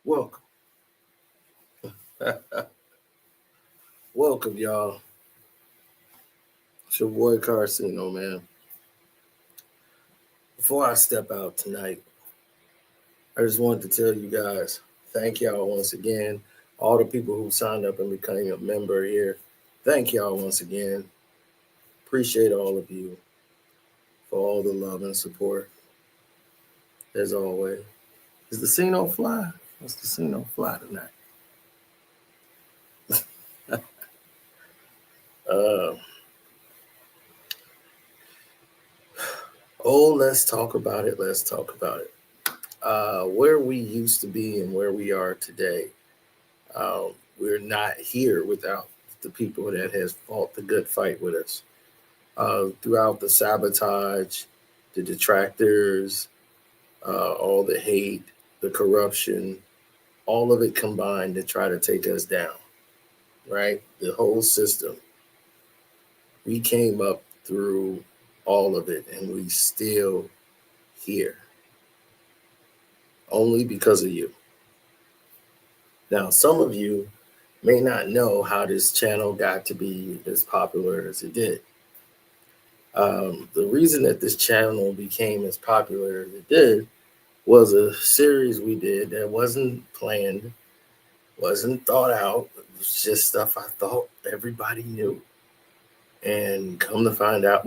Welcome. Welcome, y'all. It's your boy Karceno, man. Before I step out tonight, I just wanted to tell you guys, thank y'all once again. All the people who signed up and became a member here, thank y'all once again. Appreciate all of you for all the love and support, as always. Is the scene on fly? What's the scene on fly tonight? Uh, let's talk about it. Let's talk about it. Where we used to be and where we are today. We're not here without the people that has fought the good fight with us throughout the sabotage, the detractors, all the hate, the corruption, all of it combined to try to take us down. Right, the whole system. We came up through all of it, and we still here only because of you. Now, some of you may not know how this channel got to be as popular as it did. The reason that this channel became as popular as it did was a series we did that wasn't planned, wasn't thought out. It was just stuff I thought everybody knew. And come to find out,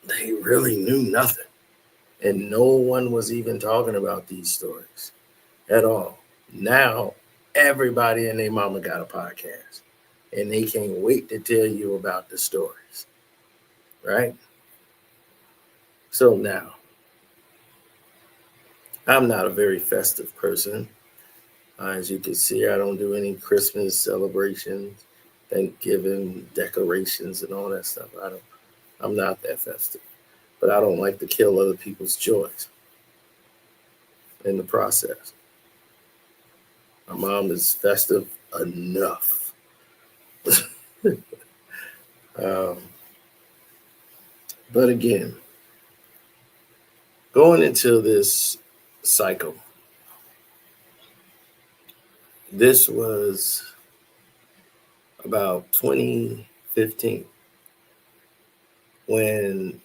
they really knew nothing. And no one was even talking about these stories at all. Now, everybody and their mama got a podcast. And they can't wait to tell you about the stories. Right? So now, I'm not a very festive person. As you can see, I don't do any Christmas celebrations, Thanksgiving decorations, and all that stuff. I'm not that festive, but I don't like to kill other people's joys in the process. My mom is festive enough. um, but again, going into this cycle, this was about 2015 when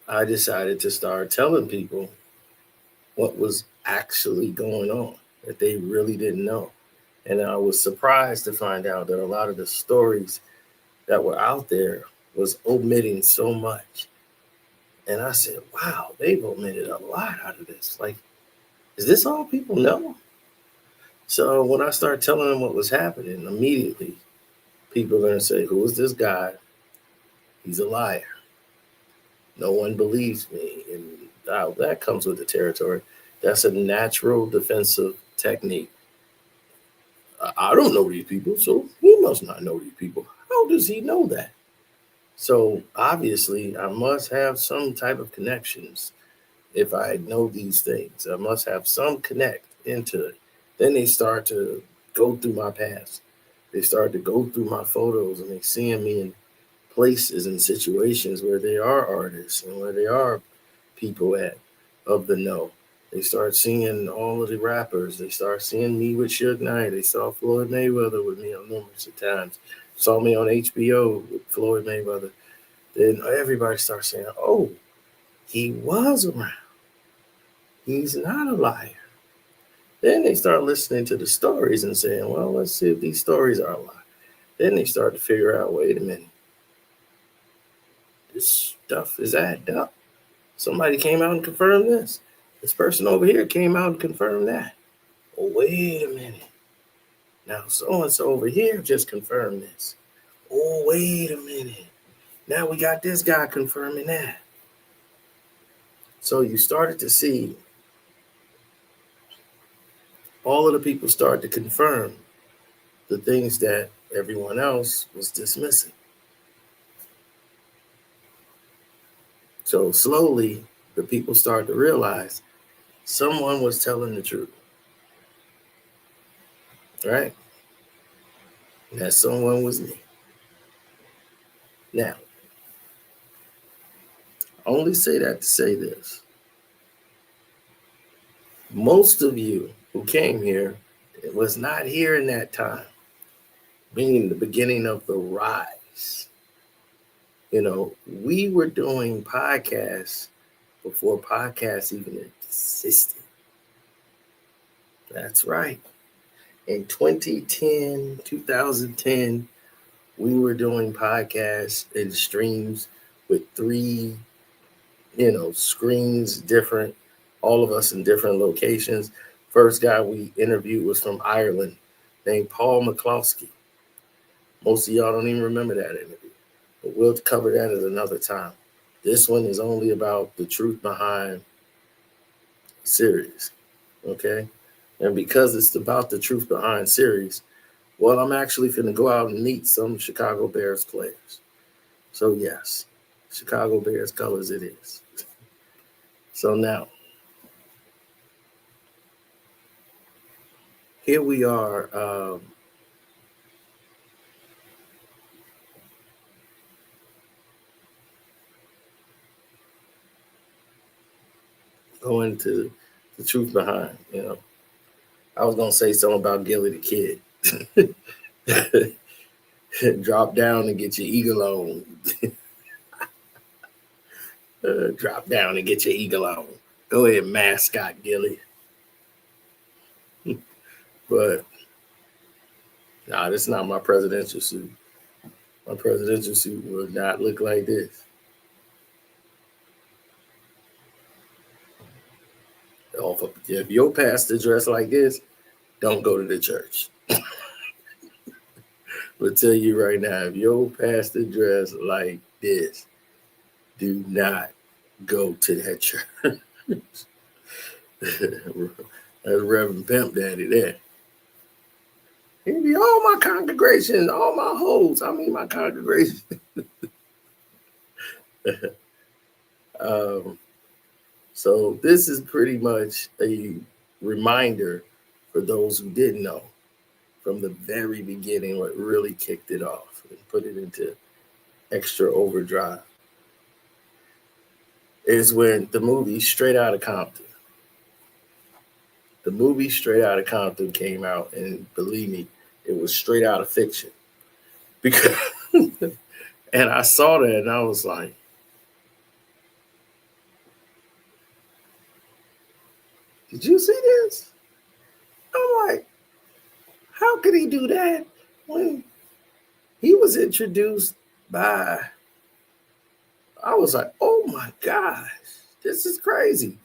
I decided to start telling people what was actually going on that they really didn't know. And I was surprised to find out that a lot of the stories that were out there was omitting so much. And I said, wow, they've omitted a lot out of this. Like, is this all people know? So when I started telling them what was happening, immediately people are going to say, who is this guy? He's a liar. No one believes me. And that comes with the territory. That's a natural defensive technique. I don't know these people, so he must not know these people. How does he know that? So obviously, I must have some type of connections if I know these things. I must have some connect into it. Then they start to go through my past. They start to go through my photos, and they seeing me in places and situations where they are artists and where they are people of the know. They start seeing all of the rappers. They start seeing me with Suge Knight. They saw Floyd Mayweather with me on numerous of times. Saw me on HBO with Floyd Mayweather. Then everybody starts saying, oh, he was around. He's not a liar. Then they start listening to the stories and saying, well, let's see if these stories are a lie. Then they start to figure out, wait a minute, this stuff is adding up. Somebody came out and confirmed this. This person over here came out and confirmed that. Oh, wait a minute. Now, so-and-so over here just confirmed this. Oh, wait a minute. Now we got this guy confirming that. So you started to see all of the people start to confirm the things that everyone else was dismissing. So slowly, the people start to realize someone was telling the truth, right? And that someone was me. Now, I only say that to say this. Most of you who came here was not here in that time, meaning the beginning of the rise. We were doing podcasts before podcasts even existed. That's right. In 2010, we were doing podcasts and streams with three, screens different, all of us in different locations. First guy we interviewed was from Ireland named Paul McCloskey. Most of y'all don't even remember that interview, but we'll cover that at another time. This one is only about the truth behind series, okay? And because it's about the truth behind series, well, I'm actually going to go out and meet some Chicago Bears players. So yes, Chicago Bears colors it is. So now, here we are. Going to the truth behind, I was going to say something about Gilly the Kid. Drop down and get your eagle on. Drop down and get your eagle on. Go ahead, mascot Gilly. But nah, this is not my presidential suit. My presidential suit would not look like this. If your pastor dressed like this, don't go to the church. I'll tell you right now, if your pastor dressed like this, do not go to that church. That's Reverend Pimp Daddy there. He'd be all my congregation, all my hoes. I mean, my congregation. So this is pretty much a reminder for those who didn't know from the very beginning what really kicked it off and put it into extra overdrive is when the movie Straight Outta Compton. The movie Straight Outta Compton came out, and believe me, it was straight out of fiction. Because and I saw that and I was like, did you see this? I'm like, how could he do that when he was introduced by, I was like, oh my gosh, this is crazy.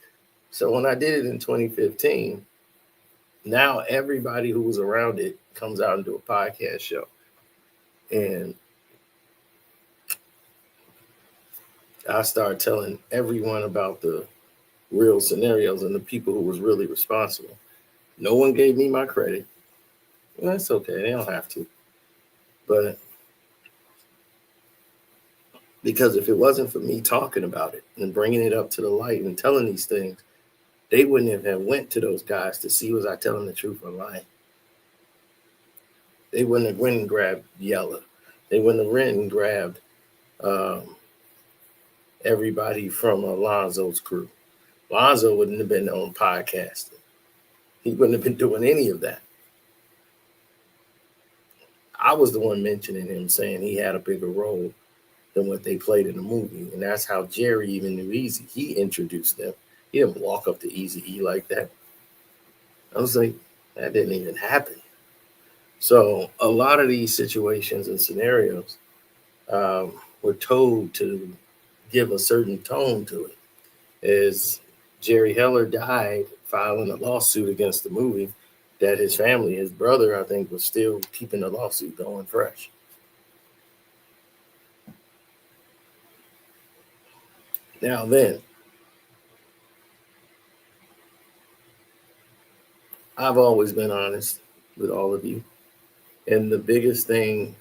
So when I did it in 2015, now everybody who was around it comes out and do a podcast show. And I started telling everyone about the real scenarios and the people who was really responsible. No one gave me my credit. And that's okay. They don't have to. But because if it wasn't for me talking about it and bringing it up to the light and telling these things, they wouldn't have went to those guys to see was I telling the truth or lying. They wouldn't have went and grabbed Yella. They wouldn't have went and grabbed everybody from Alonzo's crew. Alonzo wouldn't have been on podcasting. He wouldn't have been doing any of that. I was the one mentioning him, saying he had a bigger role than what they played in the movie. And that's how Jerry even knew Easy. He introduced them. He didn't walk up to Easy-E like that. I was like, that didn't even happen. So a lot of these situations and scenarios were told to give a certain tone to it. As Jerry Heller died filing a lawsuit against the movie, that his family, his brother, I think, was still keeping the lawsuit going fresh. Now then, I've always been honest with all of you. And the biggest thing,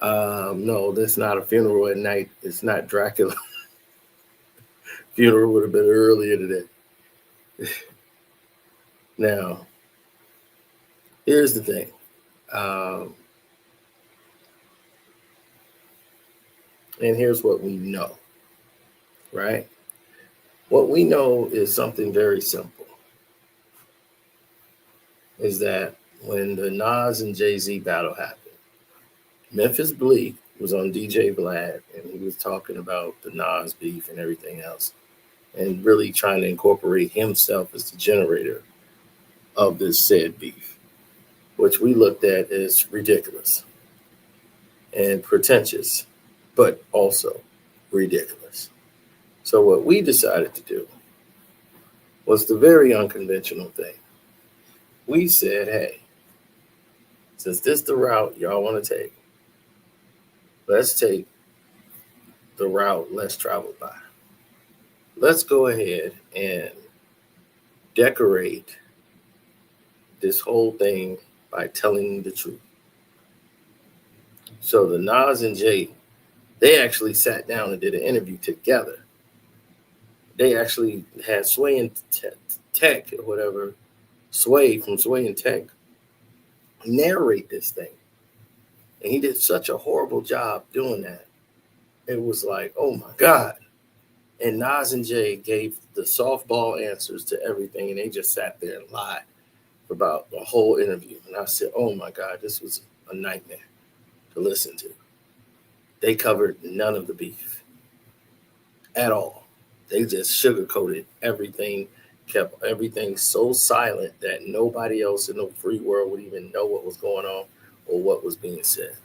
no, that's not a funeral at night. It's not Dracula. Funeral would have been earlier today. Now, here's the thing. And here's what we know, right? What we know is something very simple. is that when the Nas and Jay-Z battle happened, Memphis Bleak was on DJ Vlad and he was talking about the Nas beef and everything else and really trying to incorporate himself as the generator of this said beef, which we looked at as ridiculous and pretentious, but also ridiculous. So what we decided to do was the very unconventional thing. We said, hey, since this is the route y'all want to take, let's take the route less traveled by. Let's go ahead and decorate this whole thing by telling the truth. So the Nas and Jay, they actually sat down and did an interview together. They actually had Sway and Tech or whatever, Sway from Sway and Tech, narrate this thing. And he did such a horrible job doing that. It was like, oh my God. And Nas and Jay gave the softball answers to everything, and they just sat there and lied about the whole interview. And I said, oh my God, this was a nightmare to listen to. They covered none of the beef at all. They just sugarcoated everything, kept everything so silent that nobody else in the free world would even know what was going on or what was being said.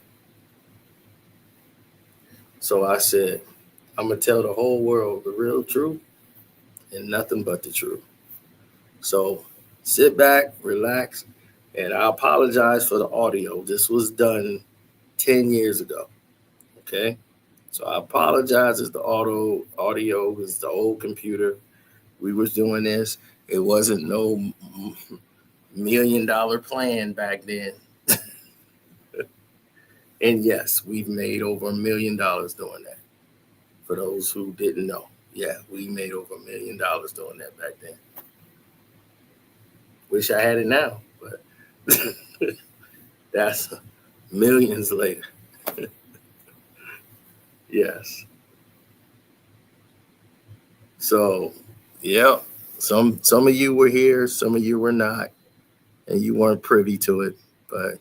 So I said, I'm going to tell the whole world the real truth and nothing but the truth. So sit back, relax, and I apologize for the audio. This was done 10 years ago, okay? So I apologize as the audio was the old computer. We was doing this. It wasn't no $1 million plan back then. And yes, we've made over $1 million doing that. For those who didn't know, yeah, we made over $1 million doing that back then. Wish I had it now, but that's millions later. Yes. So, yeah, some of you were here, some of you were not, and you weren't privy to it, but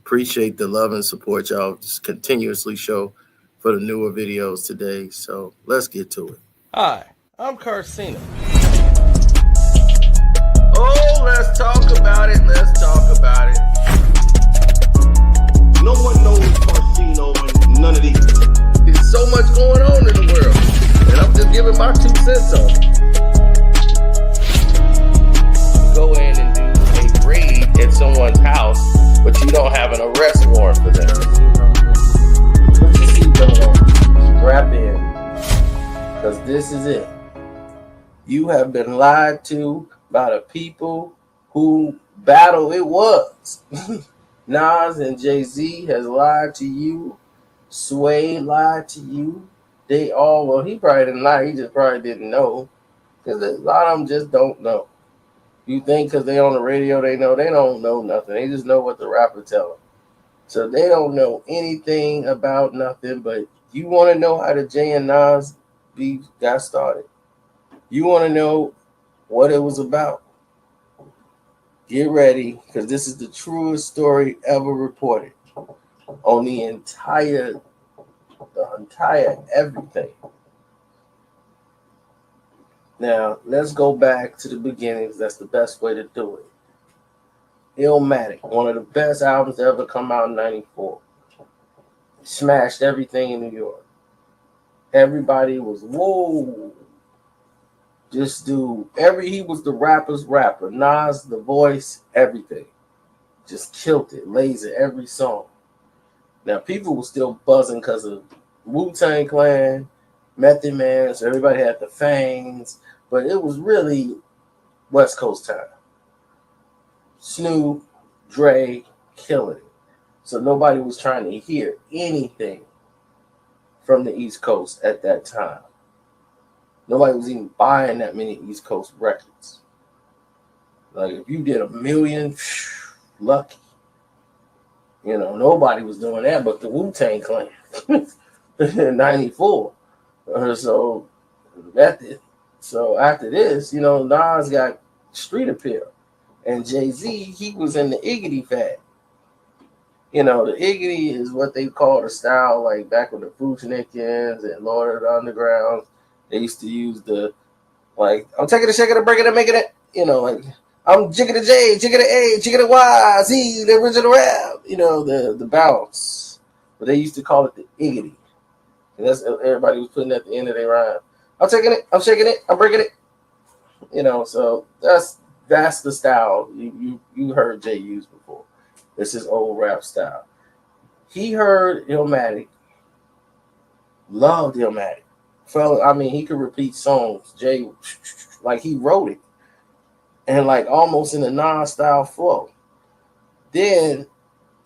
appreciate the love and support y'all just continuously show for the newer videos today. So let's get to it. Hi, I'm Karceno. Oh, let's talk about it. Let's talk about it. No one knows Karceno and none of these. There's so much going on in the world, and I'm just giving my 2 cents on it. Go in and do a raid at someone's house, but you don't have an arrest warrant for them. Put your seatbelt on, strap in, because this is it. You have been lied to by the people who battle it was. Nas and Jay-Z has lied to you. Sway lied to you. They all, well, he probably didn't lie. He just probably didn't know. Because a lot of them just don't know. You think because they on the radio they know. They don't know nothing. They just know what the rapper tell them. So they don't know anything about nothing. But you want to know how the Jay and Nas beef got started. You want to know what it was about. Get ready, because this is the truest story ever reported on the entire everything. Now, let's go back to the beginnings. That's the best way to do it. Illmatic, one of the best albums to ever come out in 94. Smashed everything in New York. Everybody was, whoa. This dude, he was the rapper's rapper. Nas, the voice, everything. Just killed it. Laser every song. Now, people were still buzzing because of Wu-Tang Clan, Method Man, so everybody had the fangs. But it was really West Coast time. Snoop, Dre, killing it. So nobody was trying to hear anything from the East Coast at that time. Nobody was even buying that many East Coast records. Like, if you did 1 million, lucky. You know, nobody was doing that but the Wu-Tang Clan in 94. So after this, you know, Nas got street appeal. And Jay-Z, he was in the Iggity fad. You know, the Iggity is what they call the style, like back with the Fujinikins and Lord of the Underground. They used to use the, like, I'm taking a shaking and breaking and making it, you know, like, I'm jigging the J, jigging the A, jigging the Y, Z, the original rap, you know, the bounce. But they used to call it the Iggity. And that's everybody was putting at the end of their rhyme. I'm taking it, I'm shaking it, I'm breaking it. You know, so that's the style you heard Jay use before. This is old rap style. He heard Illmatic, loved Illmatic. Fella, I mean, he could repeat songs. Jay, like he wrote it, and like almost in a non-style flow. Then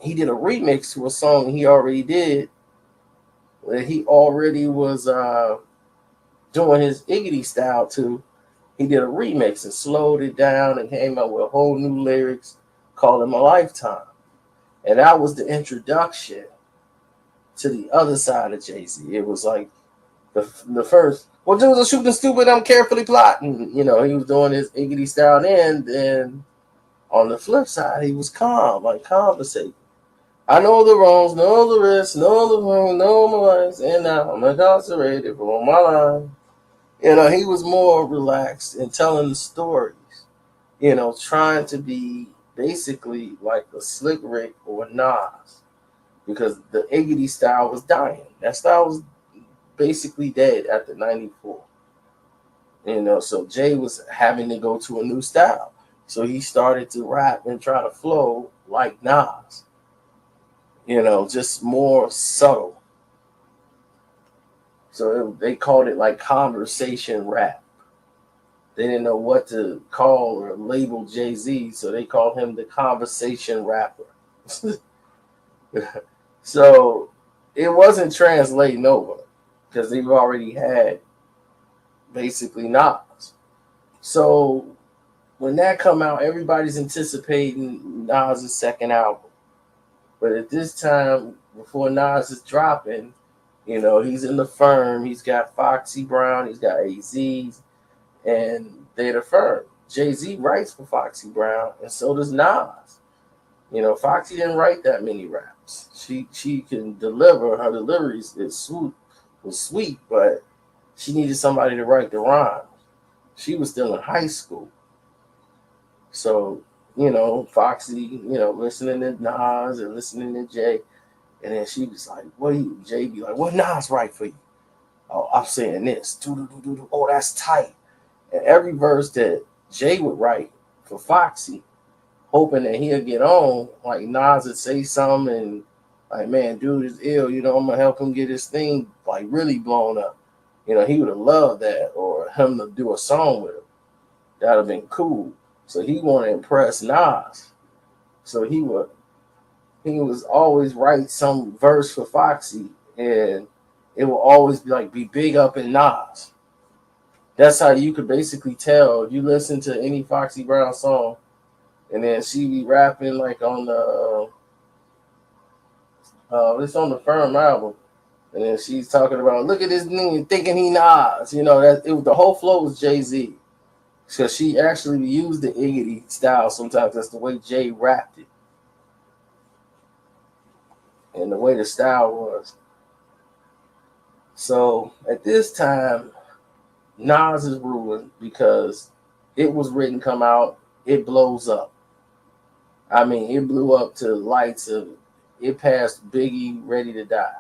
he did a remix to a song he already did, where he already was doing his Iggity style to. He did a remix and slowed it down and came up with whole new lyrics, called him a lifetime. And that was the introduction to the other side of Jay-Z. It was like the first, well, dudes are shooting stupid, I'm carefully plotting. You know, he was doing his Iggity style then on the flip side, he was calm, like conversating. I know the wrongs, know the risks, know the wrong, know my rights, and now I'm incarcerated for my life. You know, he was more relaxed and telling the stories, you know, trying to be basically like a Slick Rick or Nas, because the Iggity style was dying. That style was basically dead after '94. You know, so Jay was having to go to a new style. So he started to rap and try to flow like Nas, you know, just more subtle. So they called it like conversation rap. They didn't know what to call or label Jay-Z, so they called him the conversation rapper. So it wasn't translating over because they've already had basically Nas. So when that come out, everybody's anticipating Nas' second album. But at this time, before Nas is dropping, you know, he's in the firm. He's got Foxy Brown. He's got AZ's. And they're the firm. Jay-Z writes for Foxy Brown, and so does Nas. You know, Foxy didn't write that many raps. She can deliver. Her delivery was sweet, but she needed somebody to write the rhymes. She was still in high school. So, you know, Foxy, you know, listening to Nas and listening to Jay. And then she was like, what do you, Jay be like, what Nas write for you? Oh, I'm saying this. Oh, that's tight. And every verse that Jay would write for Foxy, hoping that he'll get on, like Nas would say something and like, man, dude is ill, you know, I'm gonna help him get his thing like really blown up. You know, he would have loved that, or him to do a song with him. That'd have been cool. So he wanted to impress Nas. So he was always write some verse for Foxy, and it will always be big up in Nas. That's how you could basically tell if you listen to any Foxy Brown song, and then she be rapping like on the it's on the Firm album, and then she's talking about look at this nigga thinking he Nas, you know that it was the whole flow was Jay-Z, because she actually used the Iggity style sometimes. That's the way Jay rapped it, and the way the style was. So at this time, Nas is ruling because it was written, come out, it blows up. I mean, it blew up to lights of, it passed Biggie Ready to Die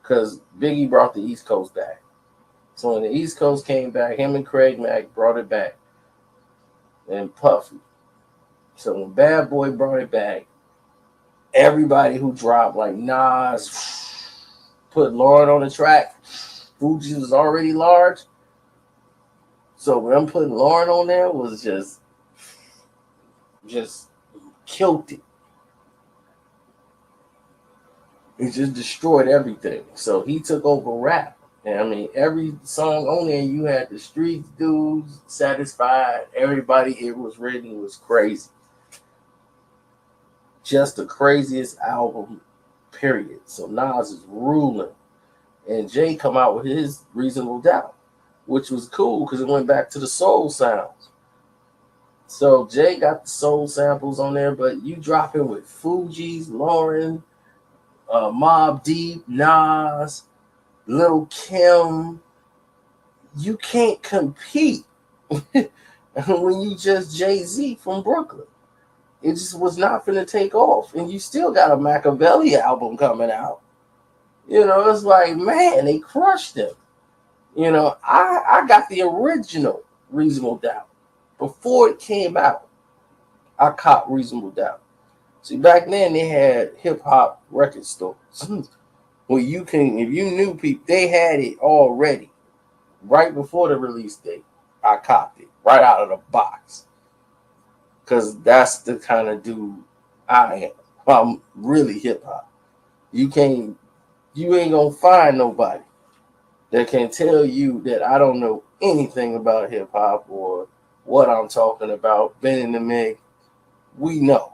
because Biggie brought the East Coast back. So when the East Coast came back, him and Craig Mack brought it back, and Puffy. So when Bad Boy brought it back, everybody who dropped like Nas, put Lauren on the track, Fuji was already large. So when I'm putting Lauren on there was just killed it. It just destroyed everything. So he took over rap. And I mean, every song on there, you had the Streets dudes, Satisfied, everybody it was written was crazy. Just the craziest album, period. So Nas is ruling. And Jay come out with his Reasonable Doubt, which was cool because it went back to the soul sounds. So Jay got the soul samples on there, but you dropping with Fuji's, Lauren, Mobb Deep, Nas, Lil Kim. You can't compete when you just Jay-Z from Brooklyn. It just was not going to take off. And you still got a Machiavelli album coming out. It's like, man, they crushed him. I got the original Reasonable Doubt. Before it came out, I caught Reasonable Doubt. See, back then they had hip-hop record stores where you can, if you knew people, they had it already right before the release date. I copped it right out of the box because that's the kind of dude I am. I'm really hip-hop. You ain't gonna find nobody that can tell you that I don't know anything about hip-hop or what I'm talking about. Ben in the mix, we know.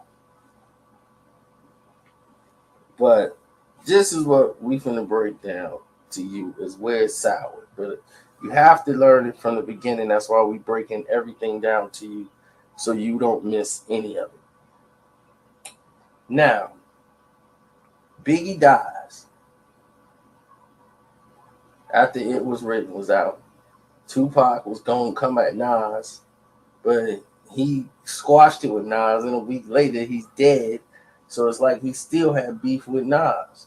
But this is what we finna break down to you is where it's sour. But you have to learn it from the beginning. That's why we breaking everything down to you so you don't miss any of it. Now, Biggie dies. After It Was Written was out, Tupac was going to come at Nas, but he squashed it with Nas, and a week later he's dead. So it's like he still had beef with Nas.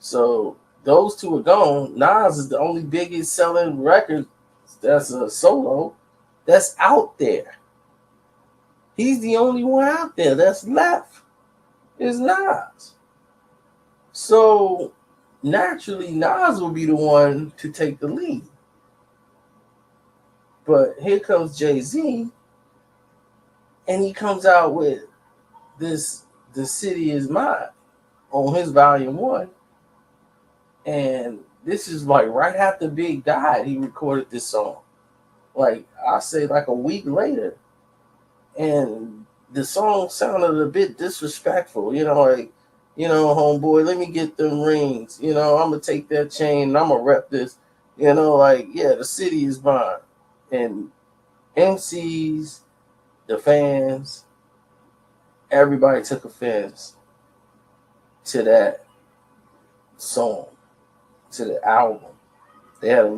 So those two are gone. Nas is the only biggest selling record that's a solo that's out there. He's the only one out there that's left is Nas. So naturally, Nas will be the one to take the lead. But here comes Jay-Z, and he comes out with this The City Is Mine on his volume 1. And this is like right after Big died, he recorded this song. Like, I say like a week later. And the song sounded a bit disrespectful, like, homeboy, let me get them rings. I'm going to take that chain and I'm going to rep this. The city is mine. And MCs, the fans, everybody took offense to that song, to the album. They had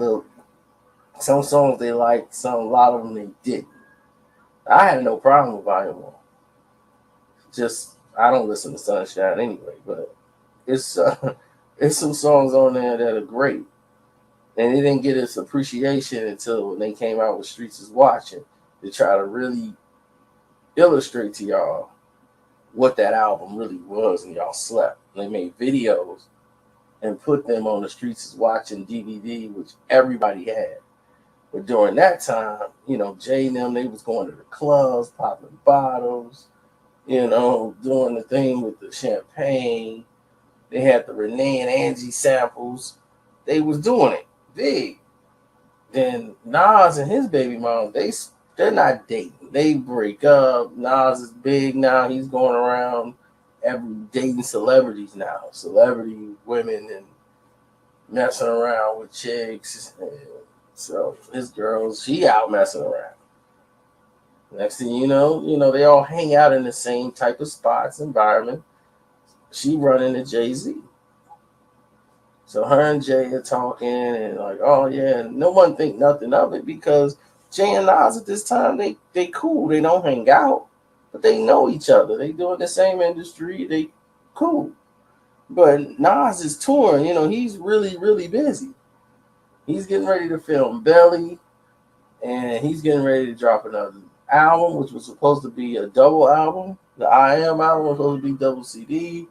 some songs they liked, a lot of them they didn't. I had no problem with Volume 1. Just, I don't listen to Sunshine anyway, but it's some songs on there that are great. And it didn't get its appreciation until they came out with Streets Is Watching to try to really illustrate to y'all what that album really was, and y'all slept. They made videos and put them on the Streets Is Watching DVD, which everybody had. But during that time, Jay and them, they was going to the clubs, popping bottles, doing the thing with the champagne. They had the Renee and Angie samples. They was doing it big. Then Nas and his baby mom, they're not dating. They break up. Nas is big now. He's going around dating celebrities now. Celebrity women and messing around with chicks. So his girls, she out messing around. Next thing you know, they all hang out in the same type of spots, environment. She running to Jay-Z. So her and Jay are talking and like, oh yeah, no one think nothing of it because Jay and Nas at this time, they cool. They don't hang out, but they know each other. They doing the same industry. They cool. But Nas is touring. He's really, really busy. He's getting ready to film Belly, and he's getting ready to drop another album, which was supposed to be a double album. The I Am album was supposed to be double CD.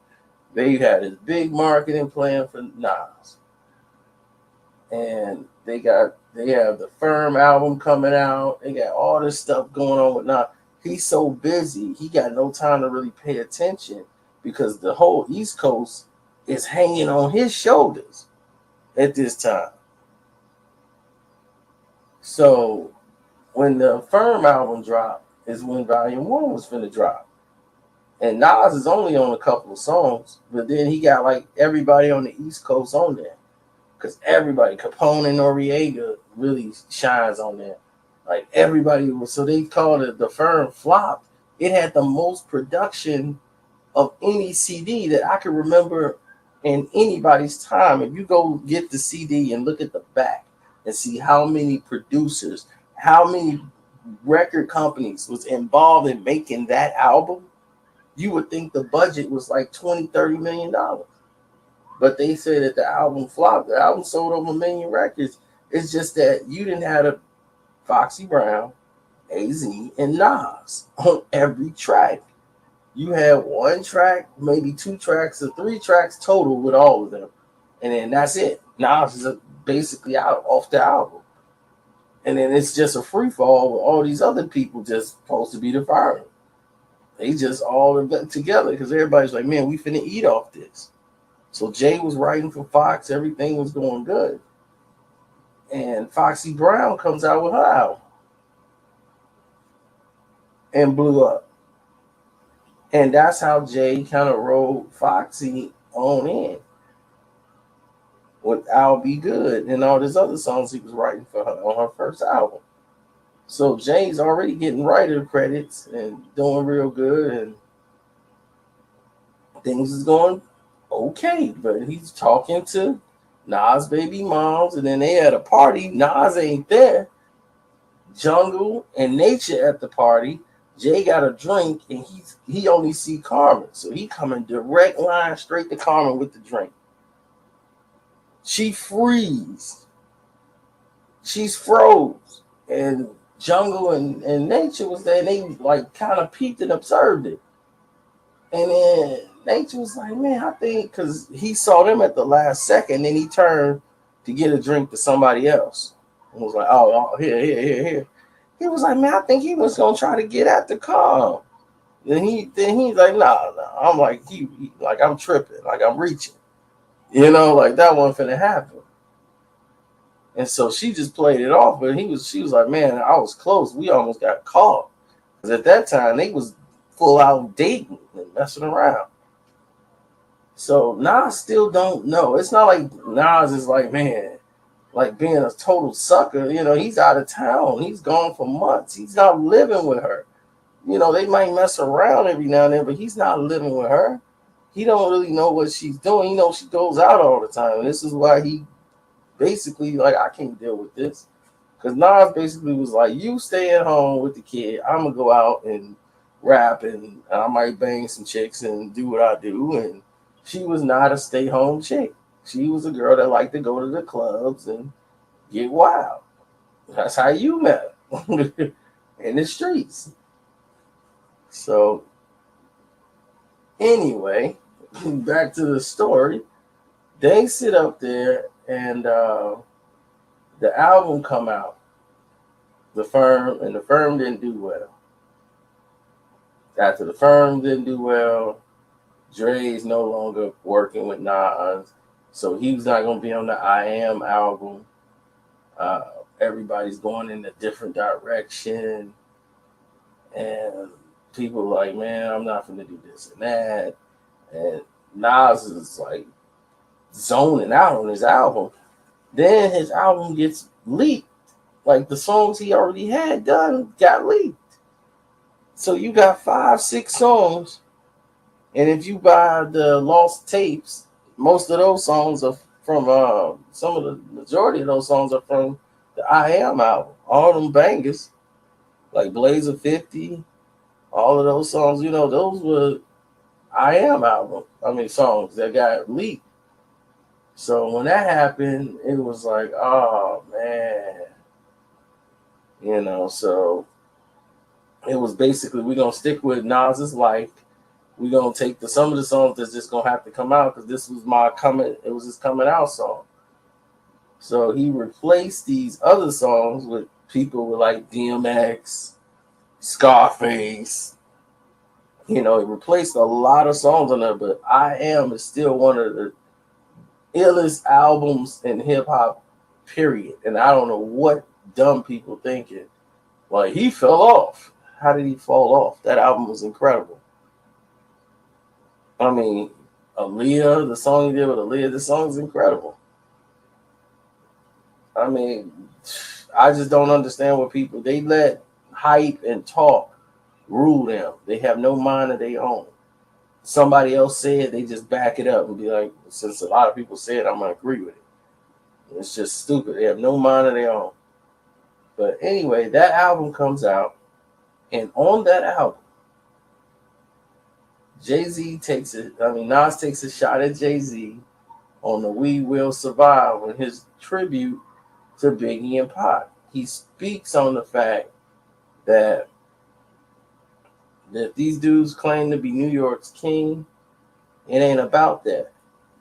They had this big marketing plan for Nas. And they have the Firm album coming out. They got all this stuff going on with Nas. He's so busy, he got no time to really pay attention because the whole East Coast is hanging on his shoulders at this time. So when the Firm album dropped is when Volume 1 was finna drop. And Nas is only on a couple of songs, but then he got like everybody on the East Coast on there. Because everybody, Capone and Noriega really shines on there. Like everybody was, so they called it the firm flopped. It had the most production of any CD that I can remember in anybody's time. If you go get the CD and look at the back and see how many producers, how many record companies was involved in making that album, you would think the budget was like 20-30 million dollars. But they said that the album flopped. The album sold over 1 million records. It's just that you didn't have a Foxy Brown, AZ, and Nas on every track. You had one track, maybe 2 tracks, or 3 tracks total with all of them, and then that's it. Nas is basically out off the album, and then it's just a free fall with all these other people just supposed to be the firemen. They just all together because everybody's like, man, we finna eat off this. So Jay was writing for Fox, everything was going good, and Foxy Brown comes out with her album and blew up. And that's how Jay kind of rolled Foxy on in with I'll Be Good and all these other songs he was writing for her on her first album. So Jay's already getting writer credits and doing real good, and things is going okay. But he's talking to Nas' baby moms, and then they at a party. Nas ain't there. Jungle and Nature at the party. Jay got a drink, and he only see Carmen, so he coming direct line straight to Carmen with the drink. She freeze. She's froze, and Jungle and Nature was there. And they like kind of peeped and observed it, and then Nature was like, "Man, I think," because he saw them at the last second, then he turned to get a drink to somebody else, and was like, "Oh, here." He was like, man, I think he was gonna try to get at the car. Then he's like, nah. I'm like, he like I'm tripping, like I'm reaching, like that wasn't finna happen. And so she just played it off, but she was like, man, I was close. We almost got caught because at that time they was full out dating and messing around. So Nas still don't know. It's not like Nas is like, man, like being a total sucker. He's out of town. He's gone for months. He's not living with her. They might mess around every now and then, but he's not living with her. He don't really know what she's doing. She goes out all the time. And this is why he basically like, I can't deal with this. Because Nas basically was like, you stay at home with the kid. I'm going to go out and rap, and I might bang some chicks and do what I do. And she was not a stay-home chick. She was a girl that liked to go to the clubs and get wild. That's how you met in the streets. So, anyway, back to the story. They sit up there, and the album come out. The firm didn't do well. After the firm didn't do well, Dre's no longer working with Nas. So he was not going to be on the I Am album. Everybody's going in a different direction. And people are like, man, I'm not going to do this and that. And Nas is like zoning out on his album. Then his album gets leaked. Like the songs he already had done got leaked. So you got 5-6 songs. And if you buy the lost tapes, most of those songs are from some of the majority of those songs are from the I Am album. All them bangers, like Blazer 50, all of those songs, those were I Am album. Songs that got leaked. So when that happened, it was like, oh man, so it was basically, we're gonna stick with Nas's life. We're gonna take some of the songs that's just gonna have to come out because this was it was his coming out song. So he replaced these other songs with people with like DMX, Scarface. He replaced a lot of songs on there, but I Am is still one of the illest albums in hip hop, period. And I don't know what dumb people thinking. Like, he fell off. How did he fall off? That album was incredible. Aaliyah, the song he did with Aaliyah, the song is incredible. I just don't understand what people they let hype and talk rule them. They have no mind of their own. Somebody else said, they just back it up and be like, since a lot of people said, I'm gonna agree with it. It's just stupid. They have no mind of their own. But anyway, that album comes out, and on that album, Jay-Z takes it. I mean, Nas takes a shot at Jay-Z on the "We Will Survive" on his tribute to Biggie and Pac. He speaks on the fact that these dudes claim to be New York's king. It ain't about that.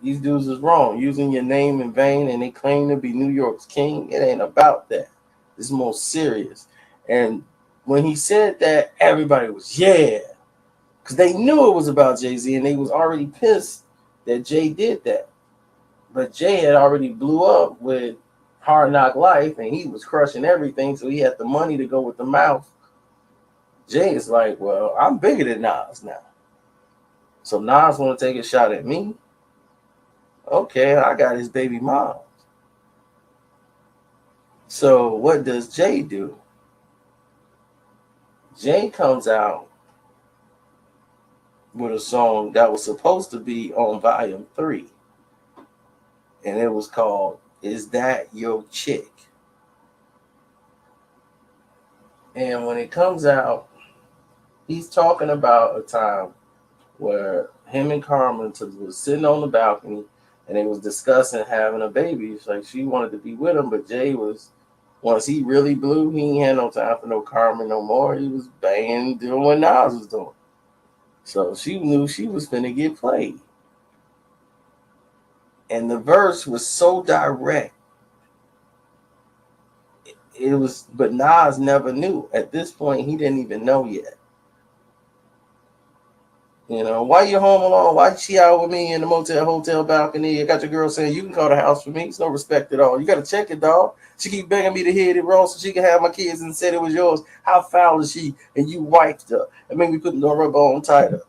These dudes is wrong, using your name in vain, and they claim to be New York's king. It ain't about that. It's more serious. And when he said that, everybody was yeah, because they knew it was about Jay-Z, and they was already pissed that Jay did that. But Jay had already blew up with Hard Knock Life, and he was crushing everything, so he had the money to go with the mouth. Jay is like, well, I'm bigger than Nas now. So Nas want to take a shot at me? Okay, I got his baby mom. So what does Jay do? Jay comes out with a song that was supposed to be on volume 3. And it was called "Is That Your Chick?" And when it comes out, he's talking about a time where him and Carmen was sitting on the balcony and they was discussing having a baby. It's like she wanted to be with him, but Jay was, once he really blew, he ain't had no time for no Carmen no more. He was banging, doing what Nas was doing. So she knew she was finna get played. And the verse was so direct. It was, but Nas never knew. At this point, he didn't even know yet. You know, why you home alone? Why she out with me in the hotel balcony? I got your girl saying you can call the house for me. It's no respect at all. You got to check it, dog. She keep begging me to hit it wrong so she can have my kids and said it was yours. How foul is she? And you wiped her and made me put no rubber on tighter.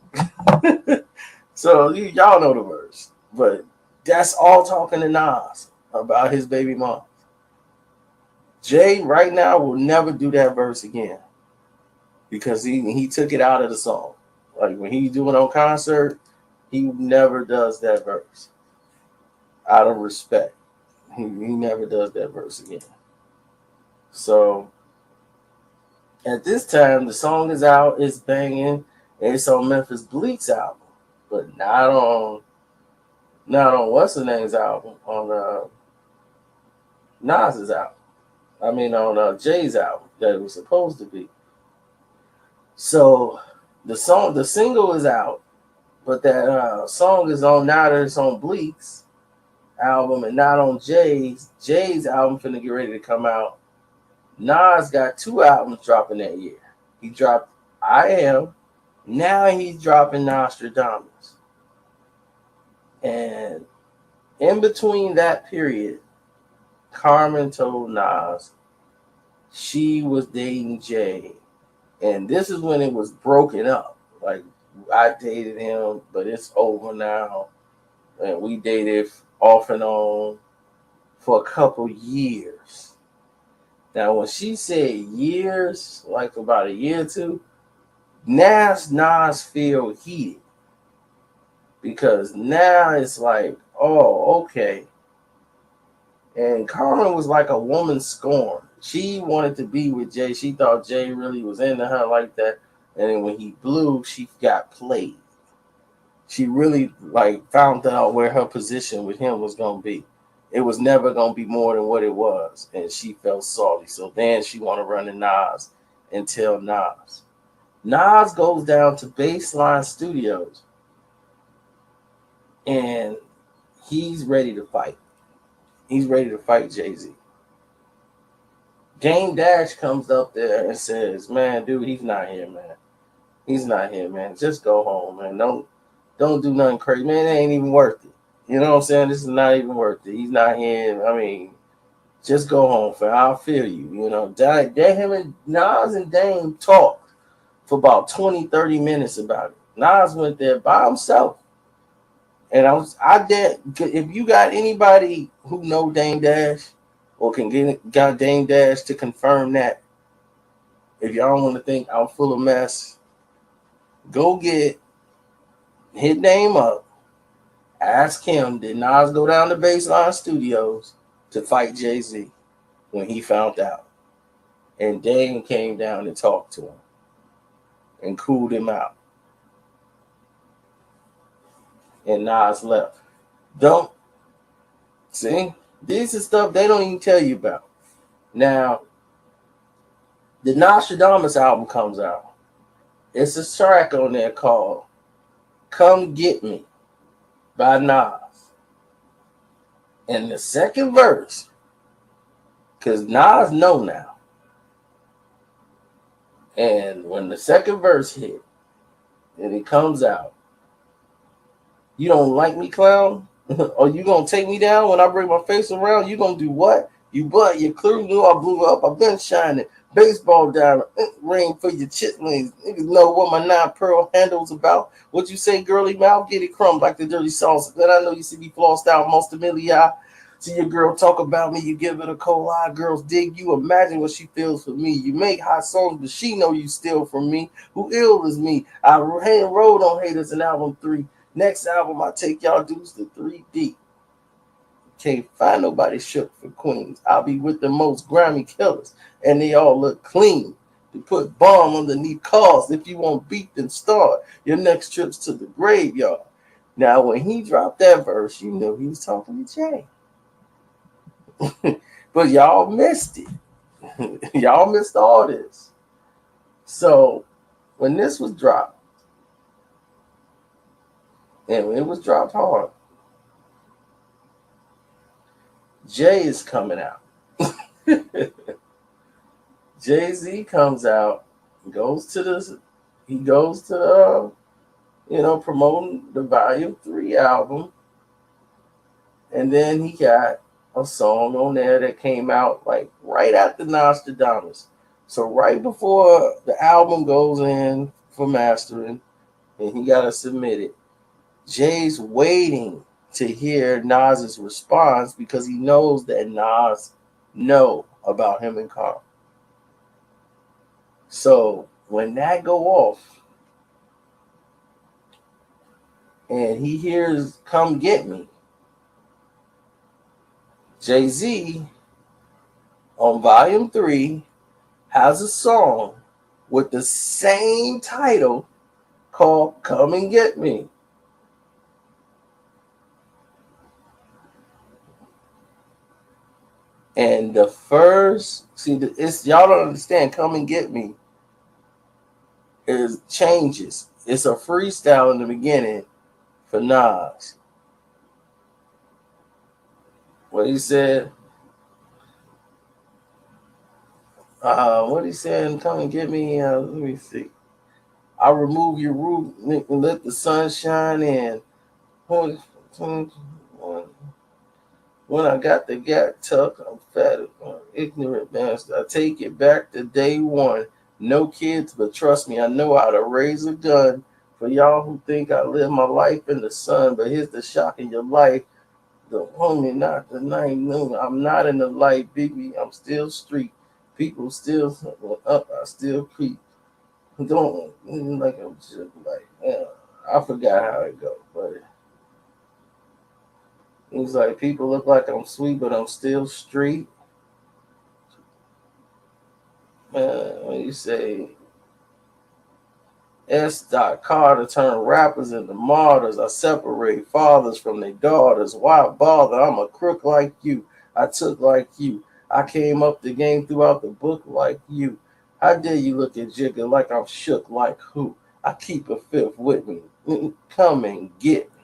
So y'all know the verse, but that's all talking to Nas about his baby mom. Jay right now will never do that verse again because he took it out of the song. Like when he's doing on concert, he never does that verse. Out of respect. He never does that verse again. So at this time, the song is out, it's banging, and it's on Memphis Bleek's album, but not on what's the name's album, on Nas's album. I mean on Jay's album that it was supposed to be. So the single is out, but that song is on now that it's on Bleek's album and not on Jay's. Jay's album finna get ready to come out. Nas got 2 albums dropping that year. He dropped I Am. Now he's dropping Nostradamus. And in between that period, Carmen told Nas she was dating Jay. And this is when it was broken up. Like, I dated him, but it's over now. And we dated off and on for a couple years. Now, when she said years, like about a year or two, Nas feel heated. Because now it's like, oh, okay. And Carmen was like a woman scorned. She wanted to be with Jay. She thought Jay really was into her like that. And then when he blew, she got played. She really like found out where her position with him was going to be. It was never going to be more than what it was. And she felt salty. So then she want to run to Nas and tell Nas. Nas goes down to Baseline Studios. And he's ready to fight. He's ready to fight Jay-Z. Dame Dash comes up there and says, man, dude, he's not here, man. He's not here, man. Just go home, man. Don't do nothing crazy. Man, it ain't even worth it. You know what I'm saying? This is not even worth it. He's not here. I mean, just go home, fam. I'll feel you. You know, him and Nas and Dame talked for about 20, 30 minutes about it. Nas went there by himself. And I did. If you got anybody who know Dame Dash, or can get goddamn Dash to confirm that. If y'all want to think I'm full of mess, go get his name up. Ask him, did Nas go down to Baseline Studios to fight Jay-Z when he found out? And Dame came down and talked to him and cooled him out. And Nas left. Don't see? This is stuff they don't even tell you about. Now, the Nostradamus album comes out. It's a track on there called Come Get Me by Nas. And the second verse, because Nas know now. And when the second verse hit and it comes out, you don't like me, clown? Or you gonna take me down when I bring my face around? You gonna do what? You clearly knew I blew up. I've been shining. Baseball diamond, ring for your chitlins. Niggas know what my 9 pearl handle's about. What you say, girly mouth? Get it crumb like the dirty sauce. Then I know you see me flossed out most of million. See your girl talk about me, you give it a cold eye. Girls dig you, imagine what she feels for me. You make hot songs, but she know you steal from me. Who ill is me? I rode on haters in album 3. Next album, I take y'all dudes to 3D. Can't find nobody shook for Queens. I'll be with the most Grammy killers, and they all look clean. To put bomb underneath cars. If you want beat, then start. Your next trip's to the graveyard. Now, when he dropped that verse, you know he was talking to Jay. But y'all missed it. Y'all missed all this. So when this was dropped, and it was dropped hard, Jay is coming out. Jay-Z comes out, goes to promoting the Volume 3 album. And then he got a song on there that came out like right after Nostradamus. So right before the album goes in for mastering and he got to submit it, Jay's waiting to hear Nas's response because he knows that Nas know about him and Carl. So when that go off and he hears Come Get Me, Jay-Z on Volume 3 has a song with the same title called Come and Get Me. And the first, it's y'all don't understand, Come and Get Me is changes. It's a freestyle in the beginning for Nas. What he said, what he said, Come and Get Me, let me see. I'll remove your roof and let the sun shine in. When I got the gap tucked, I'm fat, ignorant bastard. I take it back to day one. No kids, but trust me, I know how to raise a gun. For y'all who think I live my life in the sun, but here's the shock in your life. The homie, not the night noon. I'm not in the light, baby. I'm still street. People still up. I still creep. Don't like I'm just like, yeah, I forgot how it goes, but he's like, people look like I'm sweet, but I'm still street. When you say S. Carter turned rappers into martyrs, I separate fathers from their daughters. Why bother? I'm a crook like you. I took like you. I came up the game throughout the book like you. How dare you look at Jigger like I'm shook like who? I keep a fifth with me. Come and get me.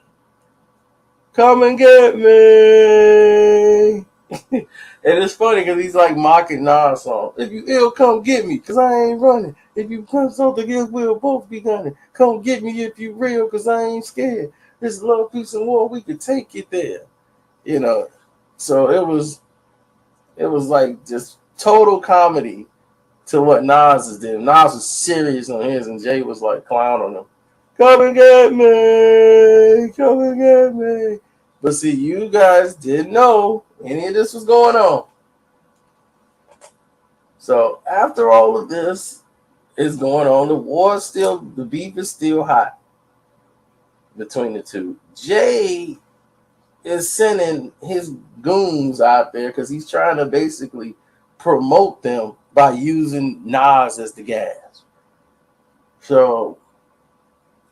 Come and get me. And it's funny because he's like mocking Nas song. If you ill, come get me, because I ain't running. If you come something else, we'll both be gunning. Come get me if you real, because I ain't scared. This love, peace, and war, we could take it there. You know, so it was like just total comedy to what Nas is doing. Nas was serious on his, and Jay was like clown on him. Come and get me. Come and get me. But see, you guys didn't know any of this was going on. So after all of this is going on, the beef is still hot between the two. Jay is sending his goons out there because he's trying to basically promote them by using Nas as the gas. So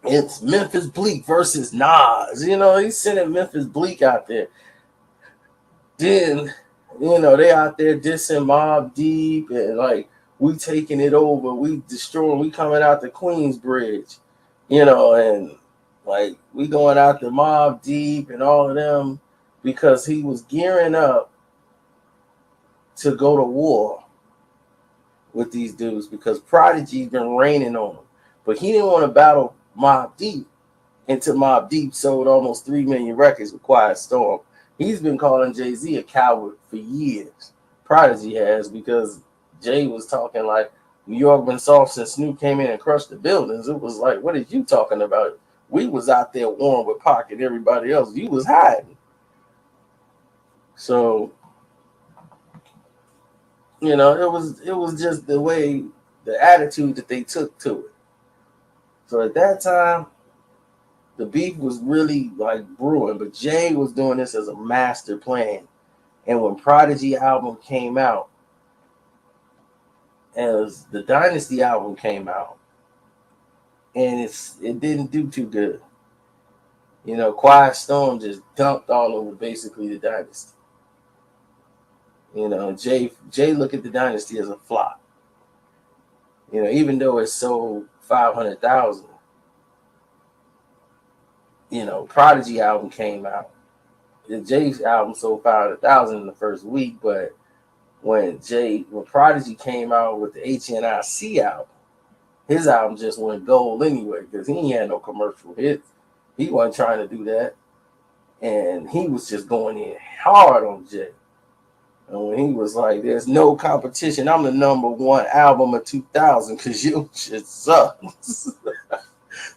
it's Memphis Bleak versus Nas. He's sending Memphis Bleak out there. Then, they out there dissing Mob Deep and like, we taking it over, we destroying, we coming out the Queensbridge, and like we going out the Mob Deep and all of them because he was gearing up to go to war with these dudes because Prodigy's been raining on him. But he didn't want to battle Mob Deep until Mob Deep sold almost 3 million records with Quiet Storm. He's been calling Jay-Z a coward for years. Prodigy has, because Jay was talking like New York been soft since Snoop came in and crushed the buildings. It was like, what are you talking about? We was out there warring with Pac and everybody else. You was hiding. So, it was just the way, the attitude that they took to it. So at that time, the beef was really like brewing, but Jay was doing this as a master plan. And when Prodigy album came out, as the Dynasty album came out, and it didn't do too good. Quiet Storm just dumped all over basically the Dynasty. Jay looked at the Dynasty as a flop. Even though it sold 500,000. Prodigy album came out. The Jay's album sold 500,000 in the first week, but when Prodigy came out with the HNIC album, his album just went gold anyway because he ain't had no commercial hits. He wasn't trying to do that. And he was just going in hard on Jay. And when he was like, there's no competition, I'm the number one album of 2000 because your shit sucks.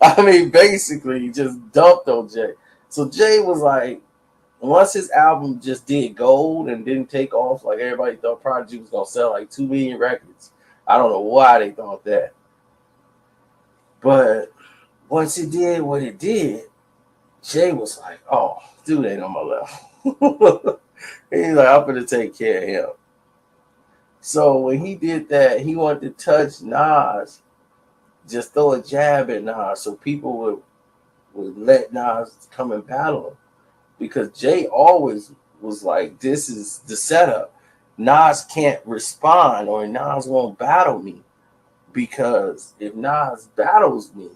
I mean, basically, he just dumped on Jay. So Jay was like, once his album just did gold and didn't take off, like everybody thought Prodigy was going to sell like 2 million records. I don't know why they thought that. But once it did what it did, Jay was like, oh, dude ain't on my level. He's like, I'm going to take care of him. So when he did that, he wanted to touch Nas, just throw a jab at Nas so people would let Nas come and battle him. Because Jay always was like, this is the setup. Nas can't respond or Nas won't battle me. Because if Nas battles me,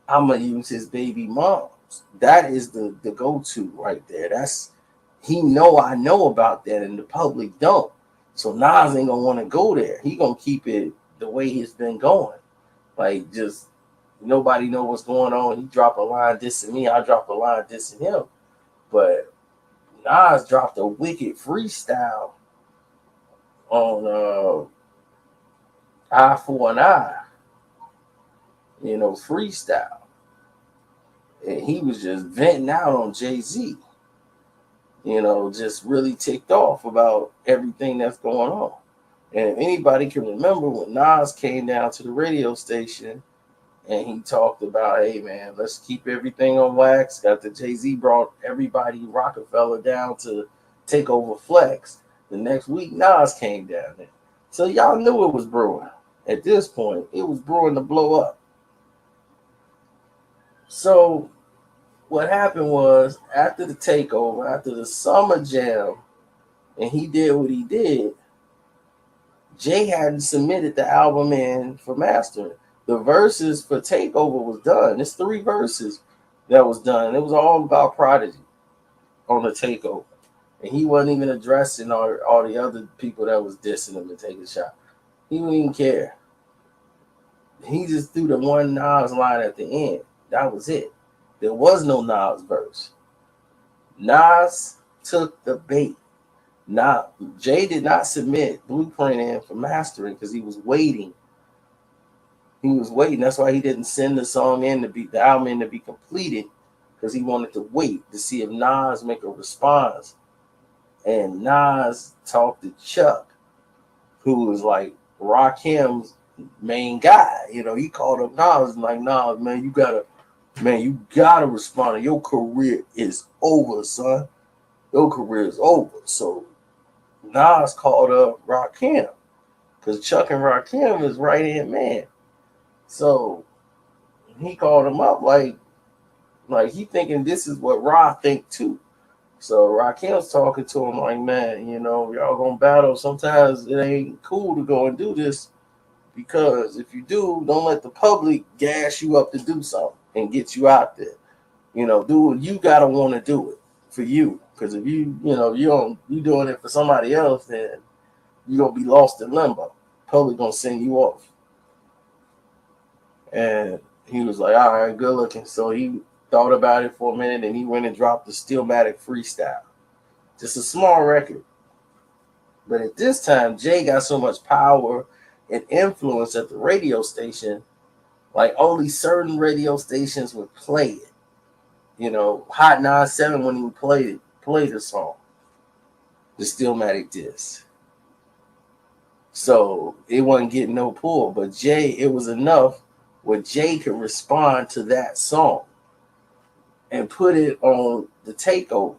I'm going to use his baby moms. That is the go-to right there. I know about that and the public don't. So Nas ain't going to want to go there. He going to keep it the way it's been going. Like, just nobody know what's going on. He drop a line dissing me. I drop a line dissing him. But Nas dropped a wicked freestyle on Eye for an Eye, freestyle. And he was just venting out on Jay-Z, just really ticked off about everything that's going on. And if anybody can remember when Nas came down to the radio station and he talked about, hey, man, let's keep everything on wax. Got the Jay-Z brought everybody Rockefeller down to take over Flex. The next week, Nas came down there. So y'all knew it was brewing. At this point, it was brewing to blow up. So what happened was, after the takeover, after the Summer Jam, and he did what he did, Jay hadn't submitted the album in for mastering. The verses for Takeover was done. It's 3 verses that was done. It was all about Prodigy on the Takeover. And he wasn't even addressing all the other people that was dissing him and taking a shot. He didn't even care. He just threw the one Nas line at the end. That was it. There was no Nas verse. Nas took the bait. Now, Jay did not submit Blueprint in for mastering because he was waiting. That's why he didn't send the song in the album in to be completed, because he wanted to wait to see if Nas make a response. And Nas talked to Chuck, who was like Rakim's main guy. He called up Nas and like, Nas, man, you gotta respond. Your career is over, son. Your career is over. So Nas called up Rakim because Chuck and Rakim is right hand man. So he called him up like he thinking this is what Ra think too. So Rakim's talking to him like, man, y'all gonna battle. Sometimes it ain't cool to go and do this because if you do, don't let the public gas you up to do something and get you out there. Do what you gotta want to do it for you. Because if you doing it for somebody else, then you gonna be lost in limbo. Public gonna send you off. And he was like, all right, good looking. So he thought about it for a minute and he went and dropped the Stillmatic Freestyle. Just a small record. But at this time, Jay got so much power and influence at the radio station, like only certain radio stations would play it. Hot 97 when he played the song, the Stillmatic disc. So it wasn't getting no pull. But Jay, it was enough where Jay could respond to that song and put it on the Takeover.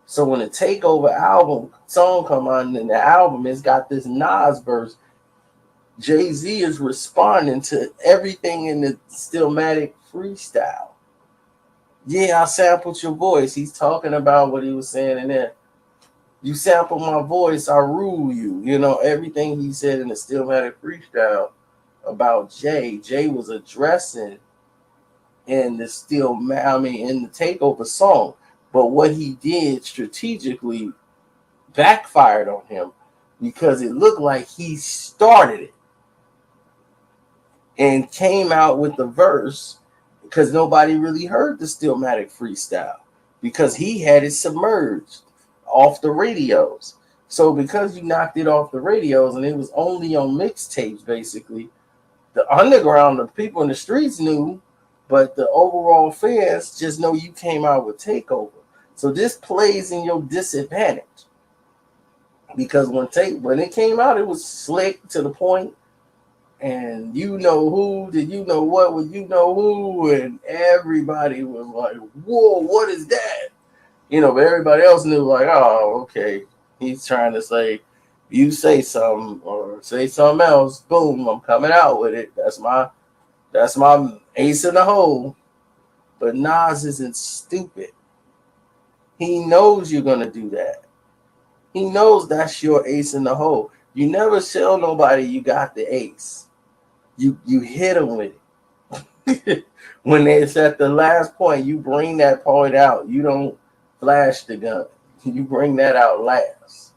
So when the Takeover album song come on, and the album has got this Nas verse, Jay-Z is responding to everything in the Stillmatic Freestyle. Yeah, I sampled your voice. He's talking about what he was saying in there. You sample my voice, I rule you. Everything he said in the Stillmatic Freestyle about Jay. Jay was addressing in the in the Takeover song. But what he did strategically backfired on him because it looked like he started it and came out with the verse because nobody really heard the Stillmatic Freestyle because he had it submerged off the radios. So because you knocked it off the radios and it was only on mixtapes, basically, the underground, the people in the streets knew, but the overall fans just know you came out with Takeover. So this plays in your disadvantage because when it came out, it was slick to the point, and you know who, did you know what, would you know who, and everybody was like, "Whoa, what is that?" But everybody else knew, like, "Oh, okay, he's trying to say, you say something or say something else, boom, I'm coming out with it. That's my ace in the hole." But Nas isn't stupid. He knows you're gonna do that. He knows that's your ace in the hole. You never tell nobody you got the ace. You hit them with it. When it's at the last point, you bring that point out. You don't flash the gun. You bring that out last.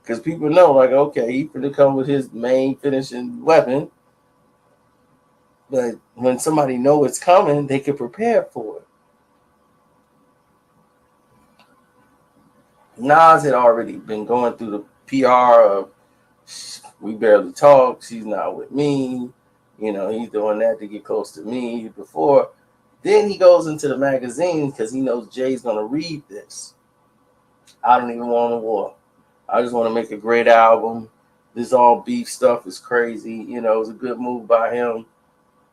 Because people know, like, okay, he's going to come with his main finishing weapon. But when somebody know it's coming, they can prepare for it. Nas had already been going through the PR of, we barely talk, she's not with me. He's doing that to get close to me before. Then he goes into the magazine because he knows Jay's going to read this. I don't even want a war. I just want to make a great album. This all beef stuff is crazy. It was a good move by him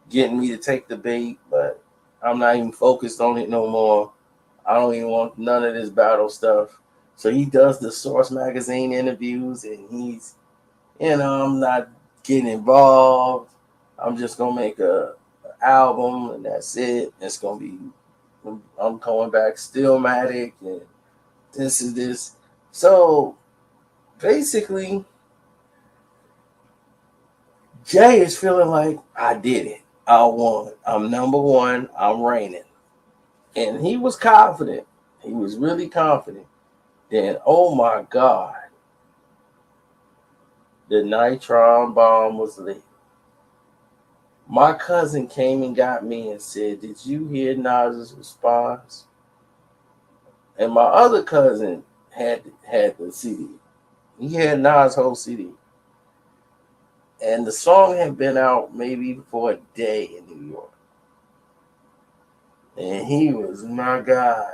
getting me to take the bait, but I'm not even focused on it no more. I don't even want none of this battle stuff. So he does the Source magazine interviews, and he's, I'm not getting involved. I'm just gonna make a album, and that's it. It's gonna be, I'm going back Stillmatic, and this is this. So basically, Jay is feeling like, I did it. I won. I'm number one. I'm reigning. And he was confident. He was really confident. Then, oh my God, the nitron bomb was lit. My cousin came and got me and said, did you hear Nas's response? And my other cousin had the CD. He had Nas' whole CD. And the song had been out maybe for a day in New York. And he was, my God,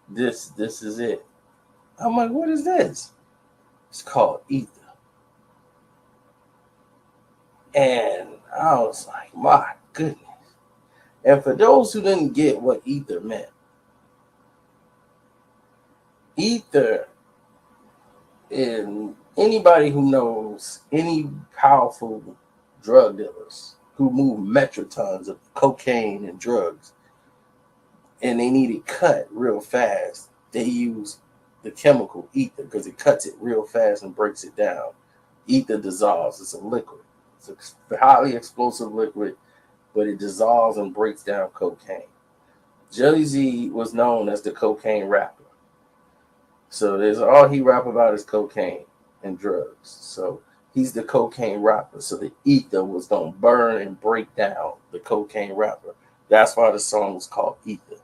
this is it. I'm like, what is this? It's called Ether. And I was like, my goodness. And for those who didn't get what ether meant, ether, and anybody who knows any powerful drug dealers who move metric tons of cocaine and drugs, and they need it cut real fast, they use the chemical ether because it cuts it real fast and breaks it down. Ether dissolves. It's a liquid. It's a highly explosive liquid, but it dissolves and breaks down cocaine. Jay-Z was known as the cocaine rapper. So there's all he rap about is cocaine and drugs. So he's the cocaine rapper. So the ether was gonna burn and break down the cocaine rapper. That's why the song was called Ether.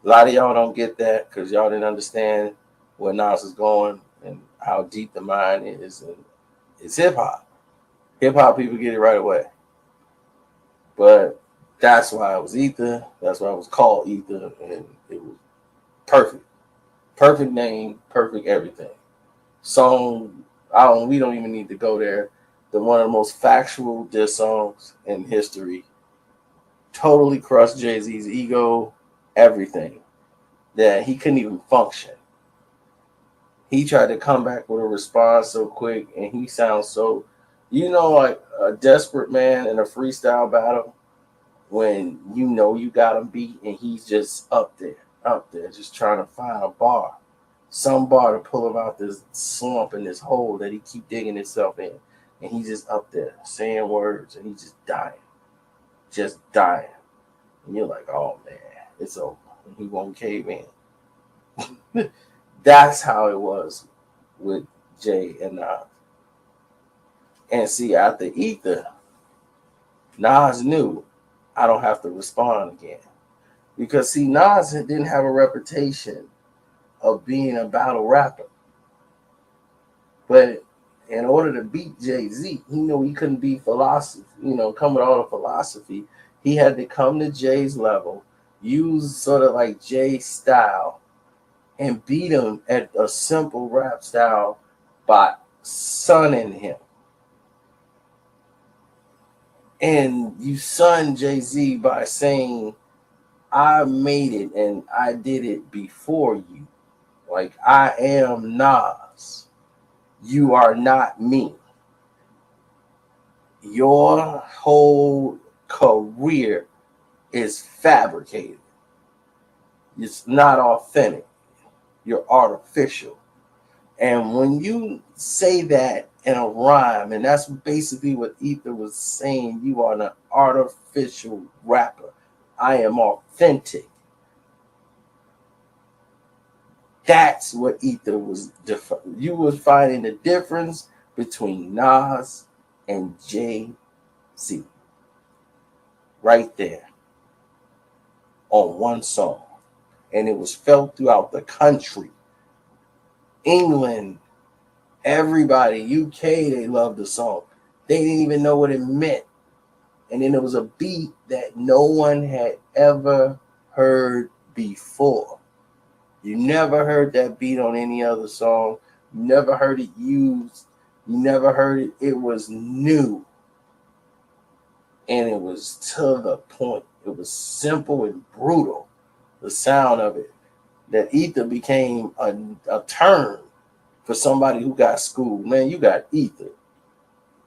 A lot of y'all don't get that because y'all didn't understand where Nas is going and how deep the mind is. And it's hip hop. Hip hop people get it right away. But that's why it was Ether. That's why it was called Ether. And it was perfect. Perfect name, perfect everything. Song, we don't even need to go there. The one of the most factual diss songs in history. Totally crushed Jay-Z's ego, everything. That he couldn't even function. He tried to come back with a response so quick, and he sounds so, like a desperate man in a freestyle battle when you know you got him beat, and he's just up there, just trying to find a bar, some bar to pull him out this slump and this hole that he keep digging himself in, and he's just up there saying words, and he's just dying, and you're like, oh man, it's over. He won't cave in. That's how it was with Jay and Nas. And see, after Ether, Nas knew I don't have to respond again. Because see, Nas didn't have a reputation of being a battle rapper. But in order to beat Jay-Z, he knew he couldn't be philosophy, come with all the philosophy. He had to come to Jay's level, use sort of like Jay's style, and beat him at a simple rap style by sunning him. And you son Jay-Z by saying, I made it and I did it before you. Like, I am Nas. You are not me. Your whole career is fabricated. It's not authentic. You're artificial. And when you say that in a rhyme, and that's basically what Ether was saying, you are an artificial rapper. I am authentic. That's what Ether was. You were finding the difference between Nas and Jay-Z. Right there. On one song. And it was felt throughout the country. England, everybody, UK, they loved the song. They didn't even know what it meant. And then there was a beat that no one had ever heard before. You never heard that beat on any other song. You never heard it used. You never heard it. It was new. And it was to the point. It was simple and brutal. The sound of it. That Ether became a term for somebody who got schooled. Man, you got Ether.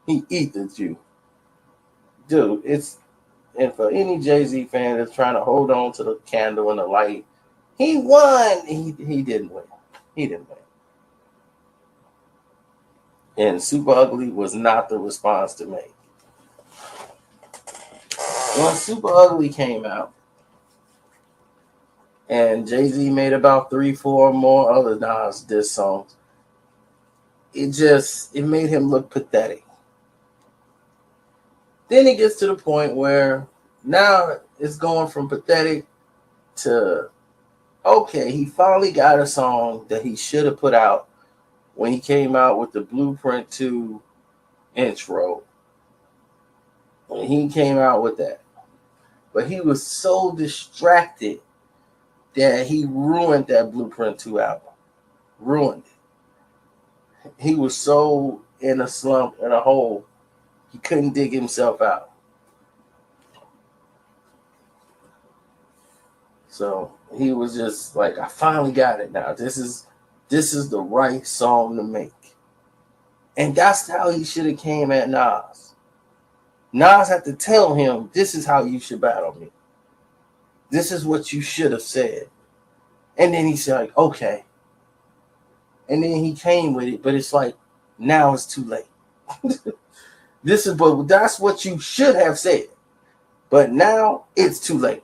He ethered you. Dude, and for any Jay-Z fan that's trying to hold on to the candle and the light, he won. He didn't win. He didn't win. And Super Ugly was not the response to make. When Super Ugly came out, and Jay-Z made about 3-4 more other Nas diss songs, it made him look pathetic. Then it gets to the point where now it's going from pathetic to, okay, he finally got a song that he should have put out when he came out with the Blueprint 2 intro. When he came out with that. But he was so distracted that he ruined that Blueprint 2 album. Ruined it. He was so in a slump, in a hole, He couldn't dig himself out. So he was just like, I finally got it now. This is the right song to make. And that's how he should have came at Nas. Nas had to tell him, this is how you should battle me. This is what you should have said. And then he said, like, okay. And then he came with it, but it's like, now it's too late. But that's what you should have said. But now it's too late.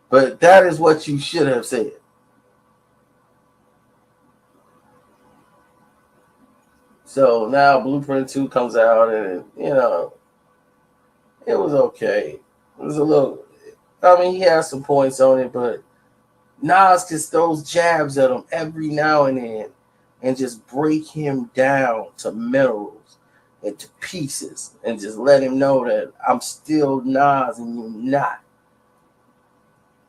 But that is what you should have said. So now Blueprint 2 comes out, and it was okay. It was a little, I mean, he has some points on it, but Nas just throws jabs at him every now and then and just break him down to minerals and to pieces and just let him know that I'm still Nas and you're not.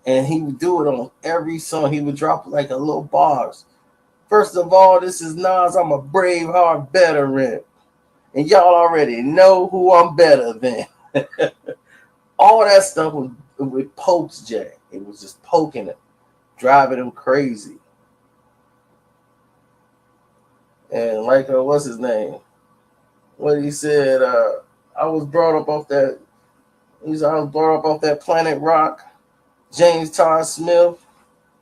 And he would do it on every song. He would drop like a little bars. First of all, this is Nas. I'm a brave heart veteran. And y'all already know who I'm better than. All that stuff was with pokes, Jay. It was just poking him, driving him crazy. And like, what's his name? What he said, I was brought up off that. I was brought up off that Planet Rock. James Todd Smith,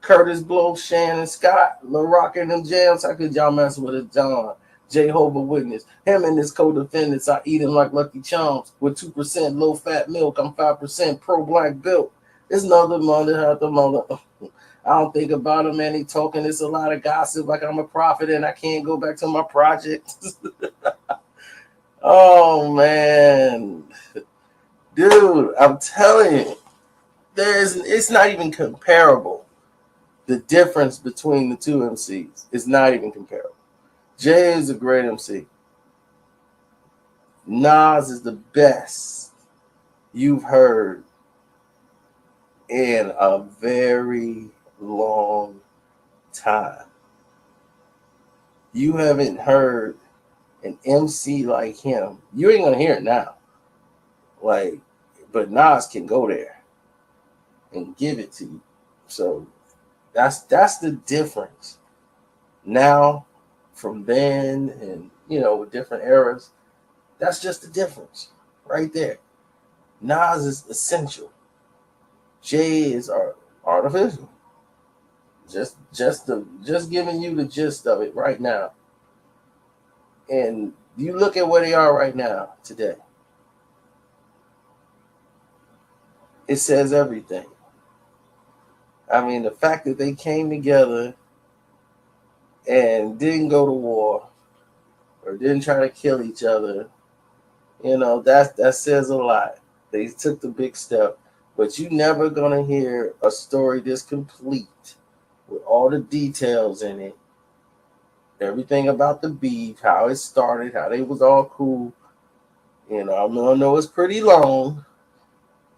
Curtis Blow, Shannon Scott, Lil Rock and them jams. How could y'all mess with it, John? Jehovah Witness. Him and his co-defendants are eating like Lucky Charms with 2% low-fat milk. I'm 5% pro-black built. It's another mother at the mother. I don't think about him, man. He talking. It's a lot of gossip like I'm a prophet and I can't go back to my project. Oh, man. Dude, I'm telling you. It's not even comparable. The difference between the two MCs is not even comparable. Jay is a great MC. Nas is the best you've heard in a very long time. You haven't heard an MC like him. You ain't gonna hear it now. But Nas can go there and give it to you. So that's the difference. Now from then and with different eras, that's just the difference right there. Nas is essential. Jay is artificial. Just giving you the gist of it right now. And you look at where they are right now today. It says everything. I mean, the fact that they came together and didn't go to war or didn't try to kill each other, that says a lot. They took the big step, but you're never gonna hear a story this complete with all the details in it, everything about the beef, how it started, how they was all cool. I know it's pretty long,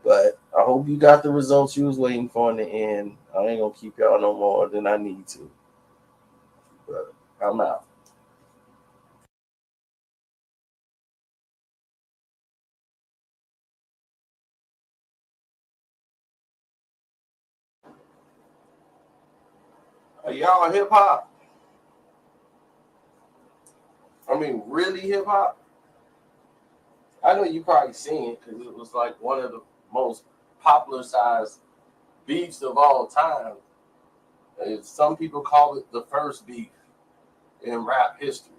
but I hope you got the results you was waiting for in the end. I ain't gonna keep y'all no more than I need to. But I'm out. Are y'all hip hop? I mean, really hip hop? I know you probably seen it because it was like one of the most popular sized beefs of all time. Some people call it the first beef in rap history.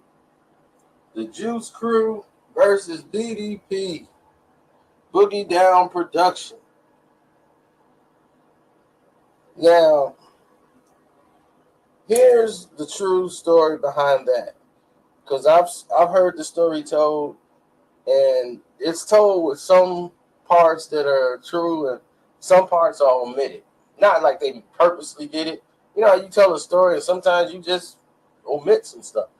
The Juice Crew versus BDP. Boogie Down Production. Now, here's the true story behind that. Because I've heard the story told, and it's told with some parts that are true and some parts are omitted. Not like they purposely did it. You tell a story and sometimes you just omit some stuff.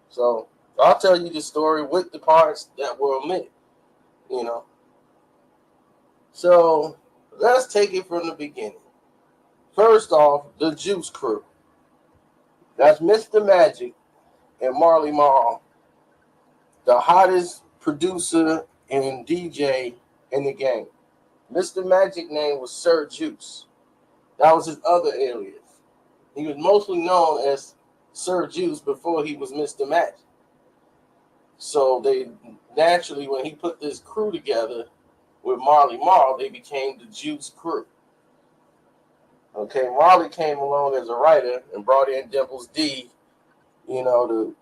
So I'll tell you the story with the parts that were omitted. So let's take it from the beginning. First off, the Juice Crew. That's Mr. Magic, and Marley Marl, the hottest producer and DJ in the game. Mr. Magic name was Sir Juice. That was his other alias. He was mostly known as Sir Juice before he was Mr. Magic. So they naturally, when he put this crew together with Marley Marl, they became the Juice Crew. Okay, Marley came along as a writer and brought in Dimples D, to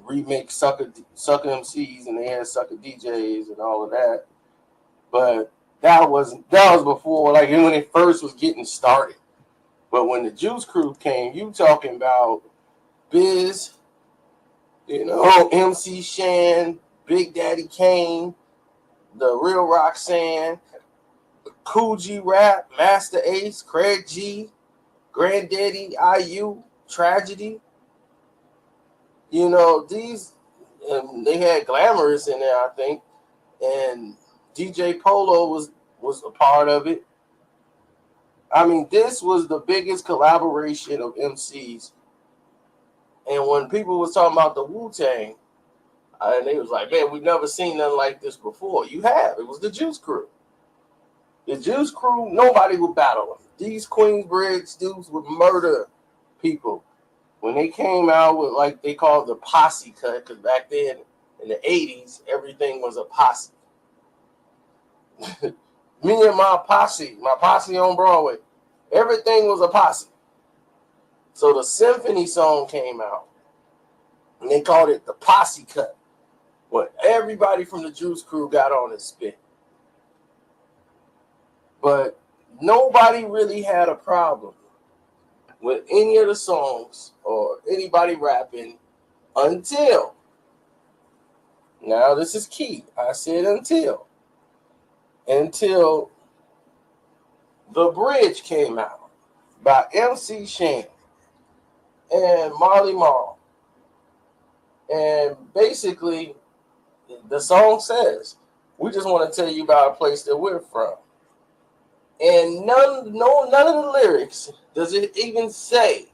remake Sucker MCs, and they had Sucker DJs and all of that. But that was before, like when it first was getting started. But when the Juice Crew came, you talking about Biz, MC Shan, Big Daddy Kane, The Real Roxanne, Cool G Rap, Master Ace, Craig G, Granddaddy, IU, Tragedy. These, they had Glamorous in there, I think, and DJ Polo was a part of it. I mean, this was the biggest collaboration of MCs. And when people was talking about the Wu-Tang, and they was like, man, we've never seen nothing like this before. You have. It was the Juice Crew. The Juice Crew, nobody would battle them. These Queensbridge dudes would murder people. When they came out with, like, they called the posse cut, because back then, in the 80s, everything was a posse. Me and my posse on Broadway, everything was a posse. So the Symphony song came out, and they called it the posse cut. When everybody from the Juice Crew got on and spit. But nobody really had a problem with any of the songs or anybody rapping until, now this is key, I said until The Bridge came out by MC Shan and Marley Marl. And basically, the song says, we just want to tell you about a place that we're from. And none of the lyrics does it even say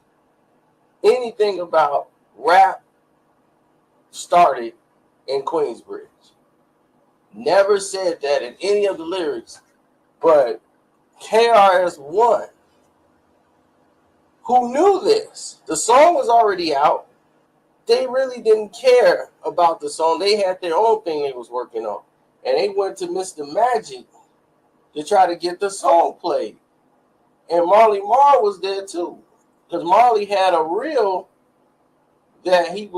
anything about rap started in Queensbridge. Never said that in any of the lyrics. But KRS-One, who knew this, the song was already out. They really didn't care about the song. They had their own thing they was working on. And they went to Mr. Magic to try to get the song played. And Marley Marl was there too. Because Marley had a reel that he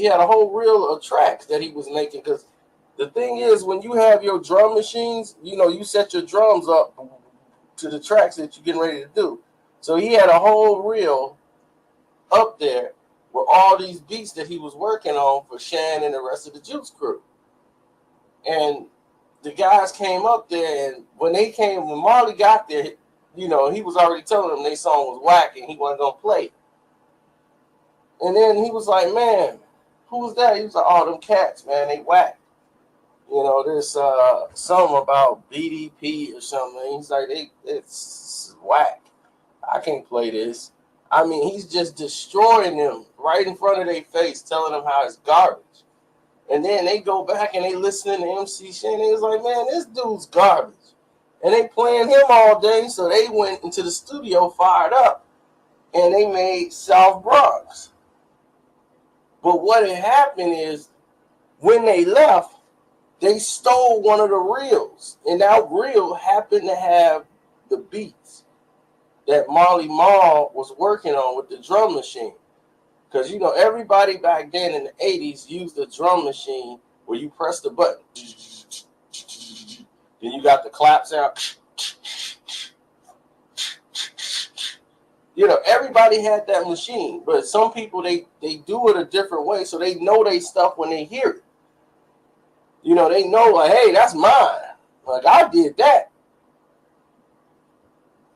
had a whole reel of tracks that he was making. Because the thing is, when you have your drum machines, you set your drums up to the tracks that you're getting ready to do. So he had a whole reel up there with all these beats that he was working on for Shan and the rest of the Juice Crew. And the guys came up there, and when Marley got there, he was already telling them their song was whack and he wasn't going to play it. And then he was like, man, who was that? He was like, oh, them cats, man, they whack. There's something about BDP or something. He's like, it's whack. I can't play this. I mean, he's just destroying them right in front of their face, telling them how it's garbage. And then they go back and they listening to MC Shan. They was like, man, this dude's garbage. And they playing him all day, so they went into the studio fired up, and they made South Bronx. But what had happened is, when they left, they stole one of the reels, and that reel happened to have the beats that Marley Marl was working on with the drum machine. Because, everybody back then in the 80s used the drum machine where you press the button. Then you got the clap sound. Everybody had that machine. But some people, they do it a different way, so they know they stuff when they hear it. They know, like, hey, that's mine. Like, I did that.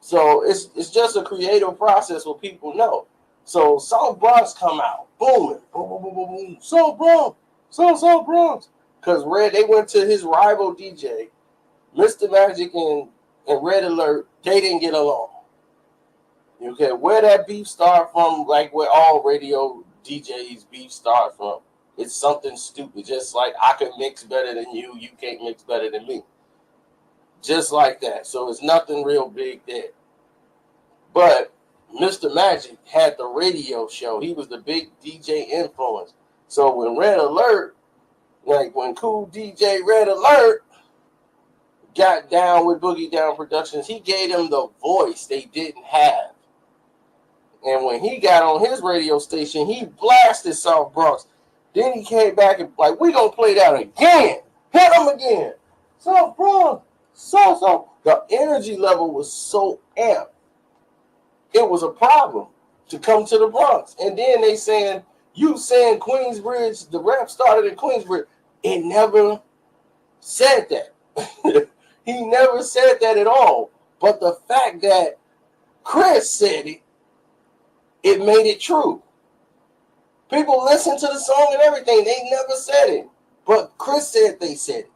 So it's just a creative process where people know. So South Bronx come out, booming, boom, boom, boom, boom, boom. South Bronx, South Bronx. Because they went to his rival DJ, Mr. Magic and Red Alert, they didn't get along. Okay, where that beef started from, like where all radio DJ's beef start from. It's something stupid. Just like I can mix better than you, you can't mix better than me. Just like that. So it's nothing real big there. But Mr. Magic had the radio show. He was the big DJ influence. So when Red Alert, like when Cool DJ Red Alert got down with Boogie Down Productions, he gave them the voice they didn't have. And when he got on his radio station, he blasted South Bronx. Then he came back and like, we gonna play that again. Hit him again. South Bronx. So. The energy level was so amped. It was a problem to come to the Bronx. And then they saying, you saying Queensbridge, the rap started in Queensbridge. It never said that. He never said that at all. But the fact that Chris said it, it made it true. People listen to the song and everything. They never said it. But Chris said they said it.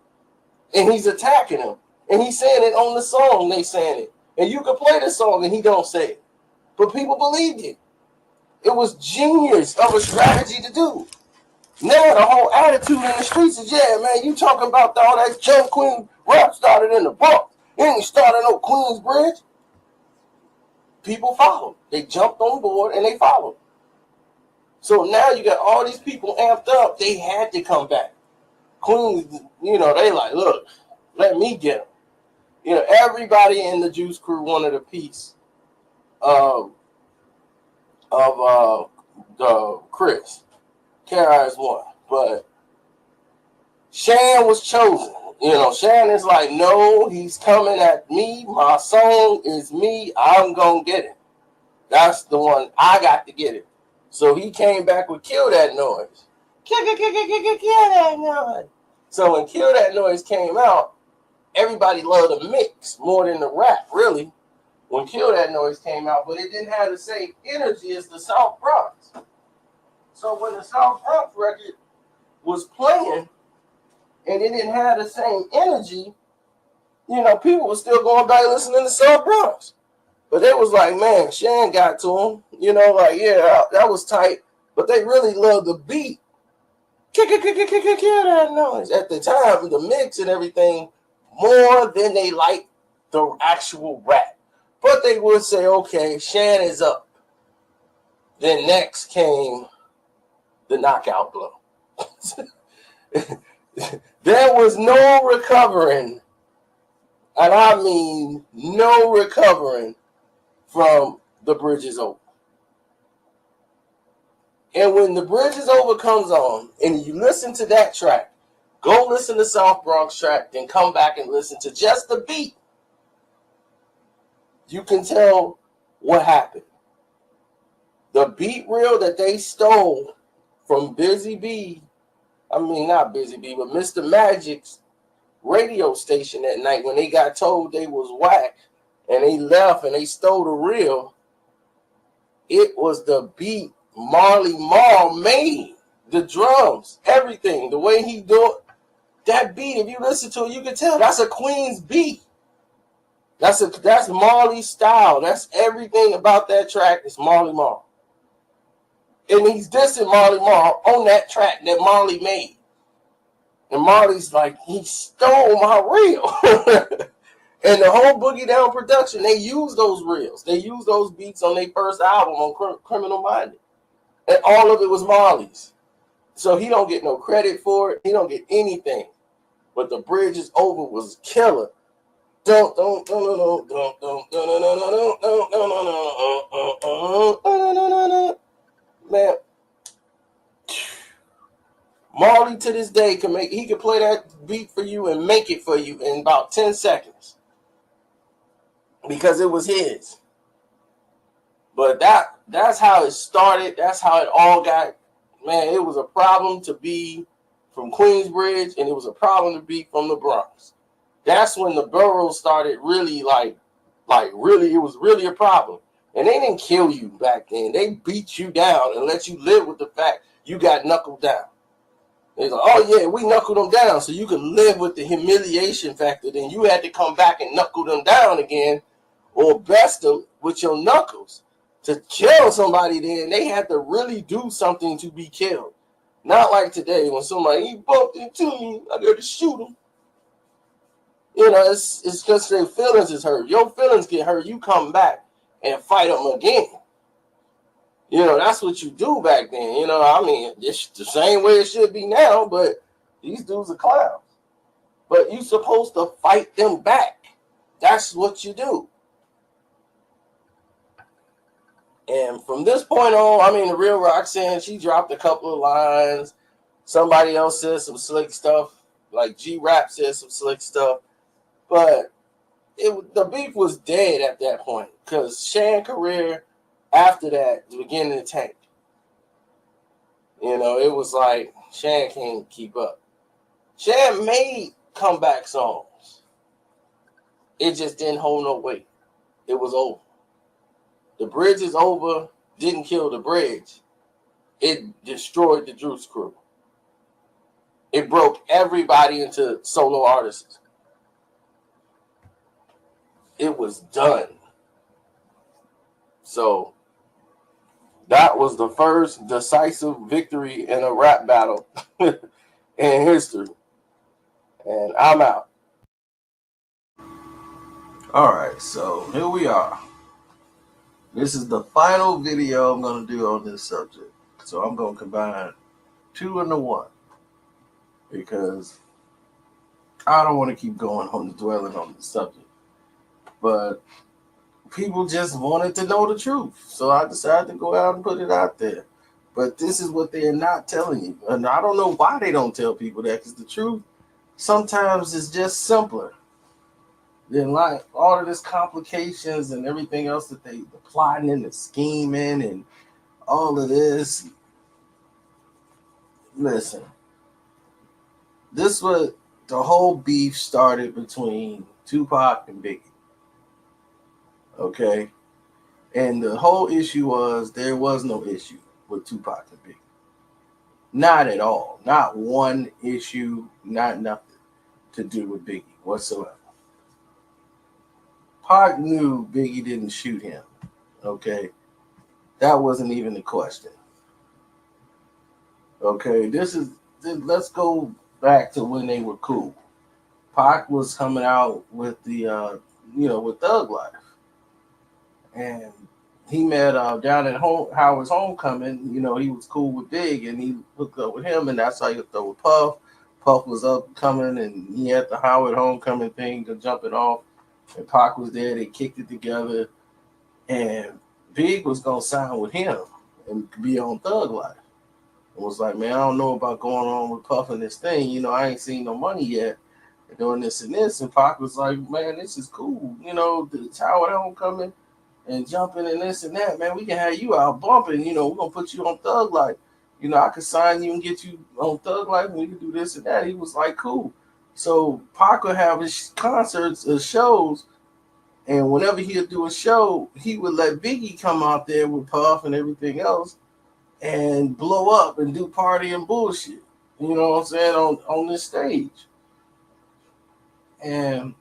And he's attacking him. And he's saying it on the song, they saying it. And you can play the song and he don't say it. But people believed it. It was genius of a strategy to do. Now the whole attitude in the streets is, yeah, man, you talking about all that junk Queen rap started in the Bronx. It ain't started no Queensbridge. People followed. They jumped on board and they followed. So now you got all these people amped up. They had to come back. Queens, they like, look, let me get them. Everybody in the Juice Crew wanted a piece of the Chris. KRS One, but Shan was chosen. Shan is like, no, he's coming at me. My song is me. I'm gonna get it. That's the one I got to get it. So he came back with Kill That Noise. Kill That Noise. So when Kill That Noise came out, everybody loved the mix more than the rap, really. When Kill That Noise came out, but it didn't have the same energy as the South Bronx. So when the South Bronx record was playing and it didn't have the same energy, people were still going back listening to South Bronx. But they was like, man, Shan got to him. Yeah, that was tight. But they really loved the beat. Kill that noise. At the time, the mix and everything, more than they liked the actual rap. But they would say, okay, Shan is up. Then next came the knockout blow. There was no recovering, and I mean no recovering from The Bridge Is Over. And when The Bridge Is Over comes on, and you listen to that track, go listen to South Bronx track, then come back and listen to just the beat. You can tell what happened. The beat reel that they stole from Busy B, not Busy B, but Mr. Magic's radio station that night when they got told they was whack and they left and they stole the reel, it was the beat Marley Marl made. The drums, everything, the way he do it. That beat, if you listen to it, you can tell that's a Queen's beat. That's Marley's style. That's everything about that track is Marley Marl. And he's dissing Marley Marl on that track that Marley made. And Marley's like, he stole my reel. And the whole Boogie Down production, they use those reels. They use those beats on their first album on Criminal Minded. And all of it was Marley's. So he don't get no credit for it. He don't get anything. But The Bridge Is Over was killer. Man, Marley to this day he can play that beat for you and make it for you in about 10 seconds. Because it was his. But that's how it started. That's how it all got. Man, it was a problem to be from Queensbridge, and it was a problem to be from the Bronx. That's when the boroughs started really really, it was really a problem. And they didn't kill you back then. They beat you down and let you live with the fact you got knuckled down. They're like, oh yeah, we knuckled them down so you could live with the humiliation factor. Then you had to come back and knuckle them down again or best them with your knuckles To kill somebody, then they had to really do something to be killed. Not like today when somebody he bumped into me, I got to shoot him. You know, it's because their feelings is hurt. Your feelings get hurt, you come back and fight them again. You know, that's what you do back then. You know, I mean, it's the same way it should be now, but these dudes are clowns. But you're supposed to fight them back. That's what you do. And from this point on, I mean, the real Roxanne, she dropped a couple of lines. Somebody else said some slick stuff. Like G-Rap said some slick stuff. But the beef was dead at that point. Because Shan's career after that was beginning to tank. You know, it was like Shan can't keep up. Shan made comeback songs. It just didn't hold no weight. It was over. The bridge is over. Didn't kill the bridge. It destroyed the Juice Crew. It broke everybody into solo artists. It was done. So that was the first decisive victory in a rap battle in history. And I'm out. All right, so here we are. This is the final video I'm going to do on this subject. So I'm going to combine two into one because I don't want to keep going on dwelling on the subject. But people just wanted to know the truth. So I decided to go out and put it out there. But this is what they're not telling you. And I don't know why they don't tell people that, because the truth sometimes is just simpler than like all of this complications and everything else that the plotting and the scheming and all of this. Listen, this was the whole beef started between Tupac and Biggie. Okay? And the whole issue was there was no issue with Tupac and Biggie. Not at all. Not one issue, not nothing to do with Biggie whatsoever. Pac knew Biggie didn't shoot him. Okay? That wasn't even the question. Okay, let's go back to when they were cool. Pac was coming out with the with Thug Life. And he met down at Howard's Homecoming. You know, he was cool with Big, and he hooked up with him, and that's how he hooked up with Puff. Puff was upcoming, and he had the Howard Homecoming thing to jump it off. And Pac was there. They kicked it together, and Big was gonna sign with him and be on Thug Life. It was like, man, I don't know about going on with Puff and this thing. You know, I ain't seen no money yet. And doing this and this, and Pac was like, man, this is cool. You know, the Howard Homecoming. And jumping and this and that, man, we can have you out bumping. You know, we're gonna put you on Thug Life. You know, I could sign you and get you on Thug Life, and we could do this and that. He was like, cool. So Pac would have his concerts or shows, and whenever he'd do a show, he would let Biggie come out there with Puff and everything else and blow up and do party and bullshit. You know what I'm saying, on this stage. And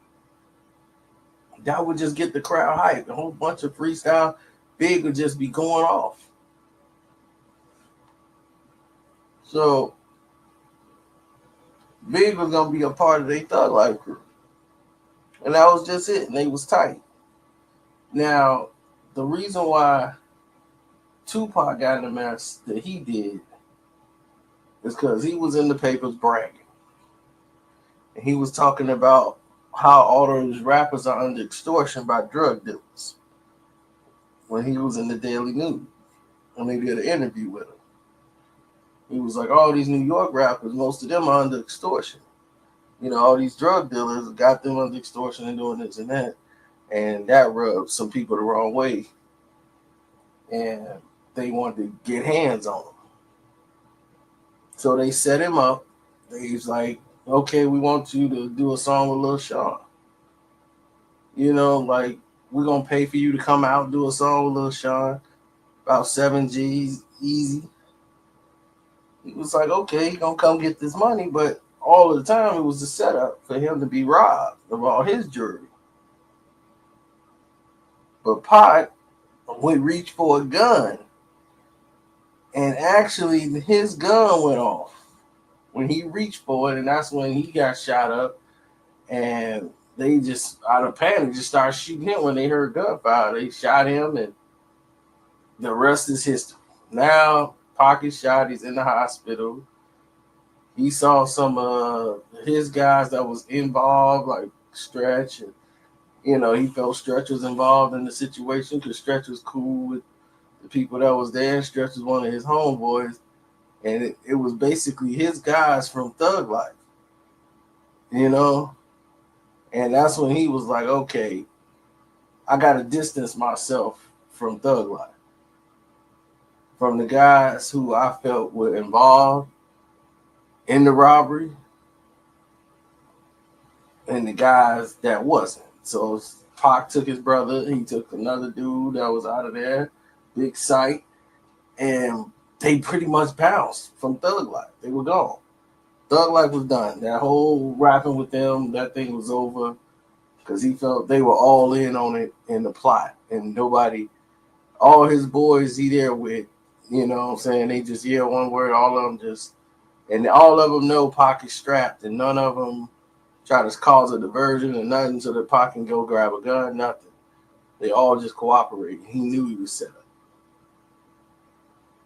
that would just get the crowd hyped. A whole bunch of freestyle. Big would just be going off. So Big was gonna be a part of their Thug Life crew. And that was just it. And they was tight. Now, the reason why Tupac got in the mess that he did is because he was in the papers bragging. And he was talking about how all those rappers are under extortion by drug dealers when he was in the Daily News. When they did an interview with him. He was like, all these New York rappers, most of them are under extortion. You know, all these drug dealers got them under extortion and doing this and that. And that rubbed some people the wrong way. And they wanted to get hands on him. So they set him up. He's like, okay, we want you to do a song with Lil Sean. You know, like, we're going to pay for you to come out and do a song with Lil Sean. About 7 G's, easy. He was like, okay, he's going to come get this money. But all the time, it was a setup for him to be robbed of all his jewelry. But Pac would reach for a gun, and actually his gun went off when he reached for it, and that's when he got shot up. And they just out of panic just started shooting him when they heard gunfire. They shot him, and the rest is history. Now Pac is shot. He's in the hospital. He saw some of his guys that was involved, like Stretch, and he felt Stretch was involved in the situation because Stretch was cool with the people that was there. Stretch was one of his homeboys, and it was basically his guys from Thug Life, you know. And that's when he was like, okay, I got to distance myself from Thug Life, from the guys who I felt were involved in the robbery and the guys that wasn't. So Pac took his brother. He took another dude that was out of there, Big Sight, and they pretty much bounced from Thug Life. They were gone. Thug Life was done. That whole rapping with them, that thing was over because he felt they were all in on it in the plot. And nobody, all his boys he there with, you know what I'm saying, they just yell one word, all of them just, and all of them know Pac is strapped, and none of them try to cause a diversion or nothing so that Pac can go grab a gun, nothing. They all just cooperate. He knew he was set up.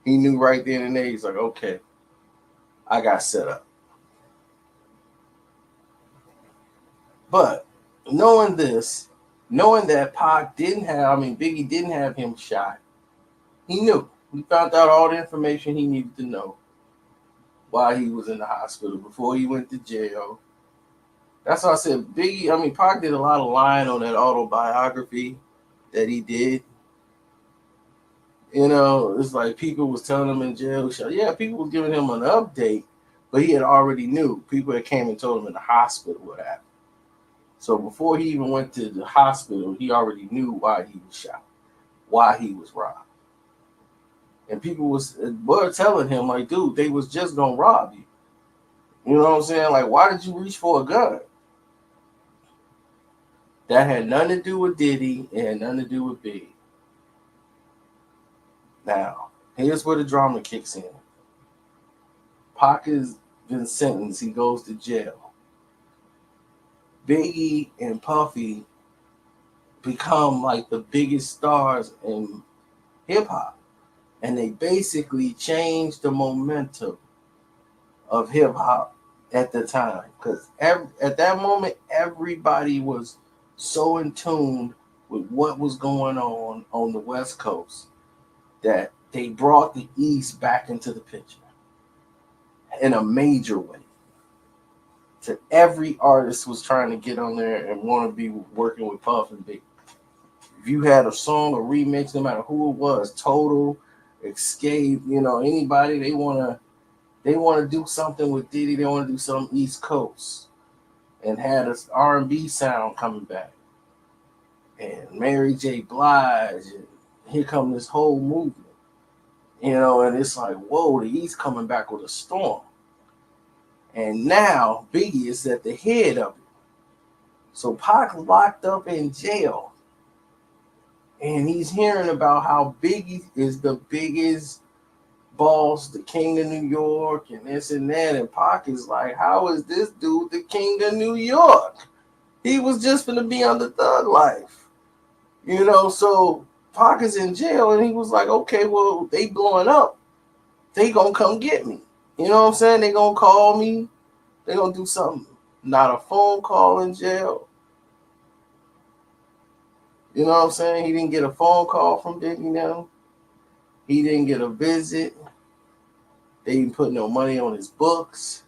He knew right then and there, he's like, okay, I got set up. But knowing this, knowing that Biggie didn't have him shot, he knew. He found out all the information he needed to know while he was in the hospital, before he went to jail. That's why I said Pac did a lot of lying on that autobiography that he did. It's like people was telling him in jail. Yeah, people was giving him an update, but he had already knew. People that came and told him in the hospital what happened. So before he even went to the hospital, he already knew why he was shot, why he was robbed. And people were telling him, like, dude, they was just going to rob you. You know what I'm saying? Like, why did you reach for a gun? That had nothing to do with Diddy. It had nothing to do with Big. Now, here's where the drama kicks in. Pac has been sentenced. He goes to jail. Biggie and Puffy become like the biggest stars in hip-hop. And they basically changed the momentum of hip-hop at the time. Because at that moment, everybody was so in tune with what was going on the West Coast that they brought the East back into the picture in a major way. So every artist was trying to get on there and want to be working with Puff and Big. If you had a song or remix, no matter who it was, Total, Escape, anybody, they want to do something with Diddy. They want to do something East Coast, and had an R&B sound coming back, and Mary J. Blige, and here come this whole movement, and it's like, whoa, the East coming back with a storm. And now Biggie is at the head of it. So Pac locked up in jail, and he's hearing about how Biggie is the biggest boss, the king of New York, and this and that. And Pac is like, how is this dude the king of New York? He was just going to be on the Thug Life. So Pac is in jail, and he was like, okay, well, they blowing up. They going to come get me. You know what I'm saying? They going to call me. They going to do something. Not a phone call in jail. You know what I'm saying? He didn't get a phone call from Biggie now. He didn't get a visit. They didn't put no money on his books.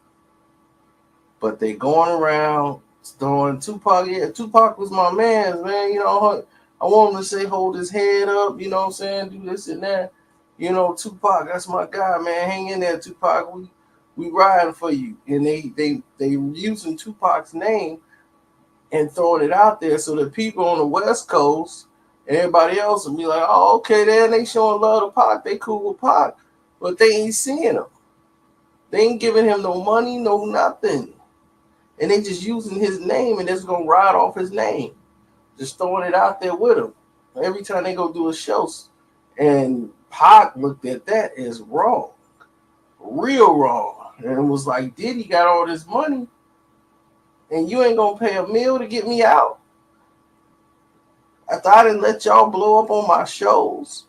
But they going around throwing Tupac. Yeah, Tupac was my man. I want him to say, hold his head up. You know what I'm saying? Do this and that. Tupac, that's my guy, man. Hang in there, Tupac. We riding for you. And they using Tupac's name and throwing it out there so that people on the West Coast and everybody else will be like, oh, okay, then they showing love to Pac. They cool with Pac. But they ain't seeing him. They ain't giving him no money, no nothing. And they just using his name, and they're going to ride off his name. Just throwing it out there with him. Every time they go do a show, and Pac looked at that as wrong, real wrong, and was like, Diddy got all this money, and you ain't gonna pay a meal to get me out? After I didn't let y'all blow up on my shows,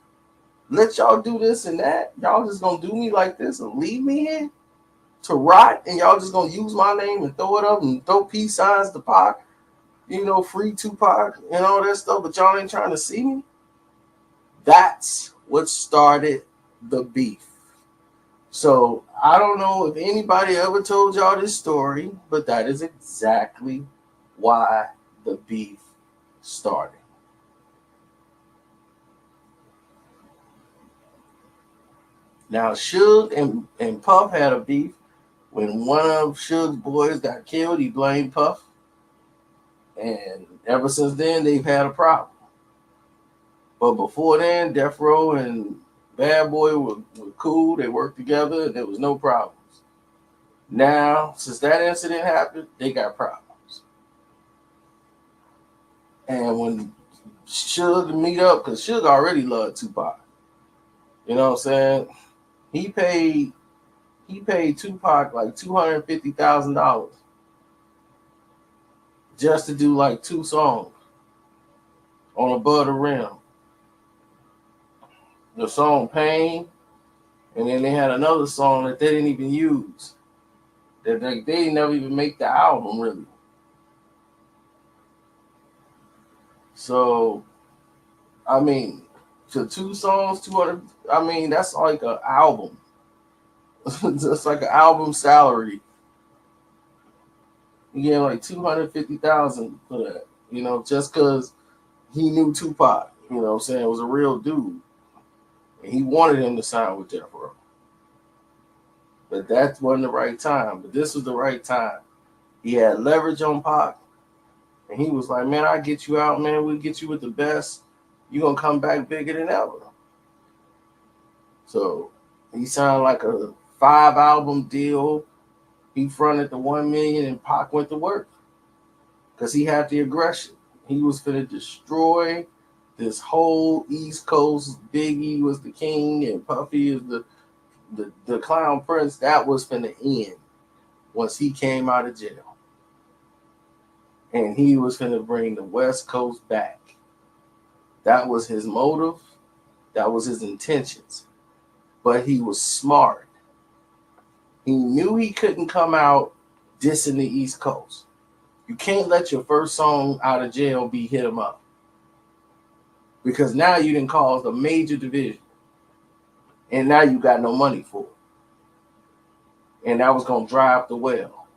let y'all do this and that, y'all just gonna do me like this and leave me here to rot, and y'all just gonna use my name and throw it up and throw peace signs to Pac, free Tupac and all that stuff, but y'all ain't trying to see me? That's what started the beef. So I don't know if anybody ever told y'all this story, but that is exactly why the beef started. Now, Suge and Puff had a beef. When one of Suge's boys got killed, he blamed Puff. And ever since then, they've had a problem. But before then, Death Row and Bad Boy were cool. They worked together, and there was no problems. Now, since that incident happened, they got problems. And when Suge meet up, because Suge already loved Tupac. You know what I'm saying? He paid Tupac like $250,000 just to do like 2 songs on Above the Rim. The song Pain, and then they had another song that they didn't even use. That they didn't never even make the album, really. So, I mean, to 2 songs, 200, I mean, that's like an album. That's like an album salary. You get like $250,000 for that, just because he knew Tupac, you know what I'm saying, was a real dude. And he wanted him to sign with Death Row. But that wasn't the right time. But this was the right time. He had leverage on Pac. And he was like, man, I'll get you out, man. We'll get you with the best. You're going to come back bigger than ever. So he signed like a 5-album deal. He fronted the $1 million, and Pac went to work. Because he had the aggression. He was finna destroy this whole East Coast. Biggie was the king, and Puffy is the clown prince. That was finna end once he came out of jail. And he was finna bring the West Coast back. That was his motive. That was his intentions. But he was smart. He knew he couldn't come out dissing the East Coast. You can't let your first song out of jail be Hit 'Em Up. Because now you didn't cause a major division. And now you got no money for it. And that was going to dry up the well.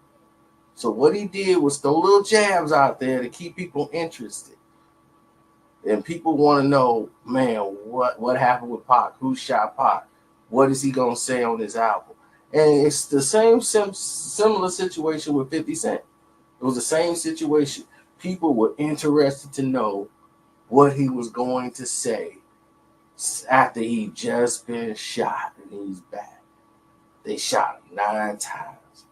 So what he did was throw little jabs out there to keep people interested. And people want to know, man, what happened with Pac? Who shot Pac? What is he going to say on this album? And it's the same similar situation with 50 Cent. It was the same situation. People were interested to know what he was going to say after he just been shot and he's back. They shot him 9 times.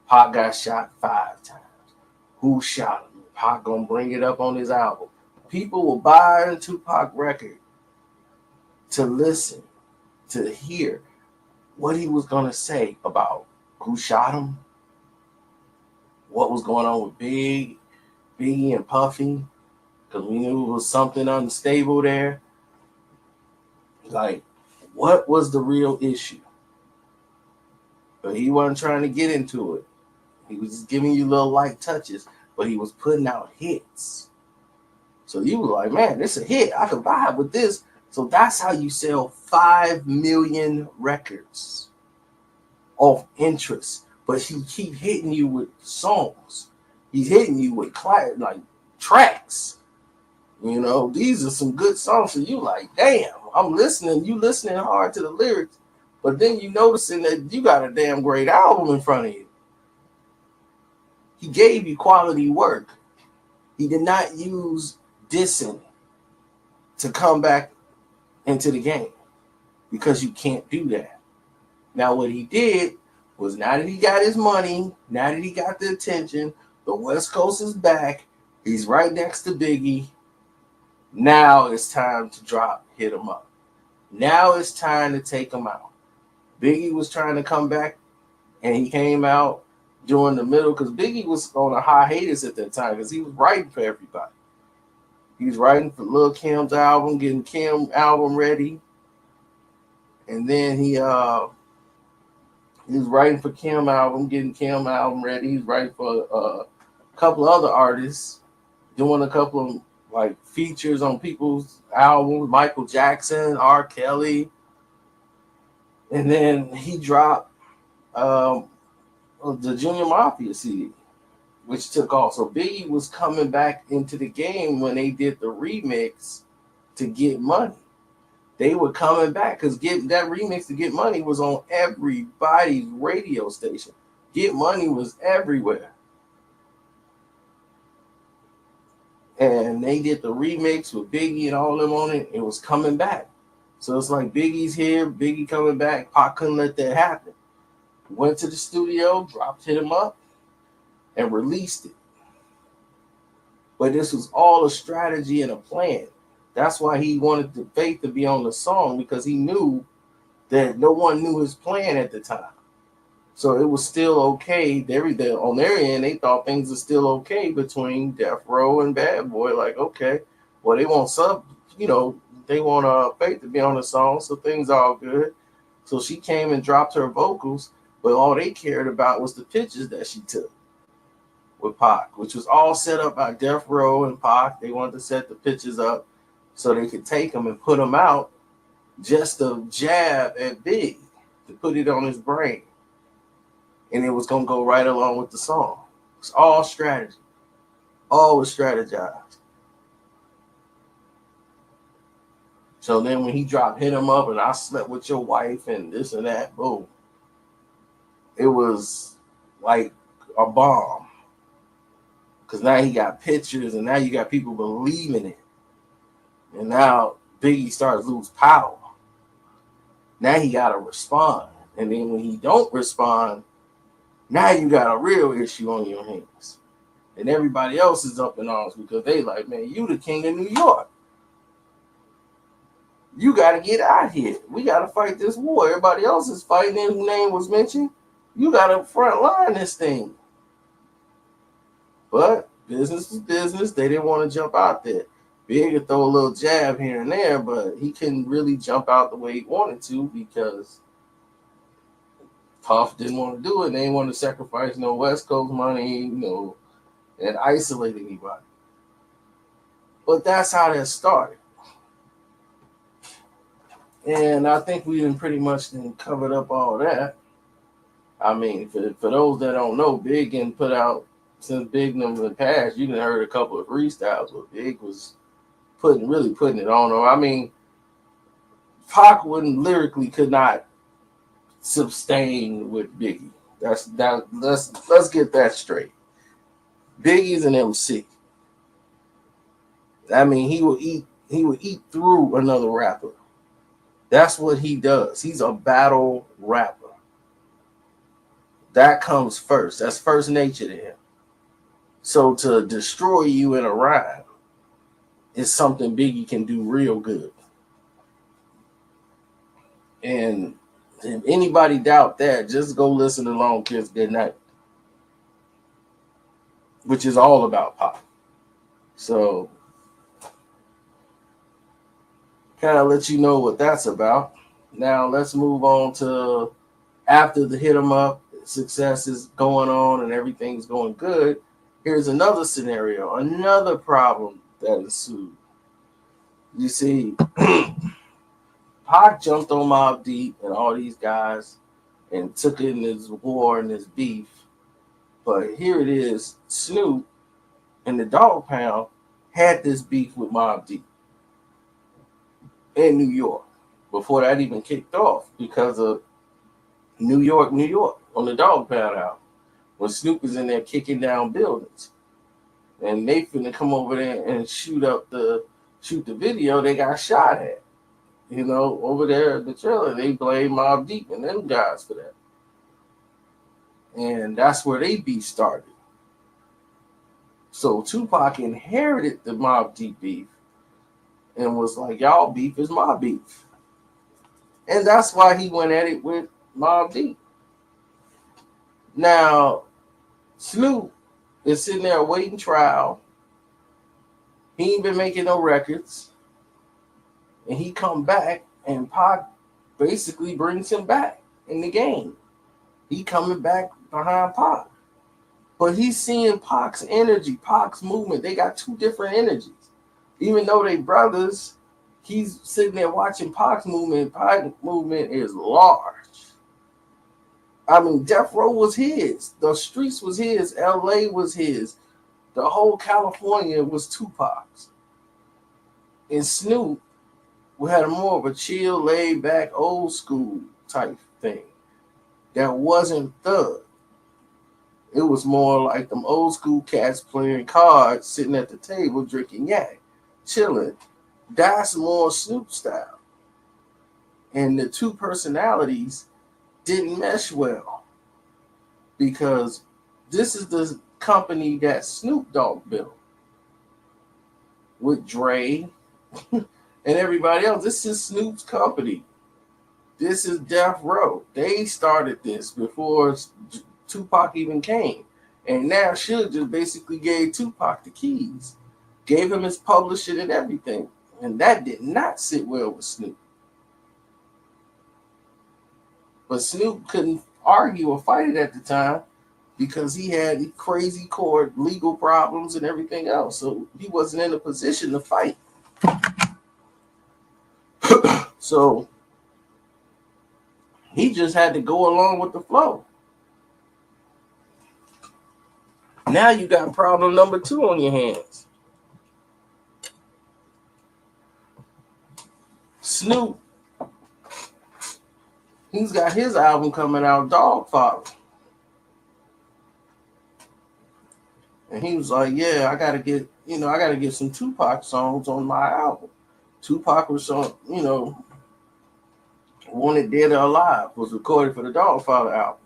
Pac got shot 5 times. Who shot him? Pac gonna bring it up on his album. People will buy a Tupac record to listen, to hear what he was gonna say about who shot him, what was going on with Biggie and Puffy, because we knew it was something unstable there. Like, what was the real issue? But he wasn't trying to get into it. He was just giving you little light touches, but he was putting out hits. So you were like, man, this is a hit. I can vibe with this. So that's how you sell 5 million records off interest. But he keep hitting you with songs. He's hitting you with like tracks. These are some good songs. So you like, damn, I'm listening. You listening hard to the lyrics. But then you noticing that you got a damn great album in front of you. He gave you quality work. He did not use dissing to come back into the game, because you can't do that. Now what he did was, now that he got his money, now that he got the attention, the West Coast is back. He's right next to Biggie. Now it's time to drop Hit 'Em Up. Now it's time to take him out. Biggie was trying to come back, and he came out during the middle because Biggie was on a hiatus at that time because he was writing for everybody. He was writing for Lil Kim's album, getting Kim album ready, and then he was writing for Kim album, getting Kim album ready. He was writing for a couple of other artists, doing a couple of like features on people's albums, Michael Jackson, R. Kelly, and then he dropped the Junior Mafia CD, which took off. So Biggie was coming back into the game when they did the remix to Get Money. They were coming back because that remix to Get Money was on everybody's radio station. Get Money was everywhere. And they did the remix with Biggie and all them on it. It was coming back. So it's like Biggie's here, Biggie coming back. Pac couldn't let that happen. Went to the studio, dropped Hit 'Em Up, and released it. But this was all a strategy and a plan. That's why he wanted the Faith to be on the song, because he knew that no one knew his plan at the time. So it was still okay. On their end, they thought things were still okay between Death Row and Bad Boy. Like, okay, well, they want they want Faith to be on the song, so things are all good. So she came and dropped her vocals, but all they cared about was the pictures that she took with Pac, which was all set up by Death Row and Pac. They wanted to set the pictures up so they could take them and put them out just to jab at Big, to put it on his brain. And it was going to go right along with the song. It's all strategy. All was strategized. So then when he dropped Hit 'Em Up and I Slept With Your Wife and this and that, boom. It was like a bomb. Because now he got pictures and now you got people believing it. And now Biggie starts to lose power. Now he got to respond. And then when he don't respond, now you got a real issue on your hands. And everybody else is up in arms because they like, man, you the king of New York. You got to get out here. We got to fight this war. Everybody else is fighting in whose name was mentioned. You got to front line this thing. But business is business. They didn't want to jump out there. Big could throw a little jab here and there, but he couldn't really jump out the way he wanted to because Puff didn't want to do it. They didn't want to sacrifice no West Coast money, and isolate anybody. But that's how that started. And I think we done pretty much covered up all that. I mean, for those that don't know, Big and put out, since Big number passed, you done heard a couple of freestyles where Big was really putting it on them. I mean, Pac lyrically could not sustain with Biggie. Let's get that straight. Biggie's an MC. I mean, he will eat through another rapper. That's what he does. He's a battle rapper. That comes first. That's first nature to him. So to destroy you in a rhyme is something Biggie can do real good. And if anybody doubt that, just go listen to Long Kiss Goodnight, which is all about Pop. So kind of let you know what that's about. Now let's move on to after the Hit 'Em Up success is going on and everything's going good. Here's another scenario, another problem that ensued. You see, Pac jumped on Mobb Deep and all these guys and took in this war and this beef. But here it is, Snoop and the Dog Pound had this beef with Mobb Deep in New York before that even kicked off because of New York on the Dog Pound album. When Snoop is in there kicking down buildings. And they finna come over there and shoot the video they got shot at. Over there at the trailer, they blame Mobb Deep and them guys for that. And that's where they beef started. So Tupac inherited the Mobb Deep beef, and was like, y'all beef is my beef. And that's why he went at it with Mobb Deep. Now, Snoop is sitting there waiting trial. He ain't been making no records. And he come back, and Pac basically brings him back in the game. He coming back behind Pac. But he's seeing Pac's energy, Pac's movement. They got two different energies. Even though they brothers, he's sitting there watching Pac's movement. Pac's movement is large. I mean, Death Row was his. The streets was his. LA was his. The whole California was Tupac's. And Snoop had more of a chill, laid back, old school type thing that wasn't thug. It was more like them old school cats playing cards, sitting at the table, drinking yak, chilling. That's more Snoop style. And the two personalities didn't mesh well because this is the company that Snoop Dogg built with Dre and everybody else. This is Snoop's company. This is Death Row. They started this before Tupac even came. And now Suge just basically gave Tupac the keys, gave him his publishing and everything. And that did not sit well with Snoop. But Snoop couldn't argue or fight it at the time because he had crazy court legal problems and everything else. So he wasn't in a position to fight. So he just had to go along with the flow. Now you got problem number 2 on your hands. Snoop, he's got his album coming out, Dogfather. And he was like, yeah, I gotta get some Tupac songs on my album. Tupac was on, Wanted Dead or Alive was recorded for the Dogfather album.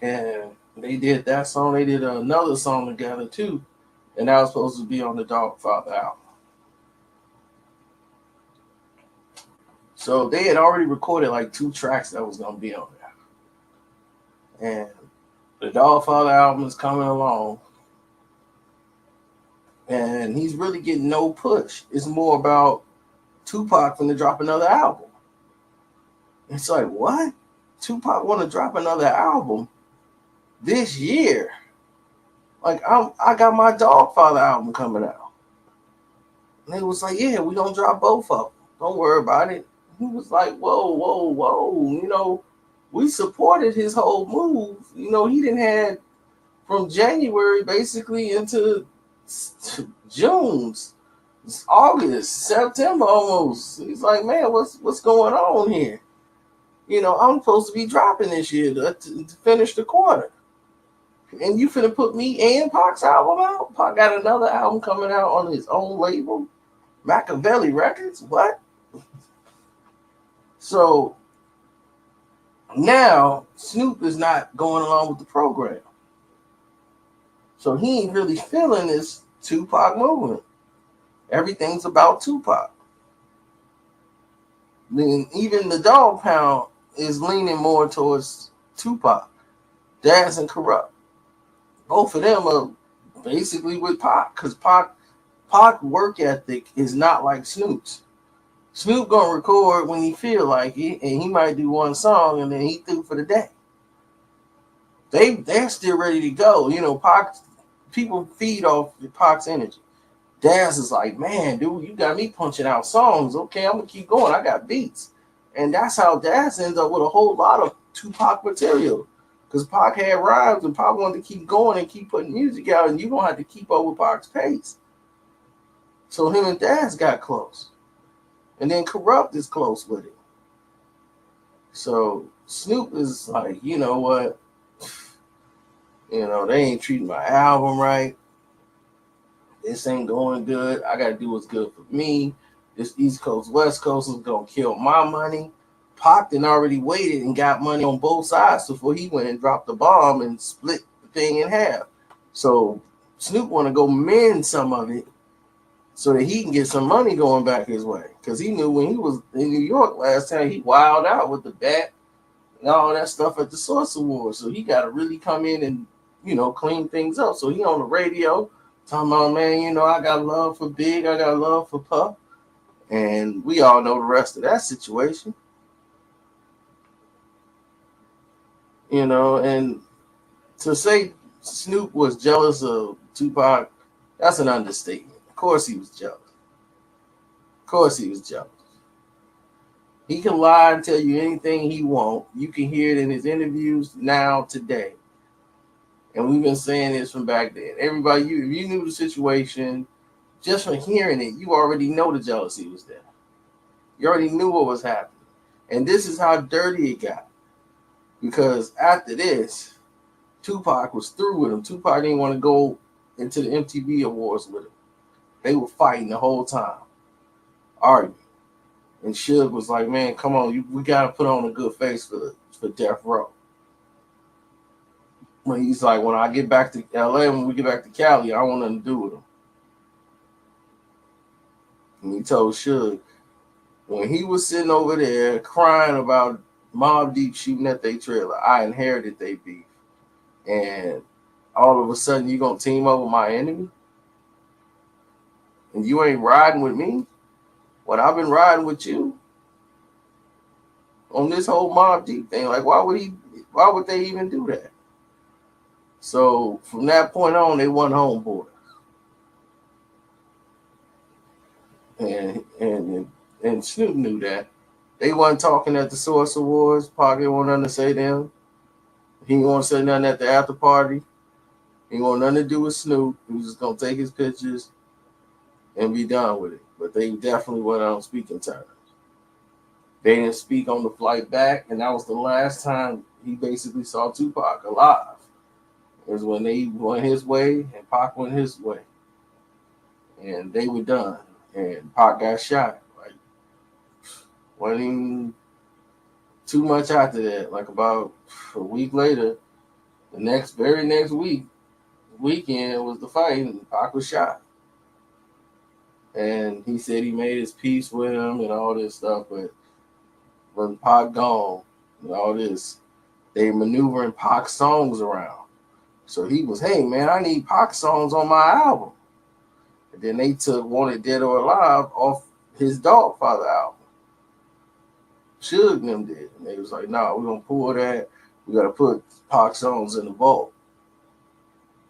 And they did that song. They did another song together too. And that was supposed to be on the Dogfather album. So they had already recorded like 2 tracks that was going to be on there. And the Dogfather album is coming along. And he's really getting no push. It's more about Tupac going to drop another album. It's like, what? Tupac want to drop another album this year? Like, I got my Dogfather album coming out. And they was like, yeah, we going to drop both of them. Don't worry about it. He was like, whoa. We supported his whole move. He didn't have from January basically into June, August, September almost. He's like, man, what's going on here? I'm supposed to be dropping this year to finish the quarter. And you finna put me and Pac's album out? Pac got another album coming out on his own label, Machiavelli Records? What? So now Snoop is not going along with the program. So he ain't really feeling this Tupac movement. Everything's about Tupac. Then even the Dog Pound is leaning more towards Tupac. Daz and Corrupt. Both of them are basically with Pac because Pac work ethic is not like Snoop's. Snoop gonna record when he feel like it, and he might do one song and then he through for the day. They're still ready to go. Pac, people feed off Pac's energy. Daz is like, man, dude, you got me punching out songs. Okay, I'm gonna keep going. I got beats, and that's how Daz ends up with a whole lot of Tupac material. Because Pac had rhymes, and Pac wanted to keep going and keep putting music out, and you don't have to keep up with Pac's pace. So him and Daz got close. And then Corrupt is close with it. So Snoop is like, you know what? They ain't treating my album right. This ain't going good. I got to do what's good for me. This East Coast, West Coast is going to kill my money. Pac then already waited and got money on both sides before he went and dropped the bomb and split the thing in half. So Snoop want to go mend some of it so that he can get some money going back his way. Because he knew when he was in New York last time, he wilded out with the bat and all that stuff at the Source Awards. So he got to really come in and, clean things up. So he on the radio talking about, man, I got love for Big, I got love for Puff. And we all know the rest of that situation. And to say Snoop was jealous of Tupac, that's an understatement. Of course he was jealous. Of course he was jealous. He can lie and tell you anything he wants. You can hear it in his interviews now, today. And we've been saying this from back then. Everybody, if you knew the situation, just from hearing it, you already know the jealousy was there. You already knew what was happening. And this is how dirty it got. Because after this, Tupac was through with him. Tupac didn't want to go into the MTV Awards with him. They were fighting the whole time, arguing. And Suge was like, man, come on, we got to put on a good face for Death Row. When he's like, when I get back to LA, when we get back to Cali, I don't want nothing to do with him. And he told Suge, when he was sitting over there crying about Mobb Deep shooting at their trailer, I inherited their beef. And all of a sudden, you going to team up with my enemy? And you ain't riding with me? When I've been riding with you on this whole Mobb Deep thing, like why would they even do that? So from that point on, they won homeboys. And Snoop knew that. They wasn't talking at the Source Awards. Pac didn't want nothing to say to them. He didn't want to say nothing at the after party. He didn't want nothing to do with Snoop. He was just gonna take his pictures and be done with it. But they definitely went on speaking terms. They didn't speak on the flight back, and that was the last time he basically saw Tupac alive. It was when they went his way and Pac went his way. And they were done. And Pac got shot. Like, wasn't even too much after that. Like about a week later, the very next weekend was the fight, and Pac was shot. And he said he made his peace with him and all this stuff, but when Pac gone and all this, they maneuvering Pac songs around. So he was, hey man, I need Pac songs on my album. And then they took Wanted Dead or Alive off his Dogfather album. Suge and them did. And they was like, nah, we're gonna pull that. We gotta put Pac songs in the vault.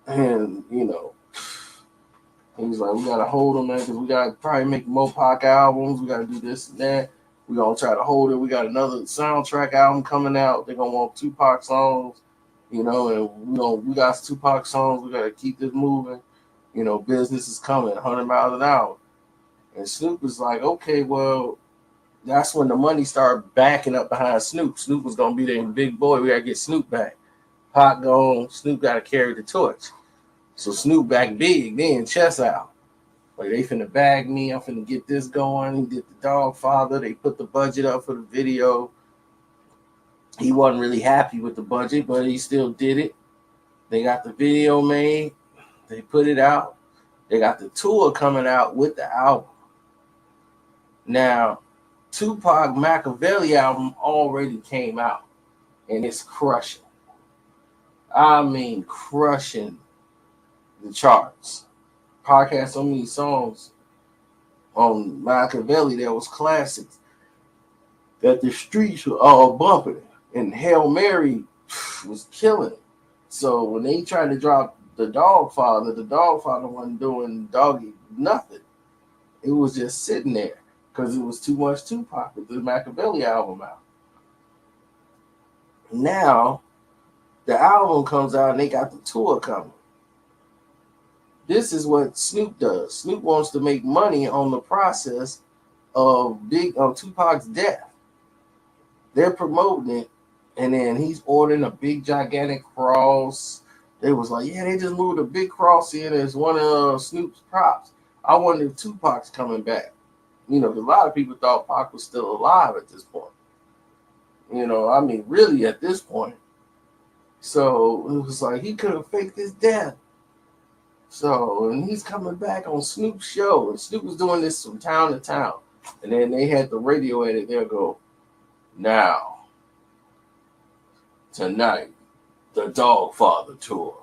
And he was like, we got to hold them, man, because we got to probably make more Pac albums. We got to do this and that. We're going to try to hold it. We got another soundtrack album coming out. They're going to want Tupac songs, and we got Tupac songs. We got to keep this moving. Business is coming 100 miles an hour. And Snoop was like, okay, well, that's when the money started backing up behind Snoop. Snoop was going to be their big boy. We got to get Snoop back. Pac gone. Snoop got to carry the torch. So Snoop back big, then chest out. Like, they finna bag me. I'm finna get this going. He did the Dogfather. They put the budget up for the video. He wasn't really happy with the budget, but he still did it. They got the video made. They put it out. They got the tour coming out with the album. Now, Tupac Machiavelli album already came out, and it's crushing. I mean, crushing the charts. Pac had so many songs on Machiavelli that was classics that the streets were all bumping it. And Hail Mary was killing it. So when they tried to drop the Dogfather wasn't doing doggy nothing. It was just sitting there because it was too much Tupac with the Machiavelli album out. Now the album comes out and they got the tour coming. This is what Snoop does. Snoop wants to make money on the process of Tupac's death. They're promoting it, and then he's ordering a big gigantic cross. They was like, yeah, they just moved a big cross in as one of Snoop's props. I wonder if Tupac's coming back. Because a lot of people thought Pac was still alive at this point. Really at this point. So it was like he could have faked his death So, and he's coming back on Snoop's show, and Snoop was doing this from town to town. And then they had the radio edit. They'll go, now, tonight, the Dogfather tour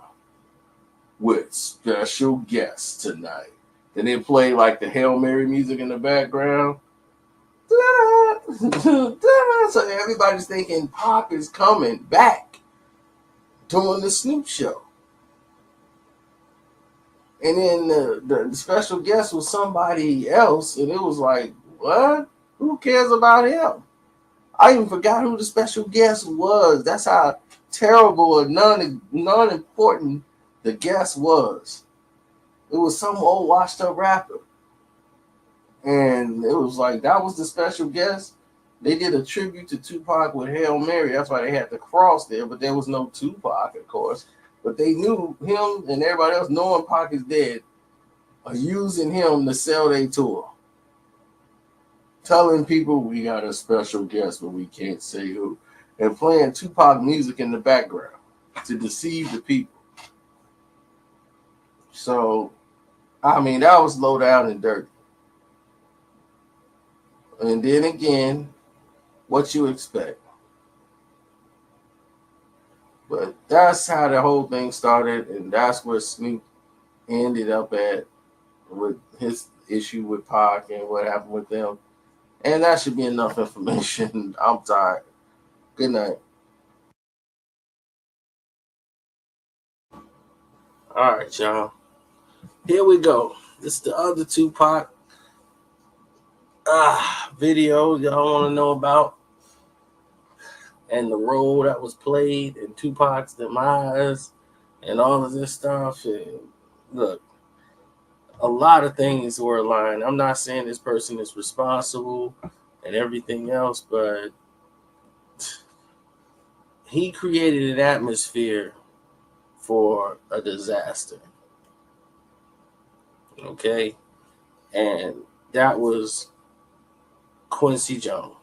with special guests tonight. Then they play like the Hail Mary music in the background. So everybody's thinking Pop is coming back doing the Snoop show. And then the special guest was somebody else, and it was like, what? Who cares about him? I even forgot who the special guest was. That's how terrible or non-important the guest was. It was some old washed-up rapper. And it was like, that was the special guest. They did a tribute to Tupac with Hail Mary. That's why they had the cross there, but there was no Tupac, of course. But they knew him and everybody else, knowing Pac is dead, are using him to sell their tour. Telling people we got a special guest, but we can't say who. And playing Tupac music in the background to deceive the people. So, I mean, that was low down and dirty. And then again, what you expect. But that's how the whole thing started, and that's where Snoop ended up at with his issue with Pac and what happened with them. And that should be enough information. I'm tired. Good night. All right, y'all. Here we go. This is the other Tupac video y'all want to know about, and the role that was played in Tupac's demise and all of this stuff. And look, a lot of things were aligned. I'm not saying this person is responsible and everything else, but he created an atmosphere for a disaster. Okay? And that was Quincy Jones.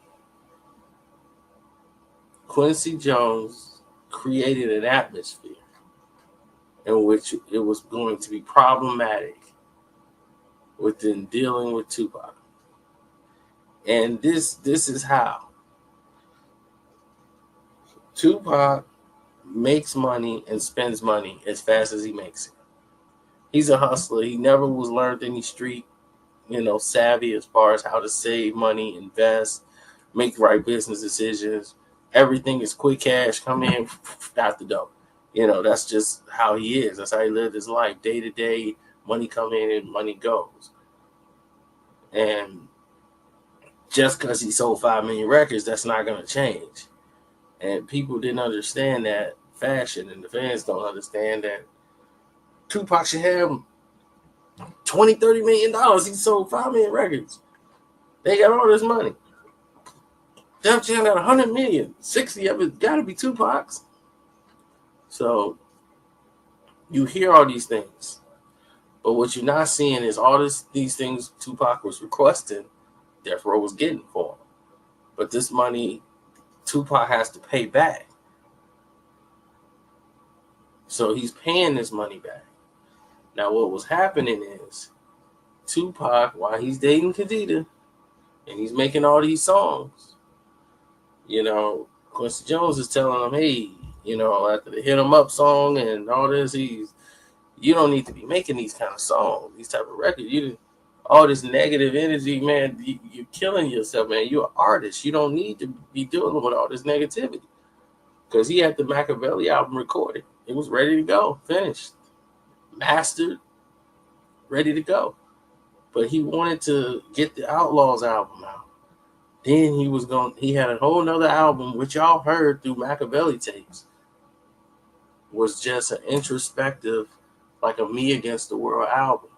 Quincy Jones created an atmosphere in which it was going to be problematic within dealing with Tupac. And this is how. Tupac makes money and spends money as fast as he makes it. He's a hustler. He never was learned any street, savvy as far as how to save money, invest, make right business decisions. Everything is quick cash, come in, out the door. That's just how he is. That's how he lived his life. Day to day, money come in and money goes. And just because he sold 5 million records, that's not going to change. And people didn't understand that fashion, and the fans don't understand that Tupac should have $20, $30 million. He sold 5 million records. They got all this money. Def Jam got 100 million. 60 of it got to be Tupac's. So you hear all these things, but what you're not seeing is all these things Tupac was requesting, Death Row was getting for him. But this money Tupac has to pay back. So he's paying this money back. Now what was happening is Tupac, while he's dating Khadija and he's making all these songs, Quincy Jones is telling him, hey, after the Hit 'Em Up song and all this, you don't need to be making these kind of songs, these type of records. All this negative energy, man, you're killing yourself, man. You're an artist. You don't need to be dealing with all this negativity. Because he had the Machiavelli album recorded. It was ready to go, finished, mastered, ready to go. But he wanted to get the Outlaws album out. Then he had a whole nother album, which y'all heard through Machiavelli tapes, was just an introspective, like a Me Against the World album.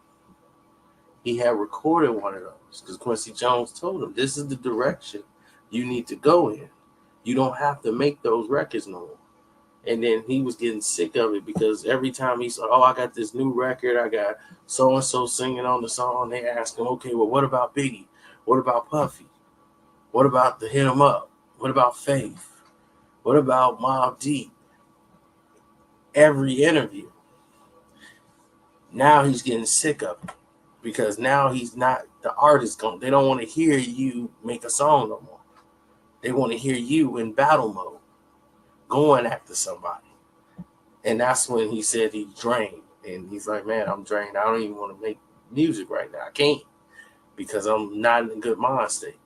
He had recorded one of those because Quincy Jones told him, this is the direction you need to go in. You don't have to make those records no more. And then he was getting sick of it because every time he said, I got this new record, I got so-and-so singing on the song, they ask him, okay, well, what about Biggie? What about Puffy? What about the Hit 'Em Up? What about Faith? What about Mobb Deep? Every interview. Now he's getting sick of it because now he's not the artist going. They don't want to hear you make a song no more. They want to hear you in battle mode, going after somebody. And that's when he said he's drained. And he's like, man, I'm drained. I don't even want to make music right now. I can't because I'm not in a good mind state.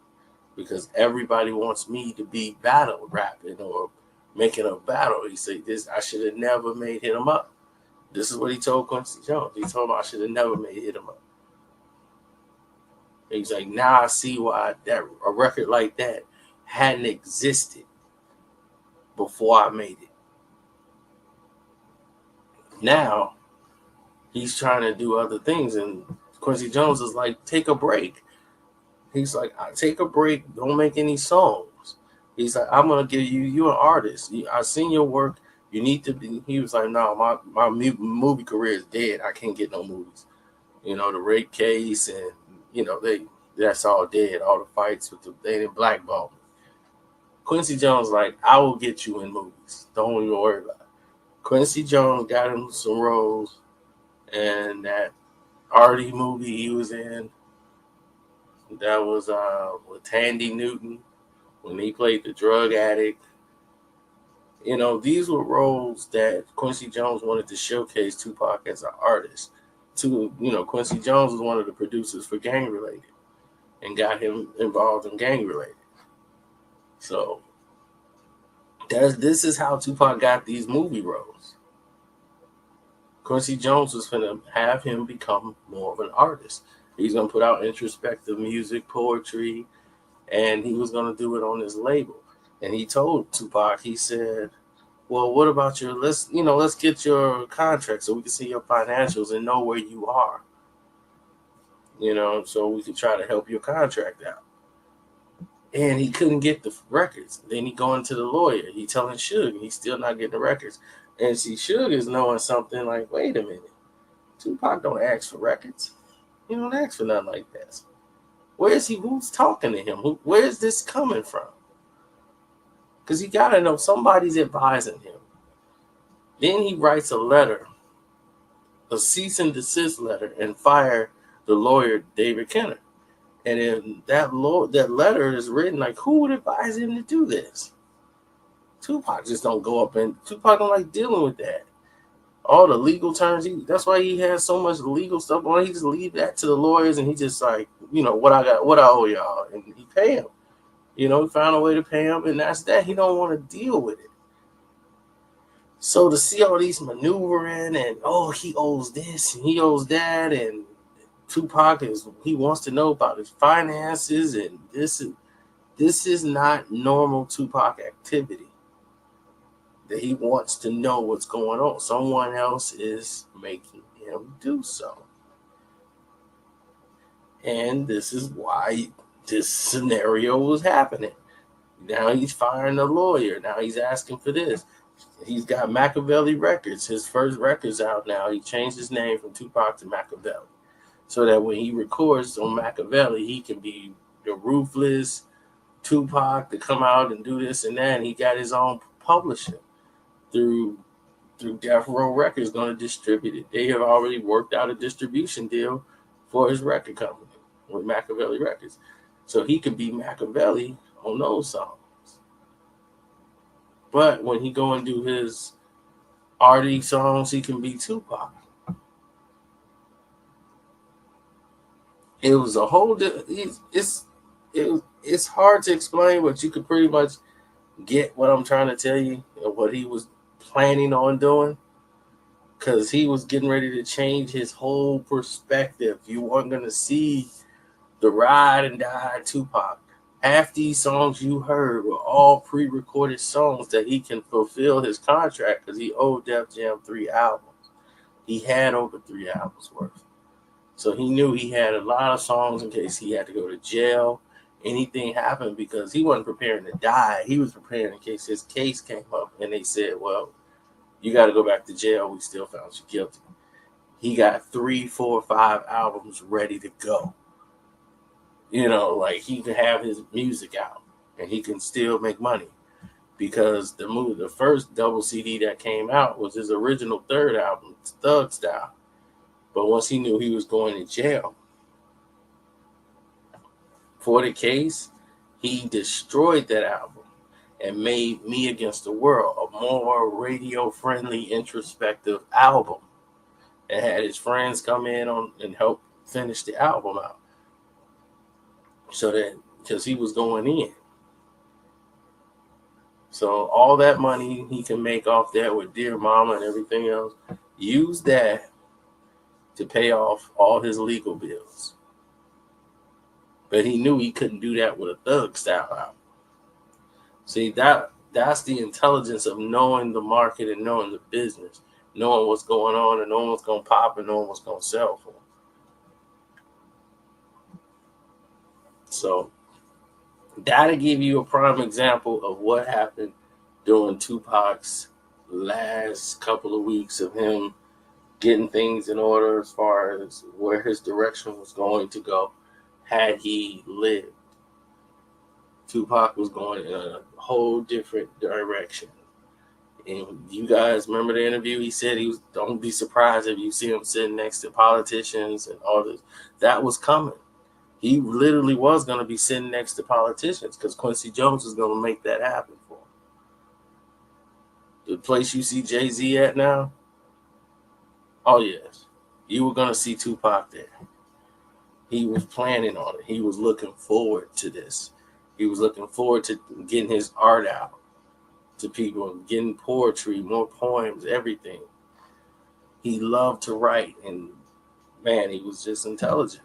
Because everybody wants me to be battle rapping or making a battle. He said, "This I should have never made Hit 'Em Up." This is what he told Quincy Jones. He told him I should have never made Hit 'Em Up. He's like, now I see why that a record like that hadn't existed before I made it. Now he's trying to do other things, and Quincy Jones is like, take a break. He's like, I take a break, don't make any songs. He's like, I'm gonna give you're an artist. I've seen your work. You need to be. He was like, no, my movie career is dead. I can't get no movies. You know, the rape case, and you know that's all dead. All the fights with they didn't blackball me. Quincy Jones like, I will get you in movies. Don't even worry about it. Quincy Jones got him some roles, and that Artie movie he was in. That was with Tandy Newton when he played the drug addict. You know, these were roles that Quincy Jones wanted to showcase Tupac as an artist. Quincy Jones was one of the producers for Gang Related and got him involved in Gang Related. So this is how Tupac got these movie roles. Quincy Jones was going to have him become more of an artist. He's going to put out introspective music, poetry, and he was going to do it on his label. And he told Tupac, he said, well, what about let's get your contract so we can see your financials and know where you are. So we can try to help your contract out. And he couldn't get the records. Then he going to the lawyer. He telling Suge he's still not getting the records. And see, Suge is knowing something like, wait a minute. Tupac don't ask for records. He don't ask for nothing like that. Where is he? Who's talking to him? Where is this coming from? Because he got to know somebody's advising him. Then he writes a letter, a cease and desist letter, and fire the lawyer, David Kenner. And in that letter is written like, who would advise him to do this? Tupac just don't go up and Tupac don't like dealing with that. All the legal terms, that's why he has so much legal stuff on. He just leave that to the lawyers, and he just like, what I owe y'all, and he pay him. He found a way to pay him, and that's that. He don't want to deal with it. So to see all these maneuvering and he owes this and he owes that, and Tupac he wants to know about his finances, and this is not normal Tupac activity. That he wants to know what's going on. Someone else is making him do so. And this is why this scenario was happening. Now he's firing the lawyer. Now he's asking for this. He's got Machiavelli Records. His first record's out now. He changed his name from Tupac to Machiavelli. So that when he records on Machiavelli, he can be the ruthless Tupac to come out and do this and that. And he got his own publisher through Death Row Records going to distribute it. They have already worked out a distribution deal for his record company with Machiavelli Records. So he could be Machiavelli on those songs. But when he go and do his arty songs, he can be Tupac. It was a whole it's hard to explain, but you could pretty much get what I'm trying to tell you and what he was planning on doing, because he was getting ready to change his whole perspective. You weren't going to see the ride and die Tupac. Half these songs you heard were all pre-recorded songs that he can fulfill his contract because he owed Def Jam 3 albums. He had over 3 albums worth. So he knew he had a lot of songs in case he had to go to jail. Anything happened, because he wasn't preparing to die. He was preparing in case his case came up and they said, well, you got to go back to jail. We still found you guilty. He got 3, 4, 5 albums ready to go. Like he can have his music out and he can still make money, because the first double CD that came out was his original third album, Thug Style. But once he knew he was going to jail for the case, he destroyed that album and made Me Against the World a more radio-friendly, introspective album, and had his friends come in on and help finish the album out. So that, because he was going in. So all that money he can make off that with Dear Mama and everything else, use that to pay off all his legal bills. But he knew he couldn't do that with a Thug style album. See, that's the intelligence of knowing the market and knowing the business, knowing what's going on and knowing what's going to pop and knowing what's going to sell for. So that'll give you a prime example of what happened during Tupac's last couple of weeks of him getting things in order as far as where his direction was going to go. Had he lived, Tupac was going in a whole different direction. And you guys remember the interview? He said don't be surprised if you see him sitting next to politicians and all this. That was coming. He literally was going to be sitting next to politicians because Quincy Jones was going to make that happen for him. The place you see Jay-Z at now, oh yes, you were going to see Tupac there. He was planning on it. He was looking forward to this. He was looking forward to getting his art out to people, getting poetry, more poems, everything. He loved to write, and man, he was just intelligent,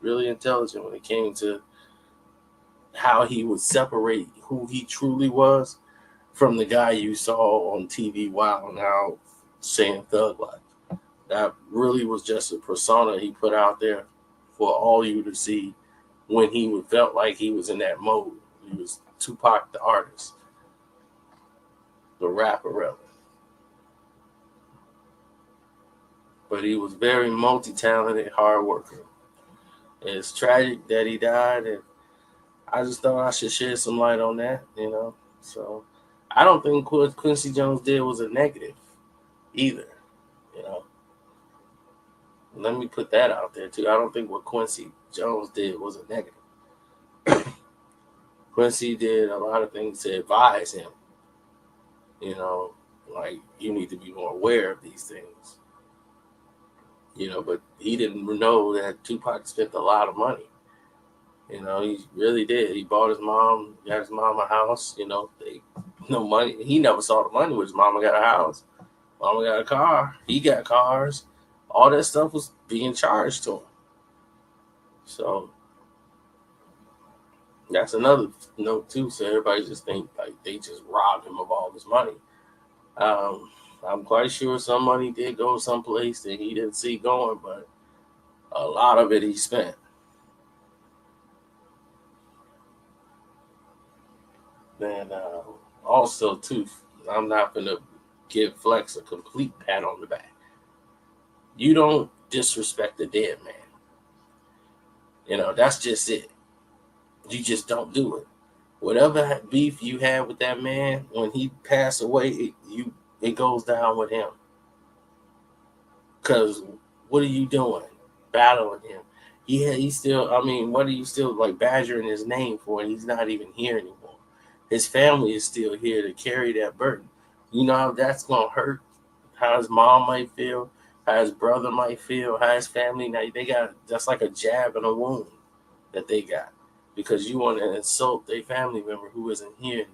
really intelligent when it came to how he would separate who he truly was from the guy you saw on TV wilding out saying thug life. That really was just a persona he put out there for all you to see when he felt like he was in that mode. He was Tupac the artist, the rapper rather. But he was very multi-talented, hard worker. It's tragic that he died, and I just thought I should shed some light on that, So I don't think what Quincy Jones did was a negative either, Let me put that out there too. I don't think what Quincy Jones did was a negative. Quincy did a lot of things to advise him, like you need to be more aware of these things, but he didn't know that Tupac spent a lot of money. He really did. He got his mom a house, no money. He never saw the money when his mama got a house. Mama got a car. He got cars. All that stuff was being charged to him. So that's another note too. So everybody just think like they just robbed him of all his money. I'm quite sure some money did go someplace that he didn't see going, but a lot of it he spent. And also too, I'm not gonna give Flex a complete pat on the back. You don't disrespect the dead man. That's just it. You just don't do it. Whatever beef you had with that man, when he passed away, it goes down with him. Because what are you doing? Battling him. He's still, what are you still like badgering his name for? And he's not even here anymore. His family is still here to carry that burden. You know how that's going to hurt? How his mom might feel? How his brother might feel? How his family, now they got, that's like a jab and a wound that they got. Because you want to insult their family member who isn't here anymore.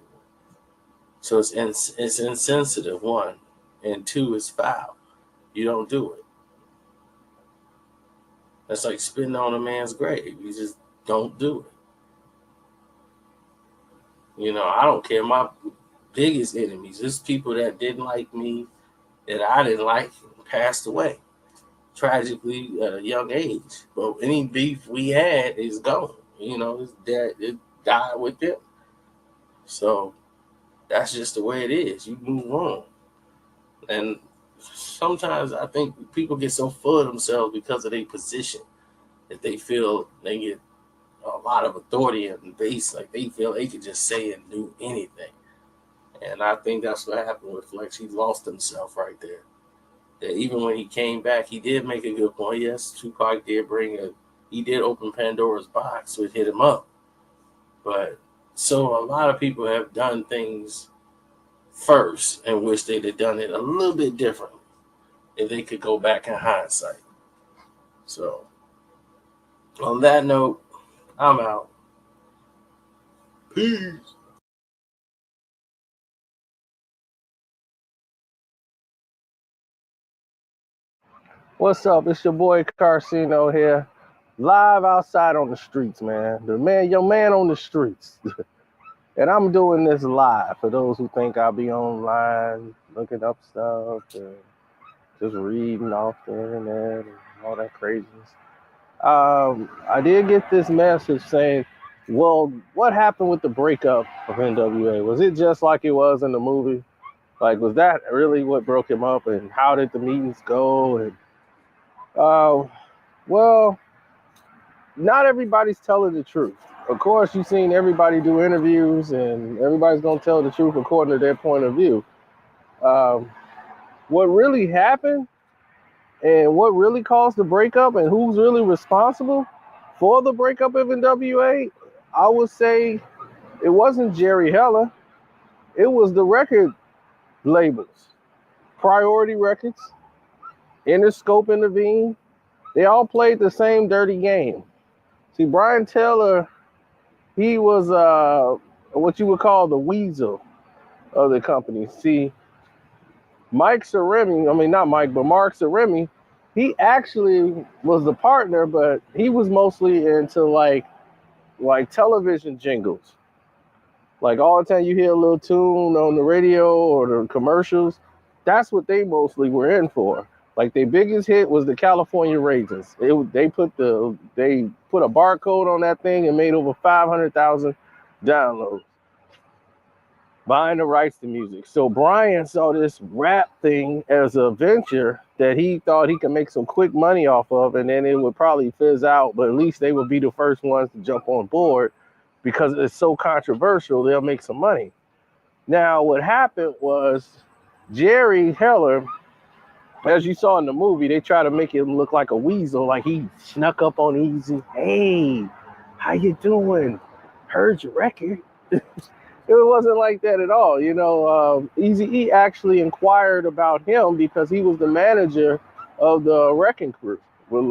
So it's insensitive, one. And two, it's foul. You don't do it. That's like spitting on a man's grave. You just don't do it. I don't care. My biggest enemies, there's people that didn't like me, that I didn't like, passed away tragically at a young age. But any beef we had is gone. It died with them. So that's just the way it is. You move on. And sometimes I think people get so full of themselves because of their position that they feel they get a lot of authority and base, like they feel they could just say and do anything. And I think that's what happened with Flex. He lost himself right there. that even when he came back, he did make a good point. Yes, Tupac did he did open Pandora's box, which hit him up. But so a lot of people have done things first and wish they'd have done it a little bit differently if they could go back in hindsight. So on that note, I'm out. Peace. What's up? It's your boy Karceno here, live outside on the streets, man. Your man on the streets. And I'm doing this live for those who think I'll be online looking up stuff and just reading off the internet and all that craziness. I did get this message saying, well, what happened with the breakup of NWA? Was it just like it was in the movie? Like, was that really what broke him up? And how did the meetings go? And well, not everybody's telling the truth. Of course, you've seen everybody do interviews, and everybody's going to tell the truth according to their point of view. What really happened and what really caused the breakup and who's really responsible for the breakup of NWA, I would say it wasn't Jerry Heller. It was the record labels. Priority Records, Interscope intervened. They all played the same dirty game. See, Brian Taylor, he was what you would call the weasel of the company. See, Mark Ceremi, he actually was the partner, but he was mostly into like television jingles. Like all the time you hear a little tune on the radio or the commercials, that's what they mostly were in for. Like their biggest hit was the California Raisins. They put a barcode on that thing and made over 500,000 downloads, buying the rights to music. So Brian saw this rap thing as a venture that he thought he could make some quick money off of, and then it would probably fizz out, but at least they would be the first ones to jump on board because it's so controversial, they'll make some money. Now, what happened was Jerry Heller, as you saw in the movie, they try to make him look like a weasel, like he snuck up on Easy. Hey, how you doing? Heard your record. It wasn't like that at all. You know, Eazy-E actually inquired about him because he was the manager of the Wrecking Crew with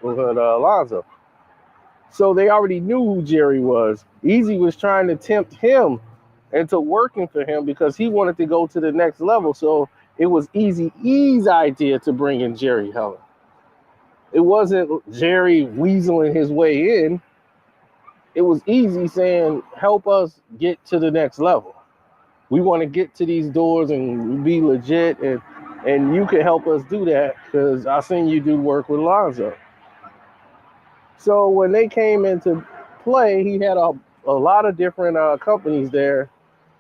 Alonzo. So they already knew who Jerry was. Easy was trying to tempt him into working for him because he wanted to go to the next level. So it was Eazy-E's idea to bring in Jerry Heller. It wasn't Jerry weaseling his way in. It was Easy saying, help us get to the next level. We want to get to these doors and be legit, and you can help us do that because I seen you do work with Lonzo. So when they came into play, he had a lot of different companies there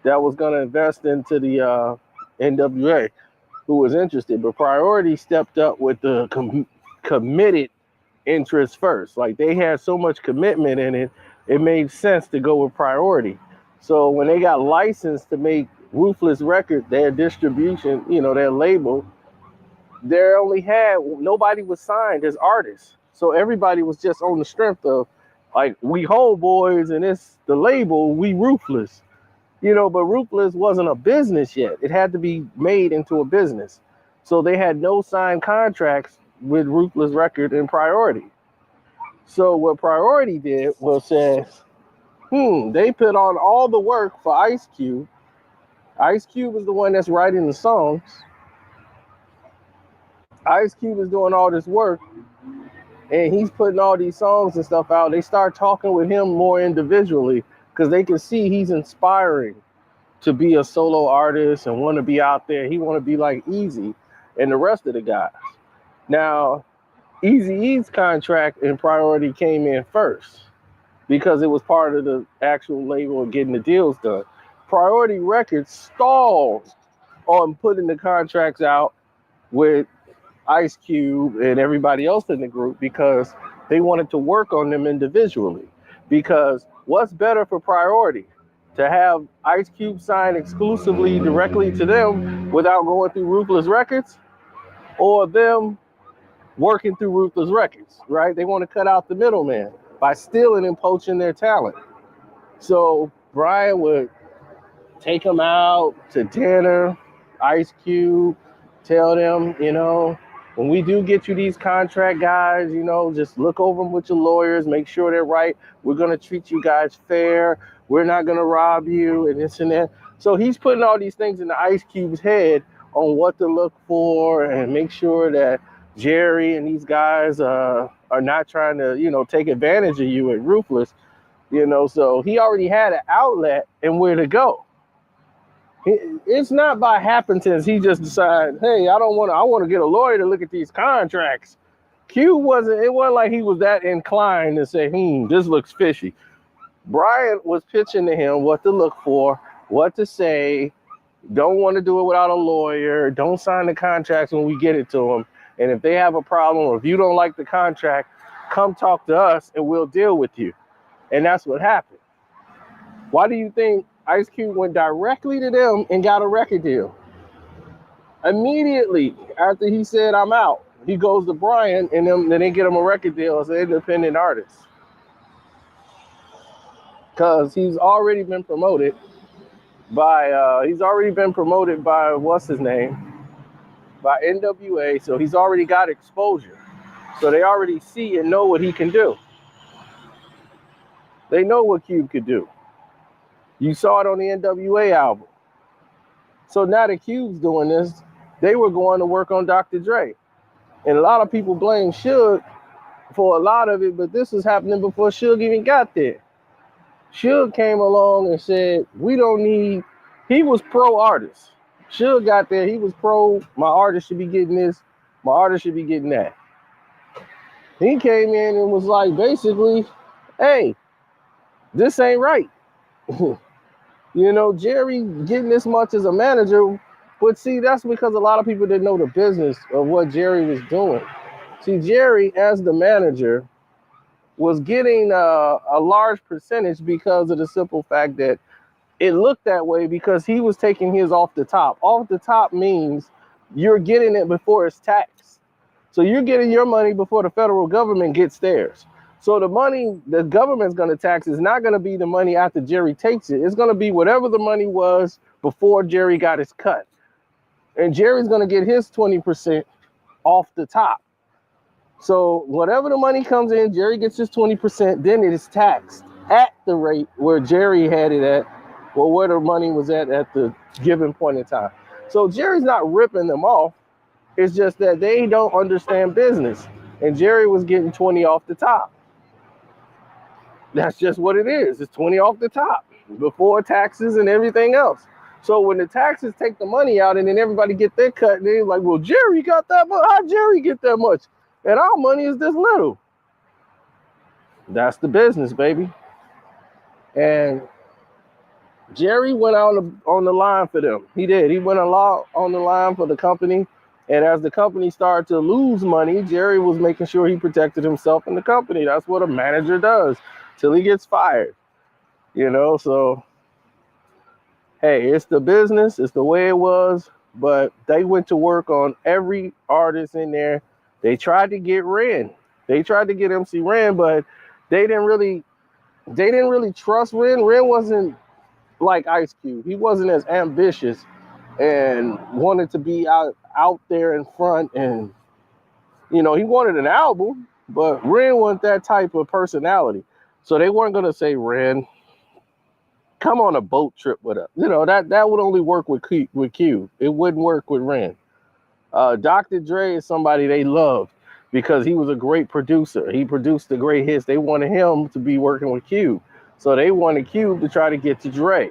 that was going to invest into the NWA who was interested. But Priority stepped up with the committed interest first. Like they had so much commitment in it, it made sense to go with Priority. So when they got licensed to make Ruthless Records, their distribution, their label, nobody was signed as artists. So everybody was just on the strength of, like, we homeboys and it's the label, we Ruthless. But Ruthless wasn't a business yet. It had to be made into a business. So they had no signed contracts with Ruthless Records and Priority. So what Priority did was say, they put on all the work for Ice Cube. Ice Cube is the one that's writing the songs. Ice Cube is doing all this work, and he's putting all these songs and stuff out. They start talking with him more individually because they can see he's inspiring to be a solo artist and want to be out there. He want to be like Easy and the rest of the guys. Now, Eazy-E's contract and Priority came in first because it was part of the actual label of getting the deals done. Priority Records stalled on putting the contracts out with Ice Cube and everybody else in the group because they wanted to work on them individually. Because what's better for Priority? To have Ice Cube sign exclusively directly to them without going through Ruthless Records? or them working through Ruthless Records, right? They want to cut out the middleman by stealing and poaching their talent. So Brian would take them out to dinner, Ice Cube, tell them, when we do get you these contract guys, just look over them with your lawyers, make sure they're right. We're going to treat you guys fair. We're not going to rob you and this and that. So he's putting all these things in the Ice Cube's head on what to look for and make sure that Jerry and these guys are not trying to, take advantage of you at Ruthless, so he already had an outlet and where to go. It's not by happenstance he just decided, hey, I want to get a lawyer to look at these contracts. It wasn't like he was that inclined to say, this looks fishy. Brian was pitching to him what to look for, what to say, don't want to do it without a lawyer, don't sign the contracts when we get it to them. And if they have a problem or if you don't like the contract, come talk to us and we'll deal with you. And that's what happened. Why do you think Ice Cube went directly to them and got a record deal? Immediately after he said, I'm out, he goes to Brian and then they get him a record deal as an independent artist. Because he's already been promoted by, what's his name? By NWA. So he's already got exposure. So they already see and know what he can do. They know what Cube could do. You saw it on the NWA album. So now that Cube's doing this, they were going to work on Dr. Dre. And a lot of people blame Suge for a lot of it, but this was happening before Suge even got there. Suge came along and said, he was pro-artist. Suge got there, he was pro, my artist should be getting this, my artist should be getting that. He came in and was like, basically, hey, this ain't right. Jerry getting this much as a manager, but see, that's because a lot of people didn't know the business of what Jerry was doing. See, Jerry, as the manager, was getting a large percentage because of the simple fact that it looked that way because he was taking his off the top. Off the top means you're getting it before it's taxed. So you're getting your money before the federal government gets theirs. So the money the government's going to tax is not going to be the money after Jerry takes it. It's going to be whatever the money was before Jerry got his cut. And Jerry's going to get his 20% off the top. So whatever the money comes in, Jerry gets his 20%, then it is taxed at the rate where Jerry had it at, or where the money was at the given point in time. So Jerry's not ripping them off. It's just that they don't understand business. And Jerry was getting 20 off the top. That's just what it is. It's 20 off the top before taxes and everything else. So when the taxes take the money out and then everybody get their cut, and they're like, well, Jerry got that much. How Jerry get that much? And our money is this little. That's the business, baby. And Jerry went on the line for them. He did. He went on the line for the company. And as the company started to lose money, Jerry was making sure he protected himself and the company. That's what a manager does till he gets fired. So, hey, it's the business. It's the way it was. But they went to work on every artist in there. They tried to get Ren. They tried to get MC Ren, but they didn't really trust Ren. Ren wasn't like Ice Cube. He wasn't as ambitious and wanted to be out there in front. And, he wanted an album, but Ren wasn't that type of personality. So they weren't going to say, Ren, come on a boat trip with us. That would only work with Q. It wouldn't work with Ren. Dr. Dre is somebody they loved because he was a great producer. He produced the great hits. They wanted him to be working with Cube. So they wanted Cube to try to get to Dre.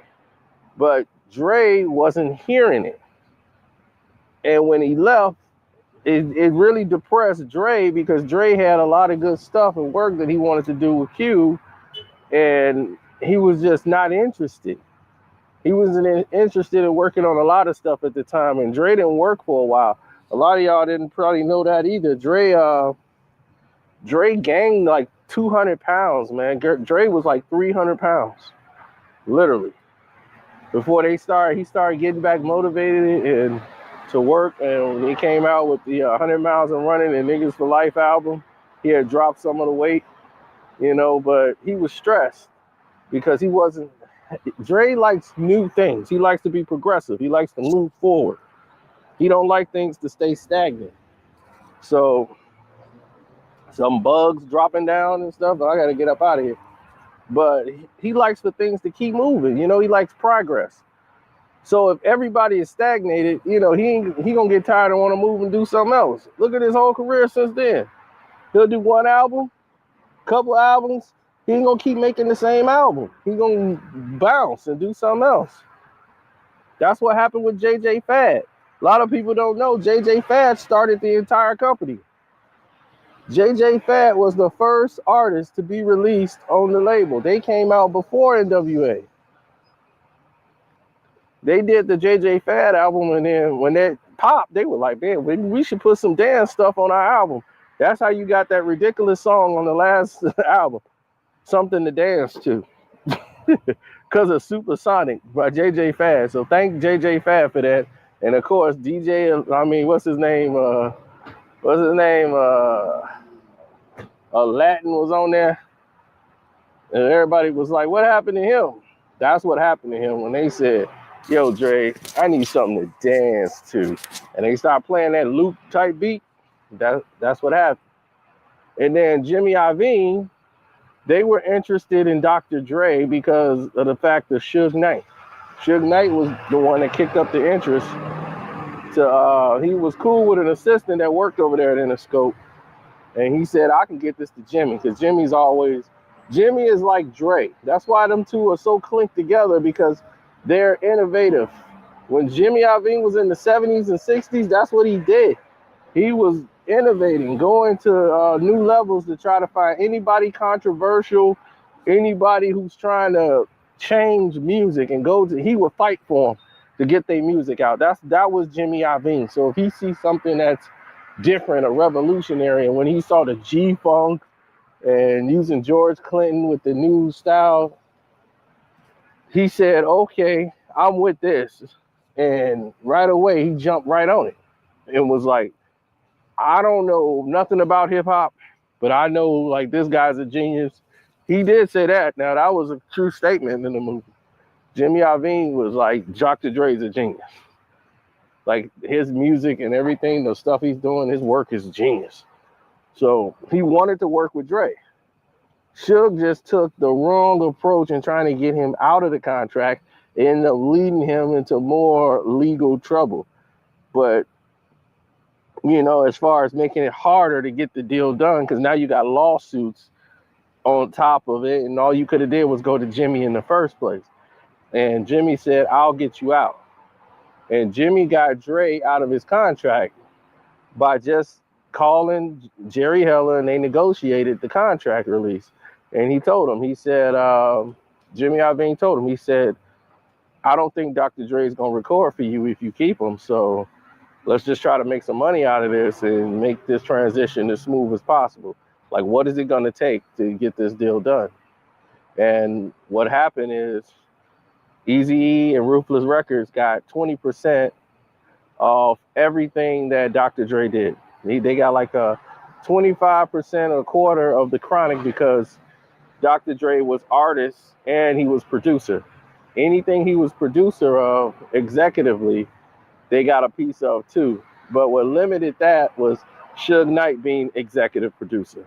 But Dre wasn't hearing it. And when he left, it really depressed Dre because Dre had a lot of good stuff and work that he wanted to do with Cube. And he was just not interested. He wasn't interested in working on a lot of stuff at the time. And Dre didn't work for a while. A lot of y'all didn't probably know that either. Dre gained like 200 pounds, man. Dre was like 300 pounds, literally. Before he started getting back motivated and to work, and when he came out with the 100 Miles and Running and Niggas for Life album, he had dropped some of the weight, but he was stressed because he wasn't. Dre likes new things. He likes to be progressive. He likes to move forward. He don't like things to stay stagnant. So some bugs dropping down and stuff, but I got to get up out of here. But he likes the things to keep moving. He likes progress. So if everybody is stagnated, he gonna get tired and want to move and do something else. Look at his whole career since then. He'll do one album, couple albums. He ain't gonna keep making the same album. He gonna bounce and do something else. That's what happened with JJ Fad. A lot of people don't know JJ Fad started the entire company. JJ Fad was the first artist to be released on the label. They came out before NWA. They did the JJ Fad album, and then when that popped, they were like, man, we should put some dance stuff on our album. That's how you got that ridiculous song on the last album, Something to Dance To, because of Supersonic by JJ Fad. So thank JJ Fad for that. And of course, what's his name? Latin was on there. And everybody was like, what happened to him? That's what happened to him when they said, yo, Dre, I need something to dance to. And they started playing that loop type beat. That's what happened. And then Jimmy Iovine, they were interested in Dr. Dre because of the fact of Suge Knight. Suge Knight was the one that kicked up the interest. He was cool with an assistant that worked over there at Interscope. And he said, I can get this to Jimmy, because Jimmy is like Dre. That's why them two are so clinked together, because they're innovative. When Jimmy Iovine was in the 70s and 60s, that's what he did. He was innovating, going to new levels to try to find anybody controversial, anybody who's trying to change music, and he would fight for them to get their music out. That was Jimmy Iovine. So if he sees something that's different or revolutionary, and when he saw the G-Funk and using George Clinton with the new style, he said, okay, I'm with this. And right away, he jumped right on it and was like, I don't know nothing about hip hop, but I know like this guy's a genius. He did say that. Now that was a true statement in the movie. Jimmy Iovine was like, Dr. Dre's a genius. Like his music and everything, the stuff he's doing, his work is genius. So he wanted to work with Dre. Suge just took the wrong approach in trying to get him out of the contract, and ended up leading him into more legal trouble. But, as far as making it harder to get the deal done, because now you got lawsuits on top of it, and all you could have did was go to Jimmy in the first place. And Jimmy said, I'll get you out. And Jimmy got Dre out of his contract by just calling Jerry Heller, and they negotiated the contract release. And he told him, he said, Jimmy Iovine told him, he said, I don't think Dr. Dre is going to record for you if you keep him. So let's just try to make some money out of this and make this transition as smooth as possible. Like, what is it going to take to get this deal done? And what happened is Eazy-E and Ruthless Records got 20% of everything that Dr. Dre did. They got like a 25% or a quarter of the Chronic, because Dr. Dre was artist and he was producer. Anything he was producer of executively, they got a piece of too. But what limited that was Suge Knight being executive producer.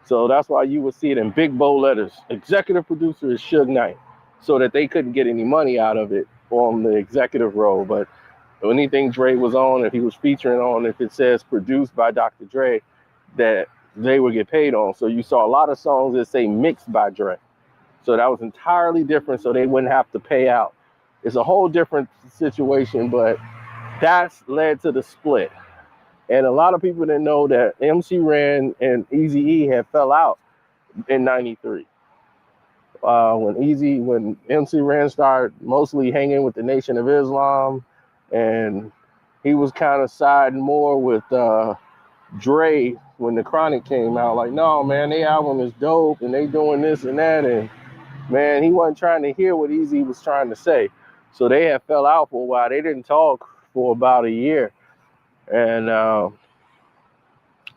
So that's why you would see it in big bold letters. Executive producer is Suge Knight, so that they couldn't get any money out of it on the executive role. But anything Dre was on, if he was featuring on, if it says produced by Dr. Dre, that they would get paid on. So you saw a lot of songs that say mixed by Dre. So that was entirely different, so they wouldn't have to pay out. It's a whole different situation, but that's led to the split. And a lot of people didn't know that MC Ren and Eazy-E had fell out in '93. When MC Ren started mostly hanging with the Nation of Islam, and he was kind of siding more with Dre when the Chronic came out. Like, no, man, their album is dope, and they doing this and that, and he wasn't trying to hear what Eazy was trying to say. So they had fell out for a while. They didn't talk for about a year. And a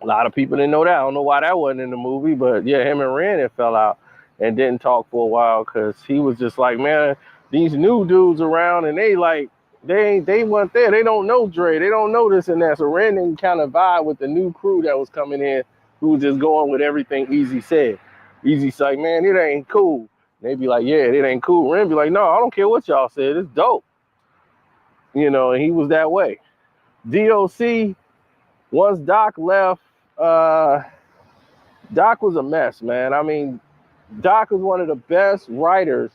lot of people didn't know that. I don't know why that wasn't in the movie, but yeah, him and Ren had fell out and didn't talk for a while because he was just like, man, these new dudes around and they weren't there. They don't know Dre. They don't know this and that. So Ren didn't kind of vibe with the new crew that was coming in, who was just going with everything Easy said. Easy's like, man, it ain't cool. They be like, yeah, it ain't cool. Ren be like, no, I don't care what y'all said. It's dope. And he was that way. DOC, once Doc left, Doc was a mess, man. I mean, Doc is one of the best writers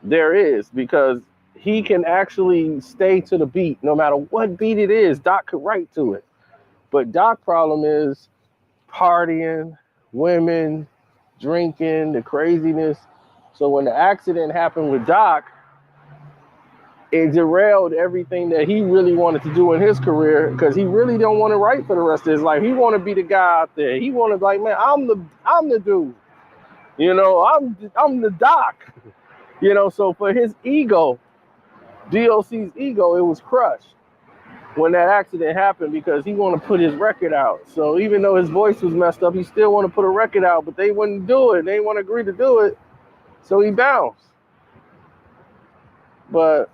there is because he can actually stay to the beat. No matter what beat it is, Doc could write to it. But Doc's problem is partying, women, drinking, the craziness. So when the accident happened with Doc, it derailed everything that he really wanted to do in his career because he really don't want to write for the rest of his life. He want to be the guy out there. He want to like, man, I'm the dude. I'm the Doc. So for his ego, DOC's ego, it was crushed when that accident happened because he want to put his record out. So even though his voice was messed up, he still want to put a record out, but they wouldn't do it. They didn't want to agree to do it. So he bounced. But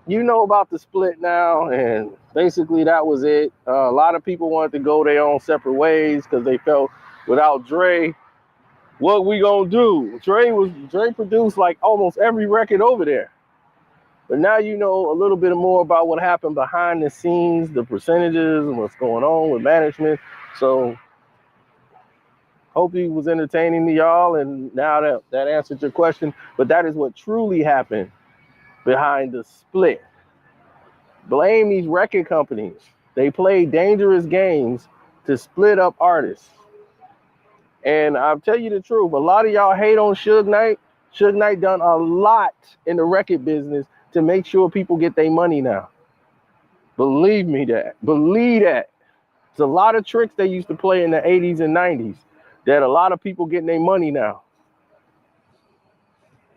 you know about the split now, and basically that was it. A lot of people wanted to go their own separate ways because they felt without Dre, what we gonna do? Dre produced like almost every record over there. But now you know a little bit more about what happened behind the scenes, the percentages, and what's going on with management. So hope he was entertaining to y'all, and now that answered your question. But that is what truly happened behind the split. Blame these record companies. They play dangerous games to split up artists. And I'll tell you the truth, a lot of y'all hate on Suge Knight. Suge Knight done a lot in the record business to make sure people get their money now. Believe me that. Believe that. There's a lot of tricks they used to play in the 80s and 90s that a lot of people getting their money now.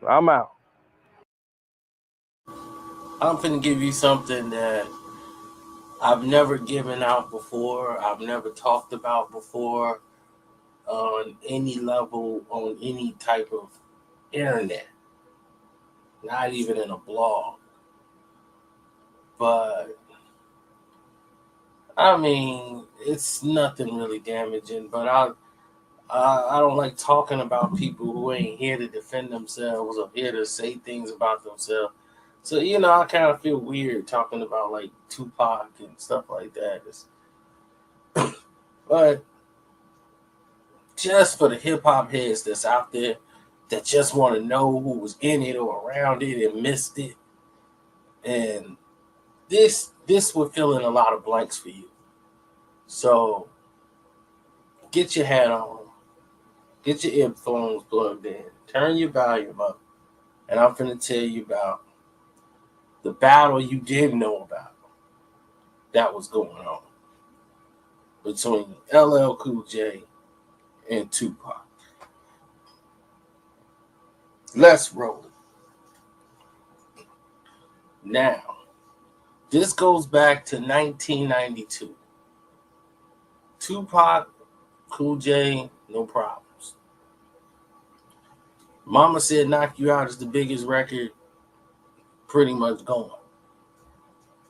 I'm out. I'm finna give you something that I've never given out before. I've never talked about before on any level, on any type of internet. Not even in a blog. But, I mean, it's nothing really damaging. But I don't like talking about people who ain't here to defend themselves or here to say things about themselves. So, I kind of feel weird talking about like Tupac and stuff like that. But just for the hip hop heads that's out there that just want to know who was in it or around it and missed it, and this would fill in a lot of blanks for you. So get your hat on, get your earphones plugged in, turn your volume up, and I'm finna tell you about the battle you didn't know about that was going on between LL Cool J and Tupac. Let's roll it. Now, this goes back to 1992. Tupac, Cool J, no problems. Mama Said Knock You Out is the biggest record pretty much going.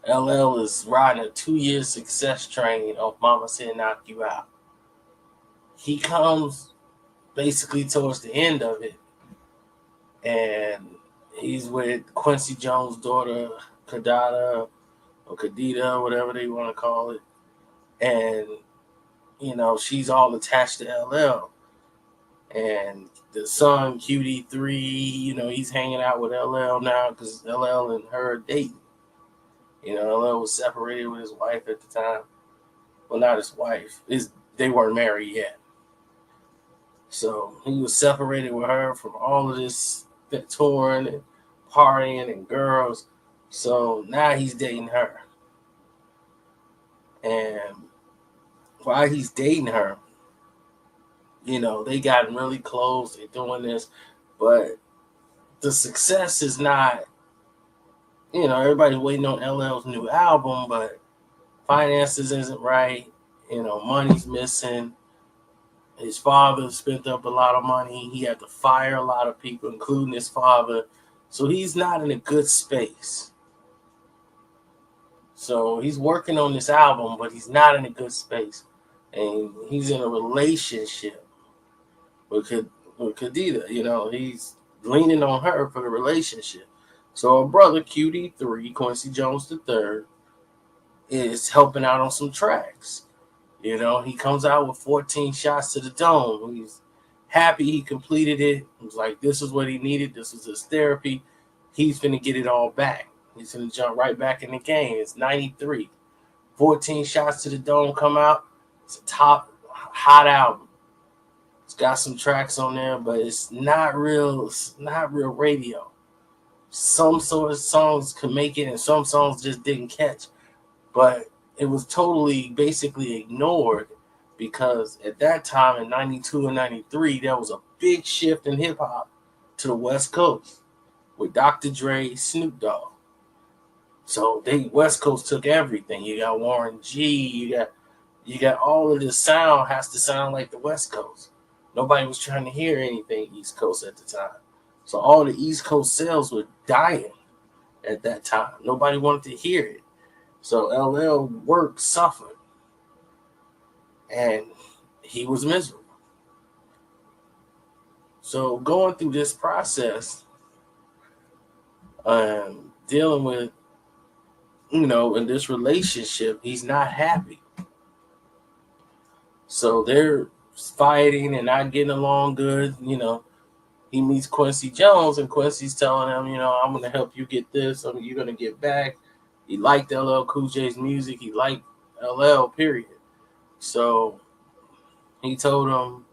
LL is riding a 2-year success train of Mama Said Knock You Out. He comes basically towards the end of it, and he's with Quincy Jones' daughter, Kadada, or Kadita, whatever they want to call it. And, she's all attached to LL. And the son, QD3, he's hanging out with LL now because LL and her are dating. LL was separated with his wife at the time. Well, not his wife. They weren't married yet. So he was separated with her from all of this touring and partying and girls. So now he's dating her. And while he's dating her, they gotten really close. They're doing this. But the success is not, everybody's waiting on LL's new album, but finances isn't right. Money's missing. His father spent up a lot of money. He had to fire a lot of people, including his father. So he's not in a good space. So he's working on this album, but he's not in a good space. And he's in a relationship with Kadita. He's leaning on her for the relationship. So a brother, QD3, Quincy Jones III, is helping out on some tracks. He comes out with 14 shots to the dome. He's happy he completed it. He was like, this is what he needed. This was his therapy. He's going to get it all back. He's going to jump right back in the game. It's 93. 14 shots to the dome come out. It's a top hot album. It's got some tracks on there, but it's not real radio. Some sort of songs could make it and some songs just didn't catch. But it was totally basically ignored because at that time in 92 and 93, there was a big shift in hip hop to the West Coast with Dr. Dre, Snoop Dogg. So West Coast took everything. You got Warren G, you got all of this sound has to sound like the West Coast. Nobody was trying to hear anything East Coast at the time. So all the East Coast sales were dying at that time. Nobody wanted to hear it. So LL work suffered. And he was miserable. So going through this process, dealing with, in this relationship, he's not happy. So they're fighting and not getting along good. He meets Quincy Jones and Quincy's telling him, I'm going to help you get this. You're going to get back. He liked LL Cool J's music. He liked LL, period. So he told him,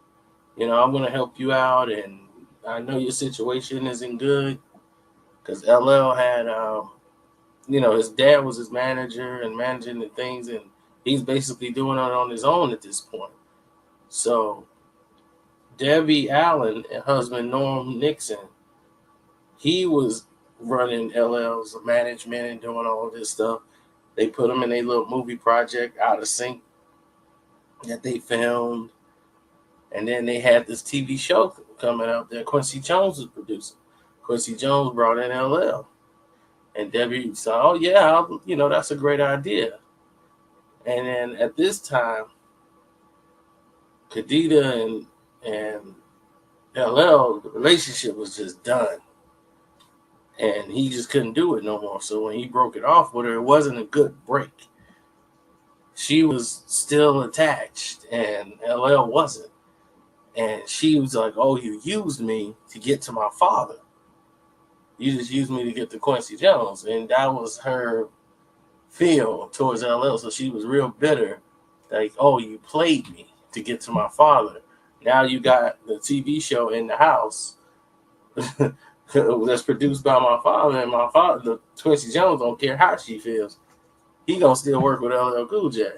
I'm going to help you out. And I know your situation isn't good because LL had, his dad was his manager and managing the things. And he's basically doing it on his own at this point. So Debbie Allen, husband Norm Nixon, he was running LL's management and doing all this stuff. They put him in a little movie project, Out of Sync, that they filmed. And then they had this TV show coming out that Quincy Jones was producing. Quincy Jones brought in LL. And Debbie said, oh, yeah, that's a great idea. And then at this time, Kadita and LL, the relationship was just done. And he just couldn't do it no more. So when he broke it off with her, it wasn't a good break. She was still attached and LL wasn't. And she was like, oh, you used me to get to my father. You just used me to get to Quincy Jones. And that was her feel towards LL. So she was real bitter. Like, oh, you played me to get to my father. Now you got the TV show in the house that's produced by my father, and my father, the Quincy Jones, don't care how she feels. He gonna still work with LL Cool J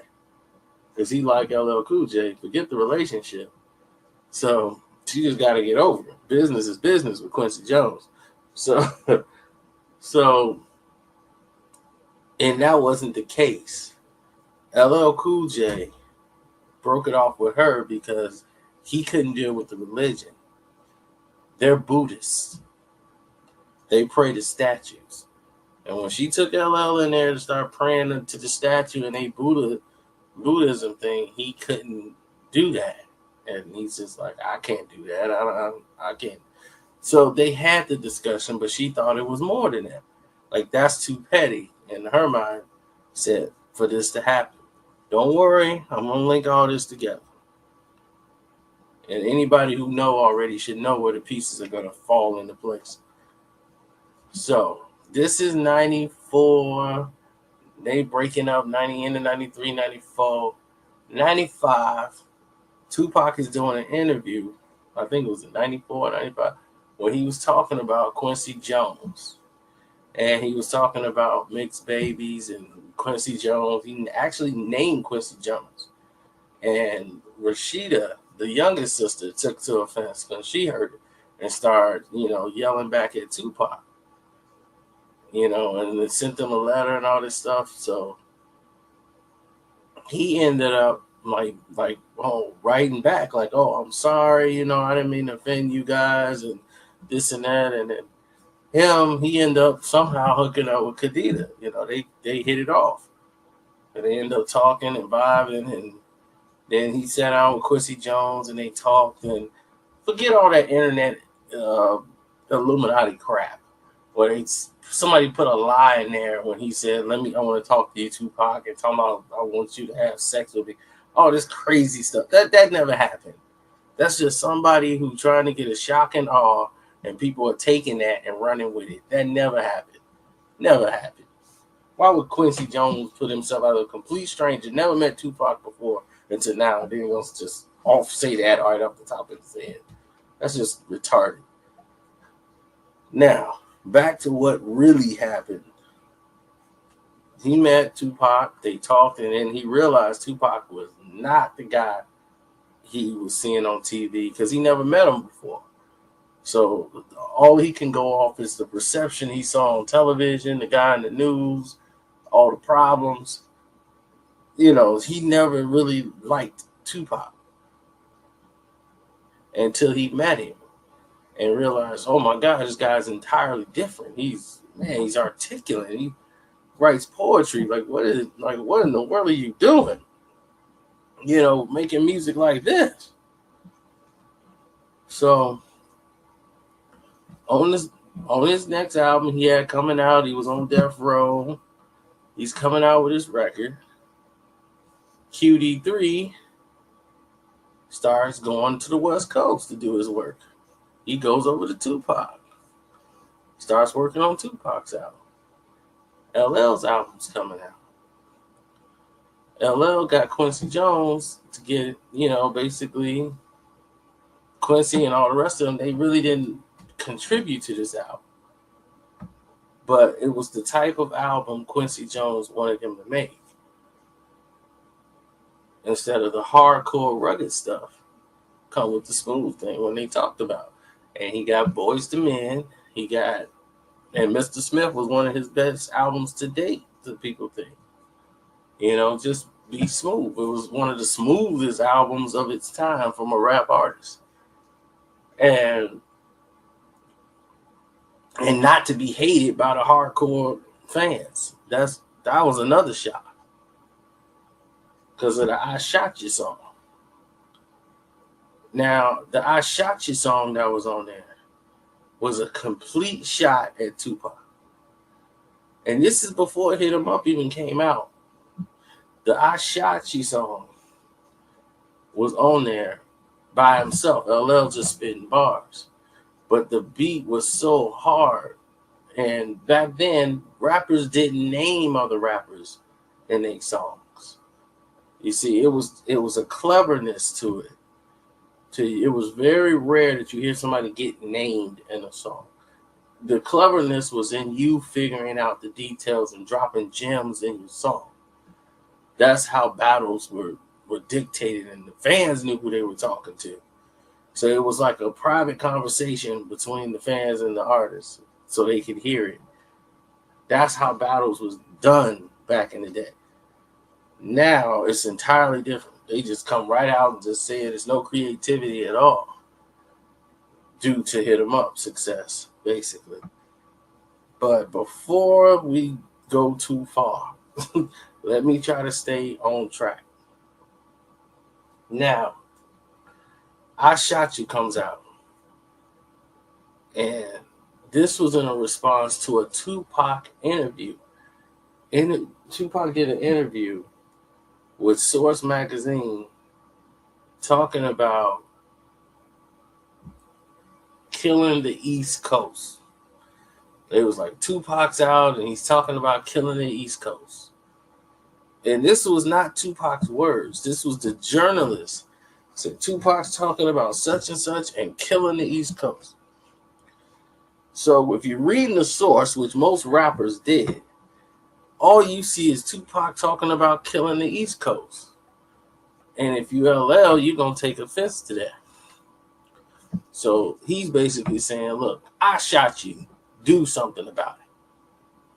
because he like LL Cool J. Forget the relationship. So she just got to get over it. Business is business with Quincy Jones. So, and that wasn't the case. LL Cool J broke it off with her because he couldn't deal with the religion. They're Buddhists. They pray to statues. And when she took LL in there to start praying to the statue and a Buddhism thing, he couldn't do that. And he's just like, I can't do that. I can't. So they had the discussion, but she thought it was more than that. Like, that's too petty. In her mind, said, for this to happen. Don't worry, I'm going to link all this together. And anybody who know already should know where the pieces are going to fall into place. So this is 94. They breaking up 90 into 93, 94, 95. Tupac is doing an interview. I think it was in 94, 95, where he was talking about Quincy Jones. And he was talking about mixed babies and Quincy Jones. He actually named Quincy Jones. And Rashida, the youngest sister, took to offense when she heard it and started, yelling back at Tupac. and they sent them a letter and all this stuff. So he ended up writing back like, "Oh, I'm sorry, I didn't mean to offend you guys and this and that." And then he ended up somehow hooking up with Khadija. They hit it off, and they ended up talking and vibing. And then he sat down with Quincy Jones and they talked. And forget all that internet Illuminati crap, where somebody put a lie in there when he said, I want to talk to you, Tupac, and talking about, I want you to have sex with me. All this crazy stuff. That never happened. That's just somebody who trying to get a shock and awe, and people are taking that and running with it. That never happened. Never happened. Why would Quincy Jones put himself out of a complete stranger, never met Tupac before until now, and then he wants to just say that right off the top of his head? That's just retarded. Now, back to what really happened. He met Tupac, they talked, and then he realized Tupac was not the guy he was seeing on TV because he never met him before. So all he can go off is the perception he saw on television, the guy in the news, all the problems. He never really liked Tupac until he met him and realized, oh my God, this guy's entirely different. He's articulate. He writes poetry. What in the world are you doing? Making music like this. So on his next album he had coming out, he was on Death Row. He's coming out with his record. QD3 starts going to the West Coast to do his work. He goes over to Tupac. Starts working on Tupac's album. LL's album's coming out. LL got Quincy Jones to get, basically Quincy and all the rest of them, they really didn't contribute to this album. But it was the type of album Quincy Jones wanted him to make. Instead of the hardcore rugged stuff, come with the smooth thing when they talked about. And he got Boyz II Men. And Mr. Smith was one of his best albums to date, to people think. Just be smooth. It was one of the smoothest albums of its time from a rap artist. And not to be hated by the hardcore fans. That was another shot. Because of the I Shot You song. Now, the I Shot You song that was on there was a complete shot at Tupac. And this is before Hit 'Em Up even came out. The I Shot You song was on there by himself. LL just spitting bars. But the beat was so hard. And back then, rappers didn't name other rappers in their songs. You see, it was a cleverness to it. It was very rare that you hear somebody get named in a song. The cleverness was in you figuring out the details and dropping gems in your song. That's how battles were dictated, and the fans knew who they were talking to. So it was like a private conversation between the fans and the artists so they could hear it. That's how battles was done back in the day. Now it's entirely different. They just come right out and just say there's no creativity at all due to Hit 'Em Up success, basically. But before we go too far, let me try to stay on track. Now, I Shot You comes out. And this was in a response to a Tupac interview. Tupac did an interview with Source Magazine talking about killing the East Coast. It was like Tupac's out and he's talking about killing the East Coast. And this was not Tupac's words. This was the journalist. Said Tupac's talking about such and such and killing the East Coast. So if you're reading the source, which most rappers did, all you see is Tupac talking about killing the East Coast. And if you LL, you're going to take offense to that. So he's basically saying, look, I shot you. Do something about it.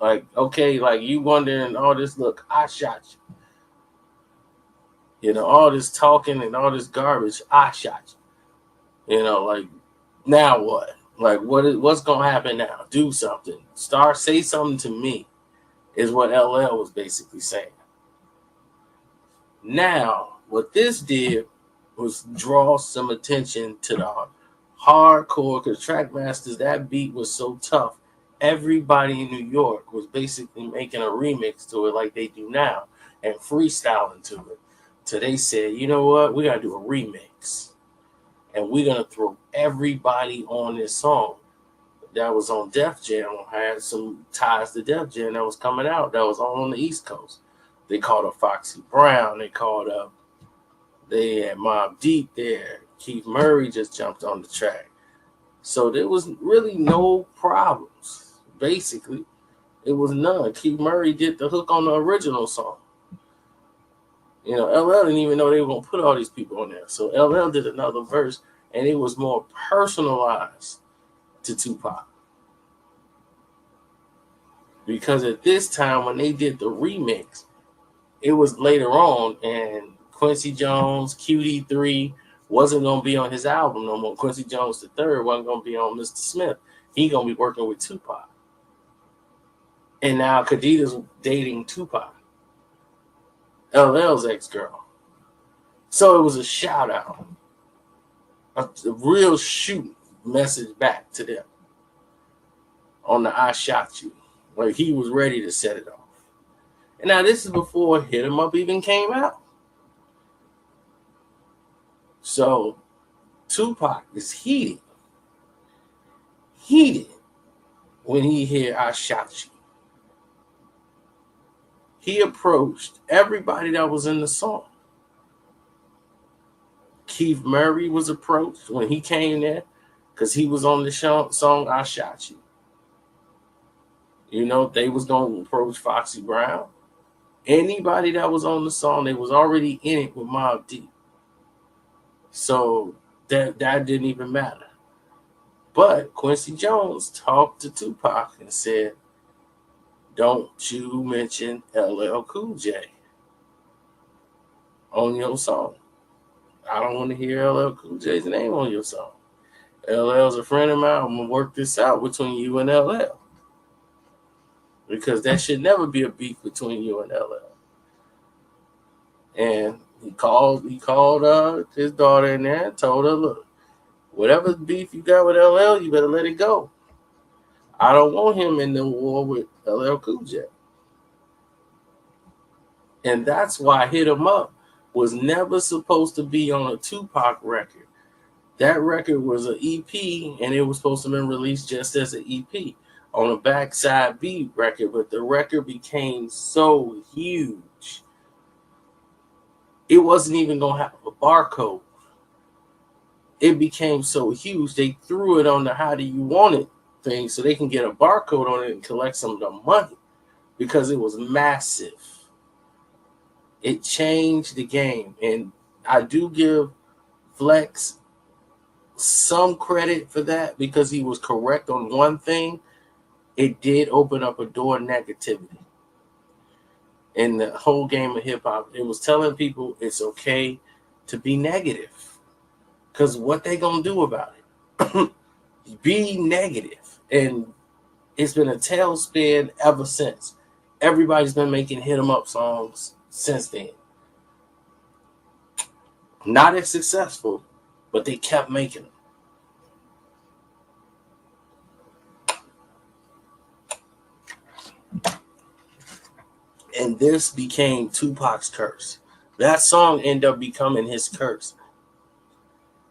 Like, okay, like you wondering all this, look, I shot you. You know, all this talking and all this garbage, I shot you. You know, like, now what? Like, what's gonna happen now? Do something. Say something to me, is what LL was basically saying. Now, what this did was draw some attention to the hardcore, because Trackmasters, that beat was so tough. Everybody in New York was basically making a remix to it like they do now and freestyling to it. So they said, you know what? We got to do a remix. And we're going to throw everybody on this song that was on Def Jam, had some ties to Def Jam that was coming out, that was all on the East Coast. They called up Foxy Brown. They had Mobb Deep there. Keith Murray just jumped on the track. So there was really no problems. Basically, it was none. Keith Murray did the hook on the original song. You know, LL didn't even know they were going to put all these people on there. So LL did another verse, and it was more personalized to Tupac. Because at this time, when they did the remix, it was later on, and Quincy Jones, QD3 wasn't going to be on his album no more. Quincy Jones III wasn't going to be on Mr. Smith. He going to be working with Tupac. And now Khadijah's dating Tupac, LL's ex-girl. So it was a shout out, a real shoot message back to them on the I Shot You. Like he was ready to set it off. And now this is before Hit 'Em Up even came out. So Tupac is heated when he hear I Shot You. He approached everybody that was in the song. Keith Murray was approached when he came there because he was on the song I Shot You. You know, they was going to approach Foxy Brown. Anybody that was on the song, they was already in it with Mobb Deep. So that didn't even matter. But Quincy Jones talked to Tupac and said, don't you mention LL Cool J on your song. I don't want to hear LL Cool J's name on your song. LL's a friend of mine. I'm going to work this out between you and LL. Because that should never be a beef between you and LL. And he called his daughter in there and told her, look, whatever beef you got with LL, you better let it go. I don't want him in the war with LL Cool J. And that's why Hit 'Em Up was never supposed to be on a Tupac record. That record was an EP, and it was supposed to have been released just as an EP on a Backside B record, but the record became so huge, it wasn't even going to have a barcode. It became so huge, they threw it on the How Do You Want It thing so they can get a barcode on it and collect some of the money because it was massive. It changed the game, and I do give Flex some credit for that because he was correct on one thing. It did open up a door of negativity in the whole game of hip hop. It was telling people it's okay to be negative because what they gonna do about it? Be negative. And it's been a tailspin ever since. Everybody's been making Hit 'Em Up songs since then. Not as successful, but they kept making them. And this became Tupac's curse. That song ended up becoming his curse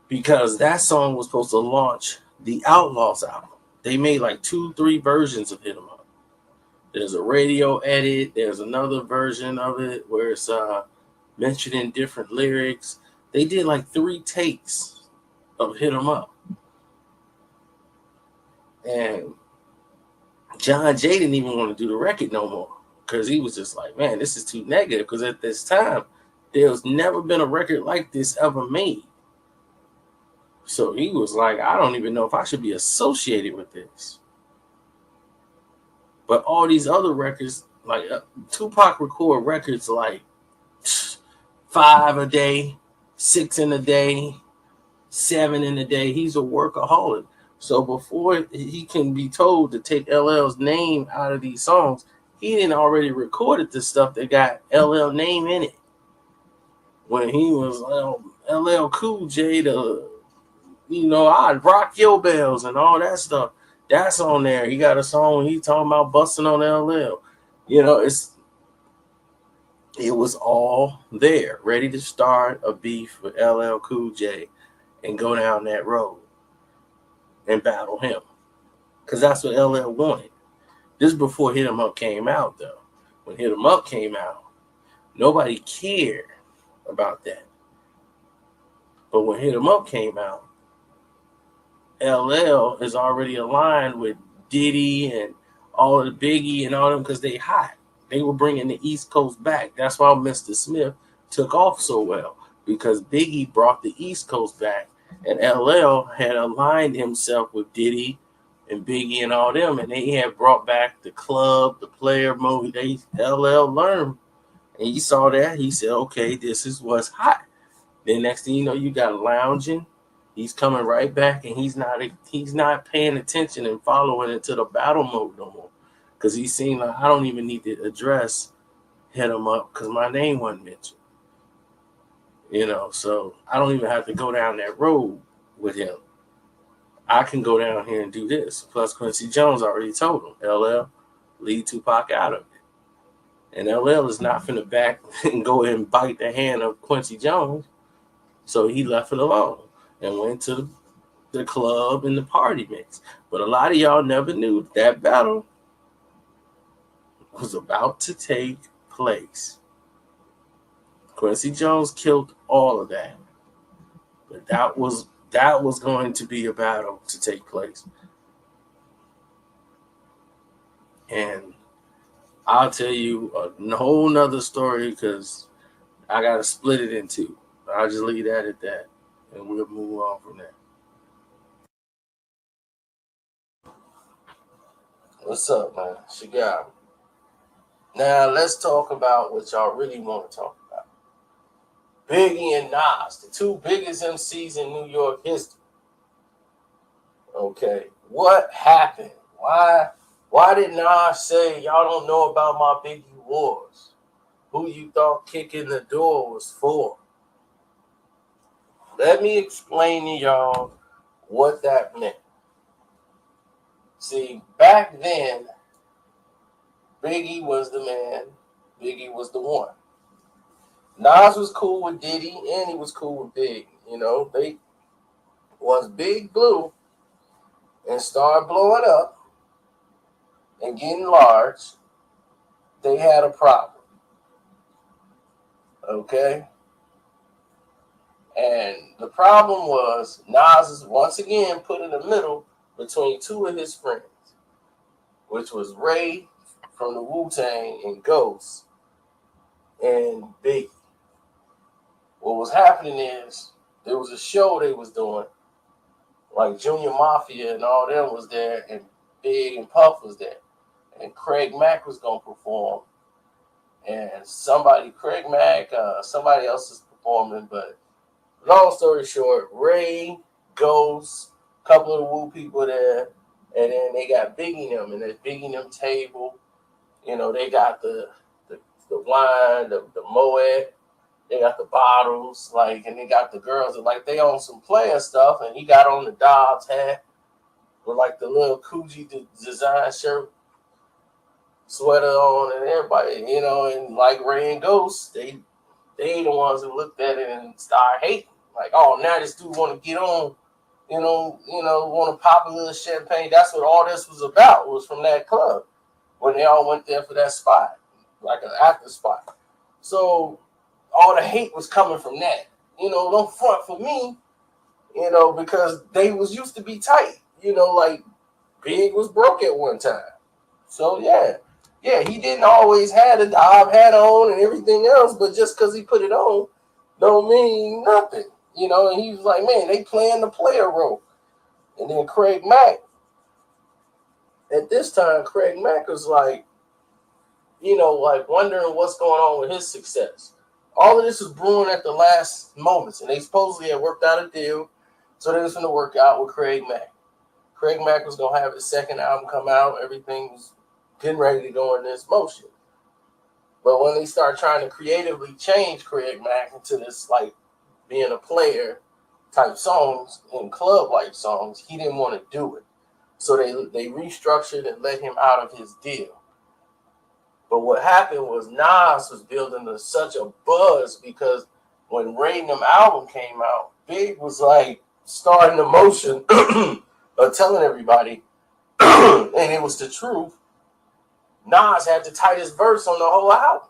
because that song was supposed to launch the Outlaws album. They made like 2-3 versions of Hit 'Em Up. There's a radio edit. There's another version of it where it's mentioning different lyrics. They did like 3 takes of Hit 'Em Up. And John Jay didn't even want to do the record no more because he was just like, man, this is too negative. Because at this time, there's never been a record like this ever made. So he was like, I don't even know if I should be associated with this. But all these other records, like Tupac record records like 5 a day, 6 in a day, 7 in a day. He's a workaholic. So before he can be told to take LL's name out of these songs, he didn't already recorded the stuff that got LL name in it. When he was LL Cool J, I'd rock your bells and all that stuff. That's on there. He got a song when he talking about busting on LL. It was all there, ready to start a beef with LL Cool J and go down that road and battle him. Because that's what LL wanted. This before Hit 'Em Up came out, though. When Hit 'Em Up came out, nobody cared about that. But when Hit 'Em Up came out, LL is already aligned with Diddy and all of the Biggie and all them because they hot. They were bringing the East Coast back. That's why Mr. Smith took off so well, because Biggie brought the East Coast back, and LL had aligned himself with Diddy and Biggie and all them, and they had brought back the club, the player mode. LL learned, and he saw that. He said, okay, this is what's hot. Then next thing you know, you got lounging. He's coming right back, and he's not paying attention and following into the battle mode no more, because he's seen like, I don't even need to address Hit 'Em Up because my name wasn't mentioned. So I don't even have to go down that road with him. I can go down here and do this. Plus, Quincy Jones already told him, LL, leave Tupac out of it. And LL is not finna back and go and bite the hand of Quincy Jones. So he left it alone and went to the club and the party mix. But a lot of y'all never knew that battle was about to take place. Quincy Jones killed all of that. But that was going to be a battle to take place. And I'll tell you a whole nother story because I got to split it in two. I'll just leave that at that, and we'll move on from there. What's up, man? Shigar. Now, let's talk about what y'all really want to talk about. Biggie and Nas, the two biggest MCs in New York history. Okay, what happened? Why did Nas say, y'all don't know about my Biggie wars? Who you thought kicking the door was for? Let me explain to y'all what that meant. See, back then, Biggie was the man. Biggie was the one. Nas was cool with Diddy, and he was cool with Big. They once Big blew and started blowing up and getting large, they had a problem. Okay? And the problem was Nas is once again put in the middle between two of his friends, which was Ray from the Wu-Tang and Ghost and Biggie. What was happening is there was a show they was doing, like Junior Mafia and all them was there, and Big and Puff was there, and Craig Mack was gonna perform, and Craig Mack, somebody else is performing, but long story short, Ray, Ghost, a couple of the Wu people there, and then they got Biggie them, and that Biggie them table, they got the wine, the Moet, they got the bottles, and they got the girls that they on some player stuff, and he got on the Dobbs hat with the little Coogee design shirt, sweater on, and everybody, and Ray and Ghost, they the ones who looked at it and started hating. Oh, now this dude want to get on, want to pop a little champagne. That's what all this was about, was from that club when they all went there for that spot, like an actor spot. So all the hate was coming from that. Don't front for me, because they was used to be tight. Big was broke at one time. So, yeah, he didn't always have the Dobb hat on and everything else, but just because he put it on don't mean nothing. And he was like, man, they playing the player role. And then Craig Mack, At this time, Craig Mack was like, like wondering what's going on with his success. All of this was brewing at the last moments, and they supposedly had worked out a deal, so they was going to work out with Craig Mack. Craig Mack was going to have his second album come out. Everything was getting ready to go in this motion. But when they started trying to creatively change Craig Mack into this, like, being a player type songs and club like songs, he didn't want to do it. So they restructured and let him out of his deal. But what happened was Nas was building such a buzz because when Rain Them album came out, Big was like starting the motion of telling everybody, and it was the truth, Nas had the tightest verse on the whole album.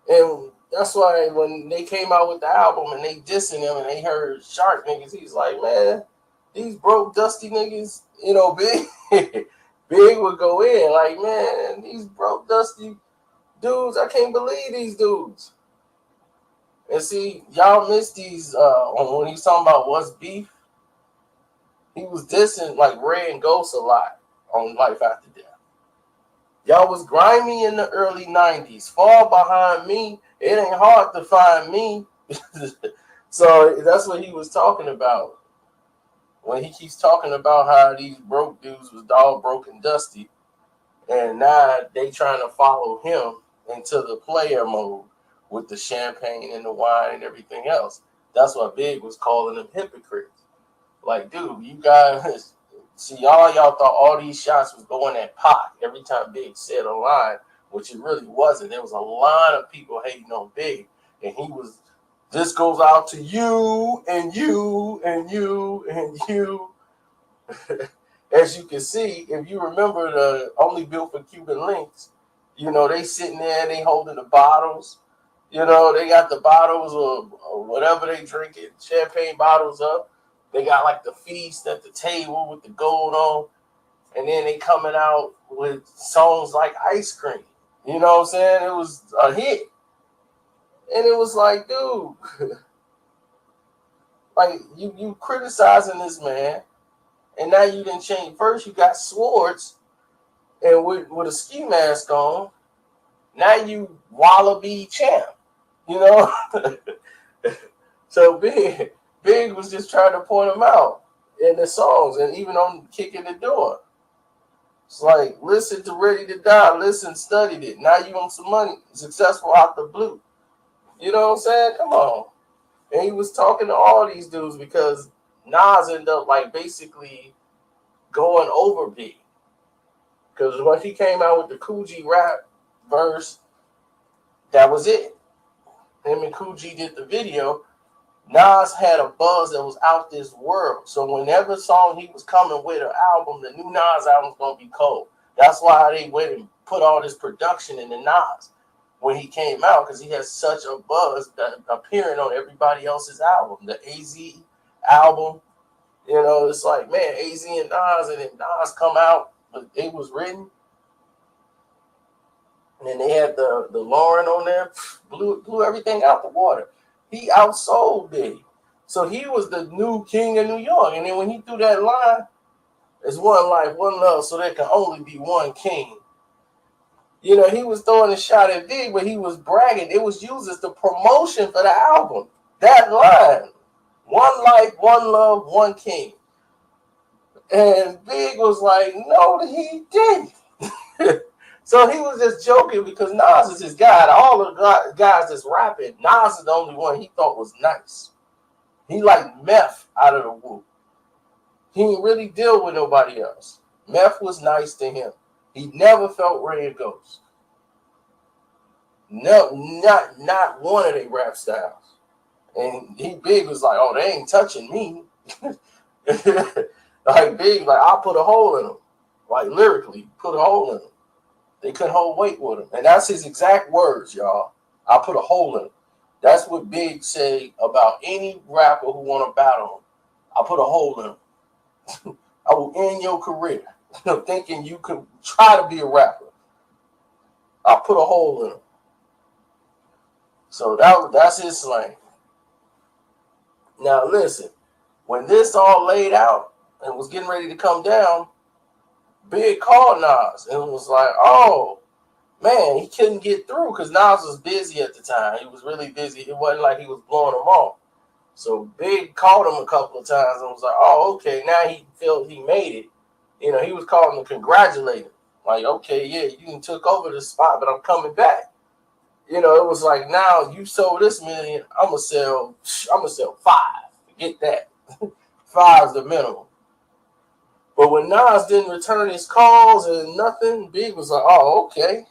And that's why when they came out with the album and they dissing him and they heard Shark niggas, he's like, man, these broke, dusty niggas, Big, Big would go in like, man, these broke, dusty dudes, I can't believe these dudes. And see, y'all missed these, when he's talking about what's beef, he was dissing like Ray and Ghost a lot on Life After Death. Y'all was grimy in the early 90s. Fall behind me. It ain't hard to find me. So that's what he was talking about. When he keeps talking about how these broke dudes was all broke and dusty. And now they trying to follow him into the player mode with the champagne and the wine and everything else. That's why Big was calling them hypocrites. Like, dude, you guys... See, y'all thought all these shots was going at Pac every time Big said a line, which it really wasn't. There was a lot of people hating on Big, and he was, this goes out to you and you and you and you. As you can see, if you remember the Only Built for Cuban Links, they sitting there, they holding the bottles. They got the bottles or whatever they drinking, champagne bottles up. They got like the feast at the table with the gold on. And then they coming out with songs like Ice Cream. You know what I'm saying? It was a hit. And it was like, dude, like you criticizing this man. And now you didn't change. First, you got Swords and with a ski mask on. Now you wallaby champ. So Big was just trying to point him out in the songs and even on Kicking the Door. It's like, listen to Ready to Die, listen, studied it. Now you want some money, successful out the blue. You know what I'm saying? Come on. And he was talking to all these dudes because Nas ended up like basically going over Big. Because when he came out with the Cool G rap verse, that was it. Him and Cool G did the video. Nas had a buzz that was out this world. So whenever song he was coming with an album, the new Nas album was going to be cold. That's why they went and put all this production in the Nas when he came out, because he has such a buzz that appearing on everybody else's album. The AZ album, it's like, man, AZ and Nas, and then Nas come out, but it was written. And then they had the Lauren on there, blew everything out the water. He outsold Big. So he was the new king of New York. And then when he threw that line, it's one life, one love, so there can only be one king. He was throwing a shot at Big, but he was bragging. It was used as the promotion for the album. That line, one life, one love, one king. And Big was like, no, he didn't. So he was just joking because Nas is his guy. All the guys that's rapping, Nas is the only one he thought was nice. He like Meth out of the woo. He didn't really deal with nobody else. Meth was nice to him. He never felt Ray and Ghost. No, not one of their rap styles. And he Big was like, oh, they ain't touching me. Like Big, like I'll put a hole in them. Like lyrically, put a hole in them. They couldn't hold weight with him. And that's his exact words, y'all. I put a hole in him. That's what Big say about any rapper who want to battle him. I put a hole in him. I will end your career thinking you could try to be a rapper. I put a hole in him. So that's his slang. Now listen, when this all laid out and was getting ready to come down, Big called Nas and was like, oh, man, he couldn't get through because Nas was busy at the time. He was really busy. It wasn't like he was blowing him off. So Big called him a couple of times and was like, oh, okay, now he felt he made it. You know, he was calling to congratulate him. Like, okay, yeah, you took over the spot, but I'm coming back. You know, it was like, now you sold this million, I'm gonna sell 5. Get that. 5's the minimum. But when Nas didn't return his calls and nothing, Big was like, oh, okay.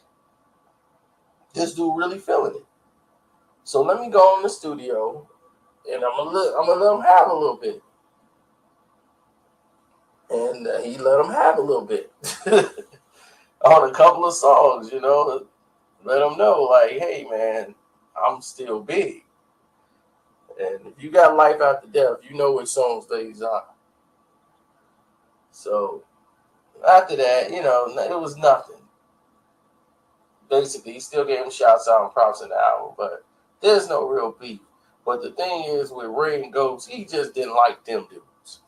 This dude really feeling it. So let me go in the studio and I'm gonna let him have a little bit. And he let him have a little bit on a couple of songs, you know, let him know, like, hey, man, I'm still big. And if you got Life After Death, you know which songs these are. So after that, you know, it was nothing. Basically, he still gave him shouts out and props in the album, but there's no real beef. But the thing is, with Ray and Ghost, he just didn't like them dudes.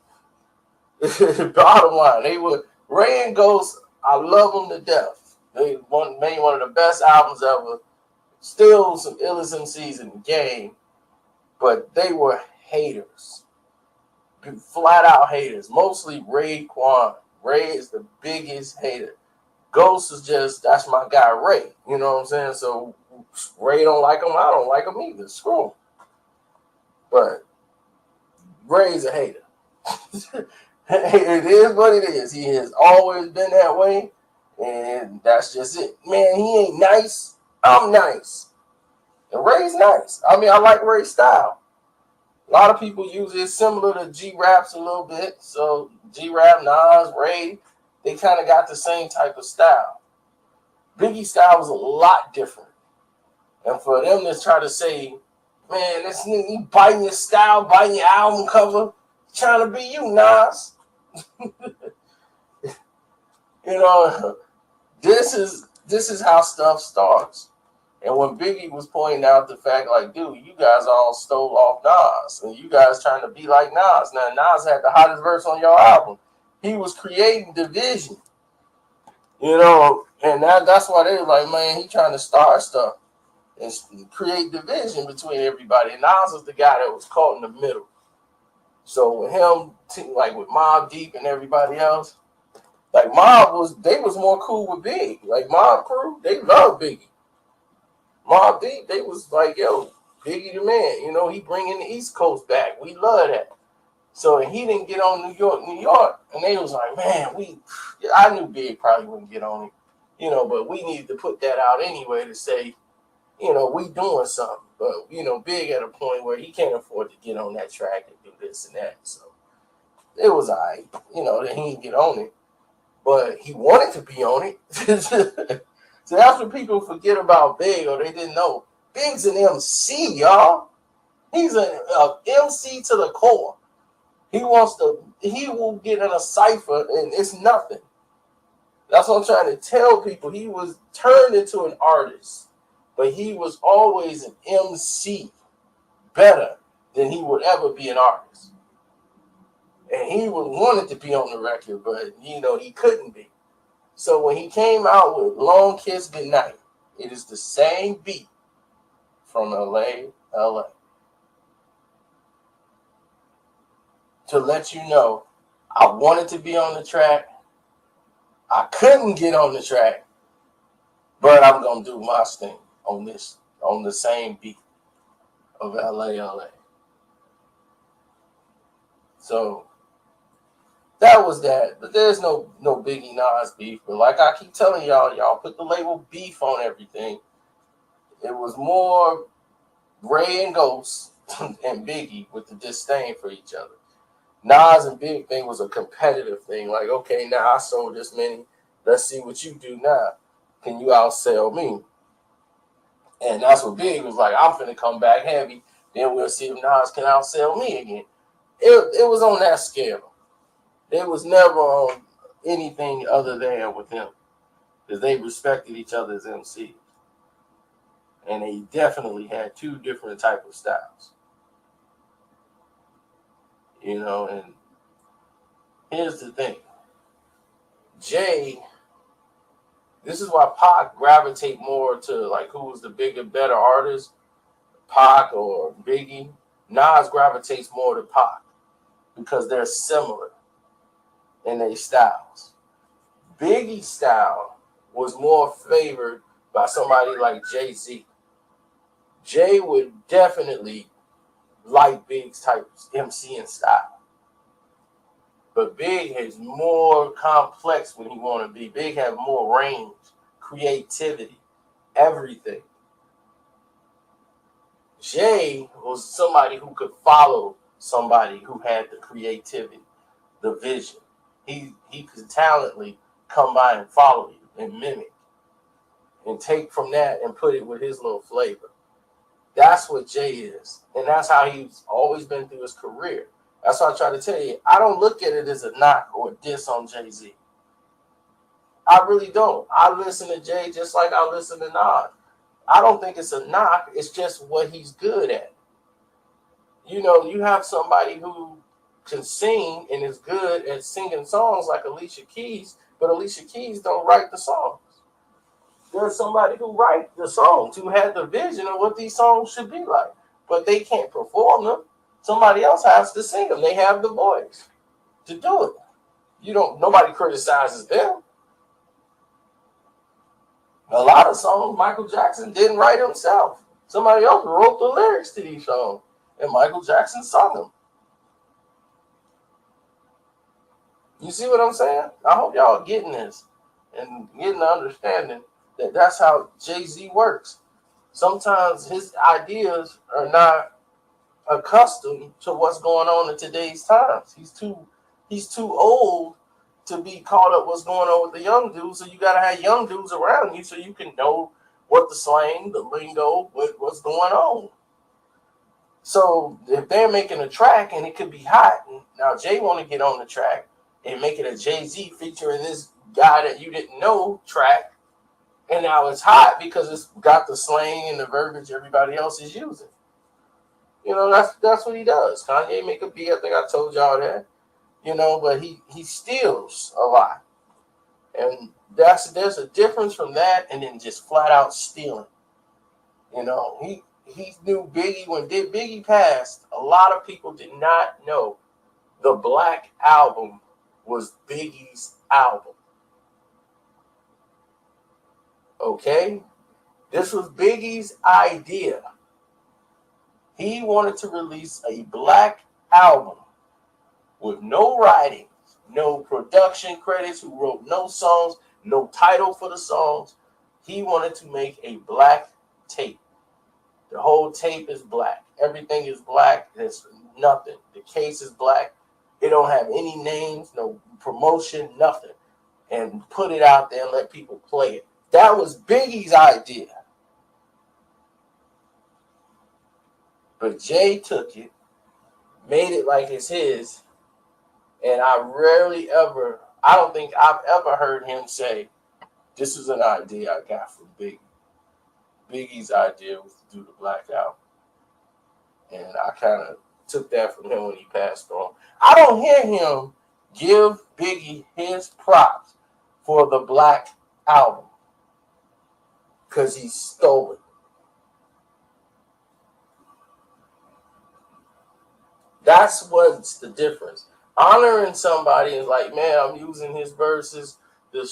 Bottom line, they were Ray and Ghost. I love them to death. They made one of the best albums ever. Still some illest MCs in the game, but they were haters, flat out haters. Mostly Ray Kwan. Ray is the biggest hater. Ghost is just, that's my guy Ray. You know what I'm saying? So Ray don't like him. I don't like him either. Screw him. But Ray's a hater. It is what it is. He has always been that way, and that's just it. Man, he ain't nice. I'm nice. And Ray's nice. I mean, I like Ray's style. A lot of people use it similar to G-Raps a little bit. So G-Rap, Nas, Ray, they kind of got the same type of style. Biggie's style was a lot different. And for them to try to say, man, this nigga, you biting your style, biting your album cover, trying to be you, Nas. You know, this is how stuff starts. And when Biggie was pointing out the fact, like, dude, you guys all stole off Nas, and you guys trying to be like Nas. Now, Nas had the hottest verse on your album. He was creating division, you know, and that's why they were like, man, he trying to start stuff and create division between everybody. And Nas was the guy that was caught in the middle. So with him, like with Mobb Deep and everybody else, like they was more cool with Big. Like Mobb Crew, they love Biggie. Mobb Deep, they was like, yo, Biggie the man. You know, he bringing the East Coast back. We love that. So he didn't get on New York, and they was like, man, I knew Big probably wouldn't get on it, you know, but we needed to put that out anyway to say, you know, we doing something. But, you know, Big at a point where he can't afford to get on that track and do this and that. So it was all right, you know, that he didn't get on it. But he wanted to be on it. So that's what people forget about Big, or they didn't know. Big's an MC, y'all. He's an MC to the core. He will get in a cipher and it's nothing. That's what I'm trying to tell people. He was turned into an artist, but he was always an MC, better than he would ever be an artist. And he would wanted to be on the record, but, you know, he couldn't be. So when he came out with Long Kiss Goodnight, it is the same beat from LA. To let you know, I wanted to be on the track. I couldn't get on the track, but I'm going to do my thing on the same beat of LA. So that was that. But there's no Biggie Nas beef. But like I keep telling y'all put the label beef on everything. It was more Ray and Ghost and Biggie with the disdain for each other. Nas and Big thing was a competitive thing. Like, okay, now I sold this many. Let's see what you do now. Can you outsell me? And that's what Big was like. I'm finna come back heavy. Then we'll see if Nas can outsell me again. It was on that scale. It was never on anything other than with him. Because they respected each other as MCs. And they definitely had two different type of styles. You know, and here's the thing. Jay, this is why Pac gravitate more to like who was the bigger, better artist, Pac or Biggie. Nas gravitates more to Pac because they're similar in their styles. Biggie's style was more favored by somebody like Jay-Z. Jay would definitely like Big's type MCing style. But Big is more complex when he want to be. Big have more range, creativity, everything. Jay was somebody who could follow somebody who had the creativity, the vision. He could talently come by and follow you and mimic and take from that and put it with his little flavor. That's what Jay is. And that's how he's always been through his career. That's why I try to tell you, I don't look at it as a knock or a diss on Jay-Z. I really don't. I listen to Jay just like I listen to Nas. I don't think it's a knock. It's just what he's good at. You know, you have somebody who can sing and is good at singing songs like Alicia Keys, but Alicia Keys don't write the songs. There's somebody who writes the songs, who had the vision of what these songs should be like, but they can't perform them. Somebody else has to sing them. They have the voice to do it. Nobody criticizes them. A lot of songs Michael Jackson didn't write himself. Somebody else wrote the lyrics to these songs, and Michael Jackson sung them. You see what I'm saying? I hope y'all are getting this and getting the understanding that that's how Jay-Z works. Sometimes his ideas are not accustomed to what's going on in today's times. He's too old to be caught up what's going on with the young dudes. So you got to have young dudes around you so you can know what the slang, the lingo, what's going on. So if they're making a track and it could be hot, now Jay want to get on the track and make it a Jay-Z featuring this guy that you didn't know track, and now it's hot because it's got the slang and the verbiage everybody else is using. You know, that's what he does. Kanye make a beat. I think I told y'all that. You know, but he steals a lot. And there's a difference from that and then just flat out stealing. You know, he knew Biggie when Biggie passed. A lot of people did not know the Black Album was Biggie's album. Okay? This was Biggie's idea. He wanted to release a Black album with no writing, no production credits, who wrote no songs, no title for the songs. He wanted to make a black tape. The whole tape is black. Everything is black. There's nothing. The case is black. It don't have any names, no promotion, nothing. And put it out there and let people play it. That was Biggie's idea. But Jay took it, made it like it's his, and I don't think I've ever heard him say, this is an idea I got from Biggie. Biggie's idea was to do the Black Album. And I kind of took that from him when he passed on. I don't hear him give Biggie his props for the Black Album because he stole it. That's what's the difference. Honoring somebody is like, man, I'm using his verses to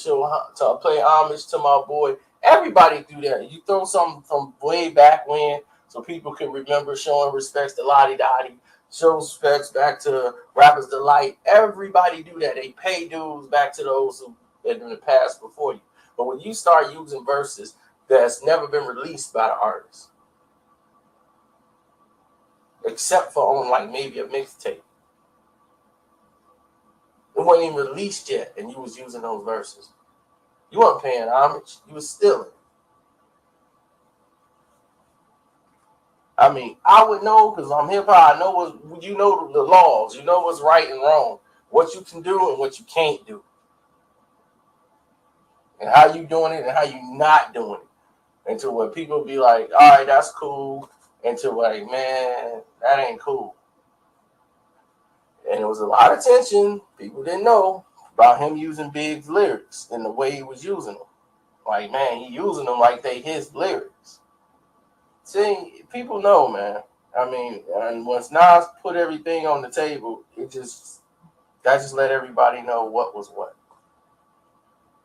pay homage to my boy. Everybody do that. You throw something from way back when so people can remember showing respects to Lottie Dottie, show respects back to Rappers Delight. Everybody do that. They pay dues back to those who had in the past before you. But when you start using verses that's never been released by the artist, except for on like maybe a mixtape, it wasn't even released yet, and you was using those verses. You weren't paying homage. You was stealing. I mean, I would know because I'm hip hop. I know what you know the laws. You know what's right and wrong, what you can do and what you can't do, and how you doing it and how you not doing it. Until when people be like, all right, that's cool. Until like, man, that ain't cool. And it was a lot of tension. People didn't know. about him using Big's lyrics and the way he was using them. Like, man, he using them like they his lyrics. See, people know, man. I mean, and once Nas put everything on the table, that just let everybody know what was what.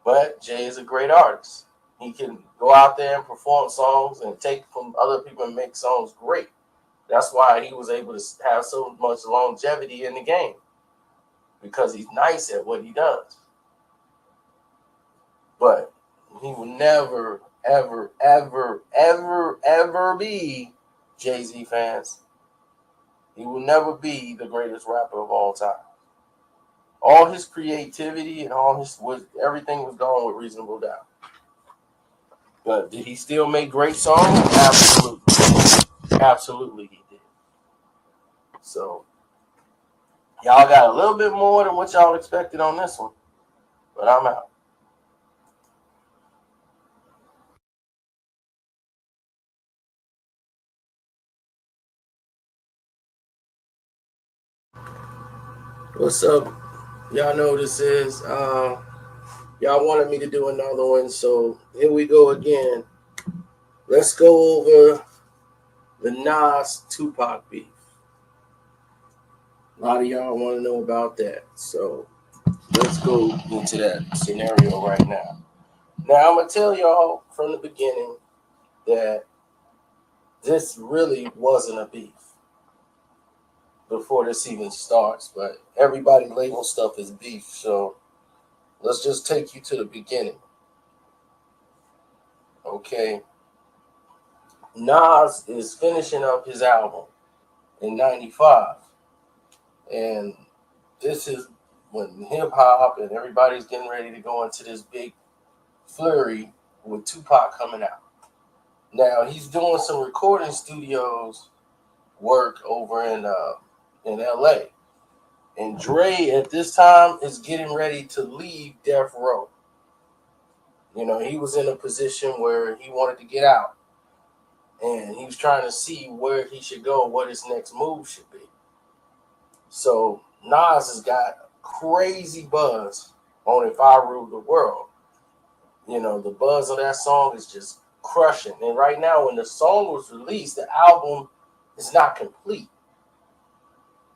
But Jay is a great artist. He can go out there and perform songs and take from other people and make songs great. That's why he was able to have so much longevity in the game, because he's nice at what he does. But he will never, ever, ever, ever, ever be, Jay-Z fans. He will never be the greatest rapper of all time. All his creativity and everything was gone with Reasonable Doubt. But did he still make great songs? Absolutely. Absolutely he did. So y'all got a little bit more than what y'all expected on this one. But I'm out. What's up? Y'all know this is. Y'all wanted me to do another one, so here we go again. Let's go over the Nas Tupac beef. A lot of y'all want to know about that, so let's go into that scenario right now. Now, I'm going to tell y'all from the beginning that this really wasn't a beef before this even starts, but everybody labels stuff as beef, so let's just take you to the beginning. Okay. Nas is finishing up his album in 95, and this is when hip hop and everybody's getting ready to go into this big flurry with Tupac coming out. Now he's doing some recording studios work over in LA, and Dre at this time is getting ready to leave Death Row. You know, he was in a position where he wanted to get out, and he was trying to see where he should go, what his next move should be. So Nas has got crazy buzz on If I Rule the World. You know, the buzz of that song is just crushing. And right now, when the song was released, the album is not complete.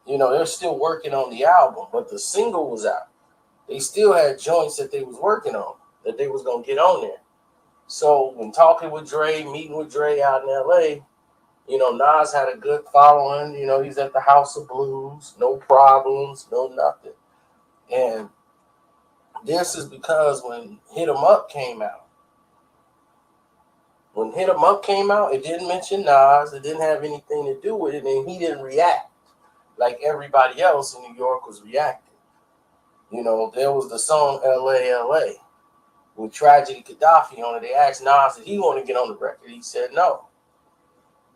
You know, they're still working on the album, but the single was out. They still had joints that they was working on, that they was going to get on there. So when talking with Dre, meeting with Dre out in LA, you know, Nas had a good following. You know, he's at the House of Blues, no problems, no nothing. And this is because when Hit 'Em Up came out, it didn't mention Nas. It didn't have anything to do with it, and he didn't react like everybody else in New York was reacting. You know, there was the song L.A. L.A. with Tragedy Gaddafi on it. They asked Nas if he wanted to get on the record. He said no.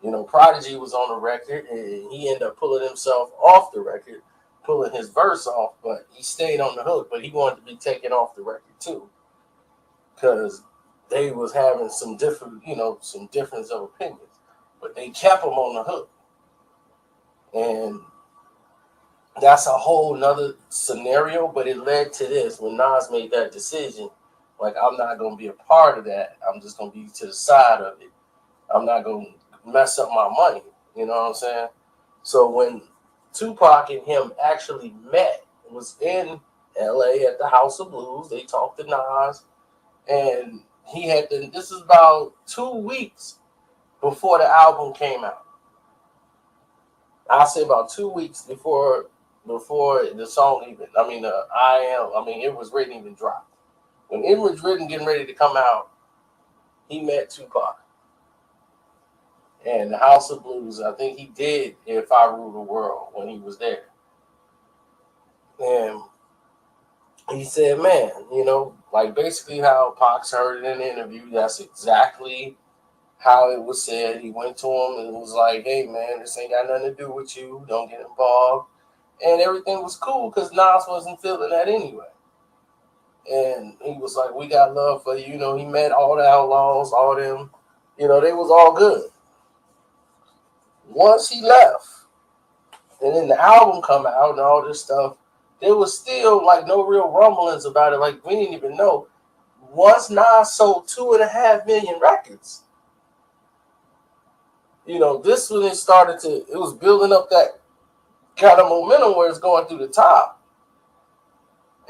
You know, Prodigy was on the record, and he ended up pulling himself off the record, pulling his verse off, but he stayed on the hook. But he wanted to be taken off the record too, because they was having some difference of opinions. But they kept him on the hook, and that's a whole nother scenario. But it led to this when Nas made that decision. Like, I'm not gonna be a part of that. I'm just gonna be to the side of it. I'm not gonna mess up my money. You know what I'm saying? So when Tupac and him actually met, it was in LA at the House of Blues. They talked to Nas, and he had to. This is about 2 weeks before the album came out. I'll say about 2 weeks before the song even. It was written even dropped. When it was written, getting ready to come out, he met Tupac. And the House of Blues, I think he did If I Rule the World when he was there. And he said, man, you know, like basically how Pac heard it in the interview, that's exactly how it was said. He went to him and was like, hey, man, this ain't got nothing to do with you. Don't get involved. And everything was cool because Nas wasn't feeling that anyway. And he was like, we got love for you. You know, he met all the outlaws, all them. You know, they was all good. Once he left, and then the album come out and all this stuff, there was still like no real rumblings about it. Like we didn't even know. Once Nas sold 2.5 million records, this when it started to. It was building up that kind of momentum where it's going through the top.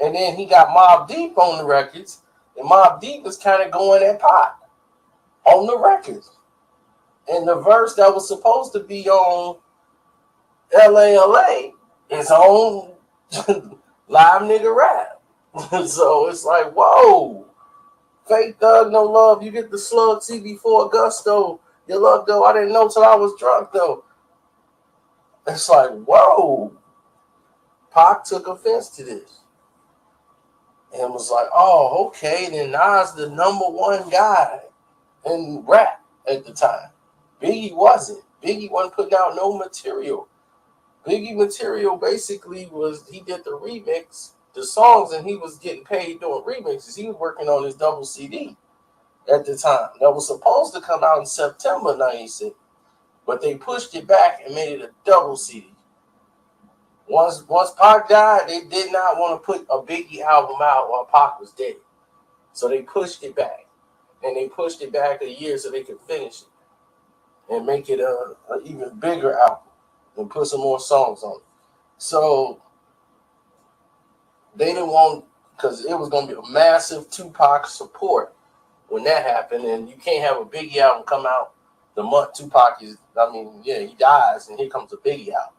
And then he got Mobb Deep on the records, and Mobb Deep is kind of going at Pac on the records. And the verse that was supposed to be on LA is on Live Nigga Rap. So it's like, whoa, Fake Thug, No Love, you get the slug CB4 Gusto, your love though, I didn't know till I was drunk though. It's like, whoa, Pac took offense to this. And was like, oh, okay, then Nas the number one guy in rap at the time. Biggie wasn't. Biggie wasn't putting out no material. Biggie material basically was, he did the remix, the songs, and he was getting paid doing remixes. He was working on his double CD at the time. That was supposed to come out in September 96, but they pushed it back and made it a double CD. Once Pac died, they did not want to put a Biggie album out while Pac was dead. So they pushed it back. And they pushed it back a year so they could finish it and make it an even bigger album and put some more songs on it. So they didn't want, because it was going to be a massive Tupac support when that happened. And you can't have a Biggie album come out the month Tupac is, he dies and here comes a Biggie album.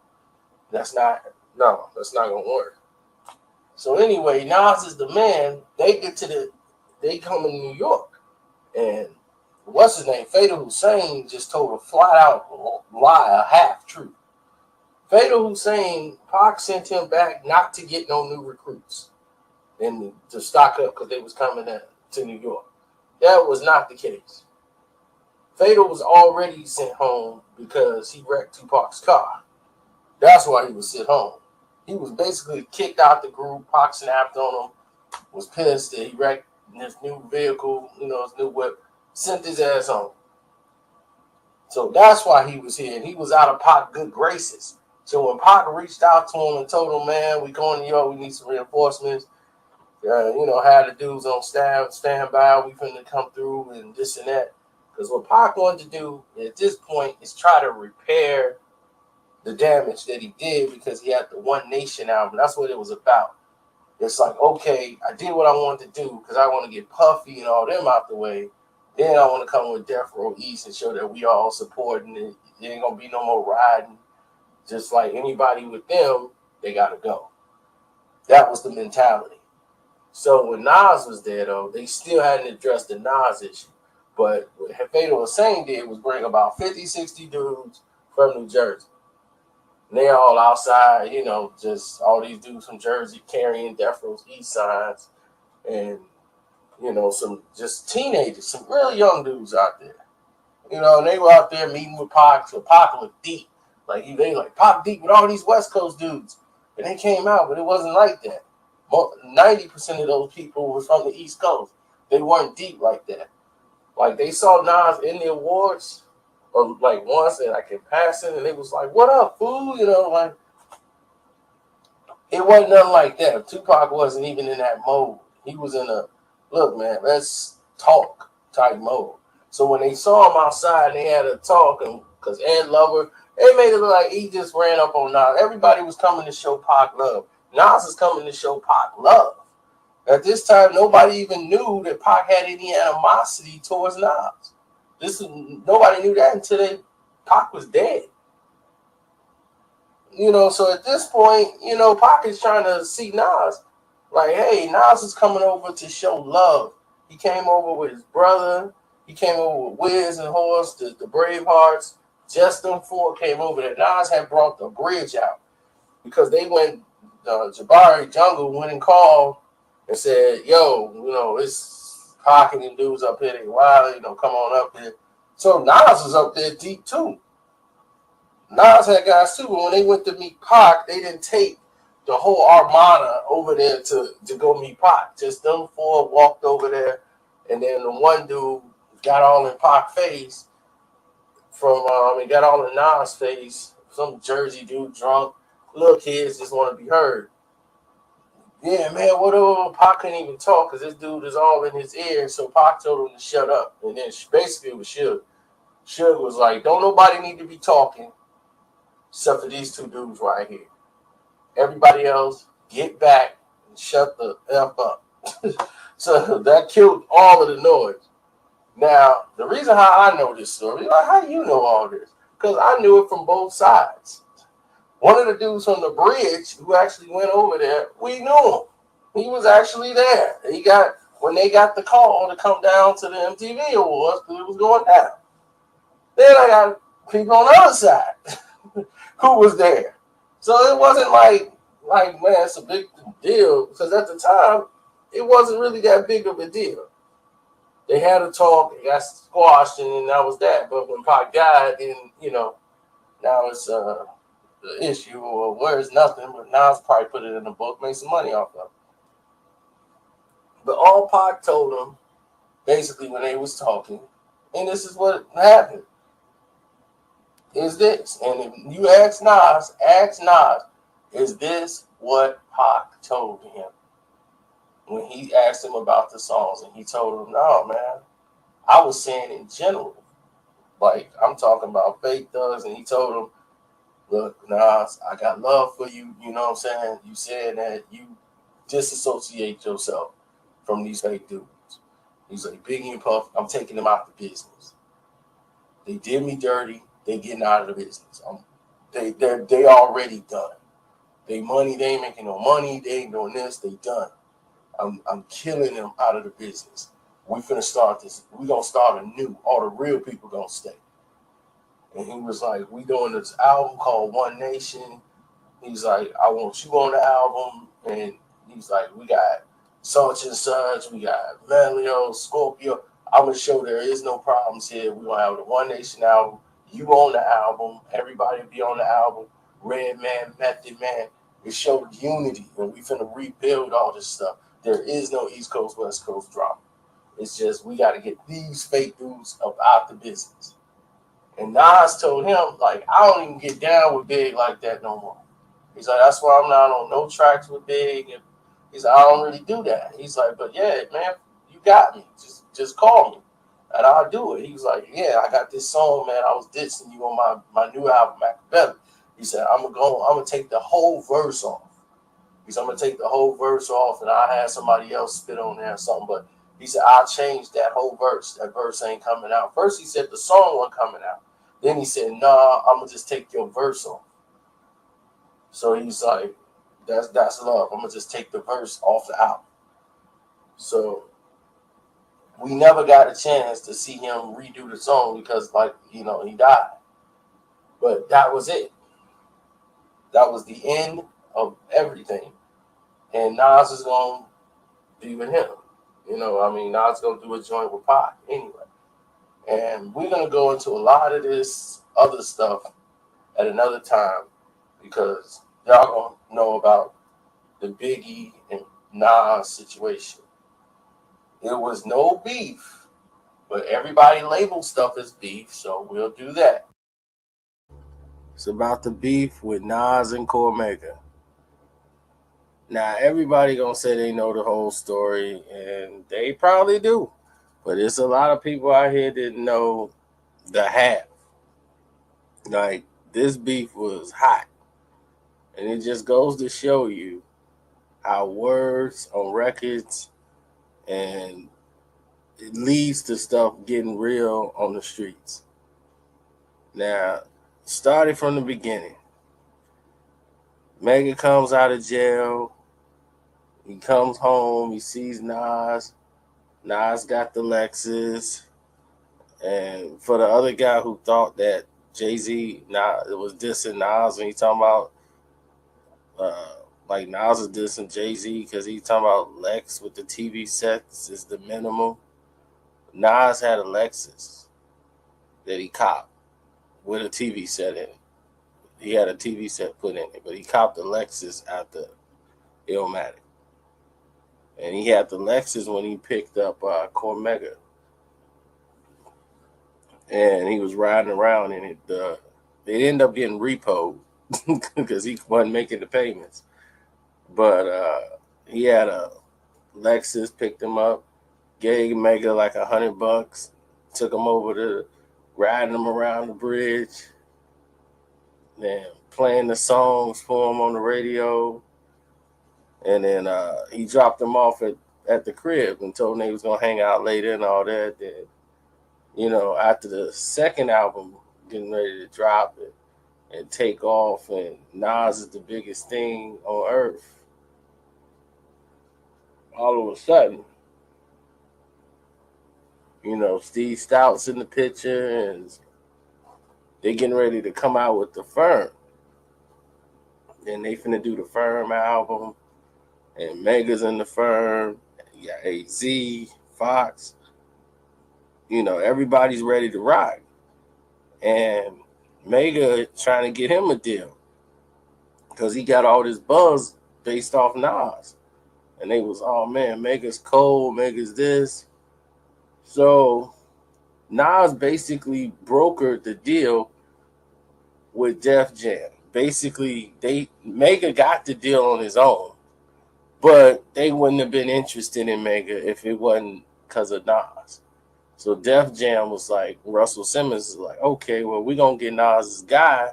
That's not going to work. So anyway, Nas is the man. They come in New York. And what's his name? Fatal Hussein just told a flat out lie, a half truth. Fatal Hussein, Pac sent him back not to get no new recruits and to stock up because they was coming to New York. That was not the case. Fatal was already sent home because he wrecked Tupac's car. That's why he was sent home. He was basically kicked out the group. Pac snapped on him, was pissed that he wrecked his new vehicle, his new whip, sent his ass home. So that's why he was here. And he was out of Pac's good graces. So when Pac reached out to him and told him, man, we going to New York, we need some reinforcements. Had the dudes on stand by, we finna come through and this and that. Because what Pac wanted to do at this point is try to repair the damage that he did because he had the One Nation album. That's what it was about. It's like, okay, I did what I wanted to do because I want to get Puffy and all them out the way. Then I want to come with Death Row East and show that we all supporting it. There ain't going to be no more riding. Just like anybody with them, they got to go. That was the mentality. So when Nas was there, though, they still hadn't addressed the Nas issue. But what Fatal Hussein did was bring about 50, 60 dudes from New Jersey. And they all outside, just all these dudes from Jersey carrying Death Row's East signs. And, some just teenagers, some real young dudes out there. And they were out there meeting with Pac. So Pac looked deep. They Pac deep with all these West Coast dudes. And they came out, but it wasn't like that. 90% of those people were from the East Coast. They weren't deep like that. Like, they saw Nas in the awards, or once, and in passing, and they was like, what up, fool? It wasn't nothing like that. Tupac wasn't even in that mode. He was in a, look, man, let's talk type mode. So when they saw him outside, they had a talk, and because Ed Lover, they made it look like he just ran up on Nas. Everybody was coming to show Pac love. Nas is coming to show Pac love. At this time, nobody even knew that Pac had any animosity towards Nas. Nobody knew that until Pac was dead. So at this point, Pac is trying to see Nas. Like, hey, Nas is coming over to show love. He came over with his brother. He came over with Wiz and Horse, the Bravehearts. Just them four came over there. Nas had brought the bridge out because they went, Jabari Jungle went and called and said, yo, it's Pac and them dudes up here. They wild, come on up here. So Nas was up there deep too. Nas had guys too, but when they went to meet Pac, they didn't take the whole armada over there to go meet Pac. Just them four walked over there, and then the one dude got all in Pac's face got all in Nas' face. Some Jersey dude drunk. Little kids just want to be heard. Yeah, man, what Pac couldn't even talk because this dude is all in his ear. So Pac told him to shut up. And then basically it was Suge. Suge was like, don't nobody need to be talking except for these two dudes right here. Everybody else, get back and shut the F up. So that killed all of the noise. Now, the reason how I know this story, like, how do you know all this? Because I knew it from both sides. One of the dudes from the bridge who actually went over there, we knew him. He was actually there. When they got the call to come down to the MTV Awards because it was going down. Then I got people on the other side who was there. So it wasn't like man, it's a big deal because at the time it wasn't really that big of a deal. They had a talk, it got squashed, and then that was that. But when Pac died, then now it's the issue or where's nothing. But now it's probably put it in the book, make some money off of it. But all Pac told him basically when they was talking, and this is what happened, is this. And if you ask Nas, is this what Pac told him? When he asked him about the songs, and he told him, no, man, I was saying in general. Like, I'm talking about fake thugs, and he told him, look, Nas, I got love for you, you know what I'm saying? You said that you disassociate yourself from these fake dudes. He's like, Biggie and Puff, I'm taking them out the business. They did me dirty, they getting out of the business. They already done. They ain't making no money, they ain't doing this, they done. I'm killing them out of the business. We finna start this. We gonna start anew. All the real people gonna stay. And he was like, we doing this album called One Nation. He's like, I want you on the album. And he's like, we got such and such. We got Melio, Scorpio. I'm gonna show there is no problems here. We gonna have the One Nation album. You on the album. Everybody be on the album. Red Man, Method Man. It showed unity. And we finna rebuild all this stuff. There is no East Coast, West Coast drama. It's just we got to get these fake dudes up out the business. And Nas told him, like, I don't even get down with Big like that no more. He's like, that's why I'm not on no tracks with Big. And he's like, I don't really do that. He's like, but yeah, man, you got me. Just call me. And I'll do it. He was like, yeah, I got this song, man. I was dissing you on my new album, Machiavelli. He said, I'm gonna take the whole verse off. He said, I'm gonna take the whole verse off and I'll have somebody else spit on there or something. But he said, I'll change that whole verse. That verse ain't coming out. First, he said the song wasn't coming out. Then he said, nah, I'm going to just take your verse off. So he's like, that's love. I'm going to just take the verse off the album. So we never got a chance to see him redo the song because, he died. But that was it. That was the end of everything. And Nas is going to be with him. Nas is going to do a joint with Pac anyway. And we're going to go into a lot of this other stuff at another time because y'all going to know about the Biggie and Nas situation. There was no beef, but everybody labels stuff as beef, so we'll do that. It's about the beef with Nas and Cormega. Now, everybody going to say they know the whole story, and they probably do. But it's a lot of people out here that know the half. Like, this beef was hot. And it just goes to show you how words on records and it leads to stuff getting real on the streets. Now, starting from the beginning, Mega comes out of jail. He comes home. He sees Nas. Nas got the Lexus. And for the other guy who thought that Jay-Z was dissing Nas when he talking about Nas is dissing Jay-Z because he talking about Lex with the TV sets is the minimum. Nas had a Lexus that he copped with a TV set in it. He had a TV set put in it, but he copped the Lexus at the Illmatic. And he had the Lexus when he picked up Cormega. And he was riding around in it. It ended up getting repoed because he wasn't making the payments. But He had a Lexus, picked him up, gave Mega like $100, took him over to riding him around the bridge, then playing the songs for him on the radio, and then he dropped him off at the crib and told him he was gonna hang out later and all that. Then, after the second album getting ready to drop it and take off, and Nas is the biggest thing on earth, all of a sudden, Steve Stout's in the picture, and they're getting ready to come out with the Firm. And they finna do the Firm album, and Mega's in the Firm. You got AZ, Fox. Everybody's ready to rock. And Mega trying to get him a deal because he got all this buzz based off Nas. And they was, oh man, Mega's cold, Mega's this. So Nas basically brokered the deal with Def Jam. Basically, Mega got the deal on his own, but they wouldn't have been interested in Mega if it wasn't because of Nas. So Def Jam was like, Russell Simmons is like, okay, well, we're going to get Nas's guy,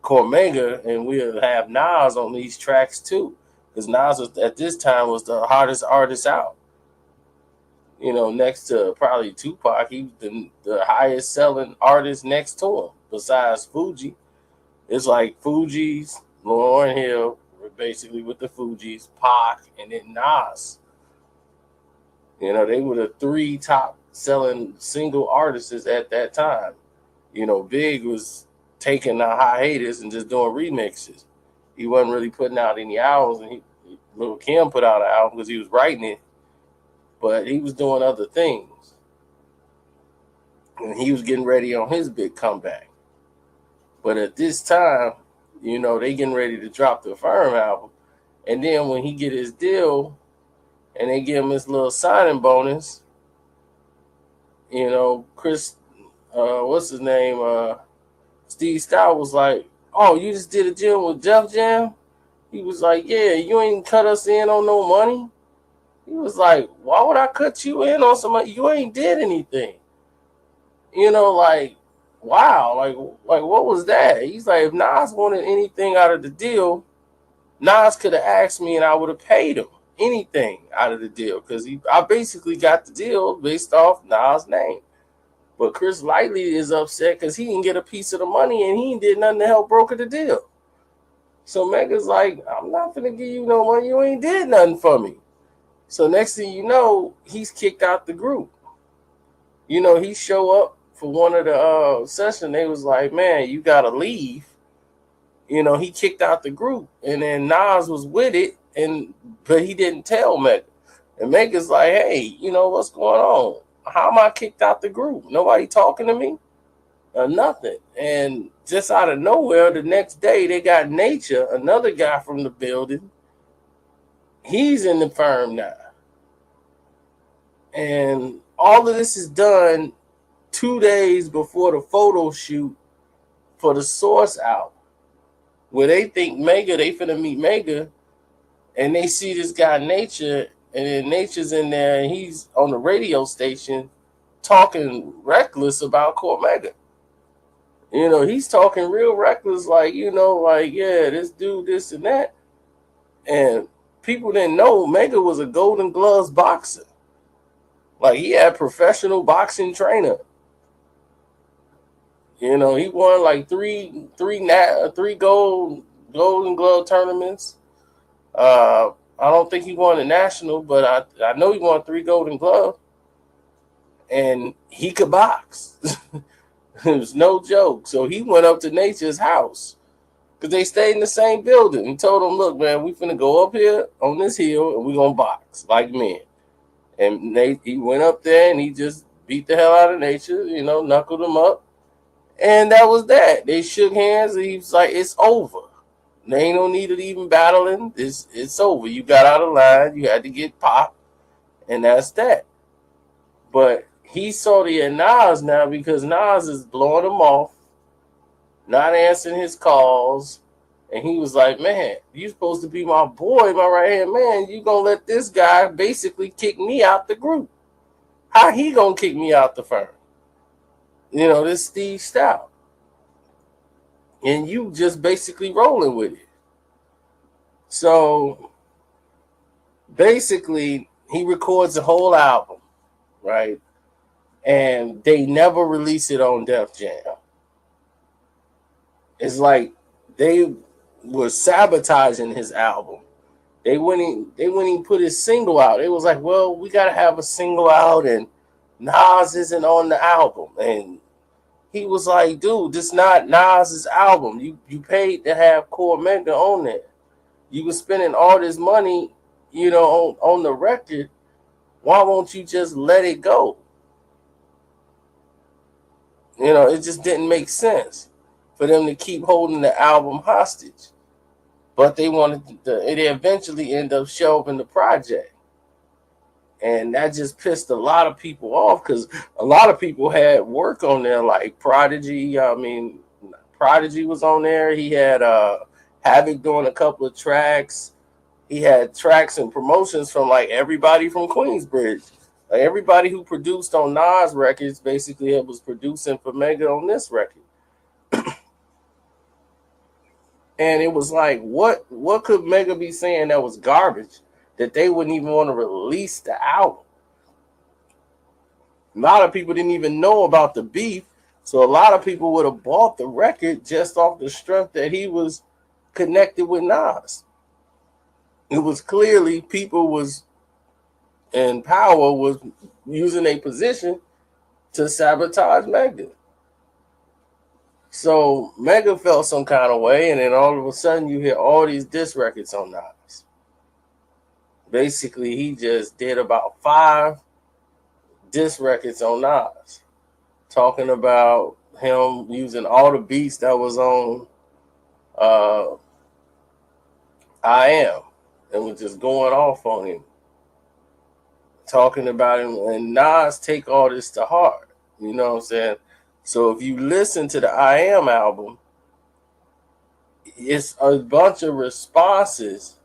Cormega, and we'll have Nas on these tracks too. Because Nas was, at this time was the hottest artist out. Next to probably Tupac, he was the highest selling artist next to him, besides Fuji. It's like Fuji's, Lauryn Hill, basically with the Fugees, Pac, and then Nas. They were the three top selling single artists at that time. Big was taking a hiatus and just doing remixes. He wasn't really putting out any albums, and Lil' Kim put out an album because he was writing it, but he was doing other things. And he was getting ready on his big comeback. But at this time, they getting ready to drop the Firm album. And then when he get his deal and they give him his little signing bonus, Chris, what's his name? Steve Stout was like, oh, you just did a deal with Def Jam? He was like, yeah, you ain't cut us in on no money. He was like, why would I cut you in on some money? You ain't did anything. Wow, like what was that? He's like, if Nas wanted anything out of the deal, Nas could have asked me and I would have paid him anything out of the deal because I basically got the deal based off Nas' name. But Chris Lightley is upset because he didn't get a piece of the money and he did nothing to help broker the deal. So Mega's like, I'm not gonna give you no money. You ain't did nothing for me. So next thing you know, he's kicked out the group. He show up for one of the session. They was like, man, you gotta leave. He kicked out the group, and then Nas was with it, but he didn't tell Mega. And Mega's like, hey, what's going on? How am I kicked out the group? Nobody talking to me? Or nothing. And just out of nowhere, the next day they got Nature, another guy from the building. He's in the Firm now. And all of this is done 2 days before the photo shoot for the Source album, where they think they finna meet Mega, and they see this guy Nature, and then Nature's in there, and he's on the radio station talking reckless about Cormega. He's talking real reckless, like, yeah, this dude, this and that. And people didn't know Mega was a Golden Gloves boxer. Like, he had professional boxing trainer. He won like three Golden Glove tournaments. I don't think he won a national, but I know he won 3 Golden Glove. And he could box. It was no joke. So he went up to Nature's house because they stayed in the same building and told him, look, man, we finna go up here on this hill and we're going to box like men. And he went up there and he just beat the hell out of Nature, knuckled him up. And that was that. They shook hands and he was like, it's over. There ain't no need of even battling. It's over. You got out of line. You had to get popped. And that's that. But he saw the Nas now because Nas is blowing him off, not answering his calls, And he was like, man, you supposed to be my boy, my right hand man. You gonna let this guy basically kick me out the group. How he gonna kick me out the firm? You know, this Steve Stout. And you just basically rolling with it. So basically, he records the whole album, right? And they never release it on Def Jam. It's like they were sabotaging his album. They wouldn't even put his single out. It was like, well, we gotta have a single out, and Nas isn't on the album. And he was like, dude, this not Nas's album. You paid to have Cormega on there. You were spending all this money, you know, on the record. Why won't you just let it go? You know, it just didn't make sense for them to keep holding the album hostage. But they wanted to, it eventually ended up shelving the project. And that just pissed a lot of people off because a lot of people had work on there, like Prodigy. I mean, Prodigy was on there. He had Havoc doing a couple of tracks. He had tracks and promotions from like everybody from Queensbridge. Like everybody who produced on Nas records basically was producing for Mega on this record. And it was like, what could Mega be saying that was garbage that they wouldn't even want to release the album? A lot of people didn't even know about the beef, so a lot of people would have bought the record just off the strength that he was connected with Nas. It was clearly people was in power was using a position to sabotage Mega. So Mega felt some kind of way, and then all of a sudden you hear all these diss records on Nas. Basically, he just did about 5 diss records on Nas, talking about him using all the beats that was on I Am, and was just going off on him, talking about him, and Nas take all this to heart. You know what I'm saying? So if you listen to the I Am album, it's a bunch of responses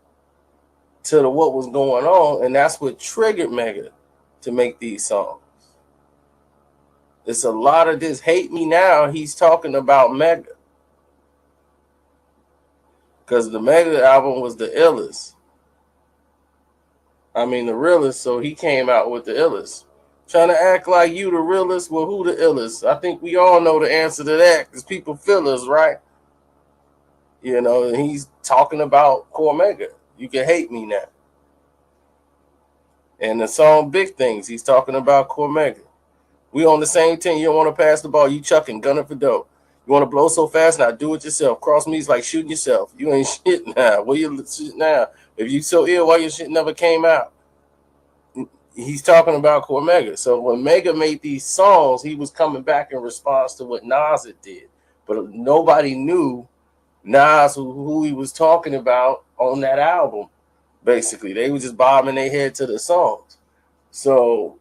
to what was going on, and that's what triggered Mega to make these songs. It's a lot of this Hate Me Now, he's talking about Mega. Because the Mega album was the illest. I mean, the realest, so he came out with the illest. Trying to act like you the realest, well, who the illest? I think we all know the answer to that because people feel us, right? You know, and he's talking about Cormega. You can hate me now. And the song Big Things, he's talking about Cormega. We on the same team. You don't want to pass the ball. You chucking, gunning for dope. You want to blow so fast now, do it yourself. Cross me is like shooting yourself. You ain't shit now. Well, you shit now. If you so ill, why your shit never came out? He's talking about Cormega. So when Mega made these songs, he was coming back in response to what Nas did. But nobody knew Nas, who he was talking about on that album. Basically, they were just bobbing their head to the songs. So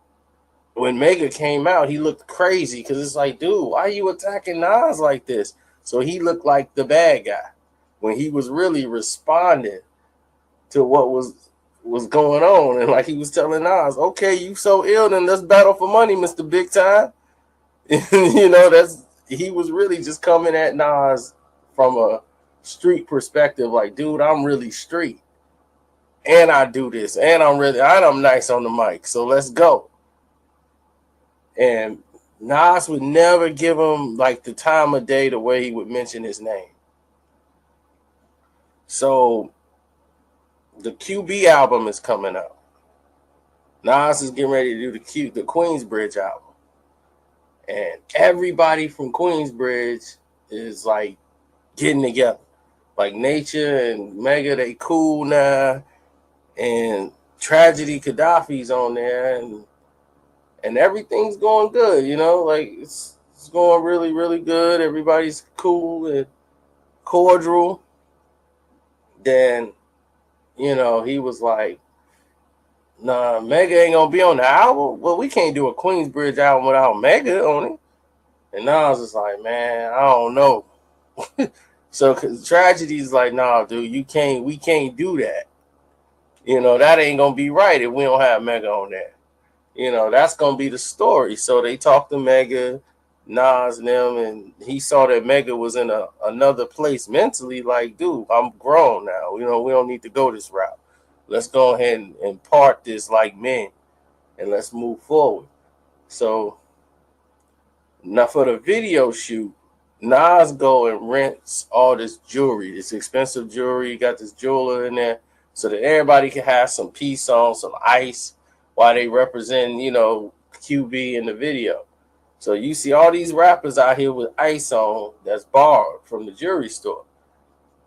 when Mega came out, he looked crazy because it's like, dude, why are you attacking Nas like this? So he looked like the bad guy when he was really responding to what was going on. And like he was telling Nas, okay, you so ill, then let's battle for money, Mr. Big Time. You know, he was really just coming at Nas from a street perspective, like, dude, I'm really street. And I do this, and I'm nice on the mic, so let's go. And Nas would never give him like the time of day the way he would mention his name. So the QB album is coming out. Nas is getting ready to do the Queensbridge album. And everybody from Queensbridge is like getting together. Like Nature and Mega, they cool now. And Tragedy Gaddafi's on there, and everything's going good, you know, like it's going really, really good. Everybody's cool and cordial. Then, you know, he was like, nah, Mega ain't gonna be on the album. Well, we can't do a Queensbridge album without Mega on it. And now I was just like, man, I don't know. So Tragedy's like, nah, dude, we can't do that. That ain't gonna be right if we don't have Mega on there. That's gonna be the story. So they talked to Mega, Nas and them, and he saw that Mega was in another place mentally. Like, dude, I'm grown now. We don't need to go this route. Let's go ahead and part this like men, and let's move forward. So now for the video shoot, Nas go and rents all this jewelry, this expensive jewelry. He got this jeweler in there so that everybody can have some peace on, some ice while they represent, QB in the video. So you see all these rappers out here with ice on that's borrowed from the jewelry store.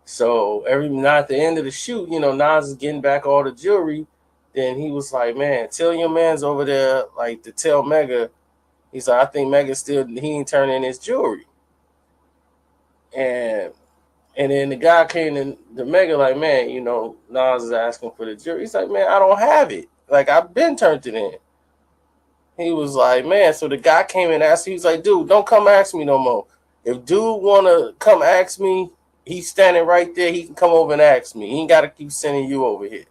So now at the end of the shoot, Nas is getting back all the jewelry. Then he was like, man, tell your man's over there, like, to tell Mega. He's like, I think Mega he ain't turning his jewelry. And then the guy came in the Mega like, man, Nas is asking for the jewelry. He's like, man, I don't have it. Like, I've been turned it in. He was like, man, so the guy came and asked, he was like, dude, don't come ask me no more. If dude want to come ask me, he's standing right there. He can come over and ask me. He ain't got to keep sending you over here.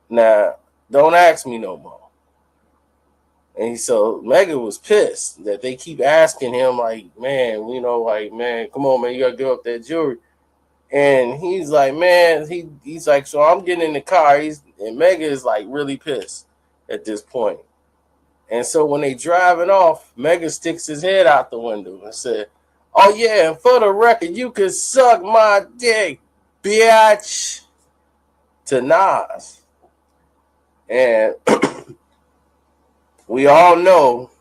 Now, don't ask me no more. And so Mega was pissed that they keep asking him, like, man, man, come on, man, you got to give up that jewelry. And he's like, man, he's like, so I'm getting in the car. And Mega is like really pissed at this point. And so when they driving off, Mega sticks his head out the window and said, oh, yeah, and for the record, you can suck my dick, bitch, to Nas. And we all know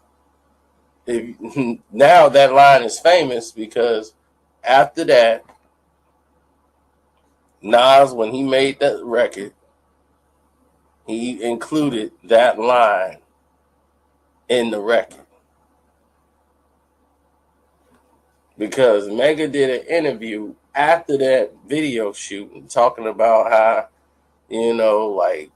now that line is famous because after that, Nas, when he made that record, he included that line in the record. Because Mega did an interview after that video shoot talking about how, like,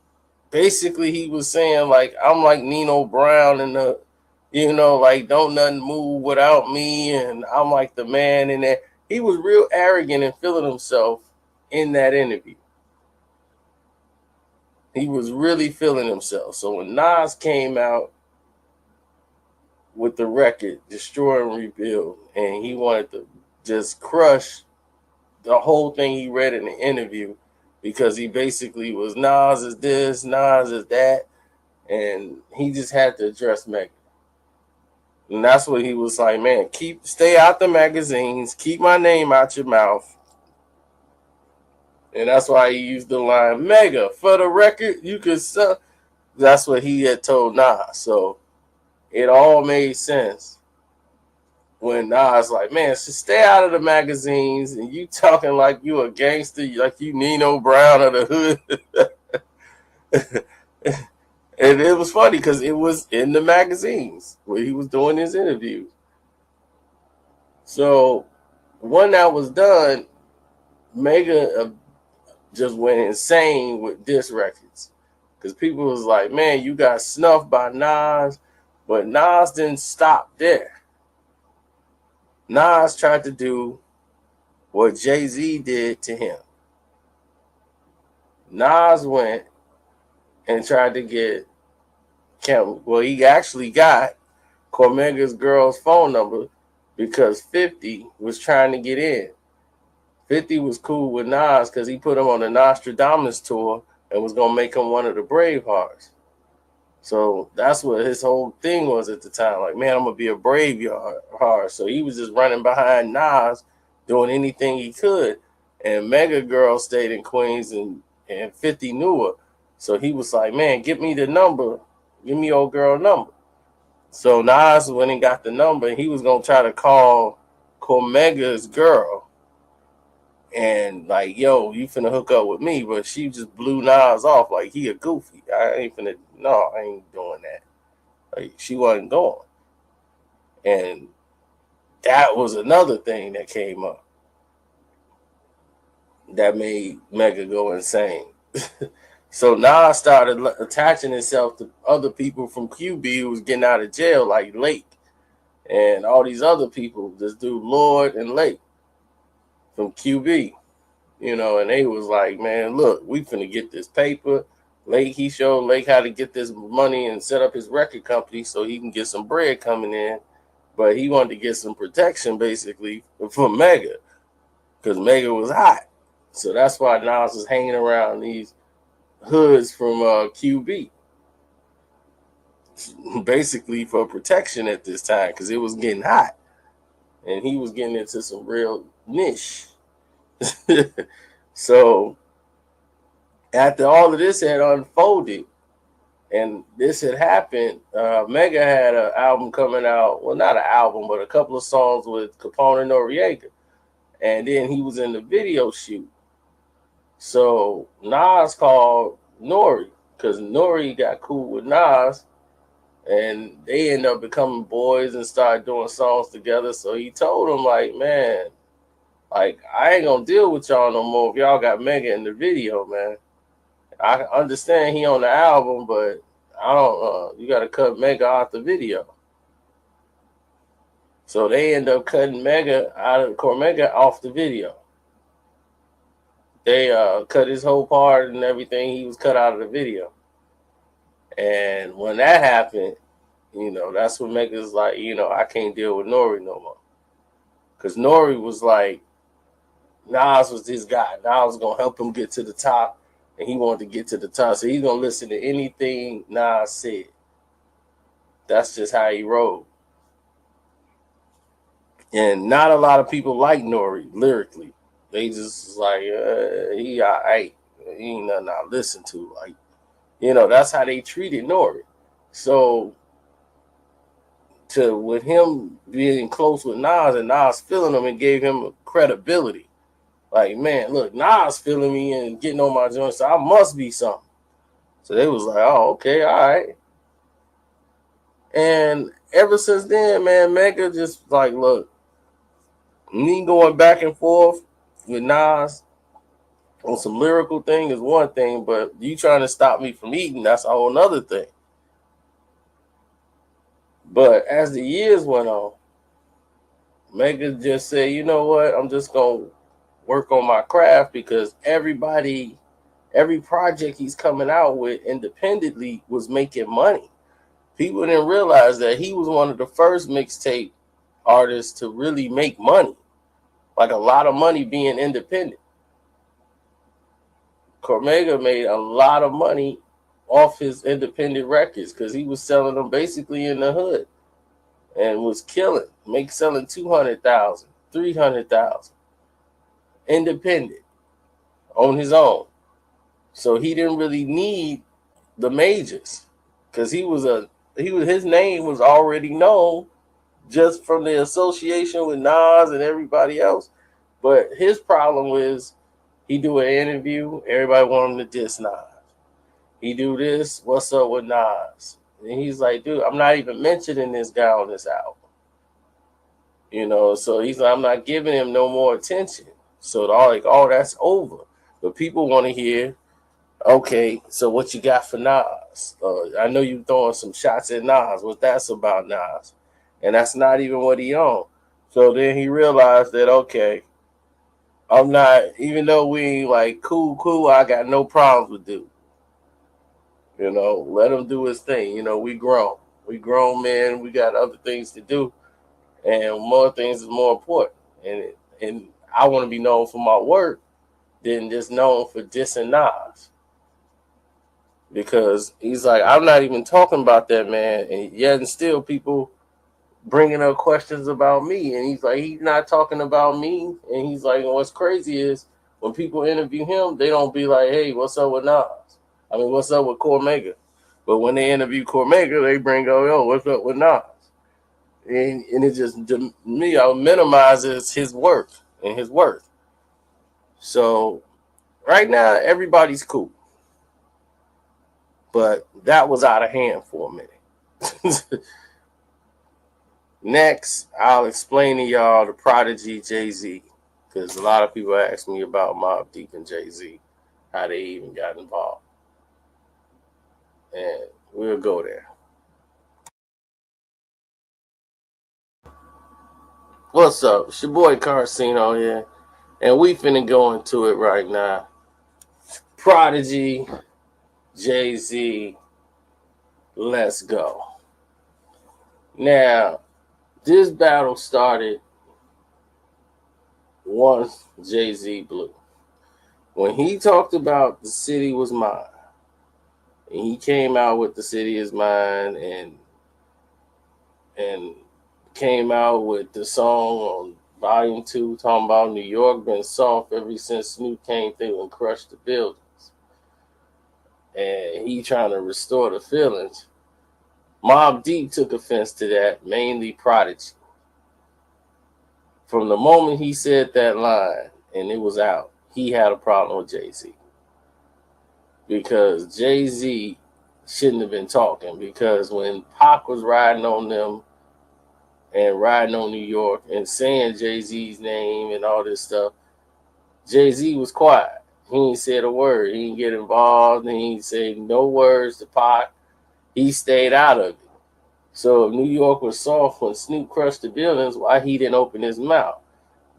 basically he was saying, like, I'm like Nino Brown and like, don't nothing move without me, and I'm like the man in there. He was real arrogant and feeling himself in that interview. He was really feeling himself. So when Nas came out with the record, Destroy and Rebuild, and he wanted to just crush the whole thing he read in the interview, because he basically was, Nas is this, Nas is that, and he just had to address Mega. And that's what he was like, man, stay out the magazines, keep my name out your mouth. And that's why he used the line, Mega, for the record, you could suck. That's what he had told Nas. So it all made sense when Nas like, man, so stay out of the magazines, and you talking like you a gangster, like you Nino Brown of the hood. And it was funny because it was in the magazines where he was doing his interviews. So when that was done, Mega just went insane with diss records, because people was like, man, you got snuffed by Nas, but Nas didn't stop there. Nas tried to do what Jay-Z did to him. Nas went and tried to get he actually got Cormega's girl's phone number because 50 was trying to get in. 50 was cool with Nas because he put him on the Nostradamus tour and was going to make him one of the Bravehearts. So that's what his whole thing was at the time. Like, man, I'm going to be a Braveheart. So he was just running behind Nas, doing anything he could. And Mega Girl stayed in Queens, and 50 knew her. So he was like, man, give me the number. Give me old girl number. So Nas went and got the number, and he was going to try to call Cormega's girl. And like, yo, you finna hook up with me. But she just blew Nas off like he a goofy. I ain't doing that. Like, she wasn't going. And that was another thing that came up that made Mega go insane. So Nas started attaching himself to other people from QB who was getting out of jail, like Lake and all these other people, this dude Lord and Lake. from QB, and they was like, man, look, we finna get this paper. He showed Lake how to get this money and set up his record company so he can get some bread coming in. But he wanted to get some protection, basically, from Mega, because Mega was hot. So that's why Nas was hanging around these hoods from QB, basically for protection at this time, because it was getting hot. And he was getting into some real niche. So after all of this had unfolded and this had happened, Mega had an album coming out. Well, not an album, but a couple of songs with Capone and Noriega. And then he was in the video shoot. So Nas called Nori because Nori got cool with Nas. And they end up becoming boys and start doing songs together. So he told him, like, man, like, I ain't gonna deal with y'all no more if y'all got Mega in the video, man. I understand he on the album, but I don't you gotta cut Mega out the video. So they end up cutting Mega out of Cormega off the video. They cut his whole part and everything. He was cut out of the video. And when that happened, that's when Mega's like, I can't deal with Nori no more. Because Nori was like, Nas was this guy. Nas was going to help him get to the top. And he wanted to get to the top. So he's going to listen to anything Nas said. That's just how he rolled. And not a lot of people like Nori lyrically. They just like, he all right. He ain't nothing I listen to. Like, that's how they treated Nori. So with him being close with Nas and Nas feeling him and gave him credibility. Like, man, look, Nas feeling me and getting on my joint, so I must be something. So they was like, oh, okay, all right. And ever since then, man, Mega just like, look, me going back and forth with Nas on some lyrical thing is one thing, but you trying to stop me from eating, that's a whole nother thing. But as the years went on, Mega just said, you know what, I'm just going to work on my craft because every project he's coming out with independently was making money. People didn't realize that he was one of the first mixtape artists to really make money, like a lot of money being independent. Cormega made a lot of money off his independent records because he was selling them basically in the hood and was killing, selling 200,000, 300,000 independent on his own. So he didn't really need the majors because his name was already known just from the association with Nas and everybody else. But his problem was he do an interview, everybody want him to diss Nas. He do this, what's up with Nas? And he's like, dude, I'm not even mentioning this guy on this album. So he's like, I'm not giving him no more attention. So that's over. But people want to hear, okay, so what you got for Nas? I know you throwing some shots at Nas. What that's about, Nas? And that's not even what he on. So then he realized that, okay, I'm not, even though we ain't like cool, I got no problems with dude. Let him do his thing. We grown. We grown men. We got other things to do. And more things is more important. And I want to be known for my work than just known for dissing Nas. Because he's like, I'm not even talking about that, man. And yet and still people bringing up questions about me. And he's like, he's not talking about me. And he's like, what's crazy is when people interview him, they don't be like, hey, what's up with Nas? I mean, what's up with Cormega? But when they interview Cormega, they bring up, yo, what's up with Nas? And it just, minimizes his work and his worth. So right now, everybody's cool. But that was out of hand for a minute. Next, I'll explain to y'all the Prodigy Jay-Z, because a lot of people ask me about Mobb Deep and Jay-Z, how they even got involved. And we'll go there. What's up? It's your boy Karceno here. And we finna go into it right now. Prodigy, Jay-Z, let's go. Now, this battle started once Jay-Z blew. When he talked about the city was mine, and he came out with the city is mine and came out with the song on Volume 2 talking about New York been soft ever since Snoop came through and crushed the buildings. And he trying to restore the feelings. Mobb Deep took offense to that, mainly Prodigy. From the moment he said that line and it was out, he had a problem with Jay-Z. Because Jay-Z shouldn't have been talking. Because when Pac was riding on them and riding on New York and saying Jay-Z's name and all this stuff, Jay-Z was quiet. He ain't said a word. He didn't get involved. He ain't say no words to Pac. He stayed out of it. So if New York was soft when Snoop crushed the buildings, why he didn't open his mouth?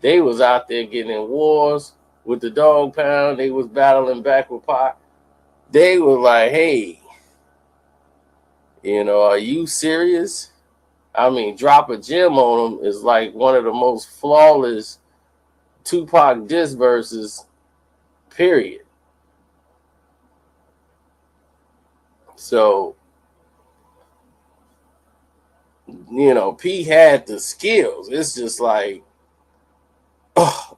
They was out there getting in wars with the dog pound. They was battling back with Pac. They were like, hey, are you serious? I mean, Drop a Gem on them is like one of the most flawless Tupac diss verses, period. So, P had the skills. It's just like,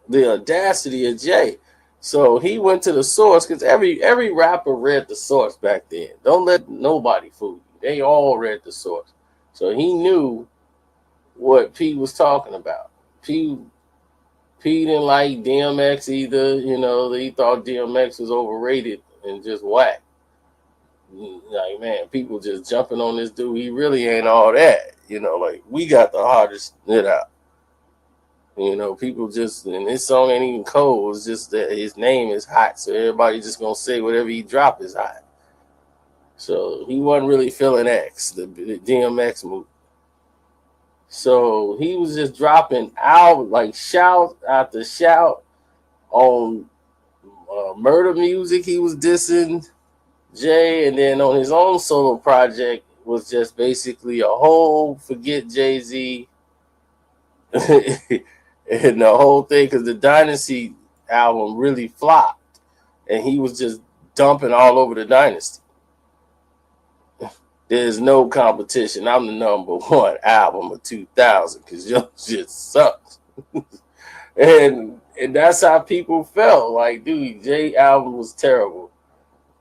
the audacity of Jay. So he went to the source because every rapper read the source back then. Don't let nobody fool you. They all read the source. So he knew what P was talking about. P didn't like DMX either. He thought DMX was overrated and just whack. Like, man, people just jumping on this dude. He really ain't all that. Like, we got the hardest hit out. People just, and this song ain't even cold. It's just that his name is hot. So everybody just going to say whatever he drop is hot. So he wasn't really feeling X, the DMX move. So he was just dropping out, like shout after shout on Murder Music. He was dissing Jay. And then on his own solo project was just basically a whole forget Jay-Z. And the whole thing, because the Dynasty album really flopped, and he was just dumping all over the Dynasty. There's no competition. I'm the number one album of 2000 because your shit sucks. and that's how people felt. Like, dude, J album was terrible.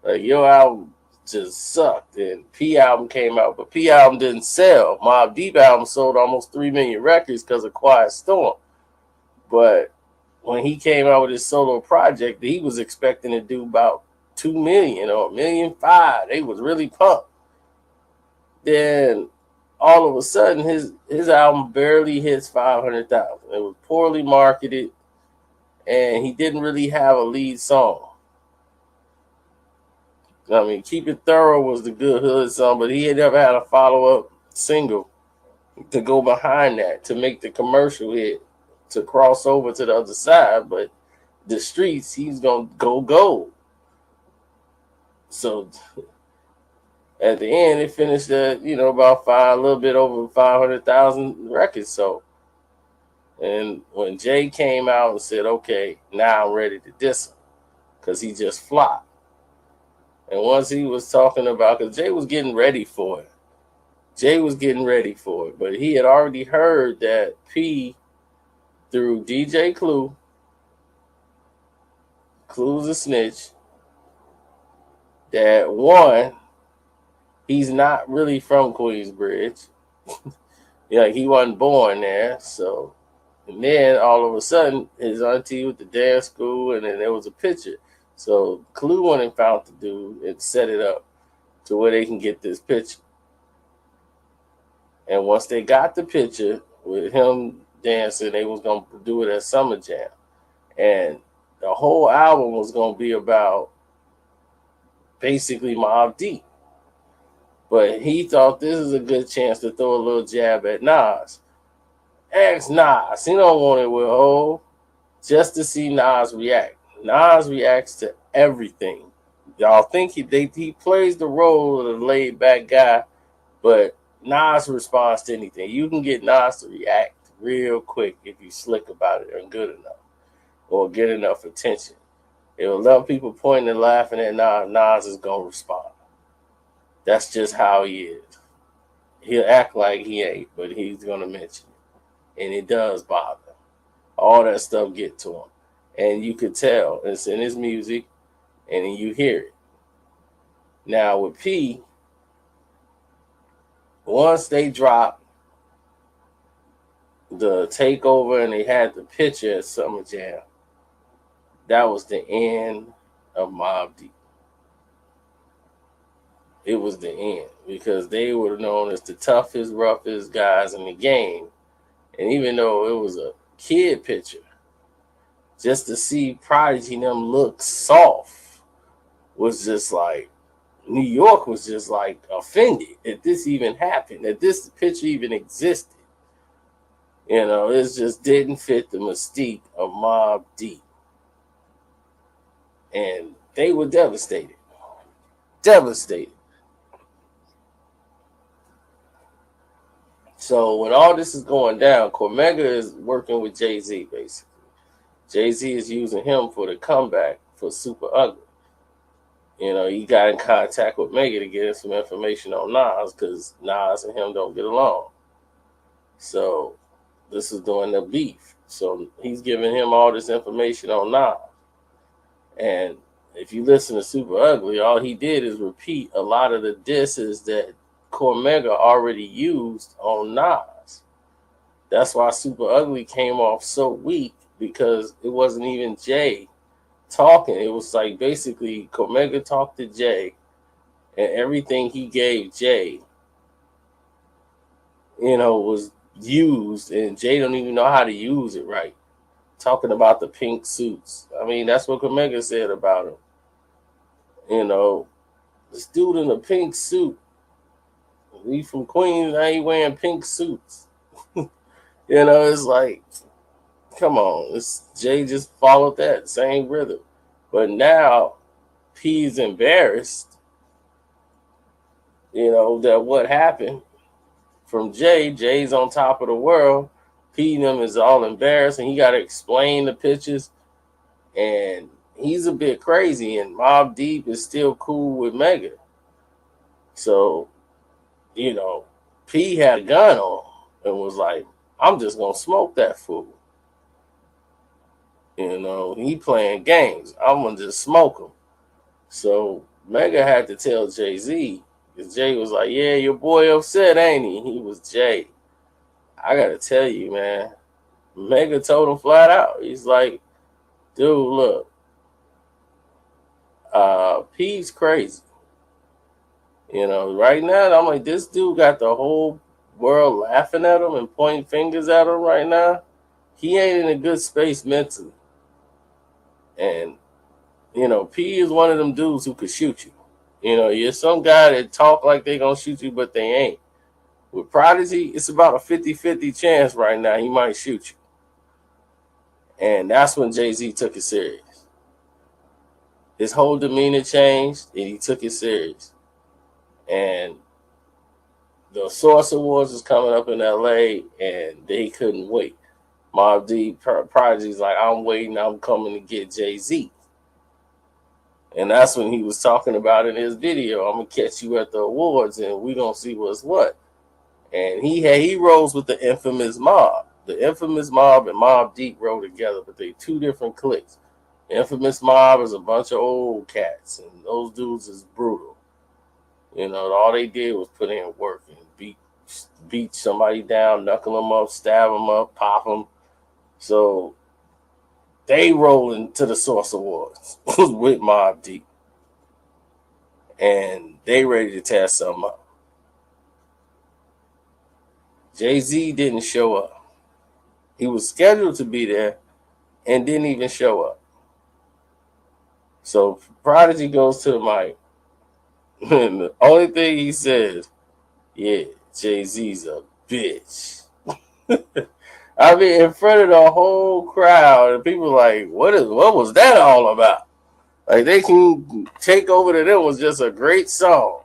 Like, your album just sucked. And P album came out, but P album didn't sell. Mobb Deep album sold almost 3 million records because of Quiet Storm. But when he came out with his solo project, he was expecting to do about 2 million or 1.5 million. They was really pumped. Then all of a sudden, his album barely hits 500,000. It was poorly marketed, and he didn't really have a lead song. I mean, Keep It Thorough was the good hood song, but he had never had a follow-up single to go behind that to make the commercial hit, to cross over to the other side. But the streets, he's going to go gold. So at the end, it finished at, about a little bit over 500,000 records sold. And when Jay came out and said, okay, now I'm ready to diss him, because he just flopped. And once he was talking about, because Jay was getting ready for it. But he had already heard that P, through DJ Clue's a snitch, that one, he's not really from Queensbridge. He wasn't born there. So, and then all of a sudden, his auntie with the dance school, and then there was a picture. So Clue went and found the dude and set it up to where they can get this picture. And once they got the picture with him dancing, they was going to do it at Summer Jam. And the whole album was going to be about basically Mobb Deep. But he thought this is a good chance to throw a little jab at Nas. Ask Nas. He don't want it with Hov. just to see Nas react. Nas reacts to everything. Y'all think he plays the role of the laid back guy, but Nas responds to anything. You can get Nas to react real quick if you slick about it and good enough or get enough attention. It will let people pointing and laughing at Nas. Nas is gonna respond. That's just how he is. He'll act like he ain't, but he's gonna mention it, and it does bother. All that stuff get to him, and you could tell it's in his music, and then you hear it. Now with P, once they dropped the takeover and they had the picture at Summer Jam, that was the end of Mobb Deep. It was the end because they were known as the toughest, roughest guys in the game. And even though it was a kid picture, just to see Prodigy and them look soft was just like, New York was just like offended that this even happened, that this picture even existed. You know, it just didn't fit the mystique of Mobb Deep. And they were devastated. Devastated. So when all this is going down, Cormega is working with Jay-Z, basically. Jay-Z is using him for the comeback for Super Ugly. You know, he got in contact with Mega to get him some information on Nas because Nas and him don't get along. So this is doing the beef. So he's giving him all this information on Nas. And if you listen to Super Ugly, all he did is repeat a lot of the disses that Cormega already used on Nas. That's why Super Ugly came off so weak, because it wasn't even Jay talking. It was like basically Cormega talked to Jay, and everything he gave Jay, you know, was used, and Jay don't even know how to use it right. Talking about the pink suits. I mean, that's what Cormega said about him. You know, this dude in a pink suit. We from Queens, now he wearing pink suits. You know, it's like, come on. Jay just followed that same rhythm. But now P's embarrassed, you know, that what happened from Jay. Jay's on top of the world. P and them is all embarrassed, and he got to explain the pictures. And he's a bit crazy, and Mobb Deep is still cool with Mega. So, you know, P had a gun on and was like, I'm just going to smoke that fool. You know, he playing games. I'm going to just smoke him. So Mega had to tell Jay-Z, because Jay was like, yeah, your boy upset, ain't he? He was Jay. I got to tell you, man, Mega told him flat out. He's like, dude, look, P's crazy. You know, right now, I'm like, this dude got the whole world laughing at him and pointing fingers at him right now. He ain't in a good space mentally. And, you know, P is one of them dudes who could shoot you. You know, you're some guy that talk like they gonna shoot you, but they ain't. With Prodigy, it's about a 50-50 chance right now he might shoot you. And that's when Jay-Z took it serious. His whole demeanor changed, and he took it serious. And the Source Awards is coming up in LA, and they couldn't wait. Mobb Deep Prodigy's like, I'm waiting, I'm coming to get Jay-Z. And that's when he was talking about in his video, I'm gonna catch you at the awards and we gonna see what's what. And he rolls with the Infamous Mob. The Infamous Mob and Mobb Deep roll together, but they two different cliques. The Infamous Mob is a bunch of old cats, and those dudes is brutal. You know, all they did was put in work and beat somebody down, knuckle them up, stab them up, pop them. So they roll into the Source Awards with Mobb Deep. And they ready to tear something up. Jay-Z didn't show up. He was scheduled to be there and didn't even show up. So Prodigy goes to the mic. And the only thing he says, yeah, Jay-Z's a bitch. I mean, in front of the whole crowd, and people like, what was that all about? Like, They Can Take Over to Them was just a great song.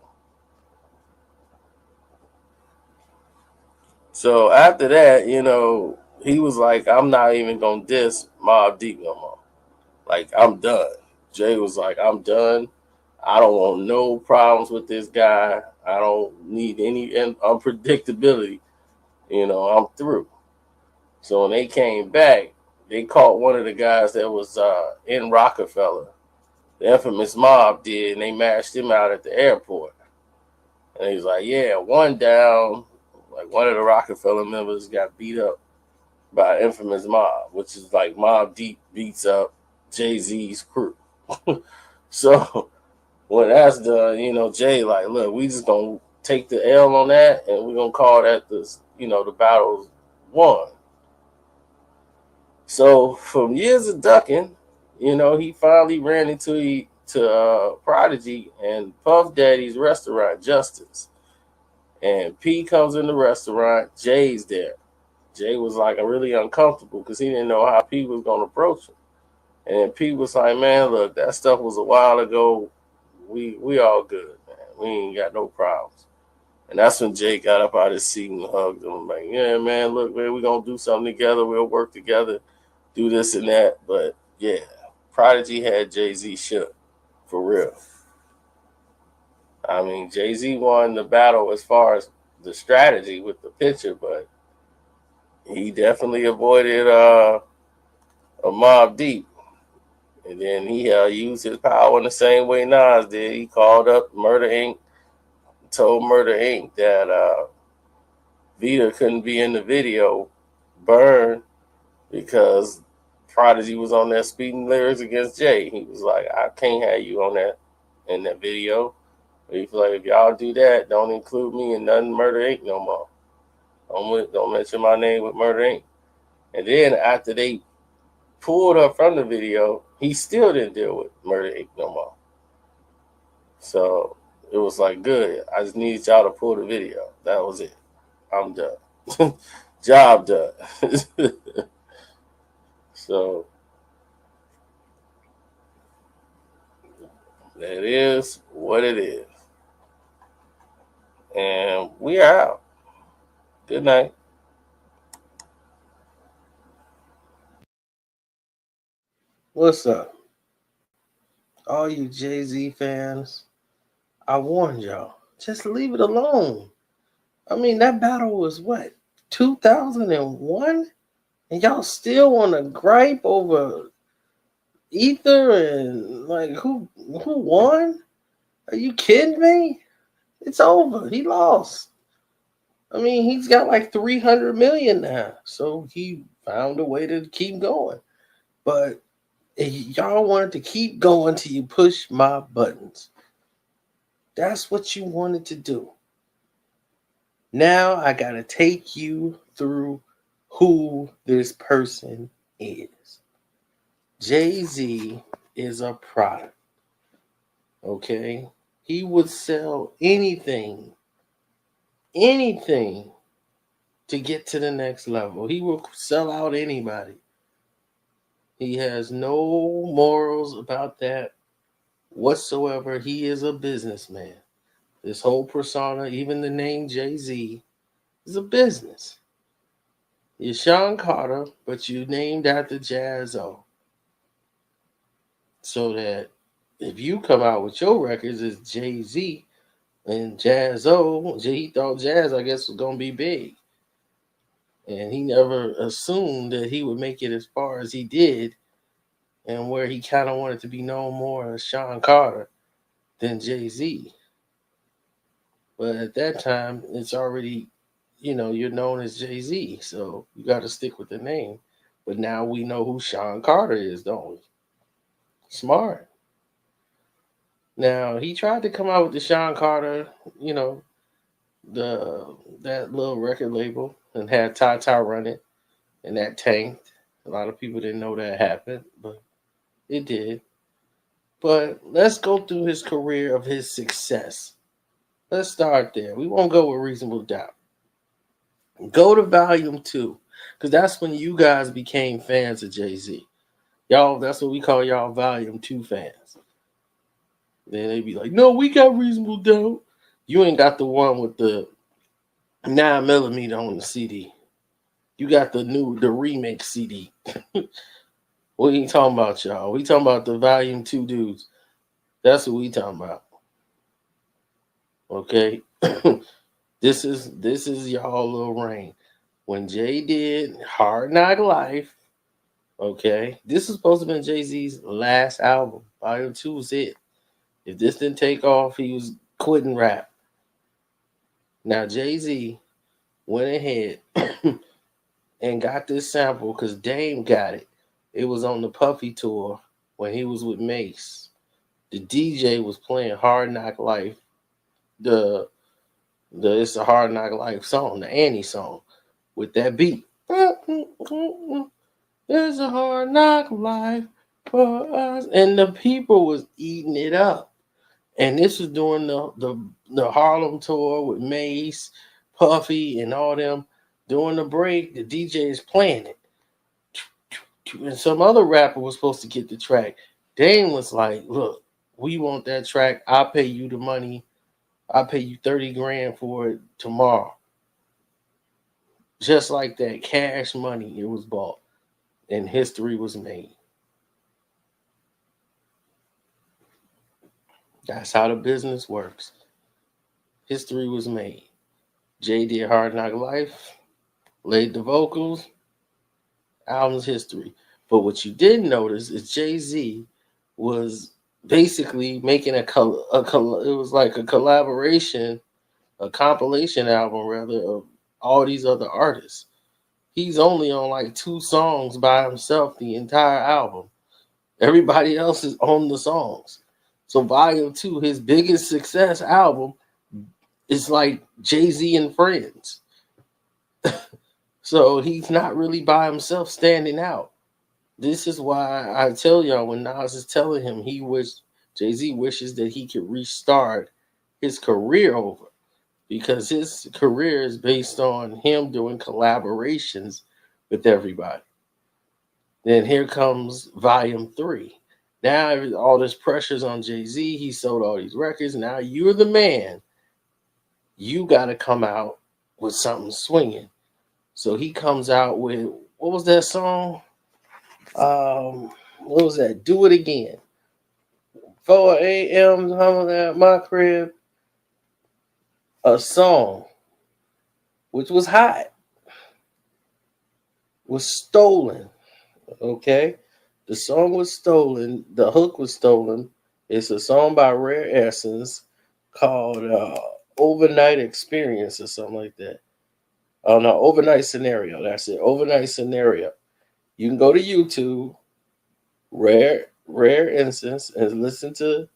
So after that, he was like, I'm not even gonna diss Mobb Deep no more. Like, I'm done. Jay was like, I'm done. I don't want no problems with this guy. I don't need any unpredictability. I'm through. So when they came back, they caught one of the guys that was in Rockefeller. The infamous Mob did, and they mashed him out at the airport. And he's like, yeah, one down. Like, one of the Rockefeller members got beat up by infamous Mob, which is like Mobb Deep beats up Jay-Z's crew. So when that's done, Jay like, look, we just gonna take the L on that, and we're gonna call that the battle's won. So from years of ducking, he finally ran into Prodigy and Puff Daddy's restaurant, Justice. And P comes in the restaurant, Jay's there. Jay was like really uncomfortable because he didn't know how P was gonna approach him. And P was like, man, look, that stuff was a while ago. We all good, man. We ain't got no problems. And that's when Jay got up out of his seat and hugged him. Like, yeah, man, look, man, we're going to do something together. We'll work together, do this and that. But, yeah, Prodigy had Jay-Z shook, for real. I mean, Jay-Z won the battle as far as the strategy with the picture, but he definitely avoided a Mobb Deep. And then he used his power in the same way Nas did. He called up Murder Inc., told Murder Inc. that Vita couldn't be in the video, Burn, because Prodigy was on there speeding lyrics against Jay. He was like, I can't have you on that in that video. He's like, if y'all do that, don't include me in nothing Murder Inc. no more. Don't mention my name with Murder Inc. And then after they pulled her from the video, he still didn't deal with Murder Inc. no more. So it was like, good. I just needed y'all to pull the video. That was it. I'm done. Job done. So that is what it is. And we are out. Good night. What's up? All you Jay-Z fans, I warned y'all. Just leave it alone. I mean, that battle was what, 2001? And y'all still want to gripe over Ether and like who won? Are you kidding me? It's over. He lost. I mean, he's got like 300 million now. So he found a way to keep going. But y'all wanted to keep going till you push my buttons. That's what you wanted to do. Now I got to take you through who this person is. Jay-Z is a product. Okay? He would sell anything to get to the next level. He will sell out anybody. He has no morals about that whatsoever. He is a businessman. This whole persona, even the name Jay-Z, is a business. You're Sean Carter, but you named after Jaz-O. So that if you come out with your records as Jay-Z and Jaz-O, he thought Jazz, I guess, was going to be big. And he never assumed that he would make it as far as he did, and where he kind of wanted to be known more as Sean Carter than Jay-Z. But at that time, it's already, you're known as Jay-Z, so you got to stick with the name. But now we know who Sean Carter is, don't we? Smart. Now, he tried to come out with the Sean Carter, that little record label, and had Ty run it, and that tanked. A lot of people didn't know that happened, but it did. But let's go through his career of his success. Let's start there. We won't go with reasonable doubt. Go to volume 2. Because that's when you guys became fans of Jay-Z. Y'all, that's what we call y'all Volume 2 fans. Then they be like, no, we got Reasonable Doubt. You ain't got the one with the 9mm on the CD. You got the remake CD. What ain't talking about, y'all? We talking about the Volume 2 dudes. That's what we talking about. Okay? This is y'all Lil Rain. When Jay did Hard Knock Life, okay, this is supposed to have been Jay-Z's last album. Volume 2 was it. If this didn't take off, he was quitting rap. Now Jay-Z went ahead and got this sample because Dame got it. It was on the Puffy tour when he was with Mace. The DJ was playing Hard Knock Life, the It's a Hard Knock Life song, the Annie song, with that beat. It's a hard knock life for us. And the people was eating it up. And this was during the Harlem tour with Mace, Puffy, and all them. During the break, the DJ is playing it. And some other rapper was supposed to get the track. Dame was like, look, we want that track. I'll pay you the money. I'll pay you 30 grand for it tomorrow. Just like that, cash money, it was bought. And history was made. That's how the business works. History was made. Jay did Hard Knock Life, laid the vocals, album's history. But what you didn't notice is Jay-Z was basically making it was like a collaboration, a compilation album rather, of all these other artists. He's only on like 2 songs by himself the entire album. Everybody else is on the songs. So Volume 2, his biggest success album, is like Jay-Z and Friends. So he's not really by himself standing out. This is why I tell y'all when Nas is telling him Jay-Z wishes that he could restart his career over. Because his career is based on him doing collaborations with everybody. Then here comes Volume 3. Now all this pressure's on Jay-Z. He sold all these records. Now you're the man. You got to come out with something swinging. So he comes out with, what was that song? What was that? Do It Again. 4 a.m. humming at my crib. A song which was hot, was stolen. Okay? The song was stolen. The hook was stolen. It's a song by Rare Essence called Overnight Experience or something like that. Oh, no, Overnight Scenario. That's it. Overnight Scenario. You can go to YouTube, Rare Essence, and listen to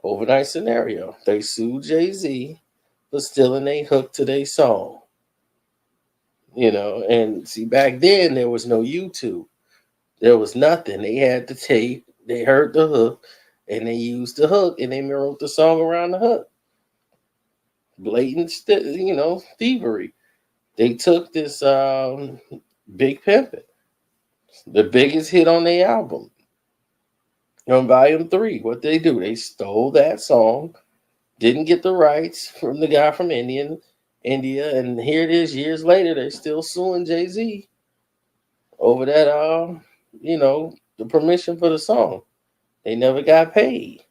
Overnight Scenario. They sued Jay-Z for stealing a hook to their song. You know, and see, back then there was no YouTube. There was nothing. They had the tape. They heard the hook, and they used the hook, and they wrote the song around the hook. Blatant, thievery. They took this Big Pimpin', the biggest hit on their album, on Volume 3. What they do? They stole that song, didn't get the rights from the guy from India, and here it is years later. They're still suing Jay-Z over that, the permission for the song. They never got paid.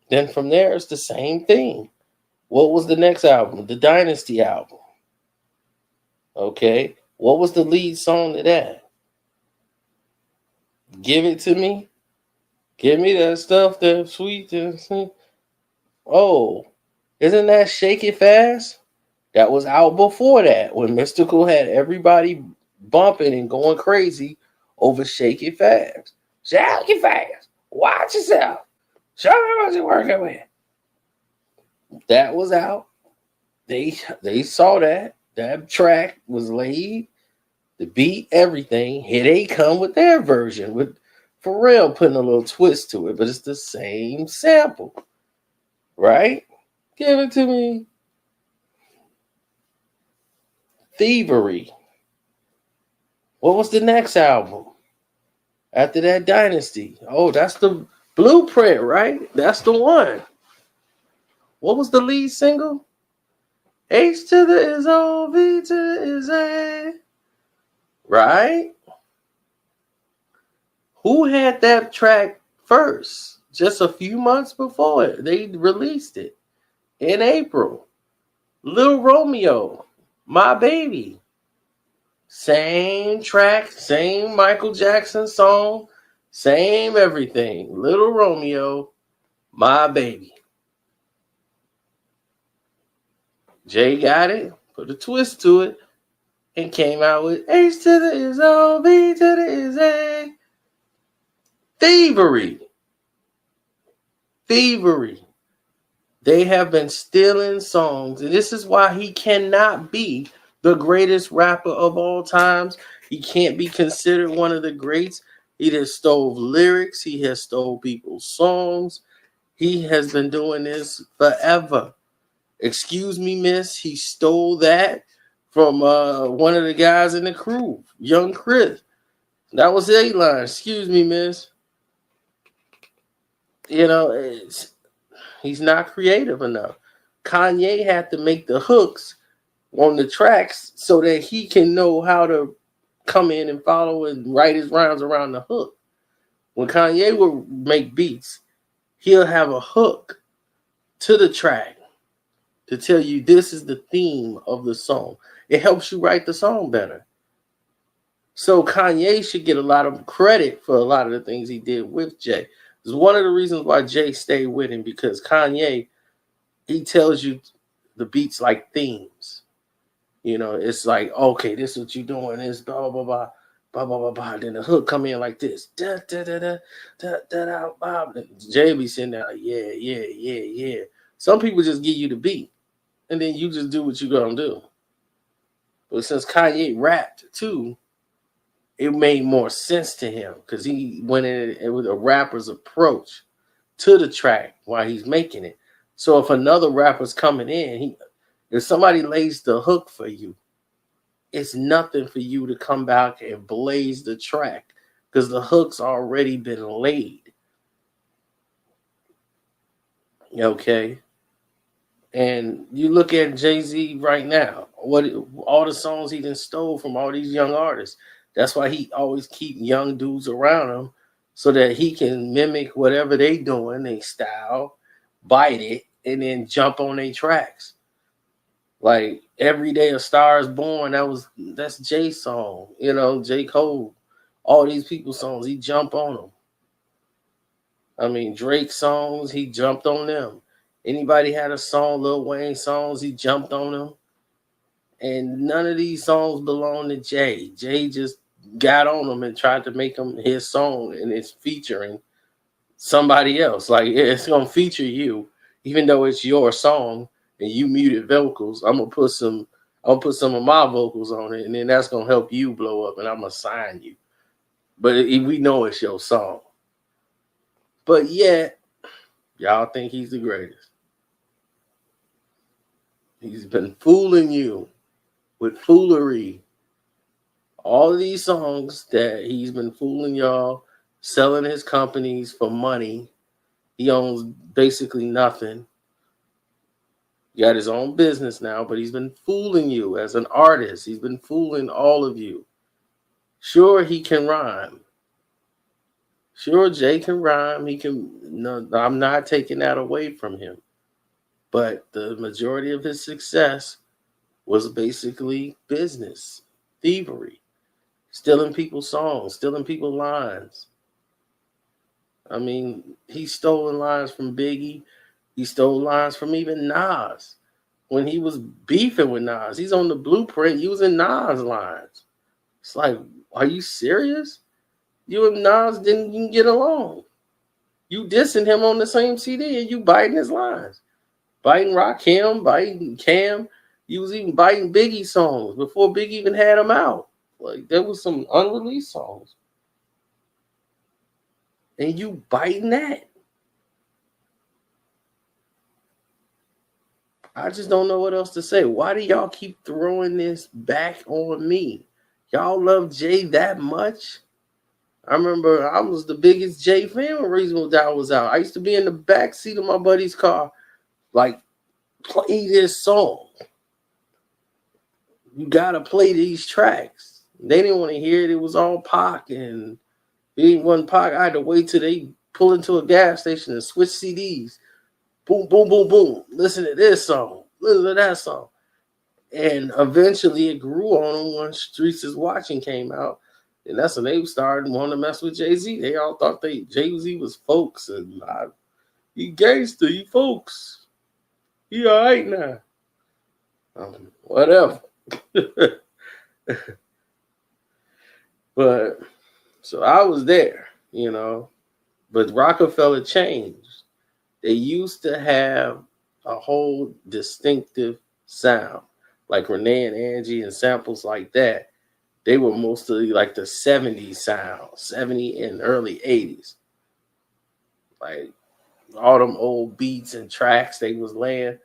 Then from there, it's the same thing. What was the next album? The Dynasty album. Okay. What was the lead song to that? Give It To Me. Give me that stuff that's sweet. Oh, isn't that Shake It Fast? That was out before that when Mystical had everybody bumping and going crazy over Shake It Fast. Shake It Fast. Watch yourself. Show me what you're working with. That was out. They saw that. That track was laid. The beat, everything. Here they come with their version with Pharrell putting a little twist to it, but it's the same sample. Right? Give it to me. Thievery. What was the next album after that? Dynasty. Oh, that's the Blueprint, right? That's the one. What was the lead single? H to the is O, V to the is A. Right? Who had that track first? Just a few months before it. They released it in April. Little Romeo, My Baby. Same track, same Michael Jackson song, same everything. Little Romeo, My Baby. Jay got it, put a twist to it, and came out with H to the is O, B to the is A. Thievery. Thievery. They have been stealing songs, and this is why he cannot be the greatest rapper of all times. He can't be considered one of the greats. He has stole lyrics. He has stole people's songs. He has been doing this forever. Excuse me, miss. He stole that from one of the guys in the crew, Young Chris. That was the line. Excuse me, miss. You know, he's not creative enough. Kanye had to make the hooks on the tracks so that he can know how to come in and follow and write his rhymes around the hook. When Kanye will make beats, he'll have a hook to the track to tell you this is the theme of the song. It helps you write the song better. So Kanye should get a lot of credit for a lot of the things he did with Jay. It's one of the reasons why Jay stayed with him, because Kanye, he tells you the beats like themes. You know, it's like, okay, this is what you're doing, this blah blah blah blah blah blah blah blah. Then the hook come in like this. Da da da da da da da blah. Jay be sitting there like, yeah, yeah, yeah, yeah. Some people just give you the beat, and then you just do what you're gonna do. But since Kanye rapped too, it made more sense to him because he went in with a rapper's approach to the track while he's making it. So if another rapper's coming in, if somebody lays the hook for you, it's nothing for you to come back and blaze the track because the hook's already been laid. Okay. And you look at Jay-Z right now, what all the songs he done stole from all these young artists. That's why he always keep young dudes around him so that he can mimic whatever they doing, they style, bite it, and then jump on their tracks. Like Every Day a Star Is Born, that's Jay's song. You know, J. Cole, all these people's songs, he jump on them. I mean, Drake songs, he jumped on them. Anybody had a song, Lil Wayne songs, he jumped on them. And none of these songs belong to Jay. Jay just got on them and tried to make them his song, and it's featuring somebody else. Like, it's gonna feature you, even though it's your song and you muted vocals. I'm gonna put some of my vocals on it, and then that's gonna help you blow up, and I'm gonna sign you. But we know it's your song. But yet, y'all think he's the greatest. He's been fooling you with foolery. All of these songs that he's been fooling y'all, selling his companies for money. He owns basically nothing. He got his own business now, but he's been fooling you as an artist. He's been fooling all of you. Sure, he can rhyme. Sure, Jay can rhyme. He can. No, I'm not taking that away from him. But the majority of his success was basically business, thievery, stealing people's songs, stealing people's lines. I mean, he's stolen lines from Biggie. He stole lines from even Nas. When he was beefing with Nas, he's on the Blueprint using Nas lines. It's like, are you serious? You and Nas didn't even get along. You dissing him on the same CD and you biting his lines. Biting Rakim, biting Cam. You was even biting Biggie songs before Biggie even had them out. Like, there was some unreleased songs. And you biting that. I just don't know what else to say. Why do y'all keep throwing this back on me? Y'all love Jay that much? I remember I was the biggest Jay fan when Reasonable Doubt was out. I used to be in the back seat of my buddy's car, like, play this song. You gotta play these tracks. They didn't want to hear it. It was all Pac, and it wasn't Pac. I had to wait till they pull into a gas station and switch CDs. Boom, boom, boom, boom. Listen to this song. Listen to that song. And eventually it grew on them when Streets is Watching came out. And that's when they started wanting to mess with Jay-Z. They all thought Jay-Z was folks. And he gangster, he folks. He all right now. Whatever. But, so I was there, you know. But Rockefeller changed. They used to have a whole distinctive sound, like Renee and Angie and samples like that. They were mostly like the 70s sound, 70 and early 80s. Like all them old beats and tracks they was laying,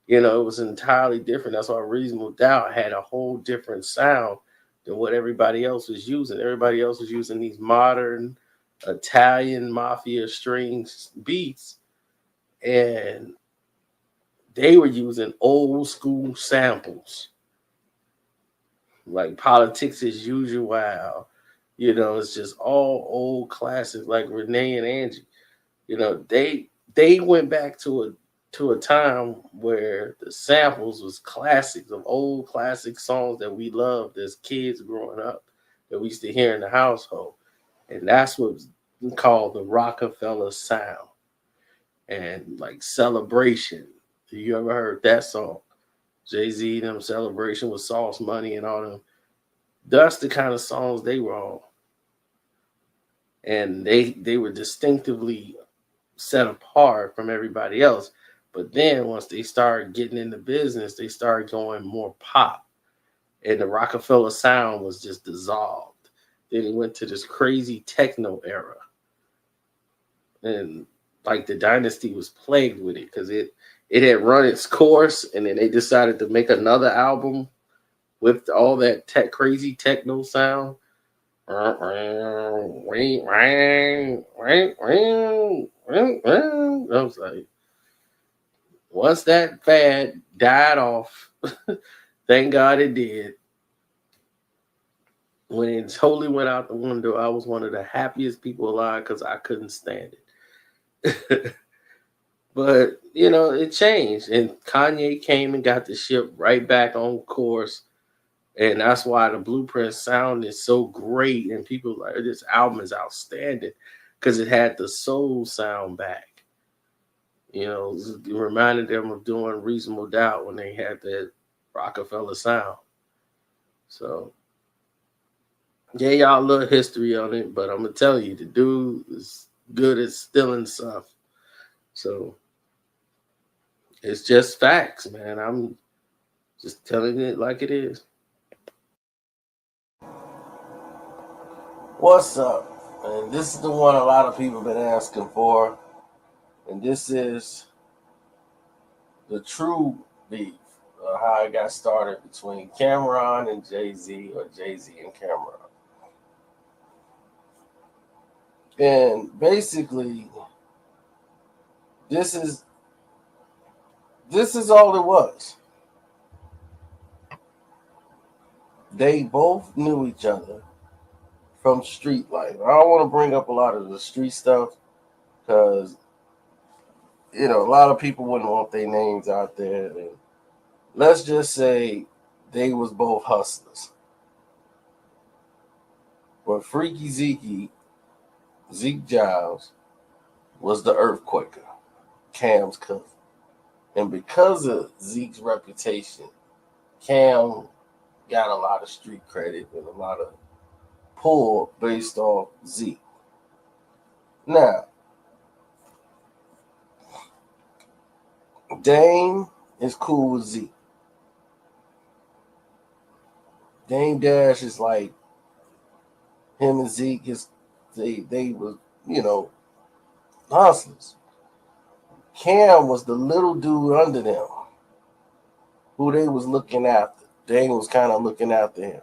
you know, it was entirely different. That's why Reasonable Doubt had a whole different sound than what everybody else was using. Everybody else was using these modern Italian mafia strings beats, and they were using old school samples, like Politics as Usual. You know, it's just all old classics like Renee and Angie. You know, they went back to a time where the samples was classics of old classic songs that we loved as kids growing up that we used to hear in the household. And that's what's called the Rockefeller sound. And like Celebration. You ever heard that song? Jay-Z, them Celebration with Sauce Money and all them. That's the kind of songs they were on. And they were distinctively set apart from everybody else. But then once they started getting into business, they started going more pop. And the Rockefeller sound was just dissolved. Then it went to this crazy techno era. And like the dynasty was plagued with it because it had run its course, and then they decided to make another album with all that crazy techno sound. I was like, once that fad died off, thank God it did. When it totally went out the window, I was one of the happiest people alive because I couldn't stand it. But, you know, it changed. And Kanye came and got the ship right back on course. And that's why the Blueprint sound is so great. And people like, this album is outstanding because it had the soul sound back. You know, it reminded them of doing Reasonable Doubt when they had that Rockefeller sound. So, yeah, y'all a little history on it. But I'm going to tell you, the dude is good at stealing stuff. So, it's just facts, man. I'm just telling it like it is. What's up? And this is the one a lot of people have been asking for. And this is the true beef, how it got started between Cameron and Jay-Z, or Jay-Z and Cameron. And basically, this is all it was. They both knew each other from street life. I don't want to bring up a lot of the street stuff because, you know, a lot of people wouldn't want their names out there. And let's just say they was both hustlers. But Freaky Zeke Giles, was the earthquaker, Cam's cousin. And because of Zeke's reputation, Cam got a lot of street credit and a lot of pull based off Zeke. Now, Dame is cool with Zeke. Dame Dash is like him and Zeke. They were, you know, hustlers. Cam was the little dude under them who they was looking after. Dame was kind of looking after him.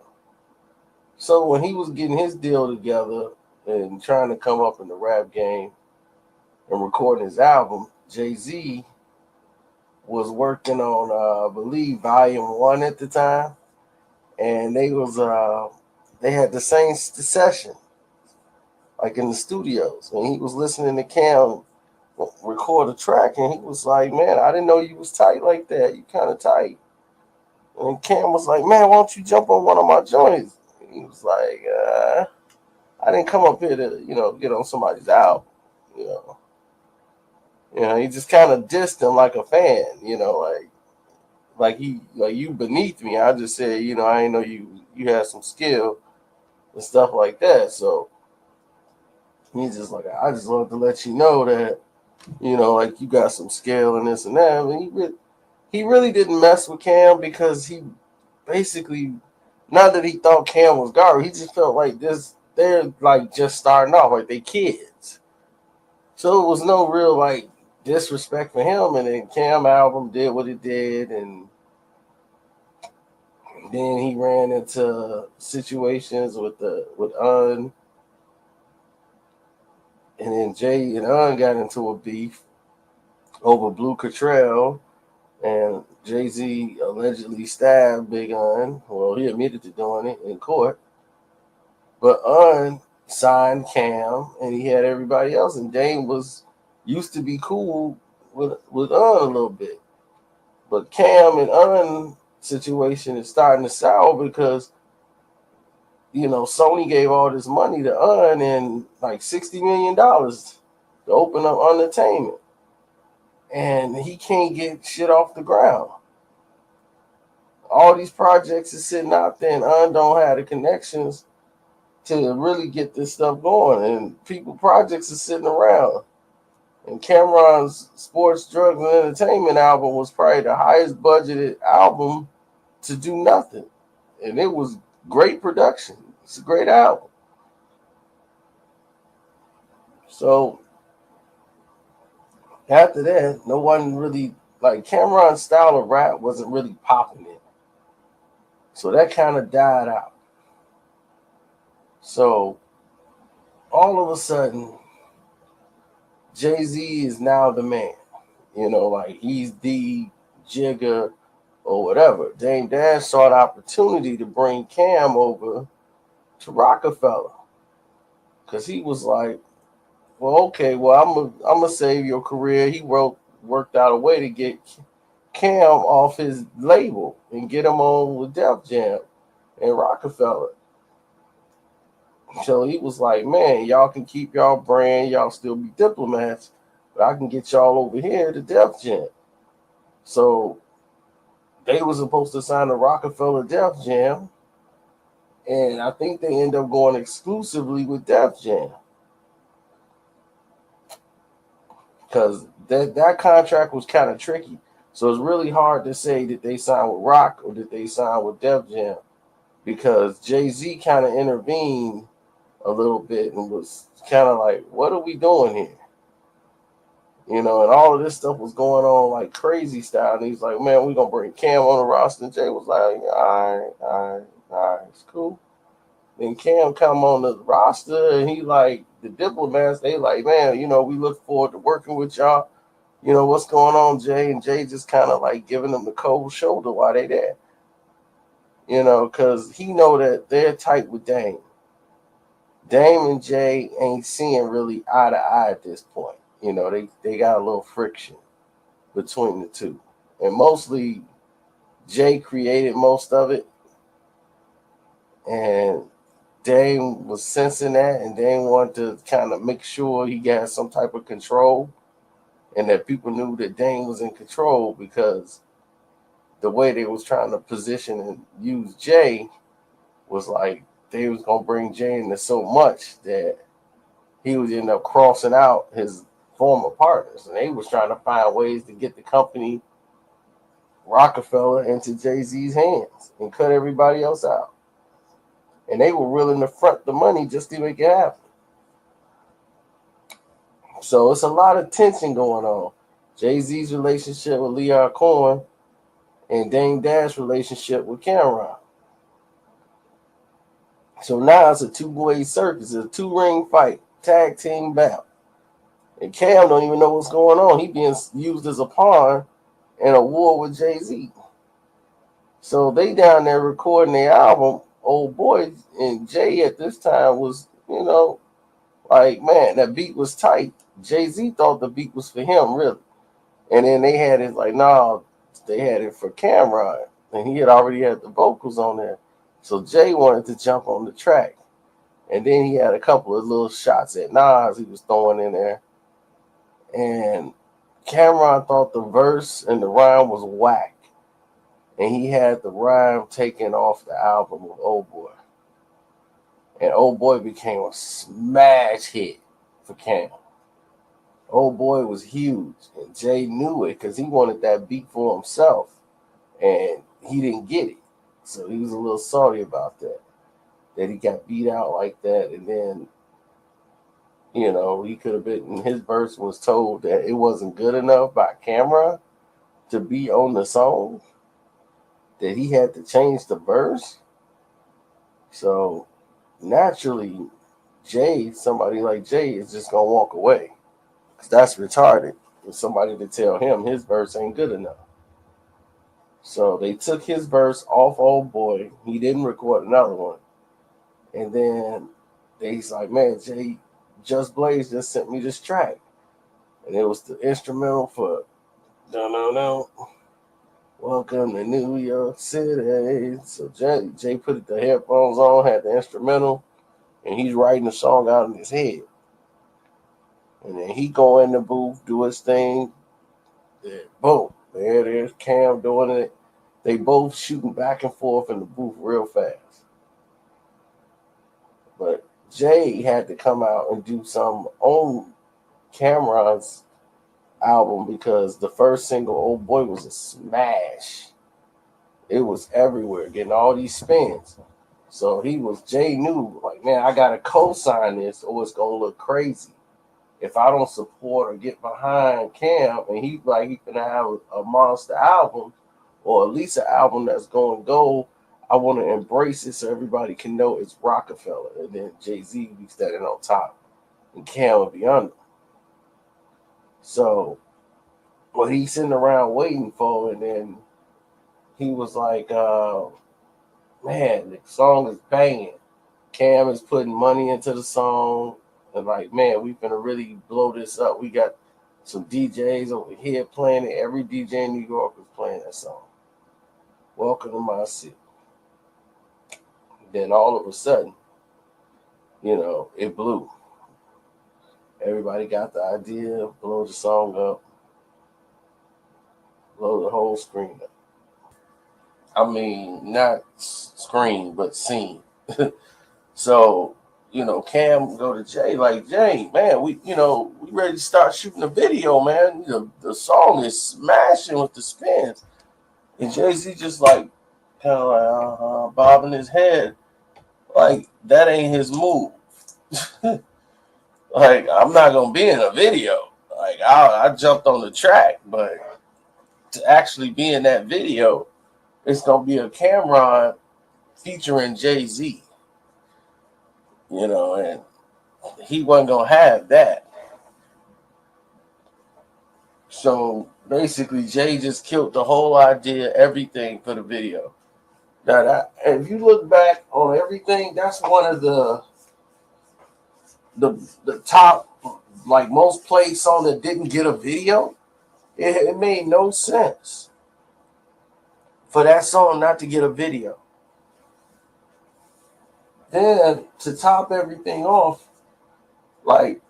So when he was getting his deal together and trying to come up in the rap game and recording his album, Jay-Z was working on, I believe, Volume 1 at the time, and they had the same session, like in the studios, and he was listening to Cam record a track, and he was like, "Man, I didn't know you was tight like that. You kind of tight." And Cam was like, "Man, why don't you jump on one of my joints?" And he was like, "I didn't come up here to, get on somebody's album, you know." He just kind of dissed him like a fan, like you beneath me. I just said, I didn't know you had some skill and stuff like that. So he's just like, I just wanted to let you know that, like you got some skill and this and that. I mean, he really didn't mess with Cam because he basically, not that he thought Cam was garbage, he just felt like they're like just starting off, like they kids. So it was no real like disrespect for him. And then Cam album did what it did, and then he ran into situations with Un, and then Jay and Un got into a beef over Blue Cottrell, and Jay-Z allegedly stabbed Big Un. Well, he admitted to doing it in court, but Un signed Cam, and he had everybody else, and Dame was used to be cool with Un a little bit, but Cam and Un situation is starting to sour because Sony gave all this money to Un and like $60 million to open up entertainment, and he can't get shit off the ground. All these projects is sitting out there, and Un don't have the connections to really get this stuff going, and projects are sitting around. And Cameron's Sports, Drugs, and Entertainment album was probably the highest budgeted album to do nothing, and it was great production. It's a great album. So after that, no one really, like, Cameron's style of rap wasn't really popping it. So that kind of died out. So all of a sudden, Jay-Z is now the man. Like he's the Jigga or whatever. Dame Dash saw an opportunity to bring Cam over to Rockefeller because he was like, well, okay, well, I'm gonna save your career. He worked out a way to get Cam off his label and get him on with Def Jam and Rockefeller. So he was like, man, y'all can keep y'all brand, y'all still be diplomats, but I can get y'all over here to Def Jam. So they were supposed to sign the Rockefeller Def Jam, and I think they end up going exclusively with Def Jam. Because that contract was kind of tricky. So it's really hard to say that they signed with Rock or that they signed with Def Jam, because Jay-Z kind of intervened a little bit and was kind of like, what are we doing here? And all of this stuff was going on like crazy style. And he's like, man, we're going to bring Cam on the roster. And Jay was like, all right, it's cool. Then Cam come on the roster, and he like, the diplomats, they like, man, we look forward to working with y'all. What's going on, Jay? And Jay just kind of like giving them the cold shoulder while they there. Because he know that they're tight with Dame. Dame and Jay ain't seeing really eye to eye at this point. They got a little friction between the two. And mostly Jay created most of it. And Dame was sensing that, and Dame wanted to kind of make sure he got some type of control, and that people knew that Dame was in control, because the way they was trying to position and use Jay was like they was going to bring Jay into so much that he would end up crossing out his former partners, and they was trying to find ways to get the company Rockefeller into Jay-Z's hands and cut everybody else out. And they were willing to front the money just to make it happen. So it's a lot of tension going on. Jay-Z's relationship with Leon Cohen and Dame Dash's relationship with Cameron. So now it's a two-way circus, a two-ring fight, tag team bout. And Cam don't even know what's going on. He being used as a pawn in a war with Jay-Z. So they down there recording their album. Old boy and Jay at this time was, like, man, that beat was tight. Jay-Z thought the beat was for him, really. And then they had it like, nah, they had it for Cameron. And he had already had the vocals on there. So Jay wanted to jump on the track. And then he had a couple of little shots at Nas he was throwing in there. And Cameron thought the verse and the rhyme was whack. And he had the rhyme taken off the album with Old Boy. And Old Boy became a smash hit for Cam. Old Boy was huge. And Jay knew it because he wanted that beat for himself. And he didn't get it. So he was a little salty about that. That he got beat out like that. And then, he could have been, his verse was told that it wasn't good enough by Cameron to be on the song. That he had to change the verse. So naturally, somebody like Jay is just going to walk away. Because that's retarded. For somebody to tell him his verse ain't good enough. So they took his verse off Old Boy. He didn't record another one. And then he's like, man, Jay, Just Blaze just sent me this track. And it was the instrumental for No. Welcome to New York City. So Jay put the headphones on, had the instrumental, and he's writing the song out in his head. And then he go in the booth, do his thing. Then boom, there it is. Cam doing it. They both shooting back and forth in the booth real fast. But Jay had to come out and do some on Cameron's album because the first single, Old Boy, was a smash. It was everywhere, getting all these spins. So Jay knew, like, man, I got to co-sign this or it's going to look crazy. If I don't support or get behind Cam, and he's going to have a monster album or at least an album that's going to go, I want to embrace it so everybody can know it's Rockefeller. And then Jay-Z be standing on top and Cam will be under. So what he's sitting around waiting for, and then he was like, man, the song is banging. Cam is putting money into the song. And like, man, we finna really blow this up. We got some DJs over here playing it. Every DJ in New York is playing that song. Welcome to my city. Then all of a sudden, it blew. Everybody got the idea, blow the song up, blow the whole screen up. I mean, not screen, but scene. So, Cam go to Jay, like, Jay, man, we ready to start shooting a video, man. The song is smashing with the spins. And Jay-Z just like, kind of like, bobbing his head. Like, that ain't his move. Like, I'm not going to be in a video. Like, I jumped on the track, but to actually be in that video, it's going to be a Cameron featuring Jay-Z. And he wasn't going to have that. So basically, Jay just killed the whole idea, everything for the video. Now, if you look back on everything, that's one of the top, like, most played song that didn't get a video. It made no sense for that song not to get a video. Then to top everything off, like,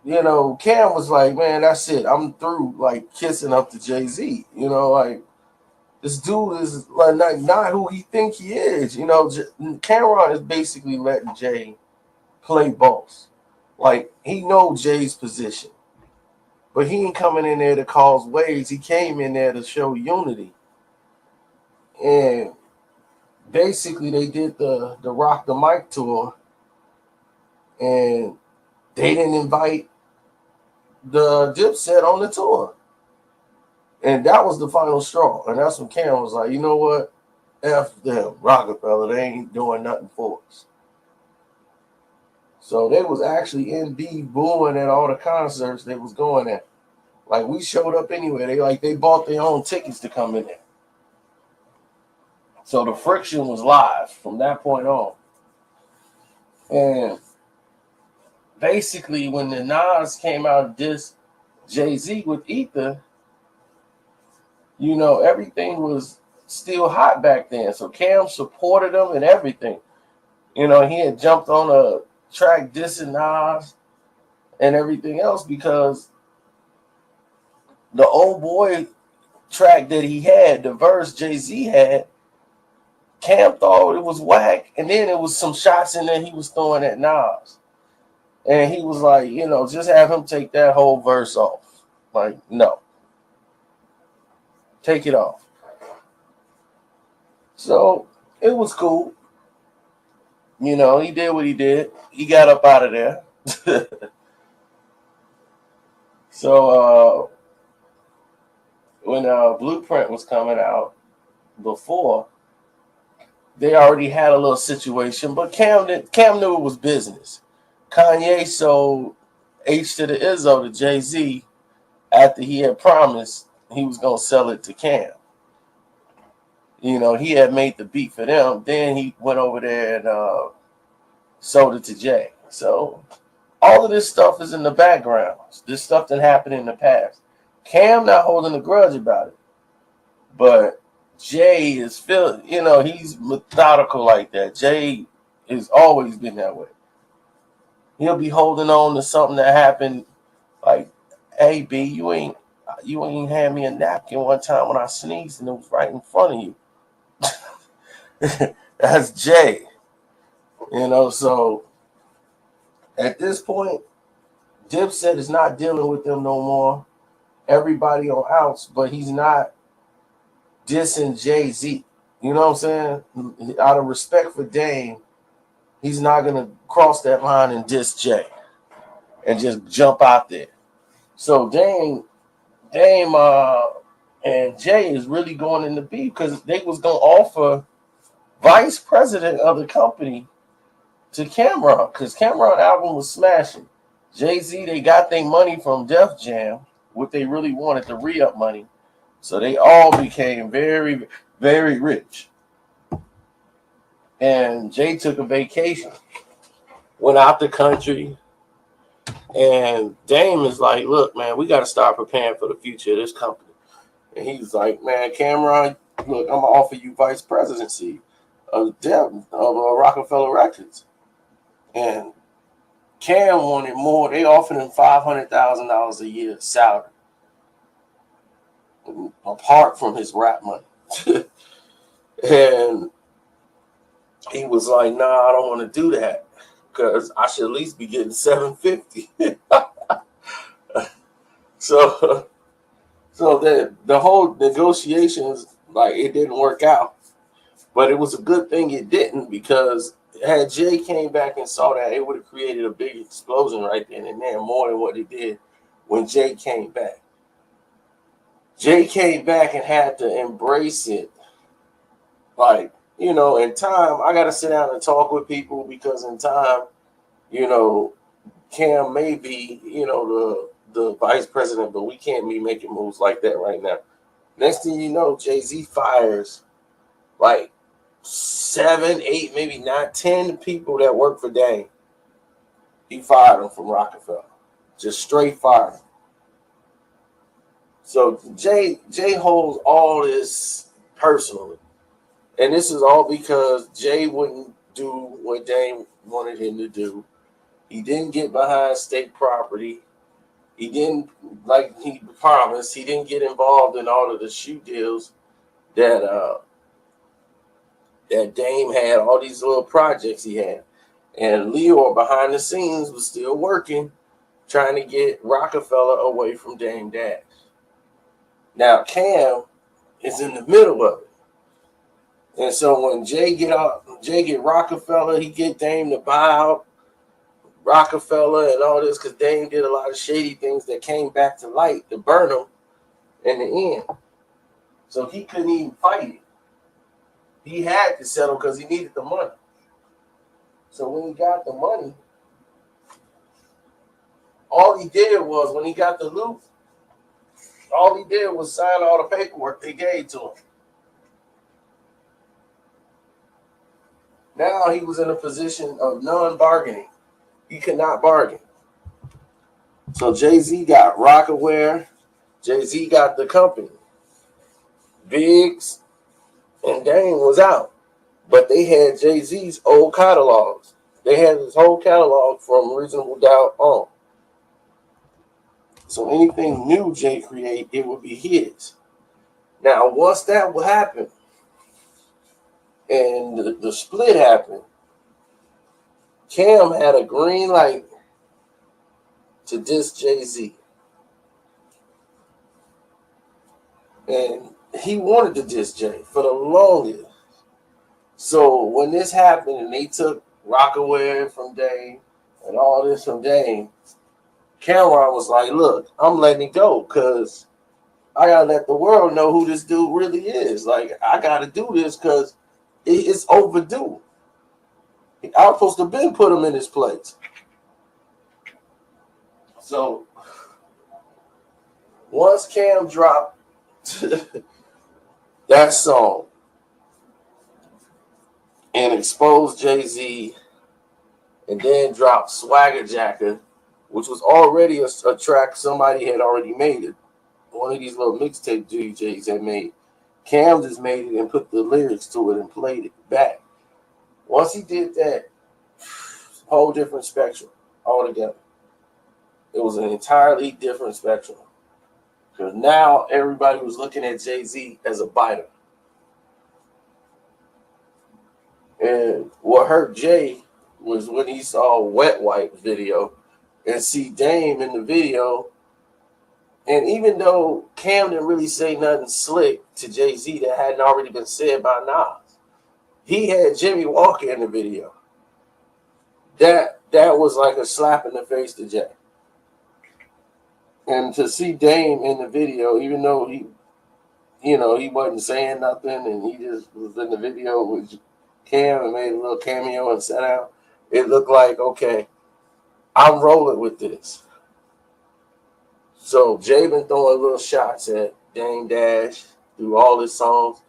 Cam was like, man, that's it. I'm through, like, kissing up to Jay-Z. Like, this dude is like not who he think he is. Cameron is basically letting Jay play boss. Like, he knows Jay's position. But he ain't coming in there to cause waves. He came in there to show unity. And basically they did the Rock the Mic tour. And they didn't invite the Dipset on the tour. And that was the final straw. And that's when Cam was like, you know what? F them, Rockefeller. They ain't doing nothing for us. So they was actually in B booing at all the concerts they was going at. Like we showed up anyway. They bought their own tickets to come in there. So the friction was live from that point on. And basically when the Nas came out of this Jay-Z with Ether, everything was still hot back then. So Cam supported him and everything. He had jumped on a track dissing Nas and everything else because the old boy track that he had, the verse Jay-Z had, Cam thought it was whack, and then it was some shots in there he was throwing at Nas. And he was like, just have him take that whole verse off. Like, no. Take it off. So it was cool. He did what he did. He got up out of there. So when Blueprint was coming out before, they already had a little situation, but Cam knew it was business. Kanye sold H to the Izzo to Jay-Z after he had promised he was going to sell it to Cam. He had made the beat for them. Then he went over there and sold it to Jay. So all of this stuff is in the background. This stuff that happened in the past. Cam not holding a grudge about it. But Jay is he's methodical like that. Jay has always been that way. He'll be holding on to something that happened, like, hey B, you ain't hand me a napkin one time when I sneezed and it was right in front of you. That's Jay. So at this point, Dipset is not dealing with them no more. Everybody on outs, but he's not dissing Jay-Z. You know what I'm saying? Out of respect for Dame, he's not going to cross that line and diss Jay and just jump out there. So Dame and Jay is really going in the beef because they was going to offer vice president of the company to Cameron because Cameron album was smashing. Jay-Z, they got their money from Def Jam, what they really wanted, the re-up money. So they all became very, very rich. And Jay took a vacation, went out the country, and Dame is like, look, man, we got to start preparing for the future of this company. And he's like, man, Cameron, look, I'm going to offer you vice presidency of Rockefeller Records. And Cam wanted more. They offered him $500,000 a year salary, apart from his rap money. And he was like, nah, I don't want to do that because I should at least be getting $750. So the whole negotiations, like, it didn't work out. But it was a good thing it didn't, because had Jay came back and saw that, it would have created a big explosion right then and there, more than what it did when Jay came back. Jay came back and had to embrace it. Like, in time, I got to sit down and talk with people, because in time, Cam may be, the vice president, but we can't be making moves like that right now. Next thing you know, Jay-Z fires like 7, 8, maybe 9, 10 people that work for Dame. He fired them from Rockefeller. Just straight fired them. So Jay holds all this personally. And this is all because Jay wouldn't do what Dame wanted him to do. He didn't get behind state property. He didn't, like he promised, he didn't get involved in all of the shoe deals that Dame had, all these little projects he had. And Leor behind the scenes was still working, trying to get Rockefeller away from Dame Dash. Now Cam is in the middle of it. And so when Jay get Rockefeller, he get Dame to buy out Rockefeller and all this, because Dame did a lot of shady things that came back to light to burn him in the end. So he couldn't even fight it. He had to settle because he needed the money. So when he got the money, all he did was when he got the loot, all he did was sign all the paperwork they gave to him. Now he was in a position of non-bargaining. He could not bargain. So Jay-Z got Rockaware. Jay-Z got the company. Biggs and Dame was out. But they had Jay-Z's old catalogs. They had his whole catalog from Reasonable Doubt on. So anything new Jay create, it would be his. Now, once that would happen, and the split happened, Cam had a green light to diss Jay-Z. And he wanted to diss Jay for the longest. So when this happened and they took Rockaway from Dame and all this from Dame, Cameron was like, look, I'm letting it go because I got to let the world know who this dude really is. Like, I got to do this because it's overdue. I was supposed to been put him in his place. So once Cam dropped that song and exposed Jay-Z and then dropped Swagger Jacker, which was already a track somebody had already made it. One of these little mixtape DJs had made. Cam just made it and put the lyrics to it and played it back. Once he did that, whole different spectrum altogether. It was an entirely different spectrum. Because now everybody was looking at Jay-Z as a biter. And what hurt Jay was when he saw Wet Wipe video and see Dame in the video. And even though Cam didn't really say nothing slick to Jay-Z that hadn't already been said by Nas, he had Jimmy Walker in the video. That was like a slap in the face to Jay. And to see Dame in the video, even though he wasn't saying nothing and he just was in the video with Cam and made a little cameo and sat out, it looked like, okay, I'm rolling with this. So Jay been throwing little shots at Dame Dash through all his songs,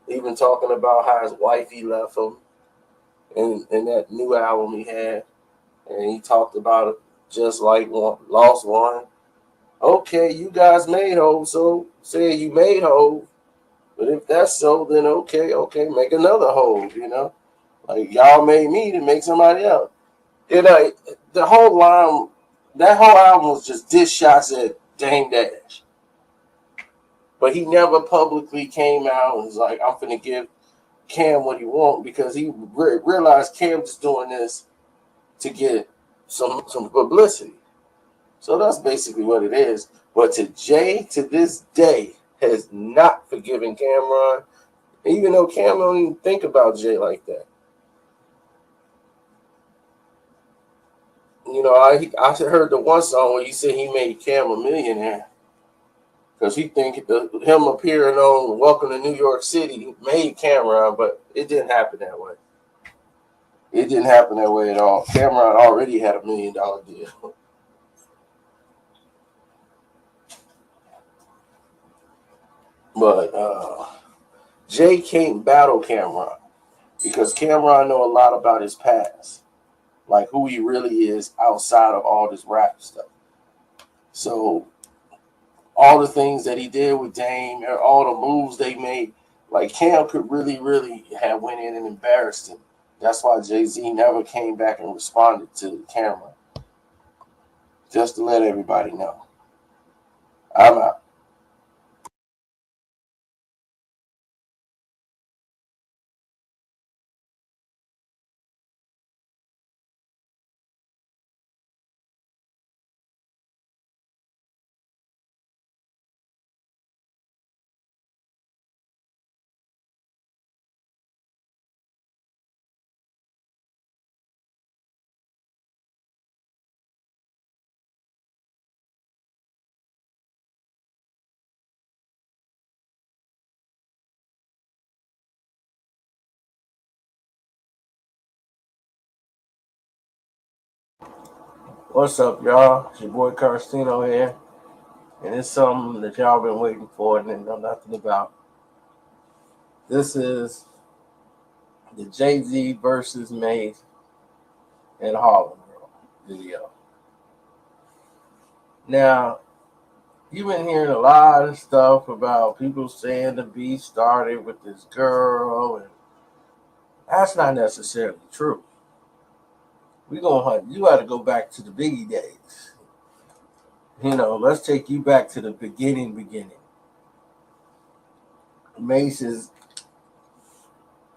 even talking about how his wifey left him in that new album he had. And he talked about it just like Lost One. Okay, you guys made Hov, so say you made Hov. But if that's so, then okay, make another Hov, Like y'all made me to make somebody else. The whole line, that whole album was just diss shots at Dame Dash. But he never publicly came out and was like, I'm finna give Cam what he want, because he realized Cam just doing this to get some publicity. So that's basically what it is. But Jay, to this day, has not forgiven Cameron, even though Cam don't even think about Jay like that. I heard the one song where he said he made Cam a millionaire because he think him appearing on Welcome to New York City made Cameron, but it didn't happen that way. It didn't happen that way at all. Cameron already had $1 million deal. But Jay can't battle Cameron because Cameron know a lot about his past, like who he really is outside of all this rap stuff. So all the things that he did with Dame, or all the moves they made, like Cam could really, really have went in and embarrassed him. That's why Jay-Z never came back and responded to Cameron. Just to let everybody know. I'm out. What's up, y'all? It's your boy Karceno here, and it's something that y'all been waiting for and didn't know nothing about. This is the Jay-Z versus Mace and Harlem World video. Now, you've been hearing a lot of stuff about people saying the beef started with this girl, and that's not necessarily true. You got to go back to the Biggie days. Let's take you back to the beginning. Mace is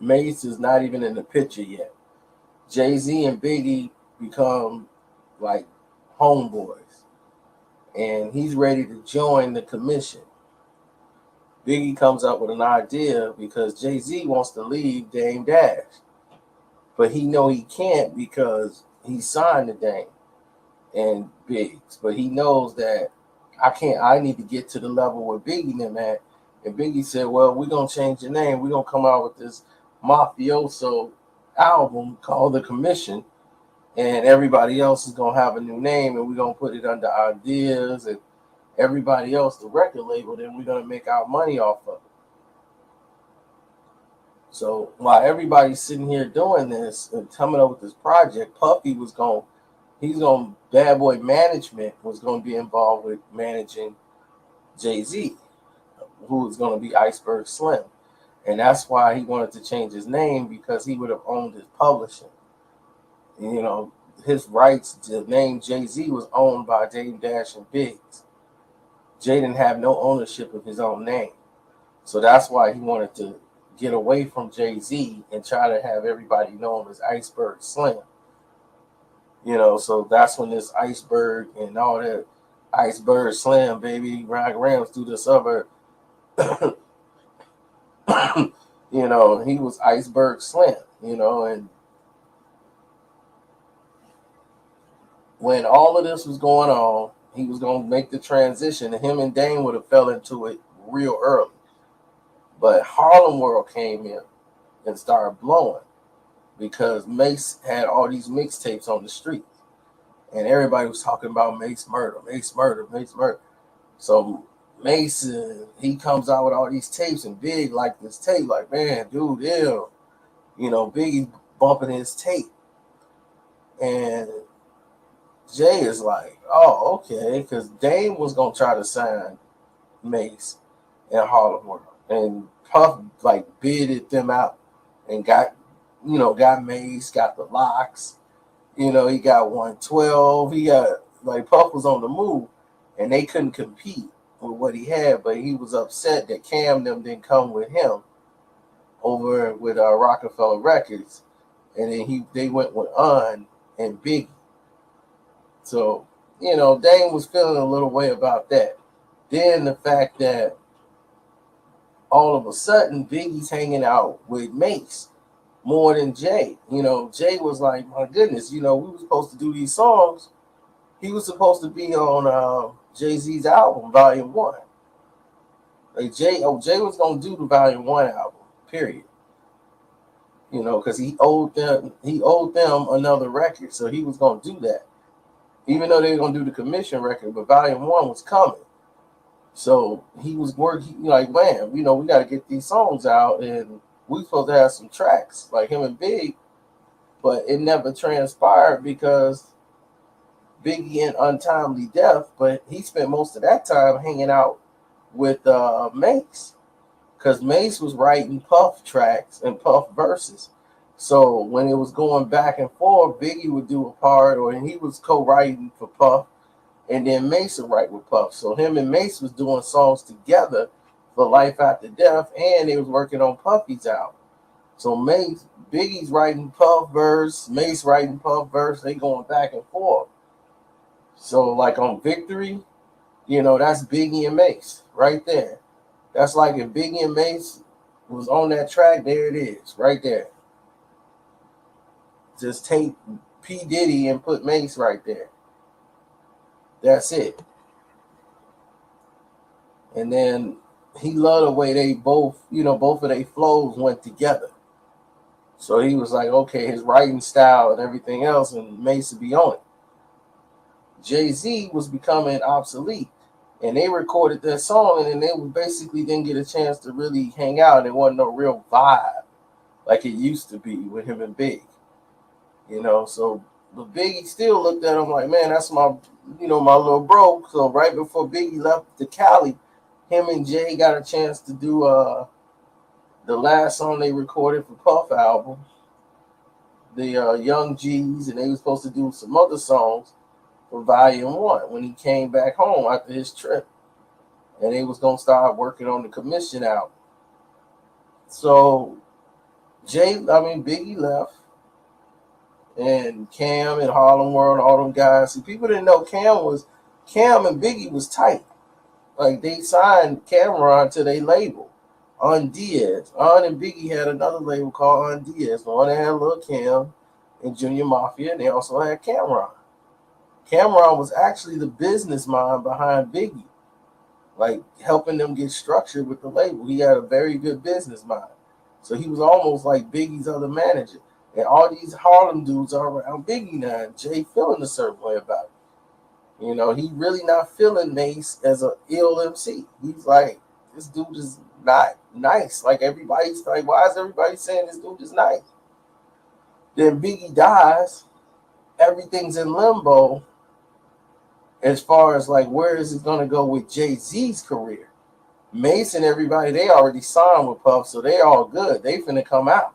not even in the picture yet. Jay-Z and Biggie become like homeboys, and he's ready to join the commission. Biggie comes up with an idea because Jay-Z wants to leave Dame Dash, but he can't because he signed to Dame and Biggs. But he knows that I need to get to the level where Biggie and them at. And Biggie said, well, we're going to change the name. We're going to come out with this mafioso album called The Commission. And everybody else is going to have a new name. And we're going to put it under Ideas and everybody else, the record label. Then we're going to make our money off of it. So while everybody's sitting here doing this and coming up with this project, Puffy Bad Boy Management was going to be involved with managing Jay-Z, who was going to be Iceberg Slim. And that's why he wanted to change his name, because he would have owned his publishing. His rights to name Jay-Z was owned by Dame Dash and Biggs. Jay didn't have no ownership of his own name. So that's why he wanted to get away from Jay-Z and try to have everybody know him as Iceberg Slim. So that's when this Iceberg and all that Iceberg Slim, baby, Rams through the suburb. He was Iceberg Slim, and when all of this was going on, he was going to make the transition, and him and Dame would have fell into it real early. But Harlem World came in and started blowing because Mace had all these mixtapes on the street. And everybody was talking about Mace murder. So Mace, he comes out with all these tapes, and Big like this tape, like, man, dude, ew. Biggie's bumping his tape. And Jay is like, oh, okay, because Dame was going to try to sign Mace in Harlem World. And Puff bidded them out and got Mace, got the locks. He got 112. He got Puff was on the move, and they couldn't compete with what he had. But he was upset that Cam them didn't come with him over with Rockefeller Records, and then they went with Un and Biggie. So Dame was feeling a little way about that. Then the fact that all of a sudden Biggie's hanging out with Mace more than Jay. Jay was like, my goodness, we were supposed to do these songs. He was supposed to be on Jay-Z's album, Volume 1. Jay was going to do the Volume 1 album, period. Because he owed them another record, so he was going to do that. Even though they were going to do the commission record, but Volume 1 was coming. So he was working man, we got to get these songs out, and we supposed to have some tracks like him and Big, but it never transpired because Biggie in untimely death. But he spent most of that time hanging out with Mace, because Mace was writing Puff tracks and Puff verses. So when it was going back and forth, Biggie would do a part, or he was co-writing for Puff, and then Mace would write with Puff. So him and Mace was doing songs together for Life After Death, and they was working on Puffy's album. So Biggie's writing Puff verse, Mace writing Puff verse, they going back and forth. So on Victory, that's Biggie and Mace right there. That's like if Biggie and Mace was on that track, there it is, right there. Just take P. Diddy and put Mace right there. That's it. And then he loved the way they both of their flows went together. So he was like, okay, his writing style and everything else, and Mace would be on it. Jay-Z was becoming obsolete. And they recorded that song, and then they basically didn't get a chance to really hang out. There wasn't no real vibe like it used to be with him and Big. So but Biggie still looked at him like, man, that's my my little bro. So right before Biggie left to Cali, him and Jay got a chance to do the last song they recorded for Puff album, the Young G's, and they were supposed to do some other songs for Volume 1 when he came back home after his trip. And they was going to start working on the commission album. So Biggie left, and Cam and Harlem World, all them guys. See, people didn't know Cam and Biggie was tight. Like, they signed Cameron to their label, On Diaz. On and Biggie had another label called On Diaz. One had Lil Cam and Junior Mafia, and they also had Cameron. Cameron was actually the business mind behind Biggie, like helping them get structured with the label. He had a very good business mind. So he was almost like Biggie's other manager. And all these Harlem dudes are around Biggie now, and Jay feeling a certain way about it. He really not feeling Mace as an ill MC. He's like, this dude is not nice. Like, everybody's like, why is everybody saying this dude is nice? Then Biggie dies. Everything's in limbo as far as like, where is it going to go with Jay-Z's career? Mace and everybody, they already signed with Puff, so they all good. They finna come out.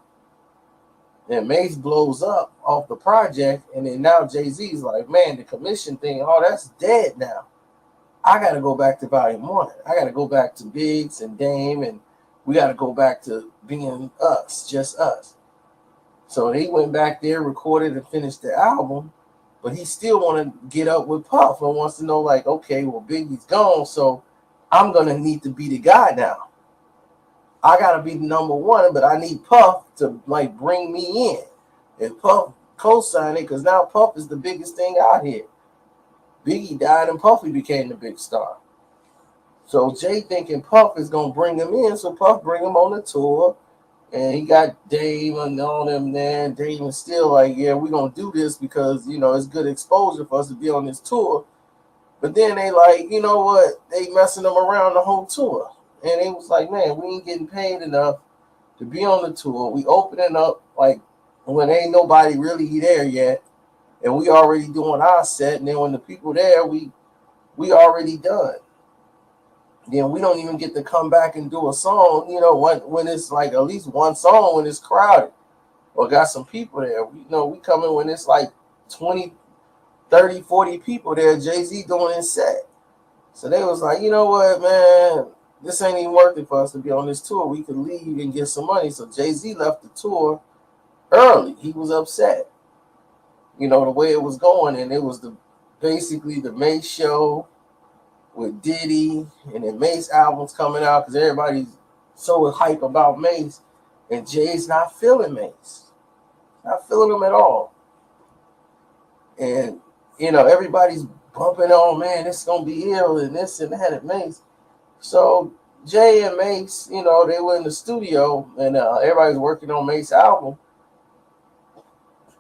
Then Mace blows up off the project, and then now Jay-Z's like, man, the commission thing, that's dead now. I got to go back to Volume 1. I got to go back to Biggs and Dame, and we got to go back to being us, just us. So they went back there, recorded, and finished the album. But he still want to get up with Puff and wants to know, like, okay, well, Biggie's gone, so I'm going to need to be the guy now. I got to be the number one, but I need Puff to, like, bring me in. And Puff co-signed it because now Puff is the biggest thing out here. Biggie died and Puffy became the big star. So Jay thinking Puff is going to bring him in, so Puff bring him on the tour. And he got Dame and all them there. And Dame is still like, yeah, we're going to do this because, it's good exposure for us to be on this tour. But then they like, you know what? They messing them around the whole tour. And it was like, man, we ain't getting paid enough to be on the tour. We opening up like when ain't nobody really there yet. And we already doing our set. And then when the people there, we already done. Then we don't even get to come back and do a song, when it's like at least one song when it's crowded or got some people there. We come in when it's like 20, 30, 40 people there, Jay-Z doing his set. So they was like, you know what, man, this ain't even worth it for us to be on this tour. We could leave and get some money. So Jay-Z left the tour early. He was upset, the way it was going. And it was basically the Mace show with Diddy, and then Mace albums coming out because everybody's so hype about Mace, and Jay's not feeling Mace, not feeling him at all. And everybody's bumping on, man, it's gonna be ill and this and that at Mace. So Jay and Mace, they were in the studio, and everybody's working on Mace album.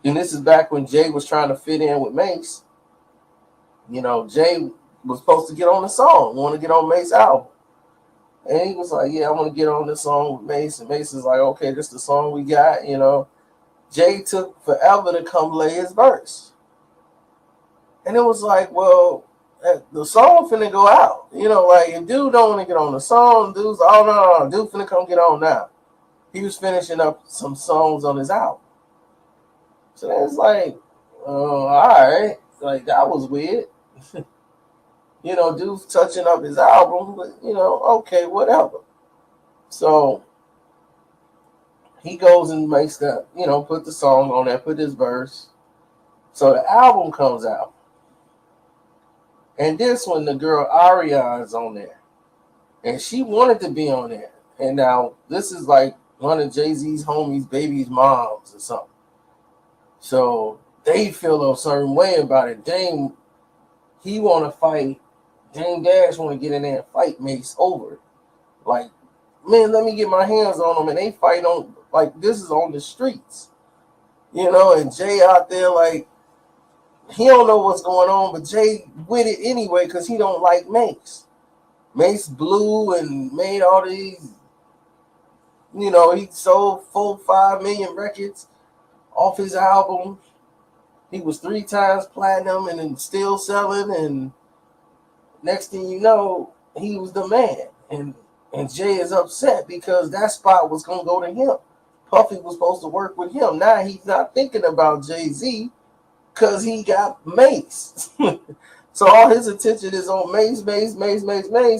And this is back when Jay was trying to fit in with Mace. Jay was supposed to get on the song, want to get on Mace's album. And he was like, yeah, I want to get on this song with Mace. And Mace is like, okay, this is the song we got, Jay took forever to come lay his verse. And it was like, well, the song finna go out. Like, if dude don't want to get on the song, dude's, oh, no, dude finna come get on now. He was finishing up some songs on his album. So then it's like, all right. Like, that was weird. Dude's touching up his album, but, okay, whatever. So he goes and makes that, put the song on there, put his verse. So the album comes out. And this one, the girl Ariana's on there. And she wanted to be on there. And now this is like one of Jay-Z's homies' baby's moms or something. So they feel a certain way about it. Dame, he want to fight. Dame Dash want to get in there and fight Mace over it. Like, man, let me get my hands on them. And they fight on, like, this is on the streets. And Jay out there, like, he don't know what's going on, but Jay with it anyway because he don't like Mace. Mace blew and made all these, he sold 4-5 million records off his album. He was 3 times platinum and then still selling, and next thing you know, he was the man. And Jay is upset because that spot was gonna go to him. Puffy was supposed to work with him. Now he's not thinking about Jay-Z because he got Mace. So all his attention is on Mace,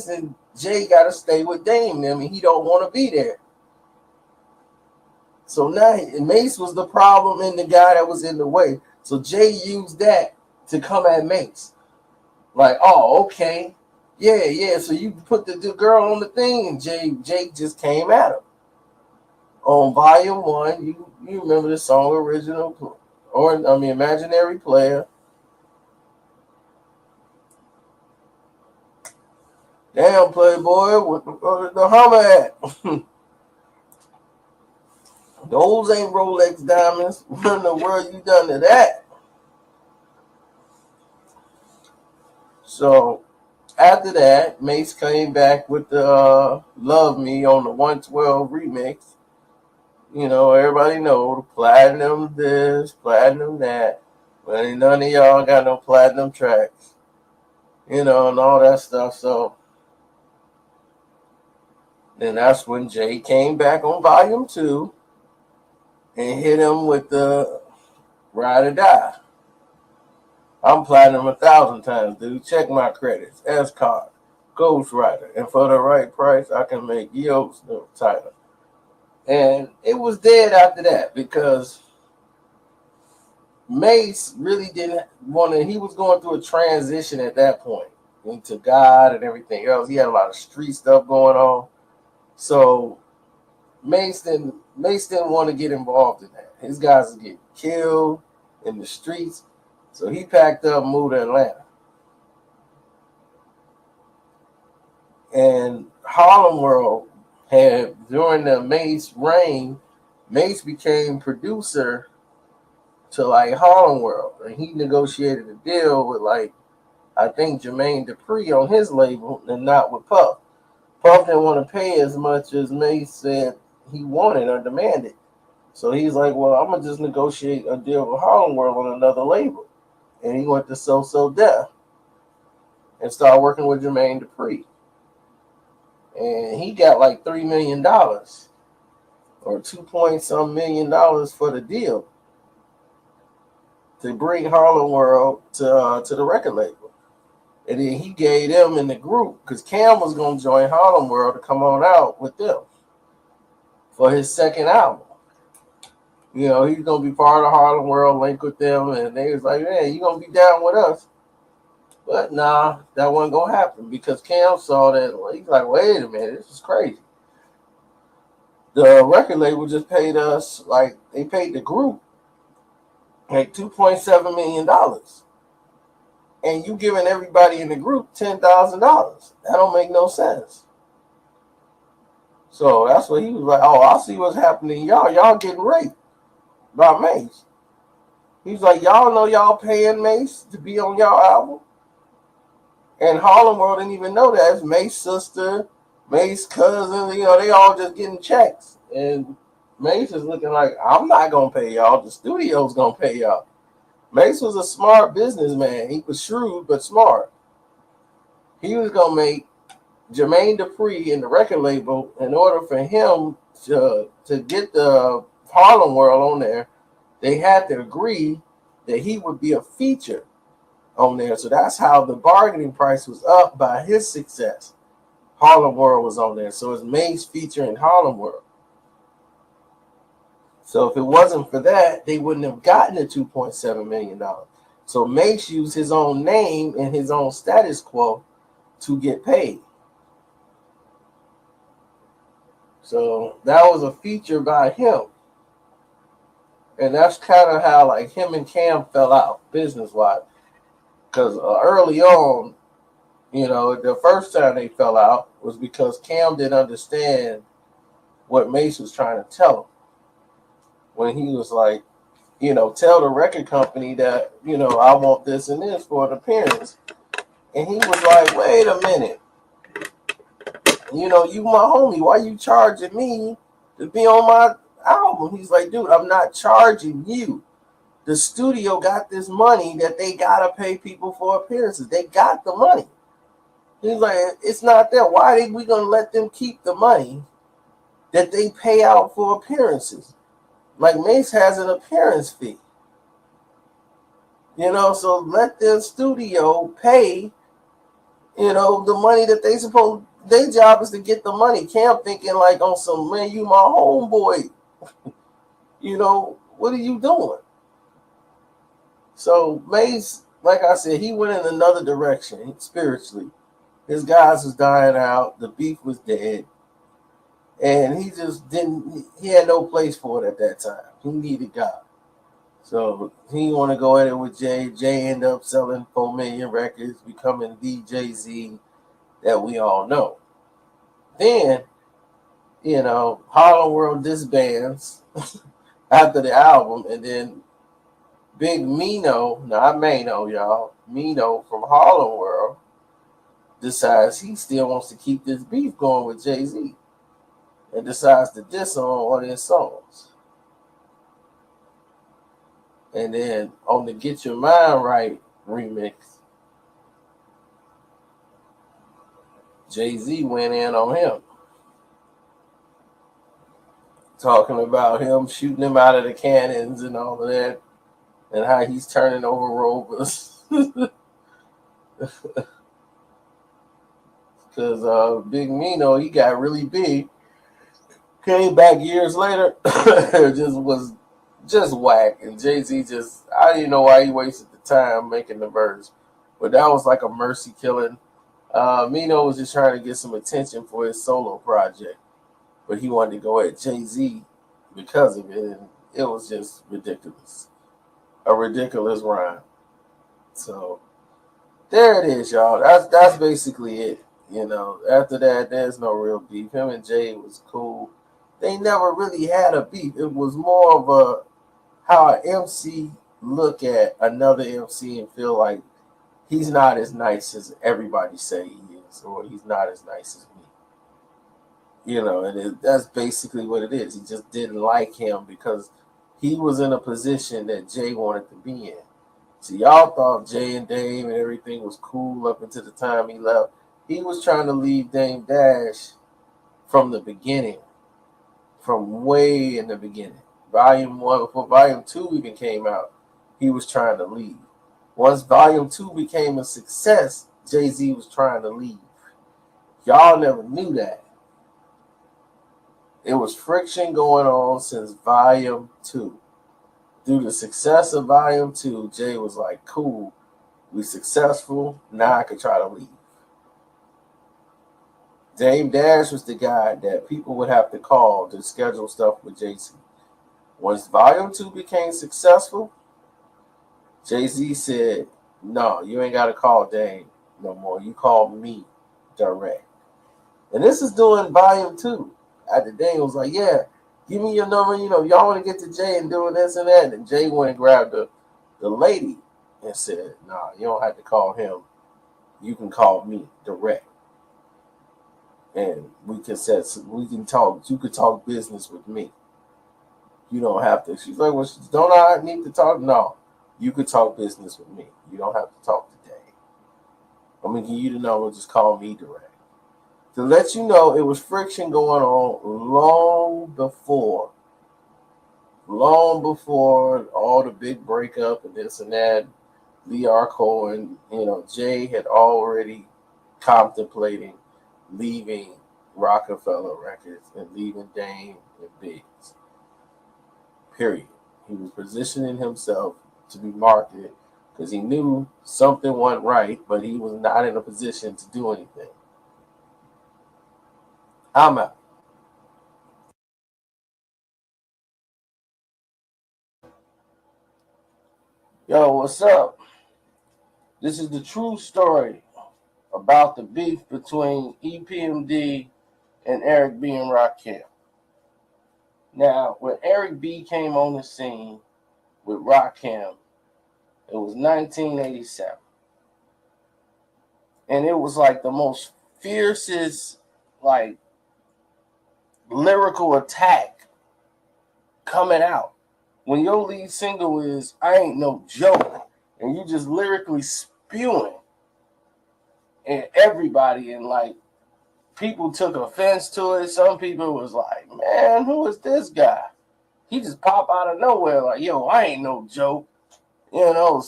and Jay got to stay with Dame. I mean, he don't want to be there. So now Mace was the problem and the guy that was in the way. So Jay used that to come at Mace. Like, oh, okay. Yeah. So you put the girl on the thing, and Jay just came at him. On volume 1, you remember the song original, Imaginary Player. Damn, Playboy, what the Hummer at? Those ain't Rolex diamonds. What in the world you done to that? So after that, Mace came back with the Love Me on the 112 remix. Everybody know the platinum this, platinum that. But ain't none of y'all got no platinum tracks. And all that stuff. So then that's when Jay came back on volume 2 and hit him with the Ride or Die. I'm platinum 1,000 times, dude. Check my credits. S-Card, Ghost Rider. And for the right price, I can make Yo's title. And it was dead after that because Mace really didn't want to. He was going through a transition at that point into God and everything else. He had a lot of street stuff going on. So Mace didn't want to get involved in that. His guys were getting killed in the streets. So he packed up and moved to Atlanta. And Harlem World had, during the Mace reign, Mace became producer to like Harlem World. And he negotiated a deal with I think Jermaine Dupri on his label and not with Puff. Puff didn't want to pay as much as Mace said he wanted or demanded. So he's like, well, I'm going to just negotiate a deal with Harlem World on another label. And he went to So Def and started working with Jermaine Dupri. And he got like $3 million or 2-point-some million for the deal to bring Harlem World to the record label. And then he gave them in the group, because Cam was going to join Harlem World to come on out with them for his second album. He's going to be part of Harlem World, link with them. And they was like, man, you going to be down with us. But nah, that wasn't going to happen because Cam saw that. He's like, wait a minute, this is crazy. The record label just paid us, they paid the group $2.7 million. And you giving everybody in the group $10,000. That don't make no sense. So that's what he was like, oh, I see what's happening. Y'all getting raped by Mace. He's like, y'all know y'all paying Mace to be on y'all album? And Harlem World didn't even know that. It's Mace's sister, Mace's cousin, they all just getting checks. And Mace is looking like, I'm not going to pay y'all. The studio's going to pay y'all. Mace was a smart businessman. He was shrewd but smart. He was going to make Jermaine Dupri in the record label in order for him to get the Harlem World on there. They had to agree that he would be a feature on there. So that's how the bargaining price was up by his success. Harlem World was on there. So it's Mace featuring Harlem World. So if it wasn't for that, they wouldn't have gotten the $2.7 million. So Mace used his own name and his own status quo to get paid. So that was a feature by him. And that's kind of how him and Cam fell out business-wise. Because early on, the first time they fell out was because Cam didn't understand what Mace was trying to tell him. When he was like, tell the record company that, I want this and this for an appearance. And he was like, wait a minute. You my homie. Why you charging me to be on my album? He's like, dude, I'm not charging you. The studio got this money that they got to pay people for appearances. They got the money. He's like, it's not there. Why are we going to let them keep the money that they pay out for appearances? Like Mace has an appearance fee. So let the studio pay, the money that they supposed. Their job is to get the money. Cam thinking like on some, man, you my homeboy. What are you doing? So Mace, like I said, he went in another direction spiritually. His guys was dying out. The beef was dead. And he just he had no place for it at that time. He needed God. So he want to go at it with Jay. Jay ended up selling 4 million records, becoming the Jay-Z that we all know. Then, Harlem World disbands after the album, and then Big Mino, not Mano, y'all, Mino from Harlem World decides he still wants to keep this beef going with Jay-Z and decides to diss on one of his songs. And then on the Get Your Mind Right remix, Jay-Z went in on him, talking about him shooting him out of the cannons and all of that, and how he's turning over rovers. Because Big Mino, he got really big, came back years later, was just whack. And Jay-Z I didn't know why he wasted the time making the verse. But that was like a mercy killing. Mino was just trying to get some attention for his solo project. But he wanted to go at Jay-Z because of it. And it was just ridiculous. A ridiculous rhyme. So there it is, y'all. That's basically it. After that, there's no real beef. Him and Jay was cool. They never really had a beef. It was more of how an MC look at another MC and feel like he's not as nice as everybody say he is, or he's not as nice as me. And that's basically what it is. He just didn't like him because he was in a position that Jay wanted to be in. So y'all thought Jay and Dame and everything was cool up until the time he left. He was trying to leave Dame Dash from the beginning, from way in the beginning. Volume 1, before Volume 2 even came out, he was trying to leave. Once Volume 2 became a success, Jay-Z was trying to leave. Y'all never knew that. It was friction going on since Volume 2. Through the success of Volume 2, Jay was like, cool, we successful, now I can try to leave. Dame Dash was the guy that people would have to call to schedule stuff with Jay-Z. Once Volume 2 became successful, Jay-Z said, no, you ain't got to call Dame no more. You call me direct. And this is doing Volume 2. After Dame was like, yeah, give me your number. Y'all want to get to Jay and doing this and that. And Jay went and grabbed the lady and said, nah, you don't have to call him. You can call me direct. And we can talk. You could talk business with me. You don't have to. She's like, well, don't I need to talk? No, you could talk business with me. You don't have to talk to Dave. I'm going to give you the number. Just call me direct. To let you know, it was friction going on long before all the big breakup and this and that. Lee Arco and, Jay had already contemplating leaving Rockefeller Records and leaving Dame and Biggs. Period. He was positioning himself to be marketed because he knew something wasn't right, but he was not in a position to do anything. I'm out. Yo, what's up? This is the true story about the beef between EPMD and Eric B. and Rakim. Now, when Eric B. came on the scene, with Rakim. It was 1987. And it was like the most fiercest, like, lyrical attack coming out. When your lead single is I Ain't No Joke, and you just lyrically spewing, and everybody, and like, people took offense to it. Some people was like, man, who is this guy? He just pop out of nowhere like, yo, I ain't no joke. You know,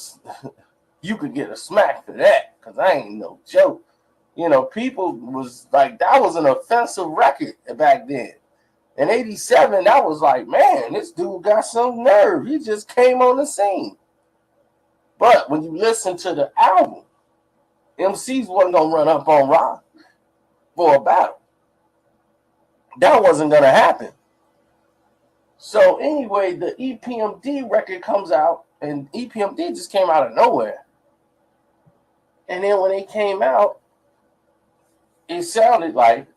you could get a smack for that because I ain't no joke. You know, people was like, that was an offensive record back then. In 87, that was like, man, this dude got some nerve. He just came on the scene. But when you listen to the album, MCs wasn't going to run up on Rock for a battle. That wasn't going to happen. So anyway, the EPMD record comes out, and EPMD just came out of nowhere. And then when it came out, it sounded like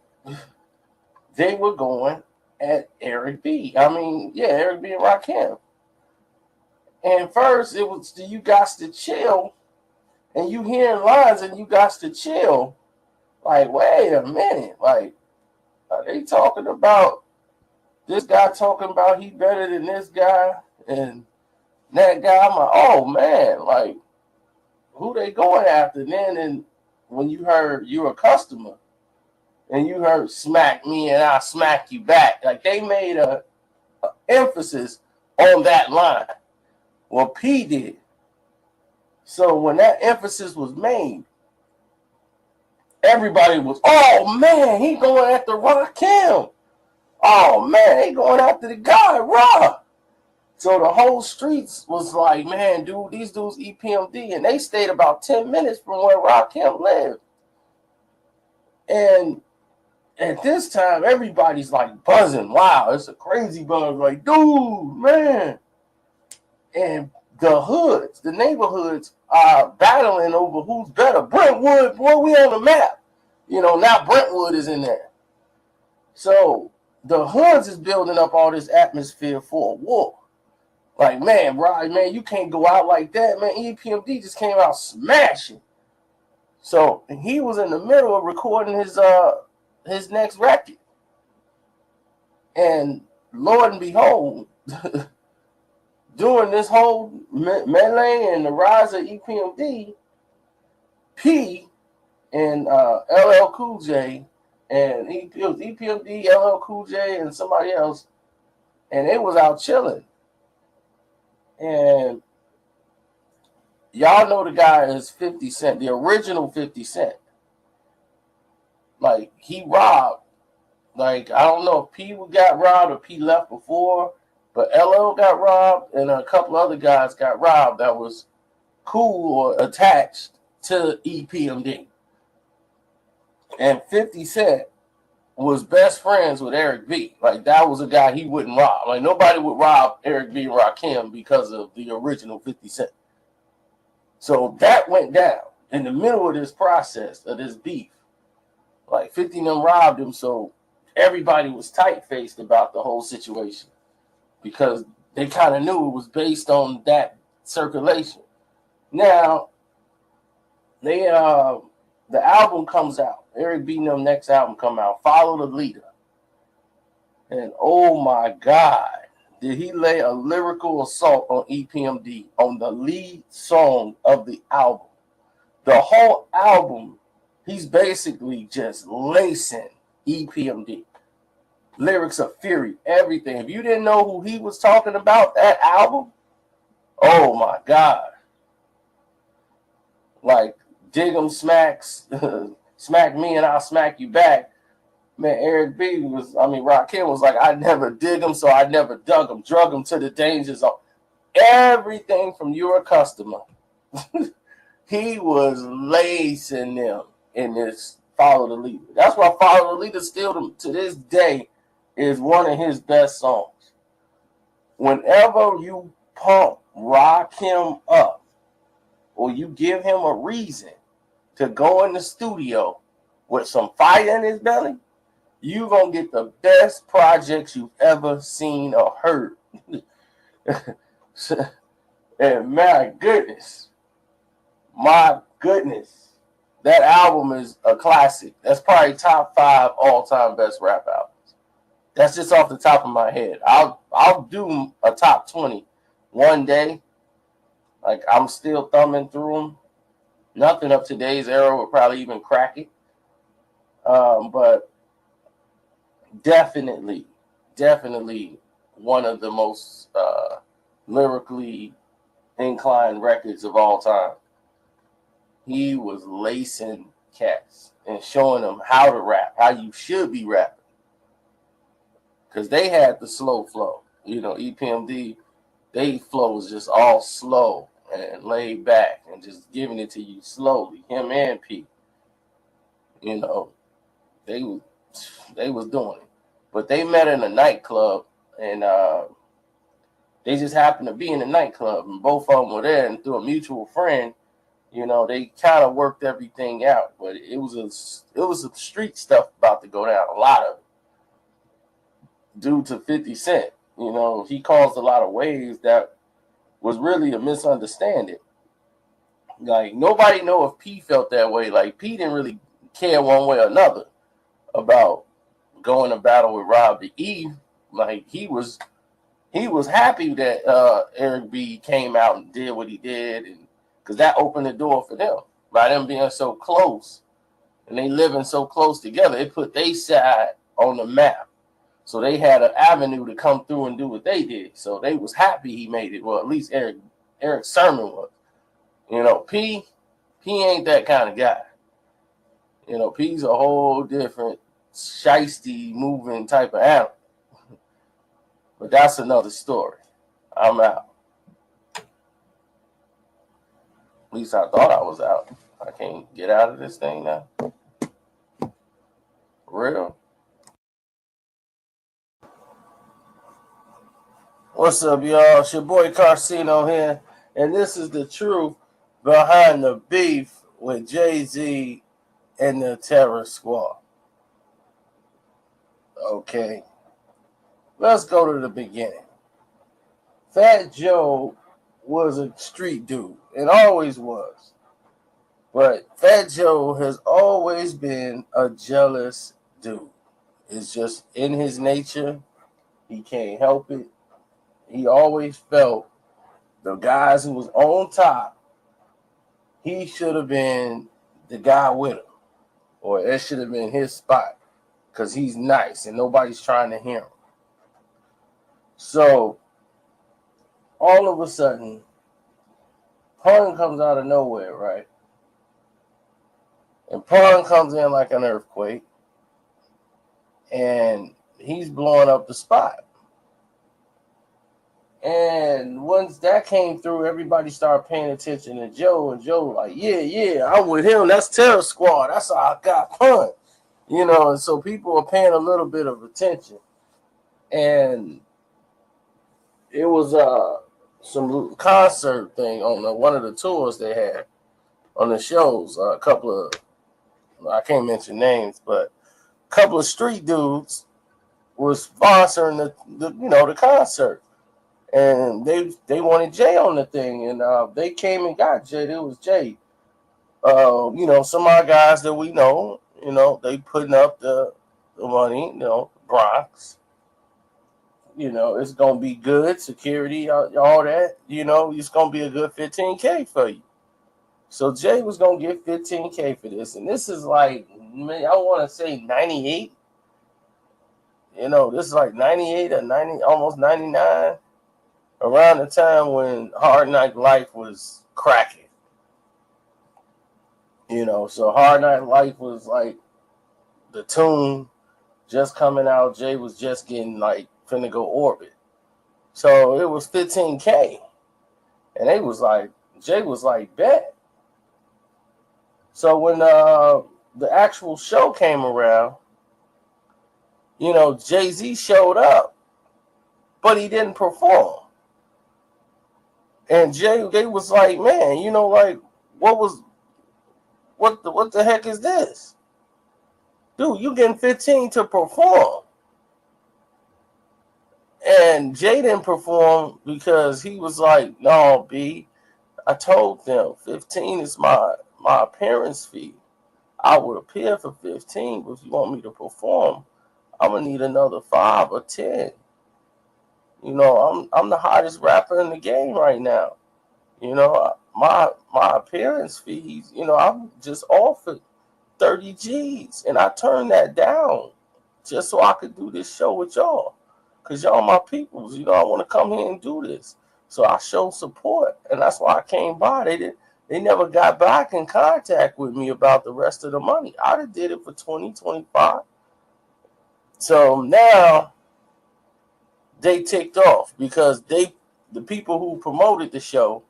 they were going at Eric B. Eric B and Rakim. And first, it was the You Got to Chill, and you hearing lines, and You Got to Chill. Like, wait a minute. Like, are they talking about this guy talking about he better than this guy and that guy? I'm like, oh, man, like, who they going after? And when you heard You're a Customer, and you heard Smack Me and I'll Smack You Back, like, they made a emphasis on that line. Well, P did. So when that emphasis was made, everybody was, oh, man, he going after Rakim. Oh, man, they going after the guy, Rob. So the whole streets was like, man, dude, these dudes EPMD. And they stayed about 10 minutes from where Rakim lived. And at this time, everybody's like buzzing. Wow, it's a crazy buzz. Like, dude, man. And the hoods, the neighborhoods are battling over who's better. Brentwood, boy, we on the map. You know, now Brentwood is in there. So the hoods is building up all this atmosphere for a war. Like, man, Rod, man, you can't go out like that, man. EPMD just came out smashing. So he was in the middle of recording his next record. And Lord and behold, during this whole melee and the rise of EPMD, P and LL Cool J, and it was EPMD, LL Cool J, and somebody else, and they was out chilling. And y'all know the guy is 50 Cent, the original 50 Cent. Like, he robbed. Like, I don't know if P got robbed or P left before, but LL got robbed and a couple other guys got robbed that was cool or attached to EPMD. And 50 Cent was best friends with Eric B. Like, that was a guy he wouldn't rob. Like, nobody would rob Eric B and Rakim because of the original 50 Cent. So that went down in the middle of this process of this beef. Like, 50 of them robbed him, so everybody was tight-faced about the whole situation because they kind of knew it was based on that circulation. Now, they the album comes out. Eric B. and them next album come out, Follow the Leader. And oh my God, did he lay a lyrical assault on EPMD on the lead song of the album. The whole album, he's basically just lacing EPMD. Lyrics of fury, everything. If you didn't know who he was talking about, that album, oh my God. Like, dig 'em smacks, smack me and I'll smack you back. Man, Eric B Rakim was like, I never dig him, so I never dug him, drug him to the danger zone. Everything from You're a Customer. He was lacing them in this Follow the Leader. That's why Follow the Leader still to this day is one of his best songs. Whenever you pump Rakim up or you give him a reason to go in the studio with some fire in his belly, you're going to get the best projects you've ever seen or heard. And my goodness, that album is a classic. That's probably top 5 all-time best rap albums. That's just off the top of my head. I'll do a top 20 one day. Like, I'm still thumbing through them. Nothing of today's era would probably even crack it. But definitely one of the most lyrically inclined records of all time. He was lacing cats and showing them how to rap, how you should be rapping. Because they had the slow flow. You know, EPMD, they flow was just all slow and laid back and just giving it to you slowly. Him and P. You know, they was doing it. But they met in a nightclub, and they just happened to be in the nightclub, and both of them were there, and through a mutual friend, you know, they kind of worked everything out. But it was a street stuff about to go down, a lot of it, due to 50 Cent. You know, he caused a lot of waves that was really a misunderstanding. Like, nobody know if P felt that way. Like, P didn't really care one way or another about going to battle with Rob the Eve. Like, he was happy that Eric B came out and did what he did, and because that opened the door for them by them being so close and they living so close together. It put their side on the map, so they had an avenue to come through and do what they did. So they was happy he made it. Well, at least Eric Sermon was. You know, P ain't that kind of guy. You know, P's a whole different shiesty moving type of animal. But that's another story. I'm out. At least I thought I was out. I can't get out of this thing now. Real? What's up, y'all? It's your boy Karceno here, and this is the truth behind the beef with Jay-Z and the Terror Squad. Okay, let's go to the beginning. Fat Joe was a street dude and always was. But Fat Joe has always been a jealous dude. It's just in his nature. He can't help it. He always felt the guys who was on top, he should have been the guy with him. Or it should have been his spot. Because he's nice and nobody's trying to hear him. So, all of a sudden, Pun comes out of nowhere, right? And Pun comes in like an earthquake. And he's blowing up the spot. And once that came through, everybody started paying attention to Joe. And Joe like, yeah, I'm with him. That's Terror Squad. That's how I got Pun. You know, and so people are paying a little bit of attention. And it was some concert thing on one of the tours they had on the shows. A couple of, I can't mention names, but a couple of street dudes was sponsoring the concert, and they wanted Jay on the thing, and they came and got Jay. It was Jay. Some of our guys that we know, they putting up the money, Bronx. It's going to be good security, all that. It's going to be a good $15K for you. So Jay was going to get $15K for this. And this is like, I want to say 98. This is like 98 or 90, almost 99. Around the time when Hard Knock Life was cracking. So Hard Knock Life was like the tune just coming out. Jay was just getting like finna go orbit. So it was $15K. And Jay was like, bet. So when the actual show came around, Jay-Z showed up, but he didn't perform. And they was like, man, what the heck is this? Dude, you getting 15 to perform. And Jay didn't perform because he was like, no, B, I told them 15 is my appearance fee. I would appear for 15, but if you want me to perform, I'm gonna need another 5 or 10. You know, I'm the hottest rapper in the game right now. You know, my appearance fees, you know, I'm just offered 30 G's and I turned that down just so I could do this show with y'all. Cause y'all my peoples, you know, I want to come here and do this. So I showed support and that's why I came by. They never got back in contact with me about the rest of the money. I'd have did it for 20, 25. So now they ticked off because the people who promoted the show,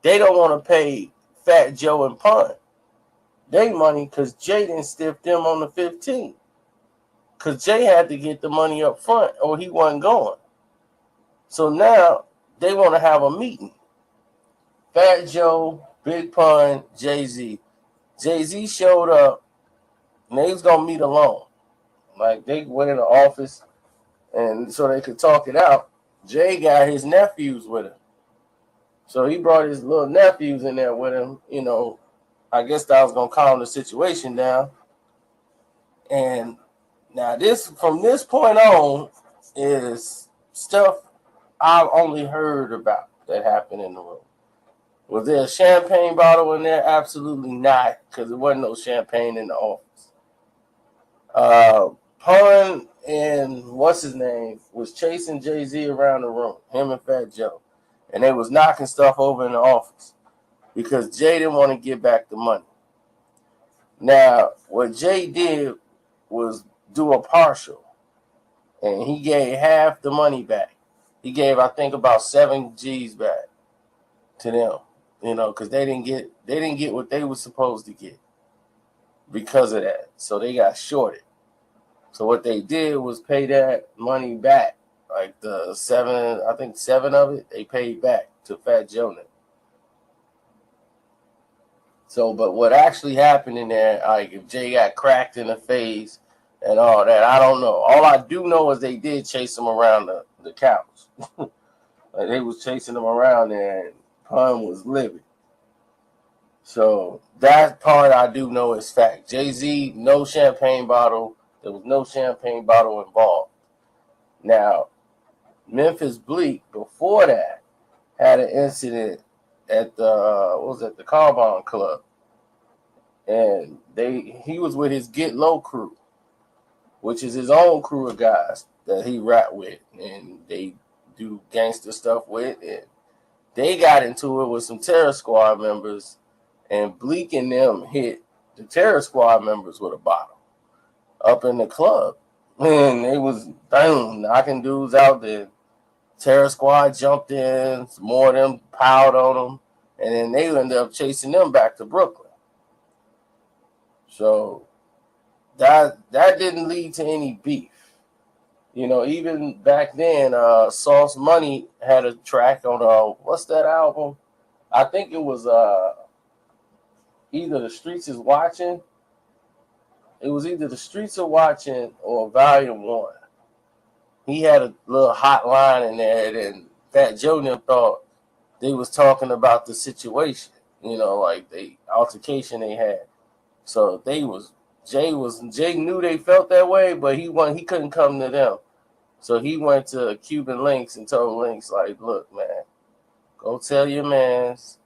they don't want to pay Fat Joe and Pun they money because Jay didn't stiff them on the 15th. Because Jay had to get the money up front or he wasn't going. So now they want to have a meeting. Fat Joe, Big Pun, Jay-Z. Jay-Z showed up and they was going to meet alone. Like they went in the office and so they could talk it out. Jay got his nephews with him. So he brought his little nephews in there with him. You know, I guess that was going to calm the situation down. And now this, from this point on, is stuff I've only heard about that happened in the room. Was there a champagne bottle in there? Absolutely not, because there wasn't no champagne in the office. Pun and what's his name was chasing Jay-Z around the room, him and Fat Joe. And they was knocking stuff over in the office because Jay didn't want to give back the money. Now, what Jay did was do a partial, and he gave half the money back. He gave, I think, about 7 G's back to them, you know, because they didn't get what they were supposed to get because of that. So they got shorted. So what they did was pay that money back, like the 7, I think 7 of it, they paid back to Fat Joe. So, but what actually happened in there, like if Jay got cracked in the face and all that, I don't know. All I do know is they did chase him around the couch. Like they was chasing him around there and Pun was livid. So that part I do know is fact. Jay-Z, no champagne bottle. There was no champagne bottle involved. Now, Memphis Bleak, before that, had an incident at the Carbon Club. And he was with his Get Low crew, which is his own crew of guys that he rap with. And they do gangster stuff with. And they got into it with some Terror Squad members. And Bleak and them hit the Terror Squad members with a bottle up in the club. And they was knocking dudes out there. Terror Squad jumped in, some more of them piled on them, and then they ended up chasing them back to Brooklyn. So that didn't lead to any beef. You know, even back then, Sauce Money had a track on what's that album? I think it was either The Streets Is Watching. It was either The Streets Are Watching or Volume 1. He had a little hot line in there, and Fat Joe and them thought they was talking about the situation, you know, like the altercation they had. So Jay knew they felt that way, but he couldn't come to them. So he went to Cuban Links and told Links, like, look, man, go tell your mans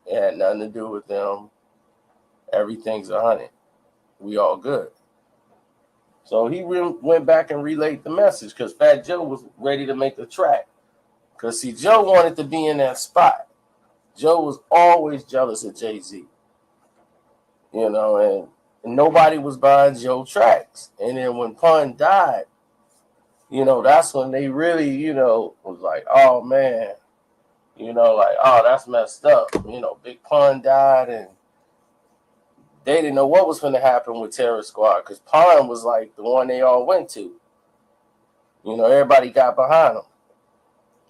it had nothing to do with them. Everything's 100. We all good. So he went back and relayed the message because Fat Joe was ready to make the track. Because, see, Joe wanted to be in that spot. Joe was always jealous of Jay-Z. You know, and nobody was buying Joe tracks. And then when Pun died, you know, that's when they really, you know, was like, oh, man. You know, like, oh, that's messed up. You know, Big Pun died and they didn't know what was going to happen with Terror Squad because Pun was like the one they all went to. You know, everybody got behind him.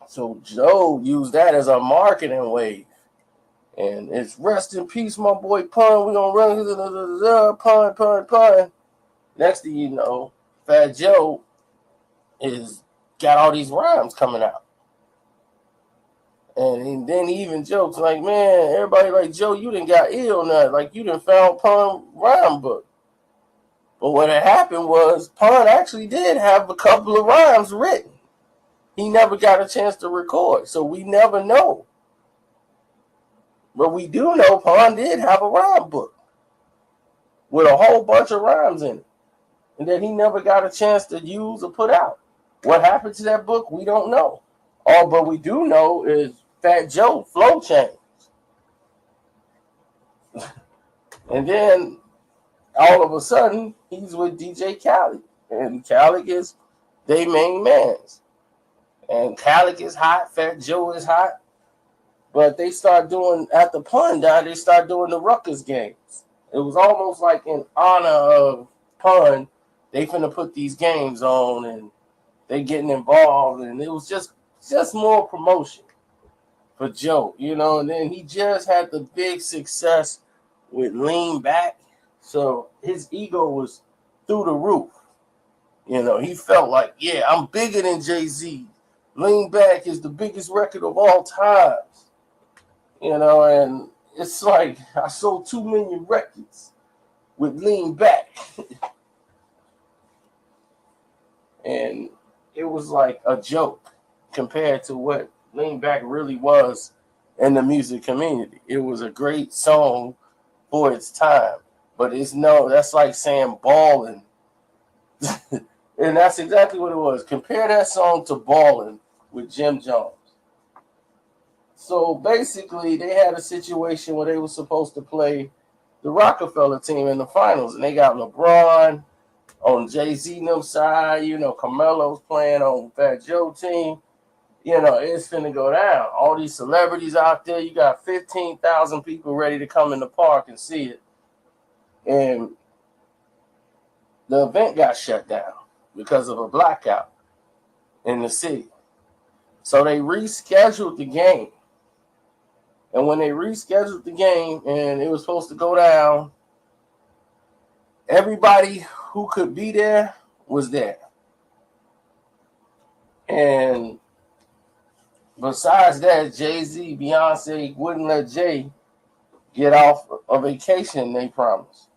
So Joe used that as a marketing wave. And it's rest in peace, my boy Pun. We're going to run Pun. Next thing you know, Fat Joe is got all these rhymes coming out. And then he even jokes like, man, everybody like, Joe, you done got ill now. Like, you done found Pun rhyme book. But what had happened was Pun actually did have a couple of rhymes written. He never got a chance to record, so we never know. But we do know Pun did have a rhyme book with a whole bunch of rhymes in it, and that he never got a chance to use or put out. What happened to that book, we don't know. All but we do know is Fat Joe flow changed. And then all of a sudden, he's with DJ Khaled. And Khaled is their main mans. And Khaled is hot, Fat Joe is hot. But they start doing, at the Pun died, they start doing the Ruckus games. It was almost like in honor of Pun, they finna put these games on and they getting involved. And it was just more promotion for Joe, you know. And then he just had the big success with Lean Back. So his ego was through the roof. You know, he felt like, yeah, I'm bigger than Jay-Z. Lean Back is the biggest record of all times. You know, and it's like I sold 2 million records with Lean Back. And it was like a joke compared to what Lean Back really was in the music community. It was a great song for its time. But that's like saying Ballin'. And that's exactly what it was. Compare that song to Ballin' with Jim Jones. So basically, they had a situation where they were supposed to play the Rockefeller team in the finals. And they got LeBron on Jay-Z and them side. You know, Carmelo's playing on Fat Joe team. You know, it's finna go down. All these celebrities out there. You got 15,000 people ready to come in the park and see it. And the event got shut down because of a blackout in the city. So they rescheduled the game. And when they rescheduled the game and it was supposed to go down, everybody who could be there was there. And besides that, Jay-Z, Beyonce wouldn't let Jay get off a vacation they promised.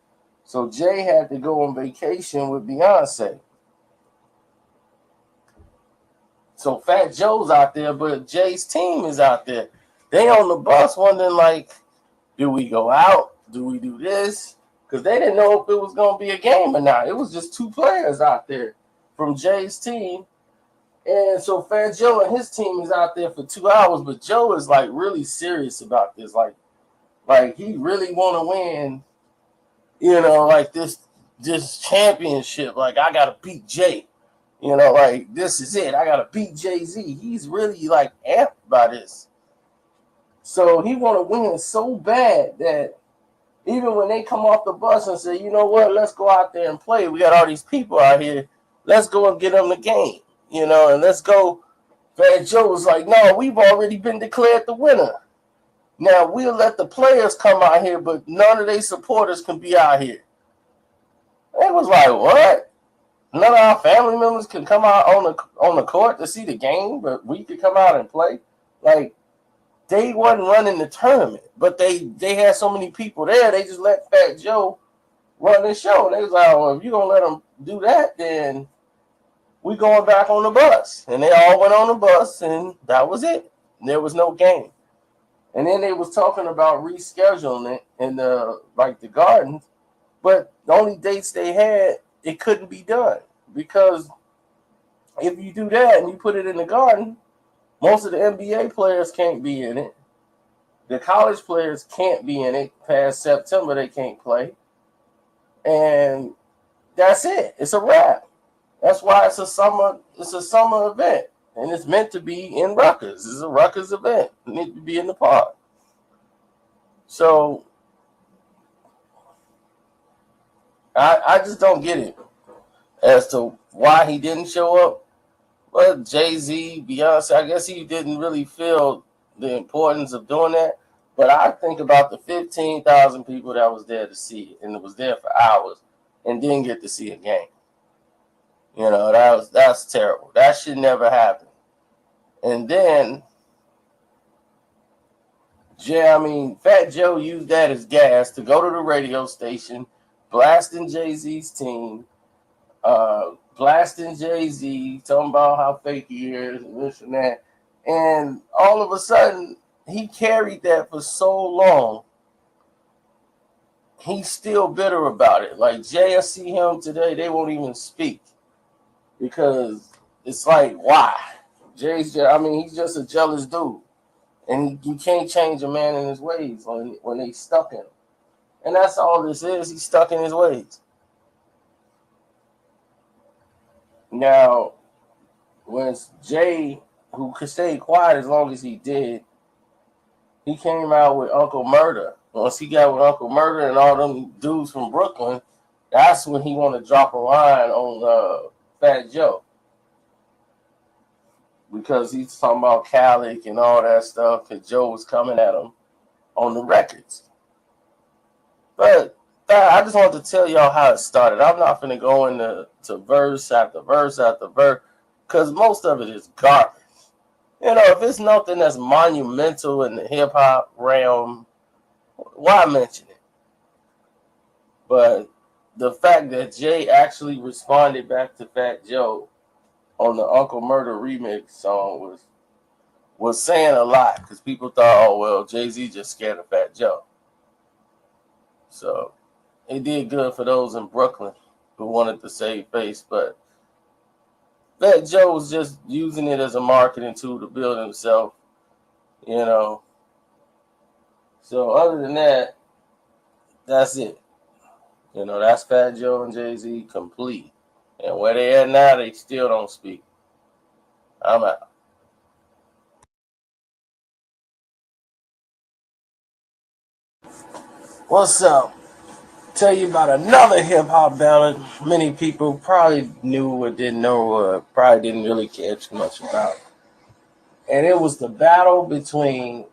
So Jay had to go on vacation with Beyonce. So Fat Joe's out there, but Jay's team is out there. They on the bus wondering, like, do we go out? Do we do this? Because they didn't know if it was going to be a game or not. It was just 2 players out there from Jay's team. And so Fat Joe and his team is out there for 2 hours, but Joe is, like, really serious about this. Like he really want to win, you know, like this championship. Like, I got to beat Jay. You know, like, this is it. I got to beat Jay-Z. He's really, like, amped by this. So he want to win so bad that even when they come off the bus and say, you know what, let's go out there and play. We got all these people out here. Let's go and get them the game, you know, and let's go. Fat Joe was like, no, we've already been declared the winner. Now, we'll let the players come out here, but none of their supporters can be out here. It was like, what? None of our family members can come out on the court to see the game, but we could come out and play? Like, they wasn't running the tournament, but they had so many people there, they just let Fat Joe run the show. And they was like, well, if you're going to let them do that, then we going back on the bus. And they all went on the bus, and that was it. There was no game. And then they was talking about rescheduling it in the Gardens, but the only dates they had, it couldn't be done. Because if you do that and you put it in the Garden, most of the NBA players can't be in it. The college players can't be in it. Past September, they can't play. And that's it. It's a wrap. That's why it's a summer event. And it's meant to be in Rutgers. It's a Rutgers event. It needs to be in the park. So I just don't get it as to why he didn't show up. But Jay-Z, Beyonce, I guess he didn't really feel the importance of doing that. But I think about the 15,000 people that was there to see it, and it was there for hours, and didn't get to see a game. You know, that's terrible. That should never happen. And then Fat Joe used that as gas to go to the radio station, blasting Jay-Z's team, blasting Jay-Z, talking about how fake he is and this and that. And all of a sudden, he carried that for so long. He's still bitter about it. Like Jay, I see him today, they won't even speak because it's like, why? He's just a jealous dude. And you can't change a man in his ways when they stuck in him. And that's all this is. He's stuck in his ways. Now, when Jay, who could stay quiet as long as he did, he came out with Uncle Murder. Once he got with Uncle Murder and all them dudes from Brooklyn, that's when he wanted to drop a line on Fat Joe. Because he's talking about Khaled and all that stuff, because Joe was coming at him on the records. But I just wanted to tell y'all how it started. I'm not going to go into verse after verse after verse, because most of it is garbage. You know, if it's nothing that's monumental in the hip-hop realm, why mention it? But the fact that Jay actually responded back to Fat Joe on the Uncle Murder remix song was saying a lot, because people thought, oh, well, Jay-Z just scared of Fat Joe. So it did good for those in Brooklyn who wanted to save face, but Fat Joe was just using it as a marketing tool to build himself, you know. So other than that, that's it. You know, that's Fat Joe and Jay-Z complete. And where they at now, they still don't speak. I'm out. What's up? Tell you about another hip-hop ballad many people probably knew or didn't know or probably didn't really care too much about. And it was the battle between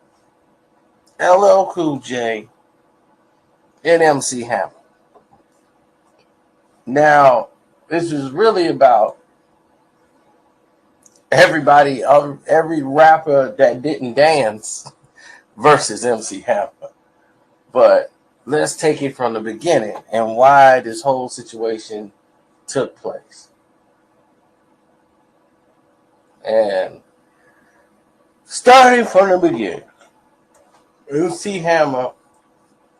LL Cool J and MC Hammer. Now, this is really about everybody, every rapper that didn't dance versus MC Hammer. But let's take it from the beginning and why this whole situation took place. And starting from the beginning, MC Hammer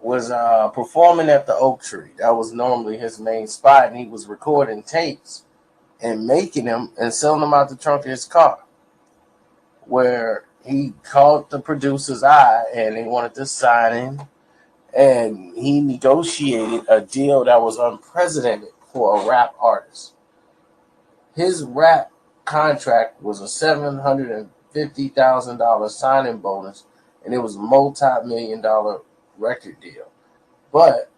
was performing at the Oak Tree. That was normally his main spot, and he was recording tapes and making them and selling them out the trunk of his car, where he caught the producer's eye and they wanted to sign him, and he negotiated a deal that was unprecedented for a rap artist. His rap contract was a $750,000 signing bonus, and it was a multi-million-dollar record deal. But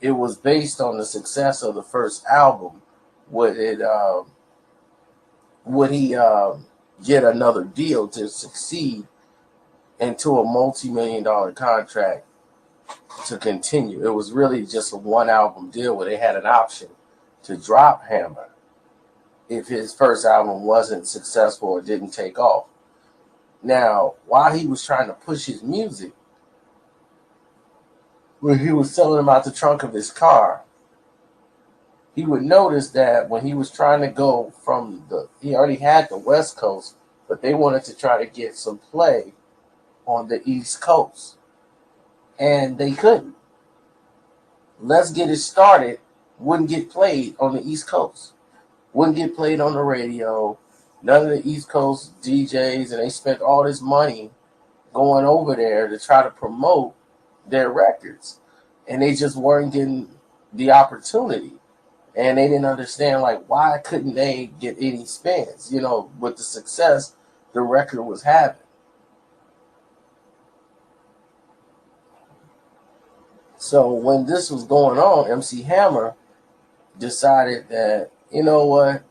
it was based on the success of the first album. Would he get another deal to succeed into a multi-million-dollar contract to continue? It was really just a one-album deal where they had an option to drop Hammer if his first album wasn't successful or didn't take off. Now, while he was trying to push his music, when he was selling them out the trunk of his car, he would notice that when he was trying to go he already had the West Coast, but they wanted to try to get some play on the East Coast. And they couldn't. Let's Get It Started wouldn't get played on the East Coast. Wouldn't get played on the radio. None of the East Coast DJs, and they spent all this money going over there to try to promote their records. And they just weren't getting the opportunity. And they didn't understand, like, why couldn't they get any spins, you know, with the success the record was having. So when this was going on, MC Hammer decided that, you know what,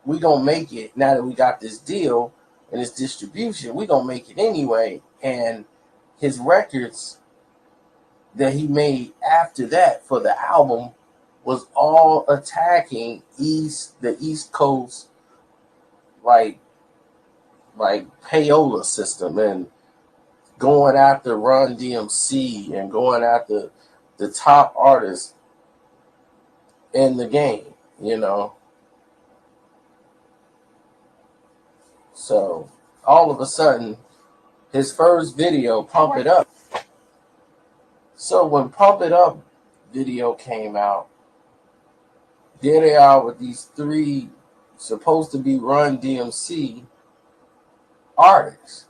we going to make it now that we got this deal and this distribution, we going to make it anyway. And his records that he made after that for the album was all attacking the East Coast like payola system and going after Run DMC and going after the top artists in the game, you know. So all of a sudden, his first video, Pump It Up. So when Pump It Up video came out, there they are with these three supposed to be Run DMC artists.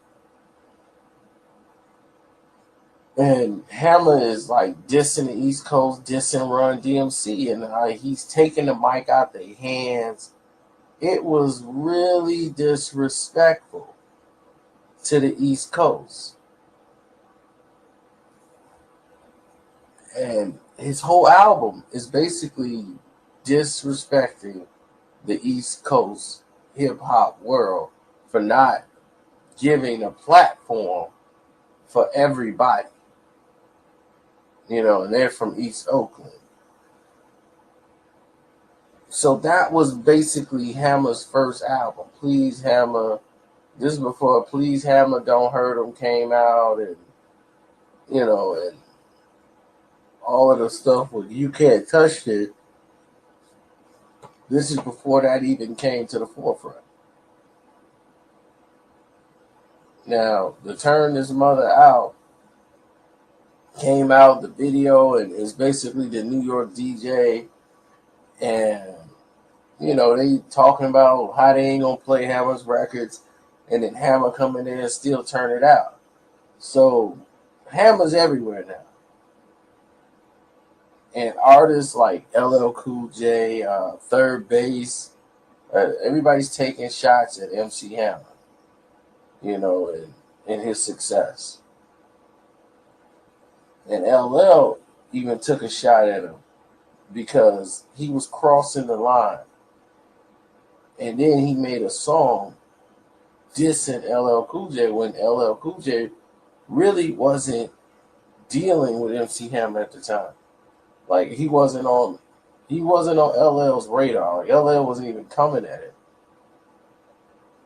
And Hammer is like dissing the East Coast, dissing Run DMC, and he's taking the mic out their hands. It was really disrespectful to the East Coast. And his whole album is basically disrespecting the East Coast hip hop world for not giving a platform for everybody. You know, and they're from East Oakland. So that was basically Hammer's first album, Please Hammer. This is before Please Hammer, Don't Hurt 'Em came out, and you know, and all of the stuff with You Can't Touch It. This is before that even came to the forefront. Now, to Turn This Mother Out came out, the video, and it's basically the New York DJ, and you know, they talking about how they ain't gonna play Hammer's records, and then Hammer come in there and still turn it out. So Hammer's everywhere now. And artists like LL Cool J, Third Base, everybody's taking shots at MC Hammer, you know, and his success. And LL even took a shot at him because he was crossing the line. And then he made a song dissing LL Cool J when LL Cool J really wasn't dealing with MC Hammer at the time. Like he wasn't on LL's radar. Like LL wasn't even coming at it.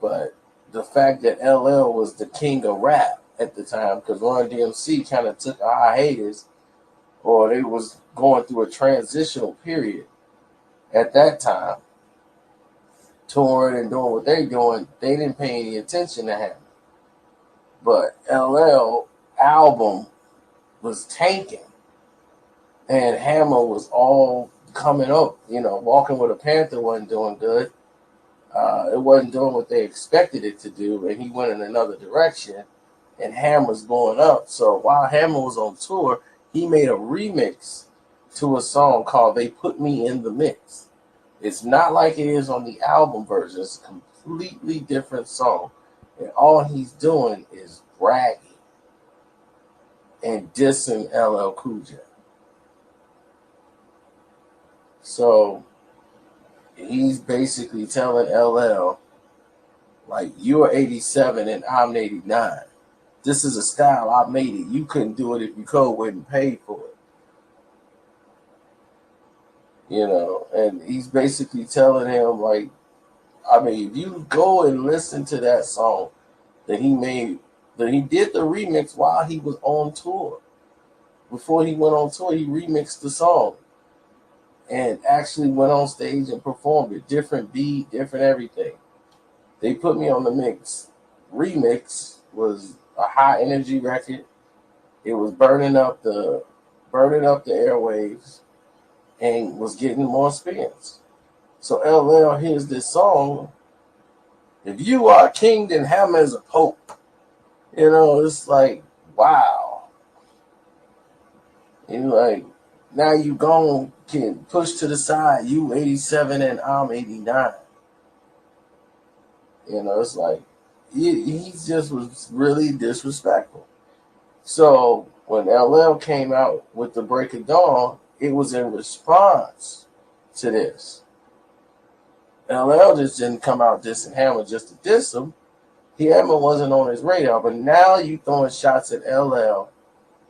But the fact that LL was the king of rap at the time, because Run DMC kind of took a hiatus, or they was going through a transitional period at that time, touring and doing what they doing, they didn't pay any attention to him. But LL album was tanking, and Hammer was all coming up. You know, Walking with a Panther wasn't doing good. It wasn't doing what they expected it to do, and he went in another direction, and Hammer's blowing up. So while Hammer was on tour, he made a remix to a song called They Put Me in the Mix. It's not like it is on the album version. It's a completely different song. And all he's doing is bragging and dissing LL Cool J. So he's basically telling LL, like, you're 87 and I'm 89. This is a style, I made it. You couldn't do it if you wouldn't pay for it. You know, and he's basically telling him, like, I mean, if you go and listen to that song that he made, that he did the remix while he was on tour. Before he went on tour, he remixed the song and actually went on stage and performed it. Different beat, different everything. They Put Me on the Mix. Remix was a high energy record. It was burning up the airwaves and was getting more spins. So LL hears this song. If you are a king, then Hammer is a pope. You know, it's like, wow. And like, now you gone, can push to the side. You 87 and I'm 89. You know, it's like, he just was really disrespectful. So when LL came out with The Break of Dawn, it was in response to this. LL just didn't come out dissing Hammer just to diss him. Hammer wasn't on his radar, but now you throwing shots at LL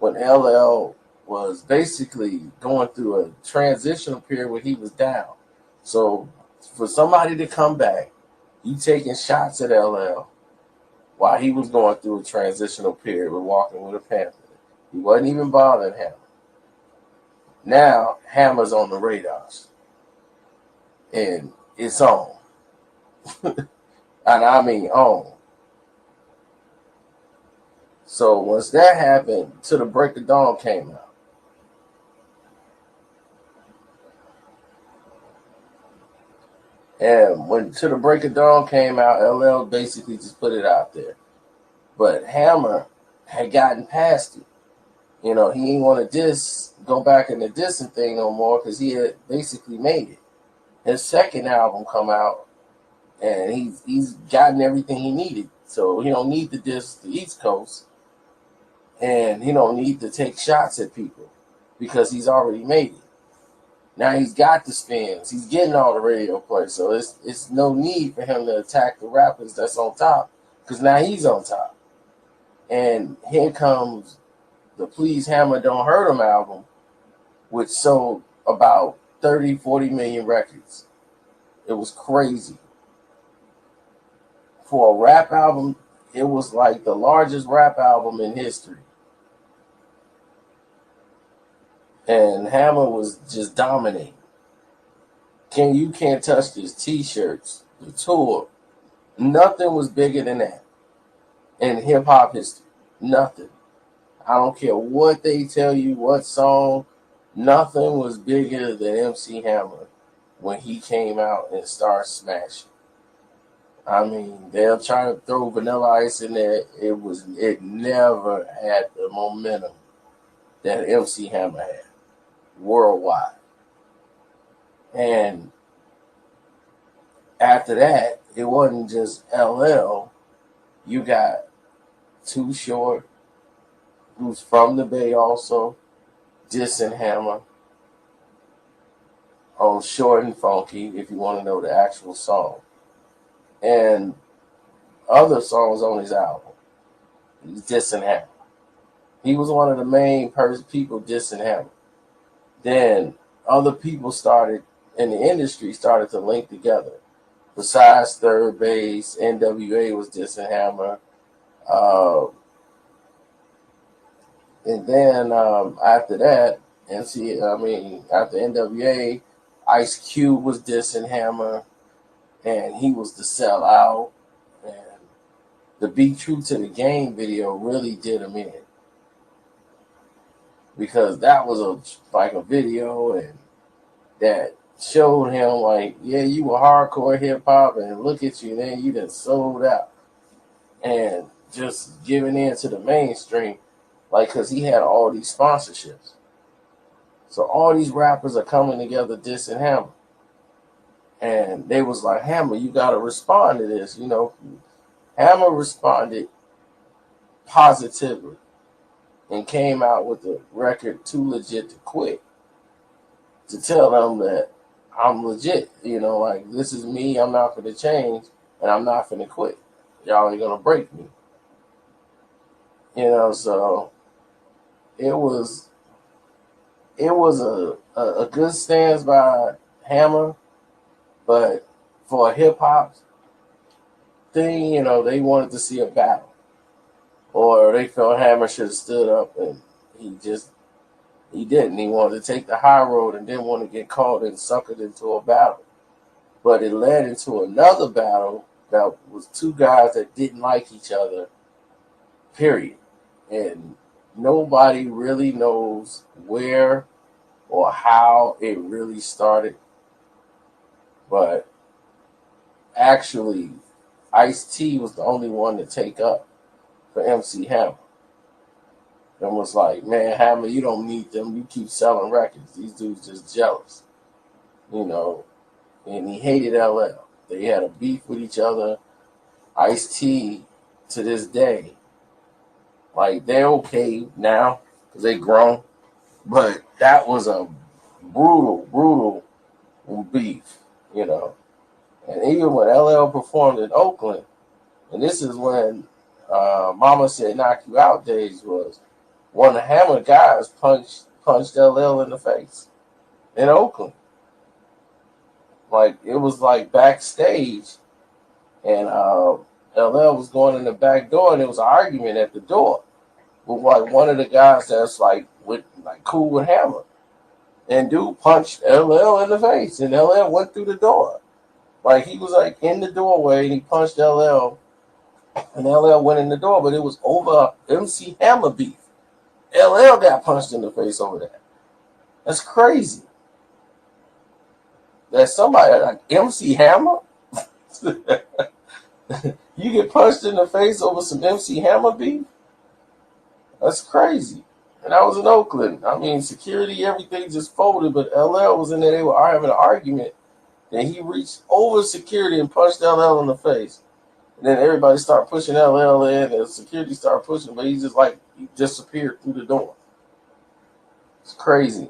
when LL was basically going through a transitional period where he was down. So for somebody to come back, you taking shots at LL while he was going through a transitional period with Walking with a Panther. He wasn't even bothering Hammer. Now Hammer's on the radars. And it's on. And I mean on. So once that happened, To the Break of Dawn came out. And when To the Break of Dawn came out, LL basically just put it out there. But Hammer had gotten past it. You know, he didn't want to go back in the dissing thing no more because he had basically made it. His second album come out, and he's gotten everything he needed. So he don't need to diss the East Coast, and he don't need to take shots at people because he's already made it. Now he's got the spins. He's getting all the radio play. So it's no need for him to attack the rappers that's on top because now he's on top. And here comes the Please Hammer Don't Hurt Him album, which sold about 30, 40 million records. It was crazy. For a rap album, it was like the largest rap album in history. And Hammer was just dominating. You Can't Touch This, T-shirts, the tour. Nothing was bigger than that in hip-hop history. Nothing. I don't care what they tell you, what song. Nothing was bigger than MC Hammer when he came out and started smashing. I mean, they'll try to throw Vanilla Ice in there. It never had the momentum that MC Hammer had worldwide. And after that, it wasn't just LL. You got Too Short, who's from the Bay also, dissing Hammer on Short and Funky, if you want to know the actual song. And other songs on his album, he's dissing Hammer. He was one of the main people dissing Hammer. Then other people in the industry started to link together. Besides Third Base, NWA was dissing Hammer. And then after that, after NWA, Ice Cube was dissing Hammer, and he was the sellout. And the Be True to the Game video really did him in, because that was a video and that showed him like, yeah, you were hardcore hip hop, and look at you, then you done sold out and just giving in to the mainstream, like, because he had all these sponsorships. So all these rappers are coming together dissing Hammer, and they was like, Hammer, you got to respond to this. You know, Hammer responded positively and came out with the record Too Legit to Quit, to tell them that I'm legit, you know, like, this is me, I'm not going to change, and I'm not going to quit. Y'all ain't going to break me. You know, so it was a good stance by Hammer, but for a hip-hop thing, you know, they wanted to see a battle. Or they felt Hammer should have stood up, and he didn't. He wanted to take the high road and didn't want to get caught and suckered into a battle. But it led into another battle that was two guys that didn't like each other, period. And nobody really knows where or how it really started. But actually, Ice-T was the only one to take up for MC Hammer. And was like, man, Hammer, you don't need them. You keep selling records. These dudes just jealous. You know, and he hated LL. They had a beef with each other. Ice-T, to this day, like, they're okay now because they grown. But that was a brutal beef, you know. And even when LL performed in Oakland, and this is when Mama Said Knock You Out days was, one of the Hammer guys punched punched LL in the face in Oakland. Like, it was like backstage, and LL was going in the back door, and there was an argument at the door with like one of the guys that's like cool with Hammer. And dude punched LL in the face, and LL went through the door. Like, he was like in the doorway, and he punched LL, and LL went in the door, but it was over MC Hammer beef. LL got punched in the face over that. That's crazy. That somebody like MC Hammer, you get punched in the face over some MC Hammer beef? That's crazy. And I was in Oakland. I mean, security, everything just folded, but LL was in there. They were having an argument. And he reached over security and punched LL in the face. And then everybody started pushing LL in, and security started pushing, but he disappeared through the door. It's crazy.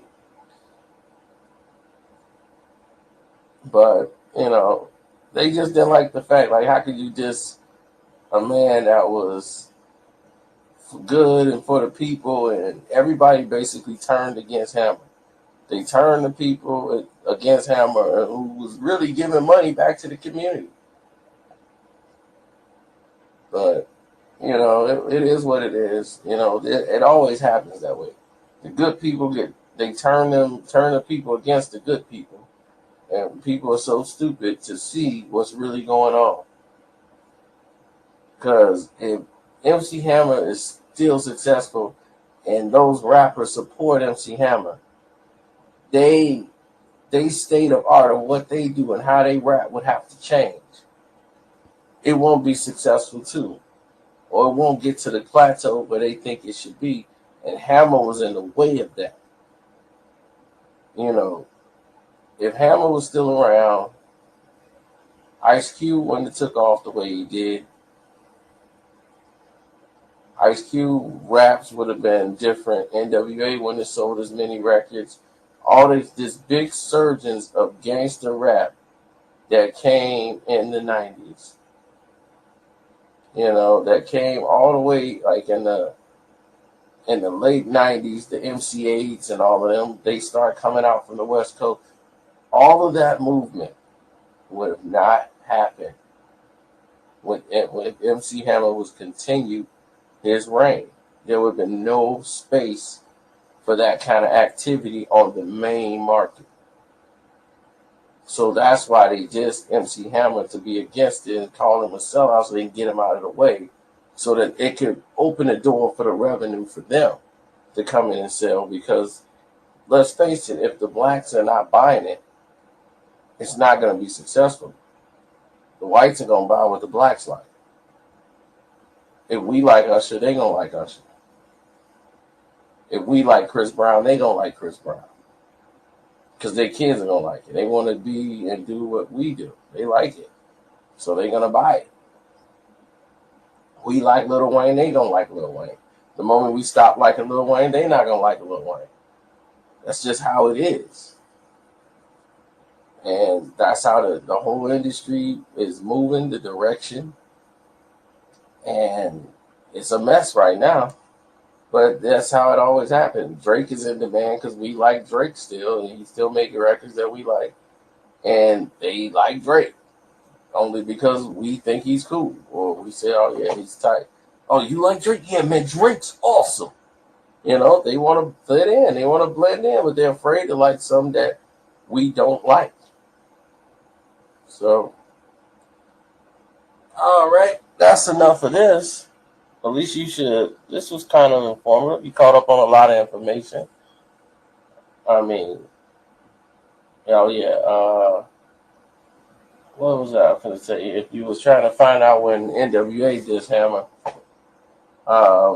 But, they just didn't like the fact, like, how could you diss a man that was good and for the people, and everybody basically turned against Hammer. They turned the people against Hammer, who was really giving money back to the community. But, it is what it is. It always happens that way. The good people turn the people against the good people. And people are so stupid to see what's really going on. Because if MC Hammer is still successful and those rappers support MC Hammer, they state of art of what they do and how they rap would have to change. It won't be successful too. Or it won't get to the plateau where they think it should be. And Hammer was in the way of that. If Hammer was still around, Ice Cube wouldn't have took off the way he did. Ice Cube raps would have been different. NWA wouldn't have sold as many records. All this big surgeons of gangster rap that came in the 90s. That came all the way like in the late 90s, the MC8s and all of them, they start coming out from the West Coast. All of that movement would have not happened when MC Hammer was continued his reign. There would have been no space for that kind of activity on the main market. So that's why they just MC Hammer to be against it and call him a sellout so they can get him out of the way so that it could open the door for the revenue for them to come in and sell. Because let's face it, if the blacks are not buying it, it's not going to be successful. The whites are going to buy what the blacks like. If we like Usher, they going to like Usher. If we like Chris Brown, they going to like Chris Brown. Because their kids are going to like it. They want to be and do what we do. They like it. So they're going to buy it. We like Lil Wayne, they don't like Lil Wayne. The moment we stop liking Lil Wayne, they're not going to like Lil Wayne. That's just how it is. And that's how the whole industry is moving, the direction. And it's a mess right now. But that's how it always happened. Drake is in demand because we like Drake still, and he's still making records that we like. And they like Drake only because we think he's cool. Or we say, oh, yeah, he's tight. Oh, you like Drake? Yeah, man, Drake's awesome. They want to fit in. They want to blend in, but they're afraid to like something that we don't like. So, all right, that's enough of this. At least you should. This was kind of informative. You caught up on a lot of information. I mean, yeah. What was I going to say? If you was trying to find out when NWA did Hammer,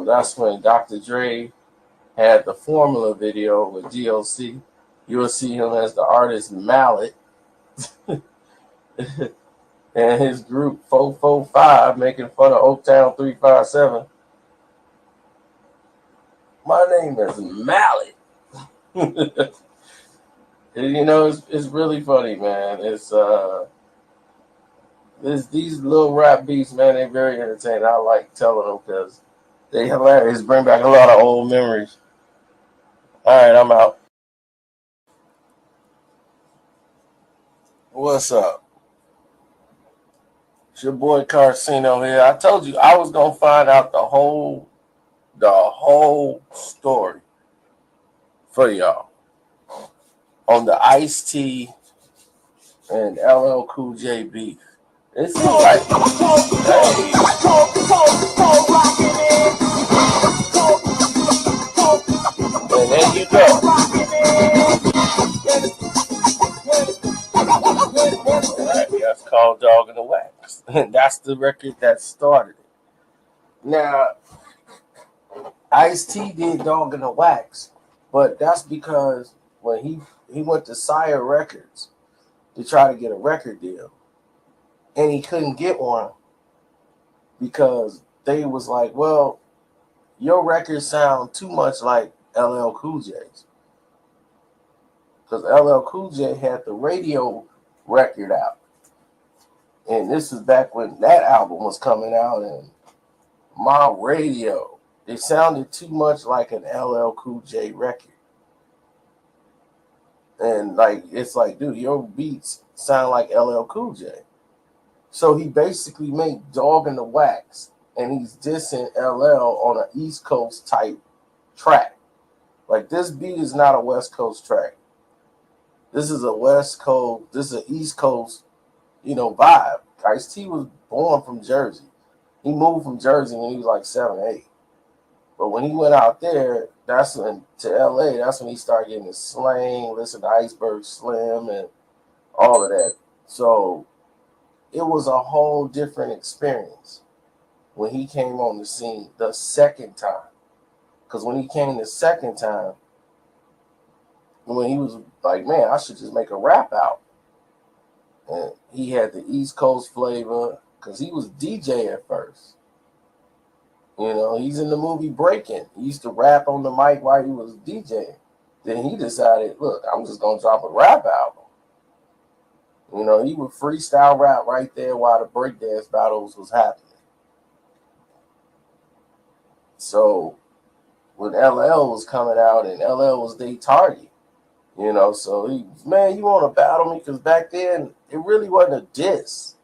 that's when Dr. Dre had the Formula video with DLC. You will see him as the artist Mallet. And his group 445 making fun of Oaktown 357. My name is Mallet. It's really funny, man. It's these little rap beats, man. They're very entertaining. I like telling them because they hilarious. Bring back a lot of old memories. All right, I'm out. What's up? It's your boy Karceno here. I told you I was gonna find out the whole story for y'all on the Ice-T and LL Cool J beef. It seems like, hey, and there you go. That's called Dog in the Wax. That's the record that started it. Now, Ice-T did Dog in the Wax, but that's because when he went to Sire Records to try to get a record deal, and he couldn't get one because they was like, well, your records sound too much like LL Cool J's. Because LL Cool J had the radio record out. And this is back when that album was coming out, and my radio, it sounded too much like an LL Cool J record. And like, it's like, dude, your beats sound like LL Cool J. So he basically made Dog in the Wax, and he's dissing LL on an East Coast type track. Like, this beat is not a West Coast track. This is a West Coast, this is an East Coast, vibe. Ice-T was born from Jersey. He moved from Jersey when he was like 7, 8. But when he went out there, to LA, that's when he started getting his slang, listen to Iceberg Slim and all of that. So it was a whole different experience when he came on the scene the second time. Because when he came the second time, when he was like, man, I should just make a rap out. And he had the East Coast flavor because he was DJ at first. He's in the movie Breaking. He used to rap on the mic while he was DJing. Then he decided, look, I'm just going to drop a rap album. He would freestyle rap right there while the breakdance battles was happening. So when LL was coming out, and LL was their target, so he, man, you want to battle me? Because back then, it really wasn't a diss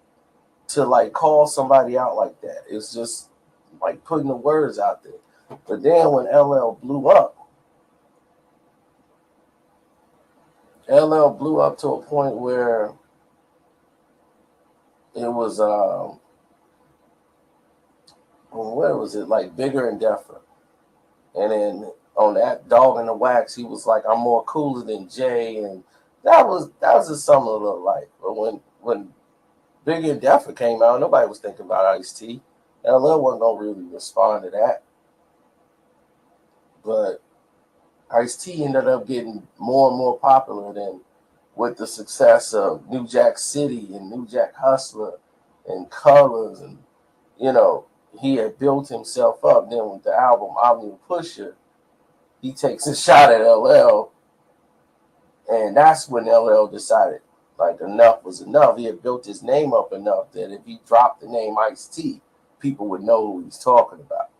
to like call somebody out like that. It's just like putting the words out there. But then when LL blew up to a point where it was, where was it? Like Bigger and Deffer. And then on that Dog in the Wax, he was like, I'm more cooler than Jay. And that was just something a little light. But when Bigger and Deffer came out, nobody was thinking about Ice-T. LL wasn't going to really respond to that. But Ice-T ended up getting more and more popular than with the success of New Jack City and New Jack Hustler and Colors. And, he had built himself up. Then with the album I'm Your Pusher, he takes a shot at LL. And that's when LL decided, like, enough was enough. He had built his name up enough that if he dropped the name Ice-T, people would know who he's talking about.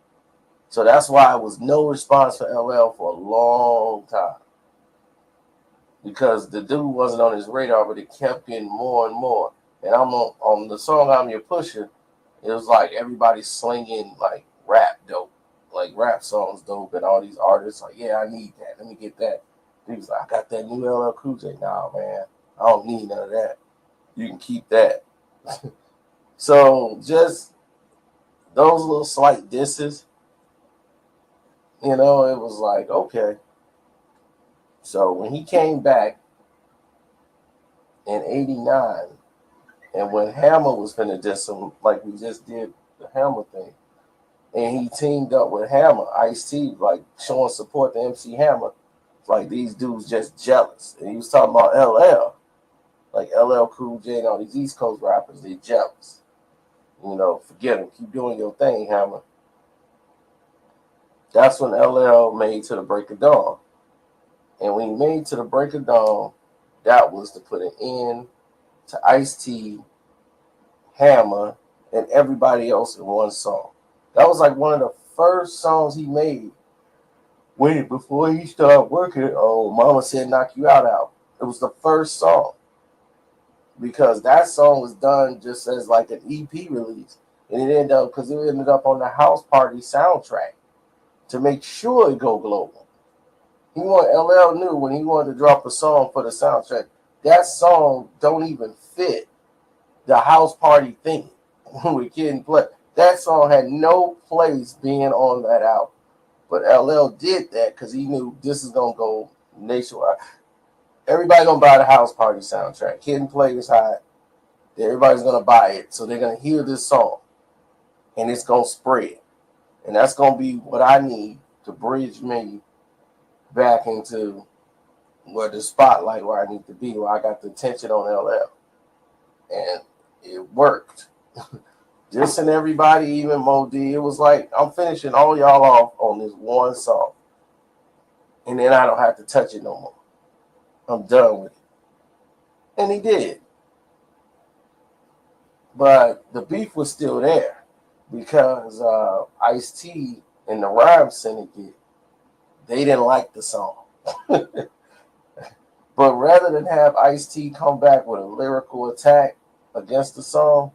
So that's why it was no response for LL for a long time. Because the dude wasn't on his radar, but it kept getting more and more. And I'm on the song I'm Your Pusher, it was like everybody slinging like rap dope, like rap songs dope, and all these artists like, yeah, I need that. Let me get that. He was like, I got that new LL Cool J. Nah, man, I don't need none of that. You can keep that. So just those little slight disses, it was like, okay. So when he came back in 89, and when Hammer was finna diss him, like we just did the Hammer thing, and he teamed up with Hammer, Ice-T, like showing support to MC Hammer, like these dudes just jealous. And he was talking about LL, like LL Cool J and all these East Coast rappers, they jealous. Forget him, keep doing your thing, Hammer. That's when LL made To the Break of Dawn. And when he made To the Break of Dawn, that was to put an end to Ice-T, Hammer, and everybody else in one song. That was like one of the first songs he made Wait, before he started working, oh, Mama Said Knock You Out. It was the first song because that song was done just as like an EP release. And it ended up, because it ended up on the House Party soundtrack to make sure it go global. LL knew when he wanted to drop a song for the soundtrack, that song don't even fit the House Party thing with Kid and Play. That song had no place being on that album. But LL did that because he knew this is going to go nationwide. Everybody going to buy the House Party soundtrack. Kid and Play is hot. Everybody's going to buy it. So they're going to hear this song. And it's going to spread. And that's going to be what I need to bridge me back into where the spotlight where I need to be, where I got the attention on LL. And it worked. Just and everybody, even Mo D, it was like I'm finishing all y'all off on this one song. And then I don't have to touch it no more. I'm done with it. And he did. But the beef was still there because Ice-T and the Rhyme Syndicate, they didn't like the song. But rather than have Ice-T come back with a lyrical attack against the song,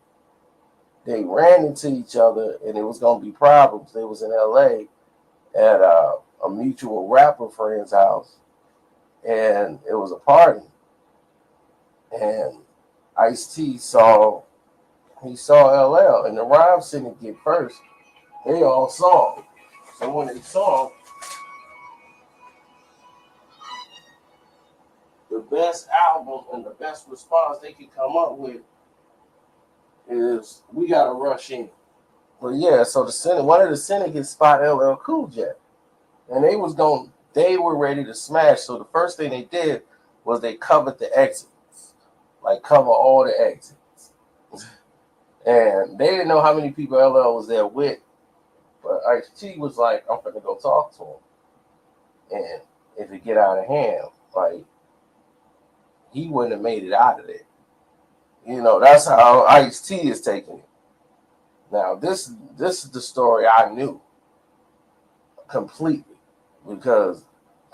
they ran into each other and it was going to be problems. They was in LA at a mutual rapper friend's house and it was a party. And Ice-T saw LL and the Rhyme Syndicate first. They all saw him. So when they saw him, the best album and the best response they could come up with is we gotta rush in. But yeah, so one of the syndicates spot LL Cool J, and they were ready to smash. So the first thing they did was they covered the exits, like cover all the exits, and they didn't know how many people LL was there with. But Ice-T was like, I'm gonna go talk to him, and if it get out of hand, like he wouldn't have made it out of there. That's how Ice-T is taking it. Now, this is the story I knew completely because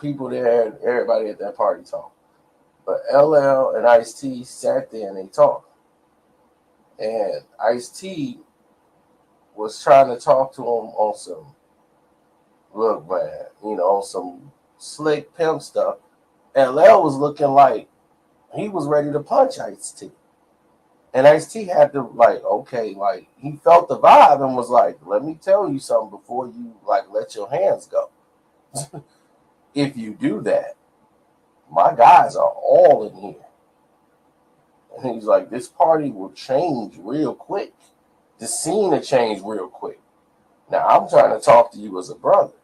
people there, everybody at that party talked. But LL and Ice-T sat there and they talked. And Ice-T was trying to talk to him on some, look, man, on some slick pimp stuff. LL was looking like he was ready to punch Ice-T. And Ice-T had to he felt the vibe and was like, let me tell you something before you let your hands go. If you do that, my guys are all in here. And he's like, this party will change real quick. The scene will change real quick. Now I'm trying to talk to you as a brother.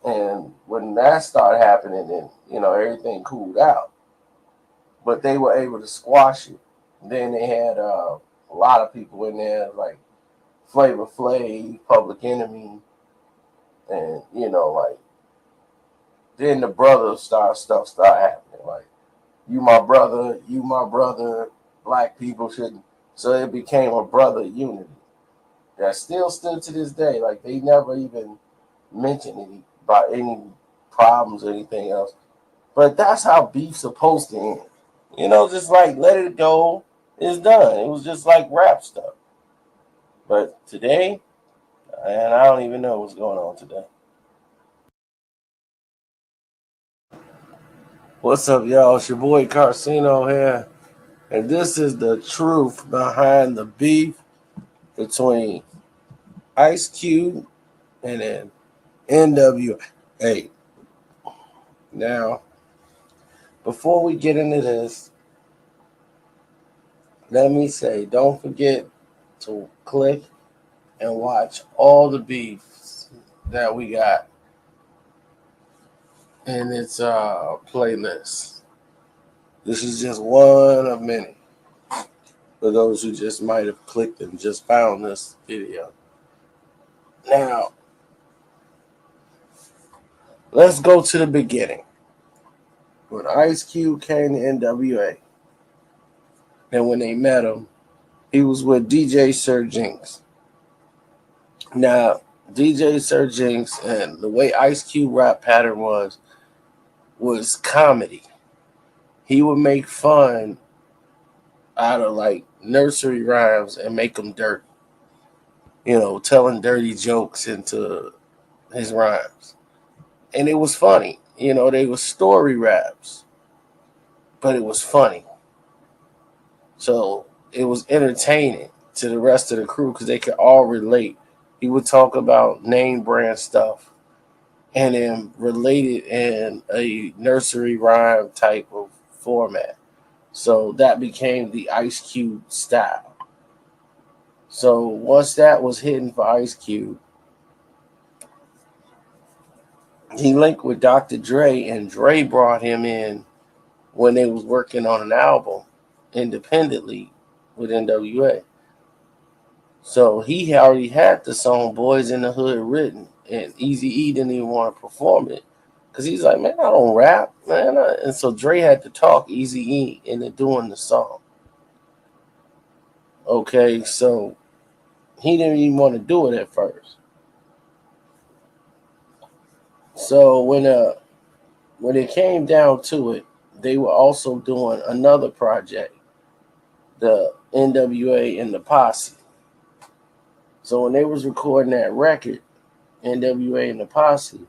And when that started happening, then, everything cooled out. But they were able to squash it. Then they had a lot of people in there, like Flavor Flav, Public Enemy, and then the brother stuff started happening. Like, you my brother, black people shouldn't. So it became a brother unity that still stood to this day. Like, they never even mentioned any problems or anything else. But that's how beef's supposed to end. Just like let it go, it's done. It was just like rap stuff. But today, and I don't even know what's going on today. What's up, y'all? It's your boy Karceno here. And this is the truth behind the beef between Ice Cube and then NWA. Now, before we get into this, let me say, don't forget to click and watch all the beefs that we got in its playlist. This is just one of many for those who just might have clicked and just found this video. Now, let's go to the beginning. When Ice Cube came to NWA, and when they met him, he was with DJ Sir Jinx. Now, DJ Sir Jinx, and the way Ice Cube rap pattern was comedy. He would make fun out of like nursery rhymes and make them dirty. Telling dirty jokes into his rhymes. And it was funny. They were story raps, but it was funny. So it was entertaining to the rest of the crew because they could all relate. He would talk about name brand stuff and then relate it in a nursery rhyme type of format. So that became the Ice Cube style. So once that was hidden for Ice Cube, he linked with Dr. Dre, and Dre brought him in when they was working on an album independently with NWA. So he already had the song Boys in the Hood written, and Eazy-E didn't even want to perform it because he's like, man, I don't rap, man. And so Dre had to talk Eazy-E into doing the song. Okay, so he didn't even want to do it at first. So when it came down to it, they were also doing another project, the NWA and the Posse. So when they was recording that record, NWA and the Posse,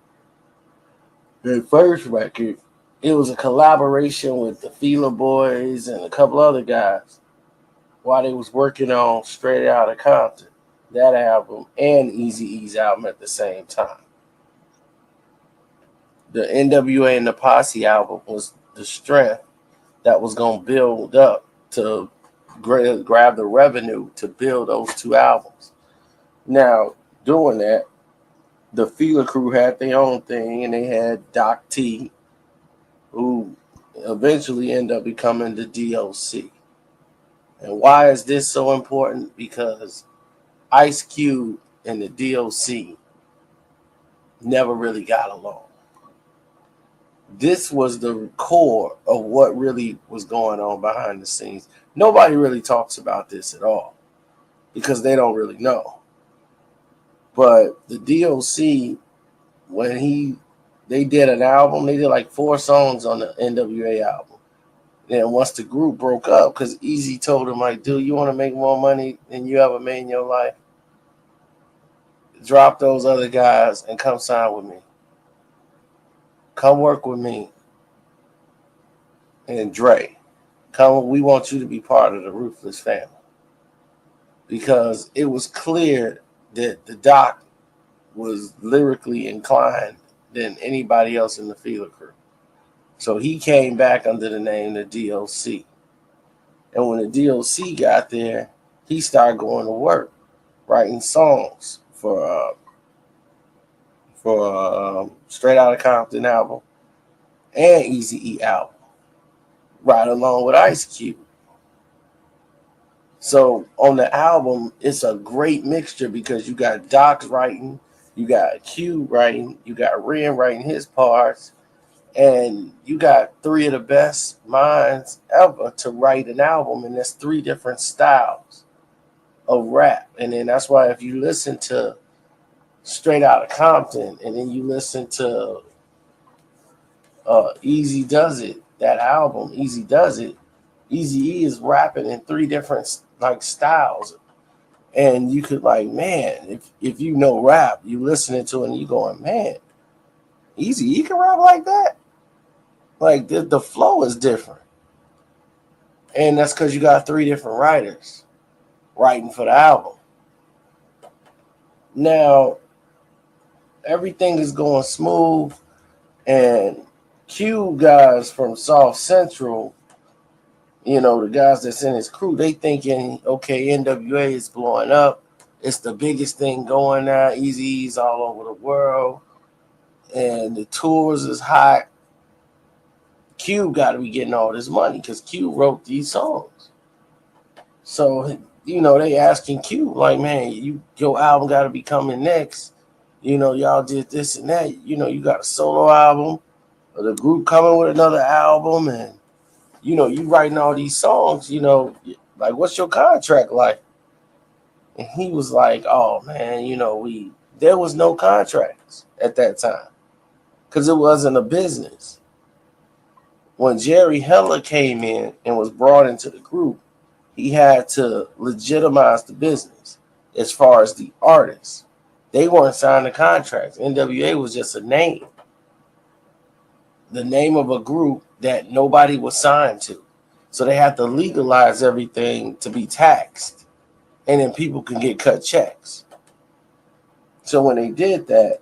their first record, it was a collaboration with the Fila Boys and a couple other guys while they was working on Straight Outta Compton, that album, and Eazy-E's album at the same time. The NWA and the Posse album was the strength that was going to build up to grab the revenue to build those two albums. Now, doing that, the Fila crew had their own thing, and they had Doc T, who eventually ended up becoming the DOC. And why is this so important? Because Ice Cube and the DOC never really got along. This was the core of what really was going on behind the scenes. Nobody really talks about this at all because they don't really know. But the DOC, when they did an album, they did like 4 songs on the NWA album. Then once the group broke up, because Eazy told him, like, dude, you want to make more money than you ever made in your life? Drop those other guys and come sign with me. Come work with me. And Dre, we want you to be part of the Ruthless family. Because it was clear that the Doc was lyrically inclined than anybody else in the Fila crew. So he came back under the name the DOC. And when the DOC got there, he started going to work, writing songs for Straight Outta Compton album and Eazy-E album, right along with Ice Cube. So on the album, it's a great mixture because you got Doc's writing, you got Cube writing, you got Ren writing his parts, and you got 3 of the best minds ever to write an album, and that's 3 different styles of rap. And then that's why if you listen to Straight Outta Compton and then you listen to Easy Does It, that album, Easy Does It, Eazy-E is rapping in 3 different like styles. And you could like, man, if you know rap, you listening to it and you going, man, Eazy-E can rap like that? Like the flow is different. And that's because you got 3 different writers writing for the album. Now, everything is going smooth, and Q guys from South Central, the guys that's in his crew, they thinking, okay, NWA is blowing up. It's the biggest thing going now. Eazy-E's all over the world. And the tours is hot. Q got to be getting all this money because Q wrote these songs. So, they asking Q, like, man, your album got to be coming next. Y'all did this and that. You got a solo album. Or the group coming with another album. And, you writing all these songs, like, what's your contract like? And he was like, oh, man, There was no contracts at that time because it wasn't a business. When Jerry Heller came in and was brought into the group, he had to legitimize the business as far as the artists. They weren't signing contracts. NWA was just a name, the name of a group that nobody was signed to. So they had to legalize everything to be taxed, and then people can get cut checks. So when they did that,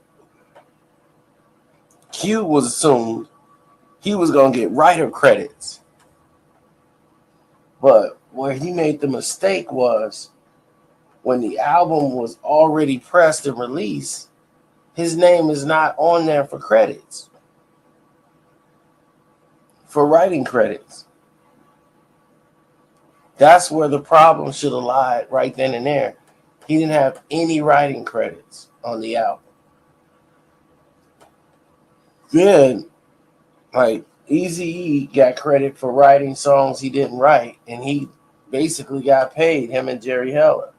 Q was assumed he was going to get writer credits. But where he made the mistake was when the album was already pressed and released, his name is not on there for credits, for writing credits. That's where the problem should have lied right then and there. He didn't have any writing credits on the album. Then, like, Eazy-E got credit for writing songs he didn't write, and he basically got paid, him and Jerry Heller.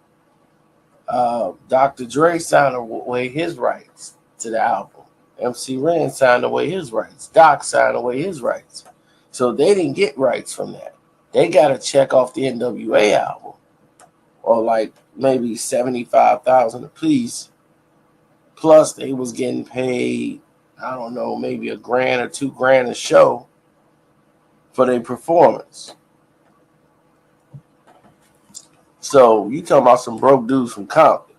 Dr. Dre signed away his rights to the album. MC Ren signed away his rights. Doc signed away his rights. So they didn't get rights from that. They got a check off the NWA album, or like maybe $75,000 a piece. Plus, they was getting paid, I don't know, maybe $1,000 or $2,000 a show for their performance. So you talking about some broke dudes from Compton.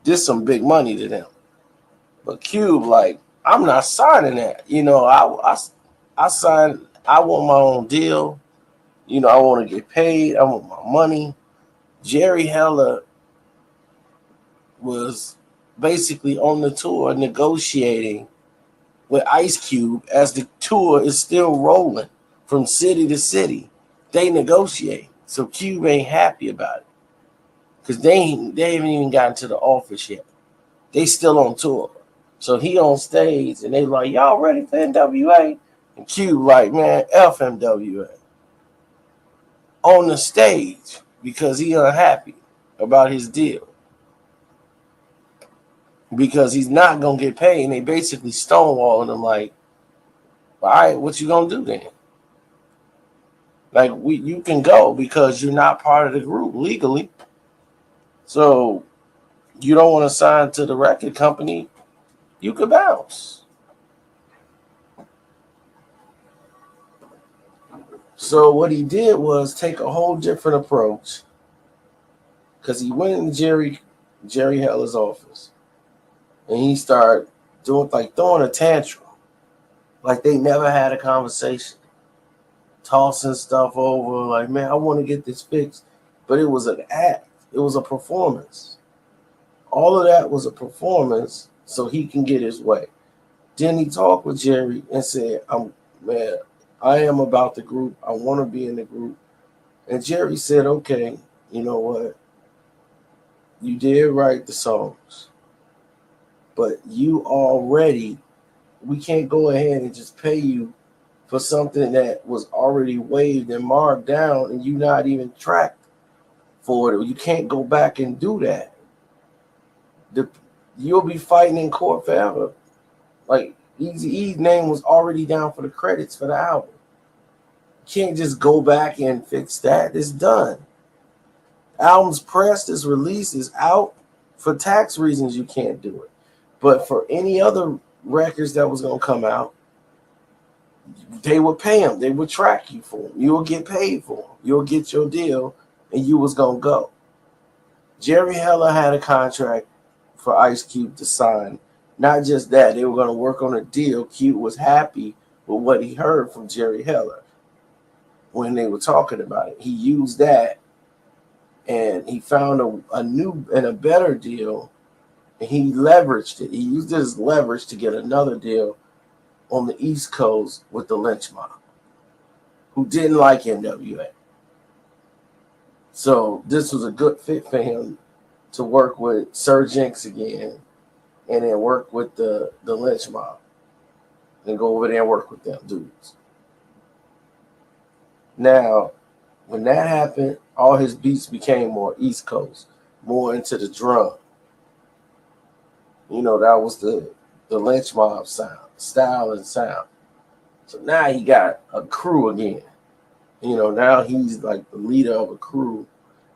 This some big money to them. But Cube, like, I'm not signing that. You know, I signed, I want my own deal. You know, I want to get paid. I want my money. Jerry Heller was basically on the tour negotiating with Ice Cube as the tour is still rolling from city to city. They negotiate. So Cube ain't happy about it because they haven't even gotten to the office yet. They still on tour. So he on stage and they like, y'all ready for NWA? And Cube like, man, F NWA. On the stage because he unhappy about his deal. Because he's not going to get paid. And they basically stonewalling him like, all right, what you going to do then? Like, you can go because you're not part of the group legally. So you don't want to sign to the record company, you could bounce. So what he did was take a whole different approach because he went in Jerry Heller's office and he started doing like throwing a tantrum, like they never had a conversation, tossing stuff over, like, man, I want to get this fixed. But it was an act. It was a performance. All of that was a performance so he can get his way. Then he talked with Jerry and said, I am about the group. I want to be in the group. And Jerry said, okay, you know what? You did write the songs. But we can't go ahead and just pay you for something that was already waived and marked down and you not even tracked for it. You can't go back and do that. You'll be fighting in court forever. Like, Eazy-E's name was already down for the credits for the album. You can't just go back and fix that. It's done. Album's pressed, it's released, it's out. For tax reasons, you can't do it. But for any other records that was going to come out, they would pay them. They would track you for them. You will get paid for them. You'll get your deal, and you was going to go. Jerry Heller had a contract for Ice Cube to sign. Not just that, they were going to work on a deal. Cube was happy with what he heard from Jerry Heller when they were talking about it. He used that, and he found a new and a better deal, and he leveraged it. He used it as leverage to get another deal on the East Coast with the Lynch Mob, who didn't like NWA. So this was a good fit for him to work with Sir Jinx again and then work with the Lynch Mob and go over there and work with them dudes. Now, when that happened, all his beats became more East Coast, more into the drum. That was the lynch mob style and sound. So now he got a crew again. Now he's like the leader of a crew,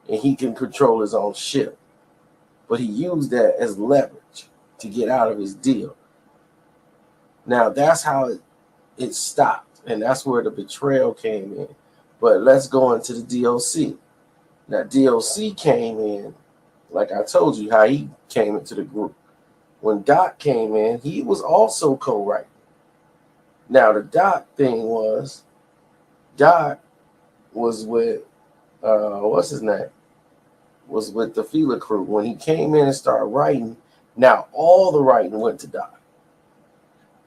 and he can control his own ship. But he used that as leverage to get out of his deal. Now that's how it stopped, and that's where the betrayal came in. But let's go into the DLC. Now DLC came in, like I told you, how he came into the group. When Doc came in, he was also co-writing. Now the Doc thing was, Doc was with what's his name? Was with the Fila crew. When he came in and started writing, now all the writing went to Doc.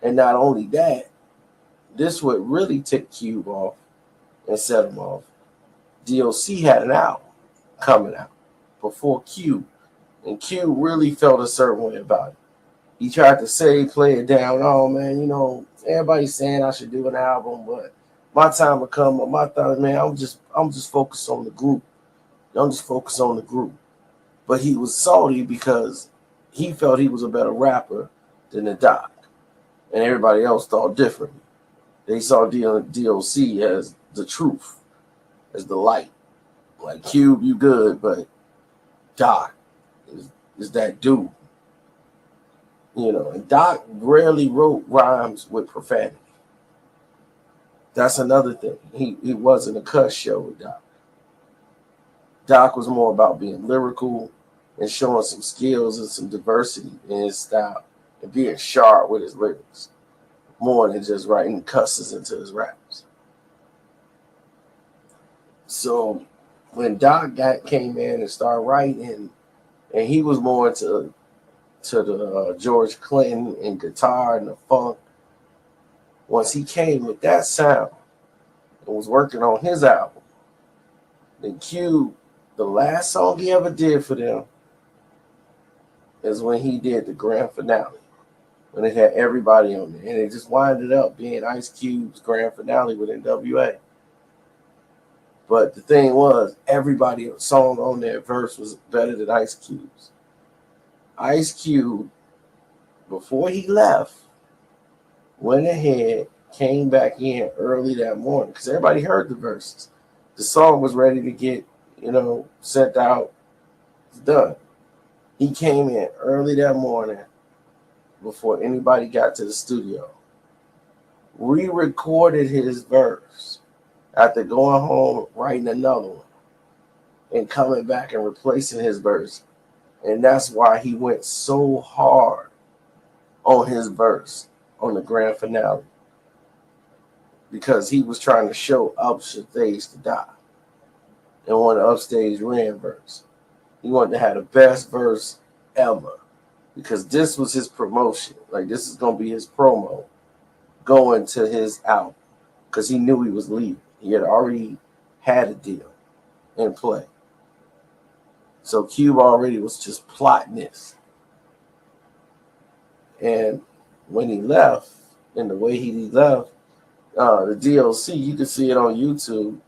And not only that, this would really tick Cube off and set him off. DLC had an album coming out before Cube, and Cube really felt a certain way about it. He tried to play it down. Oh man, everybody's saying I should do an album, but my time will come. But my thought, man, I'm just focused on the group. I'm just focused on the group. But he was salty because he felt he was a better rapper than the Doc, and everybody else thought differently. They saw DLC as the truth, as the light. Like Cube, you good, but Doc is that dude. And Doc rarely wrote rhymes with profanity. That's another thing. He wasn't a cuss show with Doc. Doc was more about being lyrical and showing some skills and some diversity in his style and being sharp with his lyrics, more than just writing cusses into his raps. So when Doc came in and started writing, and he was more into the George Clinton and guitar and the funk. Once he came with that sound and was working on his album, then Cube, the last song he ever did for them is when he did the grand finale, when it had everybody on there. And it just winded up being Ice Cube's grand finale with NWA. But the thing was, everybody's song on that verse was better than Ice Cube's. Ice Cube, before he left, went ahead, came back in early that morning because everybody heard the verses. The song was ready to get, sent out. It's done. He came in early that morning before anybody got to the studio. Re-recorded his verse after going home, writing another one, and coming back and replacing his verse. And that's why he went so hard on his verse on the grand finale. Because he was trying to show Upstage to die. And wanted Upstage ran verse. He wanted to have the best verse ever. Because this was his promotion. Like, this is going to be his promo going to his album. Because he knew he was leaving. He had already had a deal in play. So Cube already was just plotting this. And when he left, and the way he left, the DLC, you can see it on YouTube.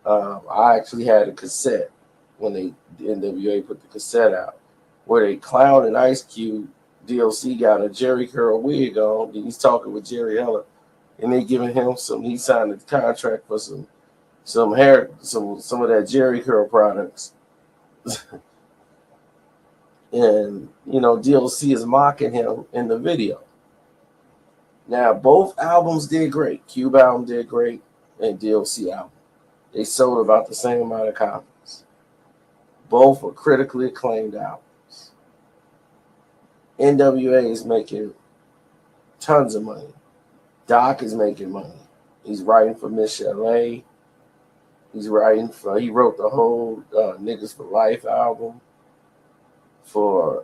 I actually had a cassette when the NWA put the cassette out, where they clowned an Ice Cube. DLC got a Jerry curl wig on, and he's talking with Jerry Heller, and they giving him he signed a contract for some hair, some of that Jerry curl products. And DLC is mocking him in the video. Now both albums did great. Cube album did great, and DLC album. They sold about the same amount of copies. Both were critically acclaimed albums. NWA is making tons of money. Doc is making money. He's writing for Miss Chalet. He wrote the whole Niggas for Life album for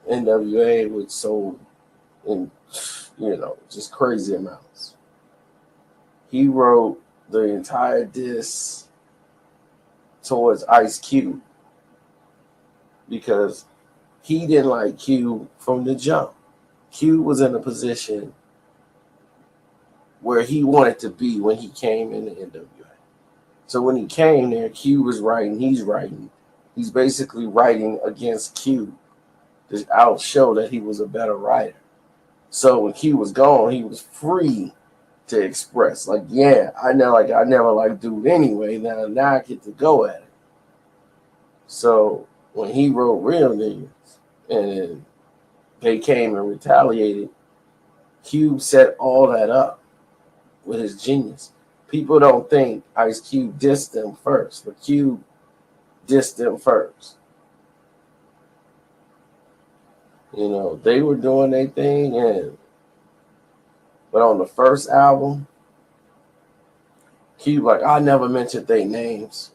NWA, which sold in just crazy amounts. He wrote the entire disc towards Ice Cube because he didn't like Cube from the jump. Cube was in a position where he wanted to be when he came in the NWA. So when he came there, Cube was writing, he's writing. He's basically writing against Q to outshow that he was a better writer. So when Q was gone, he was free to express. Like, yeah, I never liked dude anyway. Now I get to go at it. So when he wrote Real Niggas and they came and retaliated, Cube set all that up with his genius. People don't think Ice Cube dissed them first, but Cube dissed them first. You know, they were doing their thing, but on the first album, Cube like, I never mentioned their names.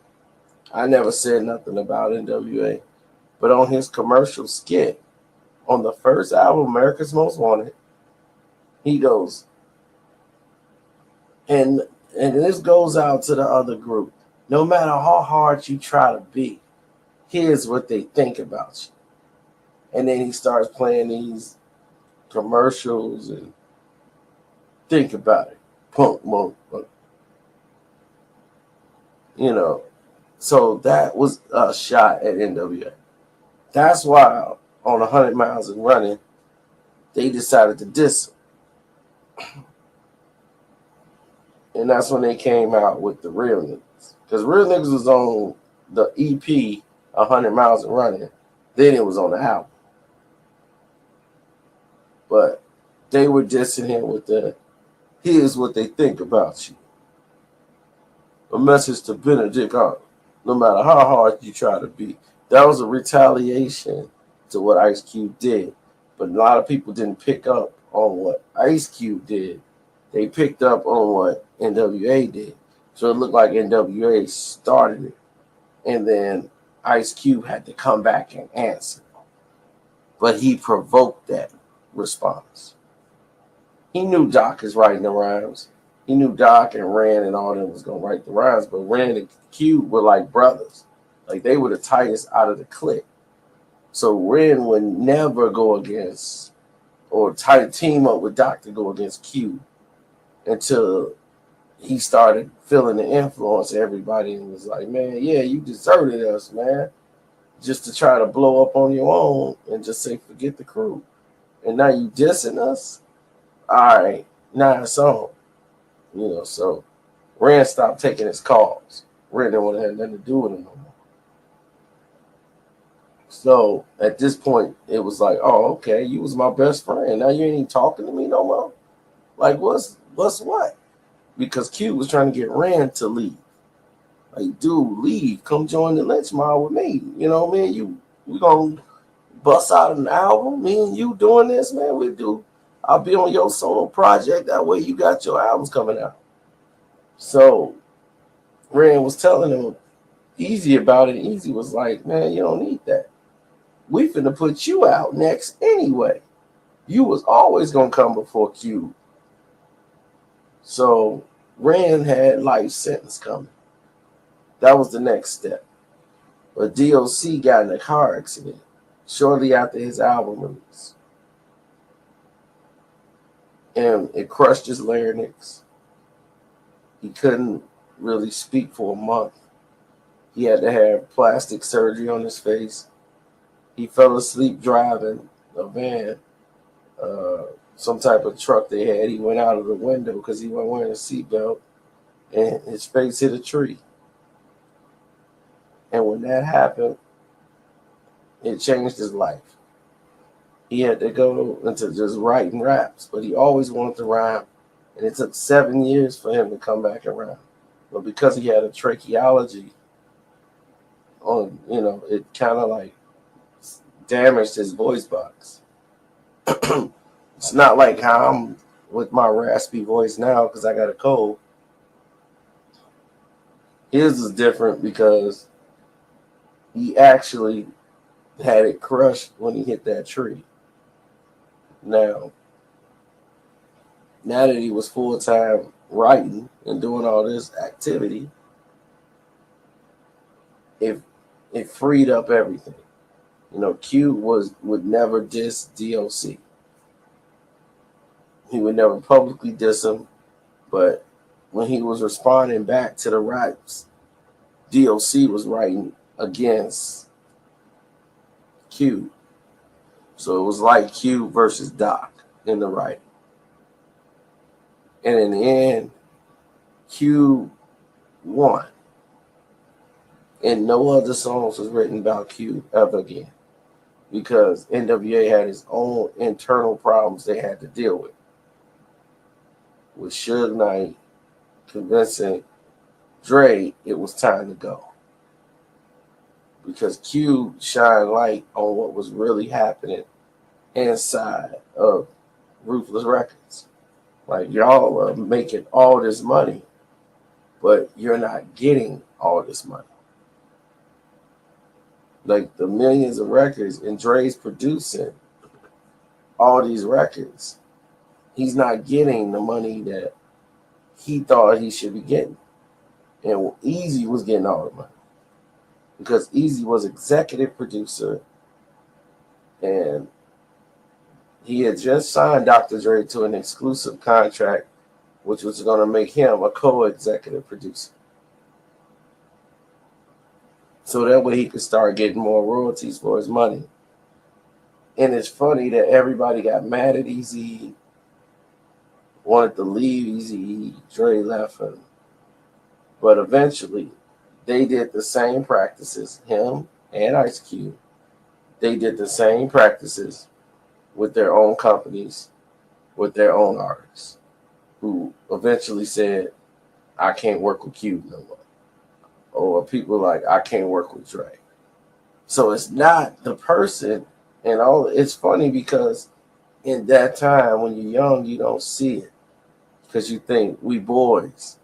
I never said nothing about NWA. But on his commercial skit, on the first album, America's Most Wanted, he goes, and this goes out to the other group. No matter how hard you try to be, here's what they think about you. And then he starts playing these commercials and think about it. Punk. You know, so that was a shot at NWA. That's why on 100 Miles and Running, they decided to diss him. And that's when they came out with the Real Niggas. Because Real Niggas was on the EP 100 Miles and Running. Then it was on the album. But they were dissing him with the, here's what they think about you. A message to Benedict Arnold. No matter how hard you try to be. That was a retaliation to what Ice Cube did. But a lot of people didn't pick up on what Ice Cube did. They picked up on what NWA did. So it looked like NWA started it. And then Ice Cube had to come back and answer. But he provoked that response. He knew Doc is writing the rhymes. He knew Doc and Ren and all them was going to write the rhymes. But Ren and Cube were like brothers. Like they were the tightest out of the clique. So Ren would never go against or team up with Doc to go against Cube until he started feeling the influence of everybody and was like, man, yeah, you deserted us, man. Just to try to blow up on your own and just say, forget the crew. And now you dissing us? All right, now it's on. You know, so Ren stopped taking his calls. Ren didn't want to have nothing to do with him no more. So at this point, it was like, oh, okay, you was my best friend. Now you ain't even talking to me no more. Like, what's what? Because Q was trying to get Ren to leave. Like, dude, leave. Come join the Lynch Mob with me. You know, man, we gonna bust out an album. Me and you doing this, man. We do. I'll be on your solo project. That way you got your albums coming out. So Ren was telling him Easy about it. Easy was like, man, you don't need that. We finna put you out next anyway. You was always gonna come before Q. So Ren had life sentence coming. That was the next step. But DOC got in a car accident shortly after his album release. And it crushed his larynx. He couldn't really speak for a month. He had to have plastic surgery on his face. He fell asleep driving a van, some type of truck they had. He went out of the window because he wasn't wearing a seatbelt, and his face hit a tree. And when that happened, it changed his life. He had to go into just writing raps, but he always wanted to rhyme. And it took 7 years for him to come back around. But because he had a tracheology on, it kind of like damaged his voice box. It's not like how I'm with my raspy voice now because I got a cold. His is different because he actually had it crushed when he hit that tree. Now that he was full-time writing and doing all this activity, it freed up everything. Q would never diss DOC. He would never publicly diss him, but when he was responding back to the raps, DOC was writing against Q. So it was like Q versus Doc in the writing. And in the end, Q won. And no other songs was written about Q ever again, because NWA had its own internal problems they had to deal with Suge Knight convincing Dre it was time to go, because Q shined light on what was really happening inside of Ruthless Records. Like, y'all are making all this money, but you're not getting all this money. Like, the millions of records, and Dre's producing all these records, he's not getting the money that he thought he should be getting. And Easy was getting all the money, because Easy was executive producer, and he had just signed Dr. Dre to an exclusive contract, which was going to make him a co-executive producer. So that way he could start getting more royalties for his money. And it's funny that everybody got mad at Easy, wanted to leave Easy, Dre left him. But eventually, they did the same practices, him and Ice Cube. They did the same practices with their own companies, with their own artists, who eventually said, I can't work with Cube no more. Or people like, I can't work with Dre. So it's not the person, and all. It's funny because in that time, when you're young, you don't see it, because you think we boys.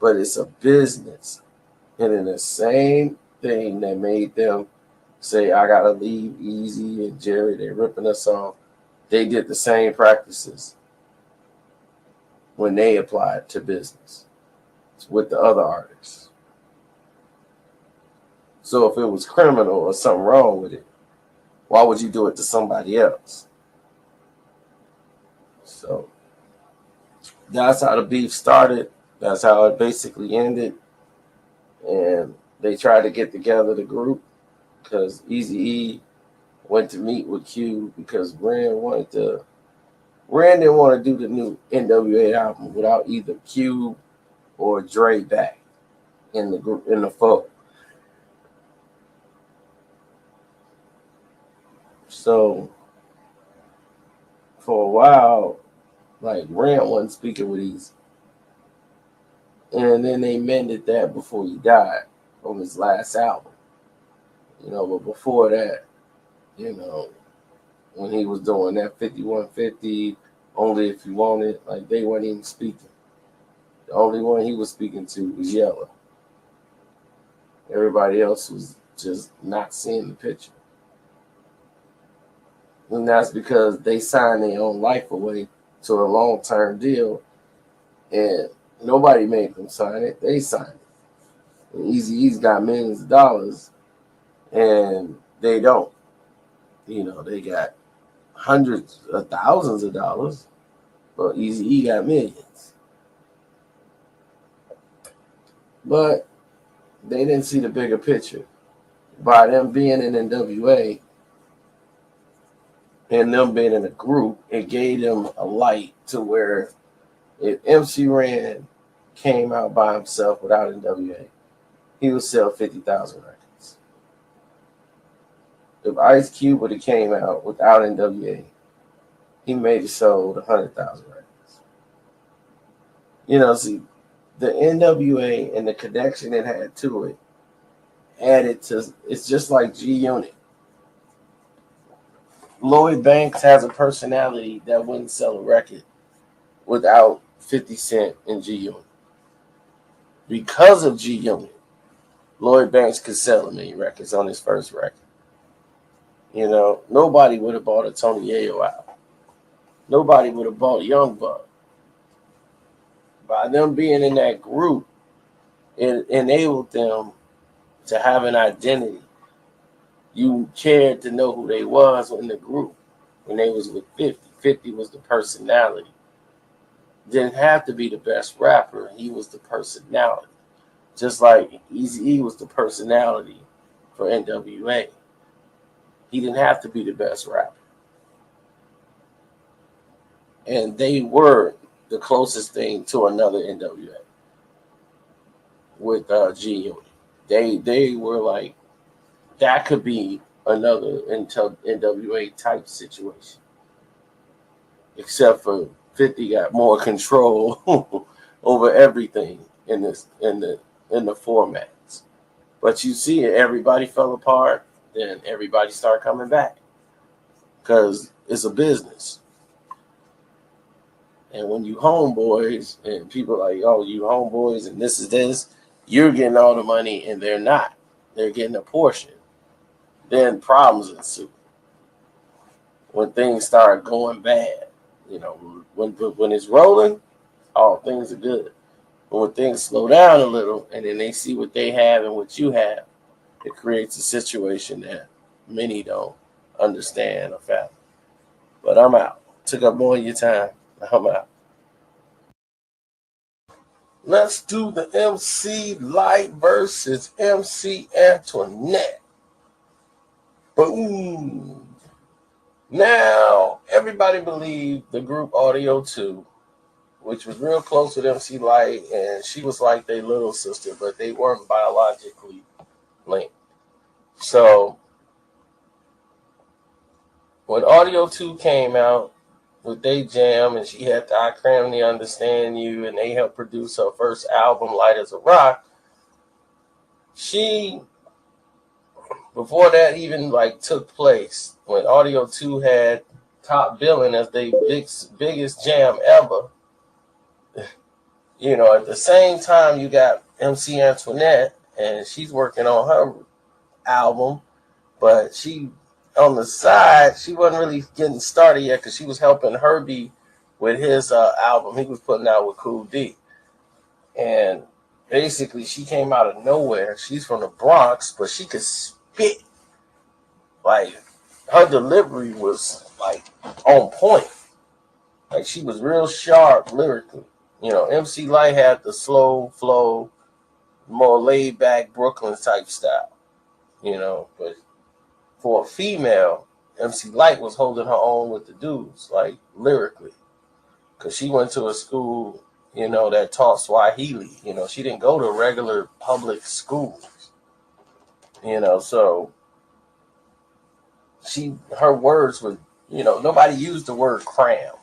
But it's a business. And in the same thing that made them say, I gotta leave Easy and Jerry, they're ripping us off, they did the same practices when they applied to business with the other artists. So if it was criminal or something wrong with it, why would you do it to somebody else? So that's how the beef started. That's how it basically ended. And they tried to get together the group, because Eazy-E went to meet with Q because Ren didn't want to do the new NWA album without either Q or Dre back in the group, in the fold. So for a while, like, Ren wasn't speaking with Eazy. And then they mended that before he died on his last album. But before that, when he was doing that 5150, Only If You Want It, like, they weren't even speaking. The only one he was speaking to was Yella. Everybody else was just not seeing the picture. And that's because they signed their own life away to a long-term deal, and nobody made them sign it. They signed it. And Eazy-E's got millions of dollars, and they don't. They got hundreds of thousands of dollars, but Eazy-E got millions. But they didn't see the bigger picture. By them being in NWA and them being in a group, it gave them a light to where if MC Ren came out by himself without NWA, he would sell 50,000 records. If Ice Cube would have came out without NWA, he may have sold 100,000 records. See, the NWA and the connection it had to it added to, it's just like G Unit. Lloyd Banks has a personality that wouldn't sell a record without 50 Cent and G Unit. Because of G Unit, Lloyd Banks could sell 1 million records on his first record. Nobody would have bought a Tony Yayo album. Nobody would have bought Young Buck. By them being in that group, it enabled them to have an identity. You cared to know who they was in the group when they was with 50. 50 was the personality. Didn't have to be the best rapper. He was the personality. Just like Eazy-E was the personality for NWA. He didn't have to be the best rapper. And they were the closest thing to another NWA with G Unit. They were like, that could be another NWA type situation. Except for 50 got more control over everything in the formats. But you see it, everybody fell apart, then everybody started coming back. Because it's a business. And when you homeboys and people are like, oh, you homeboys and this, you're getting all the money and they're not. They're getting a portion. Then problems ensue. When things start going bad, you know, when it's rolling, all things are good. But when things slow down a little and then they see what they have and what you have, it creates a situation that many don't understand or fathom. But I'm out. Took up more of your time. I'm out. Let's do the MC Light versus MC Antoinette. Boom. Now, everybody believed the group Audio 2, which was real close with MC Light, and she was like their little sister, but they weren't biologically linked. So, when Audio 2 came out with they jam, and she had the I Cram to Understand You, and they helped produce her first album, Light as a Rock, she, before that even like took place, when Audio 2 had top billing as their biggest jam ever, you know, at the same time you got MC Antoinette, and she's working on her album, but she on the side, she wasn't really getting started yet because she was helping Herbie with his album he was putting out with Cool D. And basically, she came out of nowhere. She's from the Bronx, but she could spit. Like, her delivery was, like, on point. Like, she was real sharp lyrically. You know, MC Light had the slow flow, more laid-back Brooklyn type style. You know, but for a female, MC Light was holding her own with the dudes, like lyrically. Because she went to a school, you know, that taught Swahili. You know, she didn't go to regular public schools. You know, so her words were, you know, nobody used the word cram.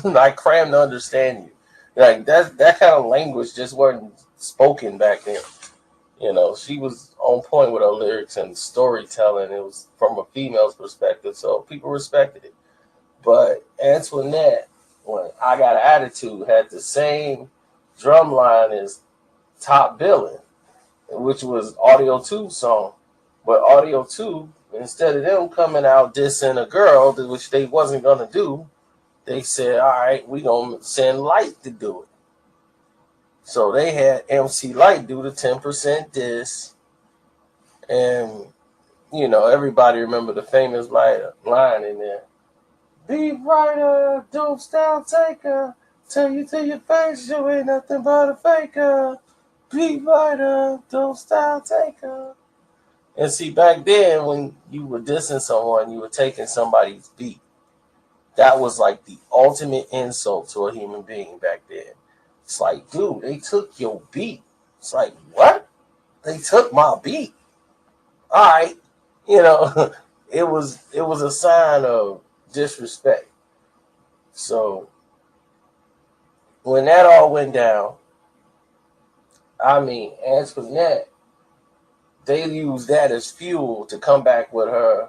Like cram to understand you. Like that kind of language just wasn't spoken back then. You know, she was on point with her lyrics and storytelling. It was from a female's perspective, so people respected it. But Antoinette, when I Got an Attitude, had the same drum line as Top Billing, which was Audio 2's song. But Audio 2, instead of them coming out dissing a girl, which they wasn't going to do, they said, all right, we going to send Light to do it. So they had MC Light do the 10% diss. And, you know, everybody remember the famous line in there. Be brighter, dope style taker. Tell you to your face, you ain't nothing but a faker. Be brighter, dope style taker. And see, back then, when you were dissing someone, you were taking somebody's beat. That was like the ultimate insult to a human being back then. It's like, dude, they took your beat. It's like, what? They took my beat. All right. You know, it was a sign of disrespect. So when that all went down, I mean, Antoinette, they used that as fuel to come back with her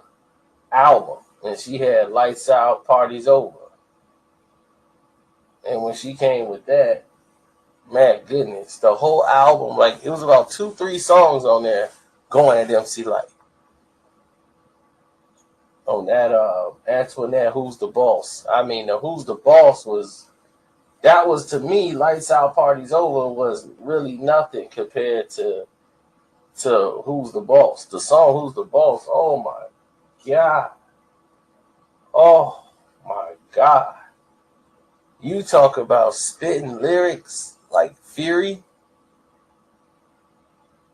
album. And she had Lights Out, Parties Over. And when she came with that, man, goodness, the whole album, like, it was about 2-3 songs on there going at MC Light. On that Antoinette, Who's the Boss? I mean, the Who's the Boss was to me, Lights Out, Parties Over was really nothing compared to Who's the Boss. The song Who's the Boss, oh my God. Oh my God. You talk about spitting lyrics like Fury.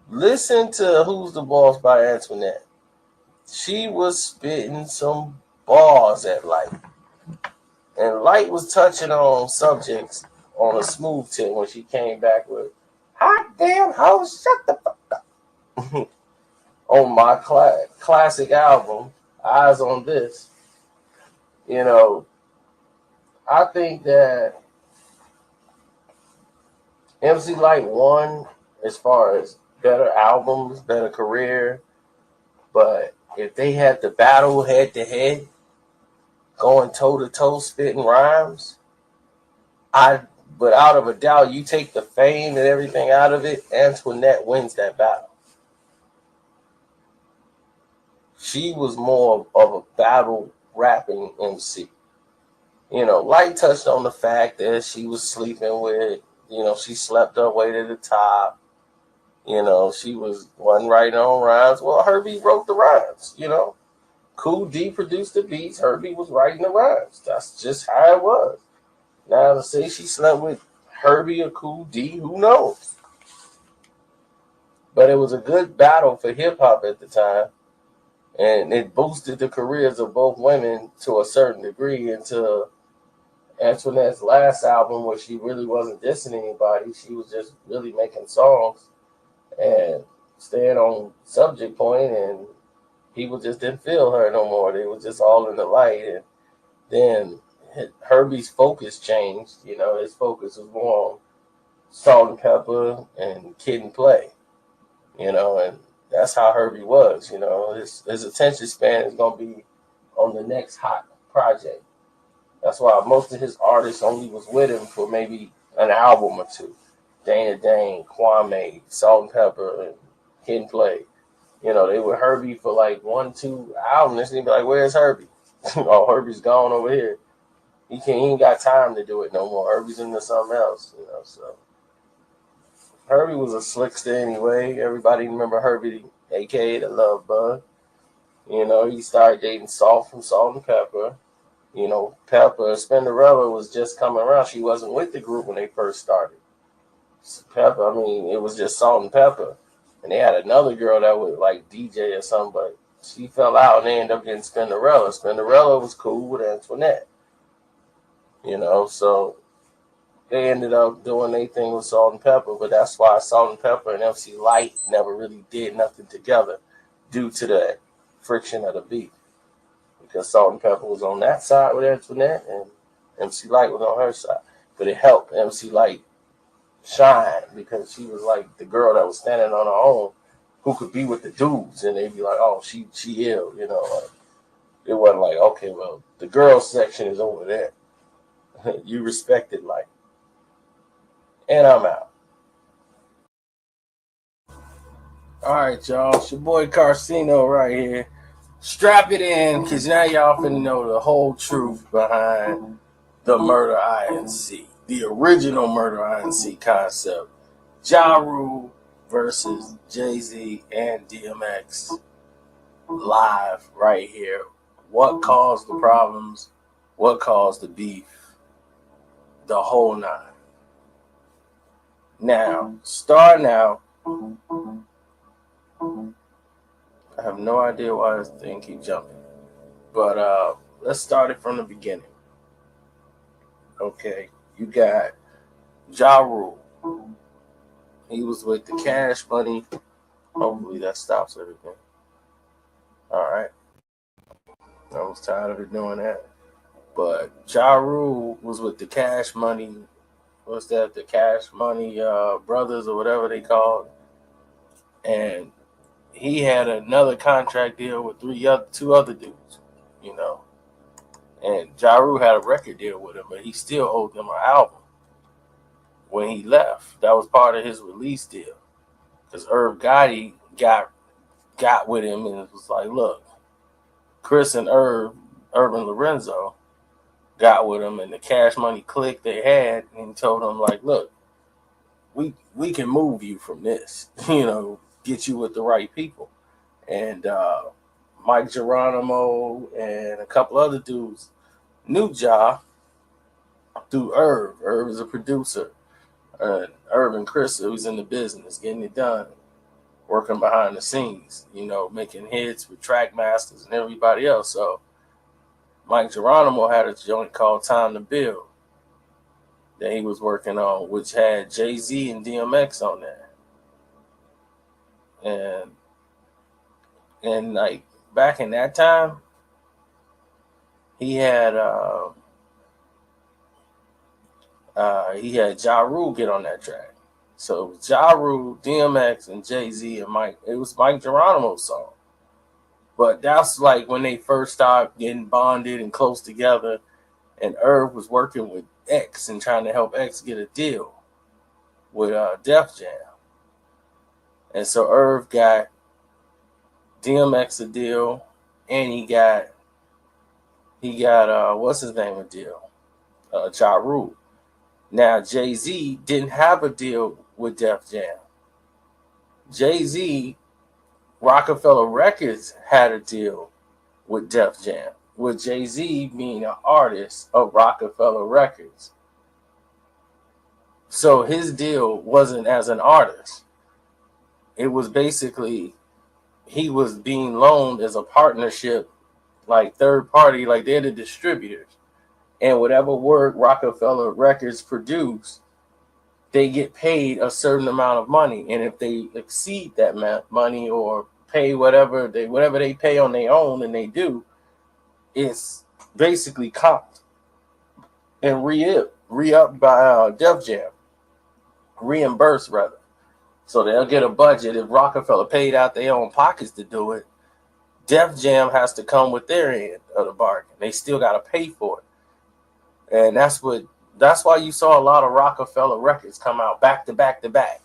Listen to Who's the Boss by Antoinette. she was spitting some bars at Light. And Light was touching on subjects on a smooth tip when she came back with hot damn hoes, shut the fuck up. On my classic album, Eyes on This. You know, I think that MC Light won as far as better albums, better career. But if they had to battle head to head, going toe to toe, spitting rhymes, without of a doubt, you take the fame and everything out of it, Antoinette wins that battle. She was more of a battle rapping MC. You know, Light touched on the fact that she was sleeping with, she slept her way to the top. She wasn't writing on rhymes. Well, Herbie wrote the rhymes, Cool D produced the beats. Herbie was writing the rhymes. That's just how it was. Now, to say she slept with Herbie or Cool D, who knows? But it was a good battle for hip-hop at the time. And it boosted the careers of both women to a certain degree until Antoinette's last album, where she really wasn't dissing anybody. She was just really making songs and staying on subject point, and people just didn't feel her no more. They were just all in the light. And then Herbie's focus changed. His focus was more on Salt and Pepper and Kid and Play. And that's how Herbie was. His attention span is going to be on the next hot project. That's why most of his artists only was with him for maybe an album or two. Dana Dane, Kwame, Salt and Pepper, and Kid and Play. They were Herbie for like 1-2 albums, and he'd be like, "Where's Herbie?" Oh, Herbie's gone over here. He ain't got time to do it no more. Herbie's into something else, So Herbie was a slickster anyway. Everybody remember Herbie, aka the Love Bug. He started dating Salt from Salt and Pepper. Pepper, Spinderella was just coming around. She wasn't with the group when they first started. Pepper, it was just Salt and Pepper. And they had another girl that was like DJ or something, but she fell out and they ended up getting Spinderella. Spinderella was cool with Antoinette. So they ended up doing their thing with Salt and Pepper, but that's why Salt and Pepper and MC Light never really did nothing together due to the friction of the beat. Because Salt and Pepper was on that side with Antoinette and MC Light was on her side. But it helped MC Light shine because she was like the girl that was standing on her own who could be with the dudes, and they'd be like, "Oh, she ill," Like, it wasn't like, okay, well, the girls section is over there. You respect it, like. And I'm out. All right, y'all. It's your boy Karceno right here. Strap it in, because now y'all finna know the whole truth behind the Murder INC. The original Murder INC concept. Ja Rule versus Jay-Z and DMX. Live right here. What caused the problems? What caused the beef? The whole nine. Now, starting out, I have no idea why this thing keeps jumping. But let's start it from the beginning. Okay, you got Ja Rule. He was with the Cash Money. Hopefully that stops everything. All right. I was tired of it doing that. But Ja Rule was with the Cash Money. What's that? The Cash Money Brothers or whatever they called. And he had another contract deal with two other dudes, And Ja Rule had a record deal with him, but he still owed them an album when he left. That was part of his release deal. Because Irv Gotti got with him and was like, look, Chris and Irvin Lorenzo, got with him, and the Cash Money clique they had, and told him, like, look, we can move you from this, get you with the right people. And Mike Geronimo and a couple other dudes knew Ja through Irv. Irv is a producer. Irv and Chris, who's in the business, getting it done. working behind the scenes, making hits with Trackmasters and everybody else. So Mike Geronimo had a joint called Time to Build that he was working on, which had Jay-Z and DMX on there. And like back in that time, he had Ja Rule get on that track. So Ja Rule, DMX, and Jay-Z and Mike. It was Mike Geronimo's song. But that's like when they first started getting bonded and close together, and Irv was working with X and trying to help X get a deal with Def Jam. And so Irv got DMX a deal, and he got what's his name a deal? Ja Rule. Now Jay-Z didn't have a deal with Def Jam. Jay-Z, Rockefeller Records had a deal with Def Jam, with Jay-Z being an artist of Rockefeller Records. So his deal wasn't as an artist. It was basically he was being loaned as a partnership, like third party, like they're the distributors. And whatever work Rockefeller Records produce, they get paid a certain amount of money. And if they exceed that money or pay whatever they pay on their own, and they do, it's basically comped and re-up by Def Jam, reimbursed rather. So they'll get a budget. If Rockefeller paid out their own pockets to do it, Def Jam has to come with their end of the bargain. They still got to pay for it. And that's why you saw a lot of Rockefeller records come out back to back to back.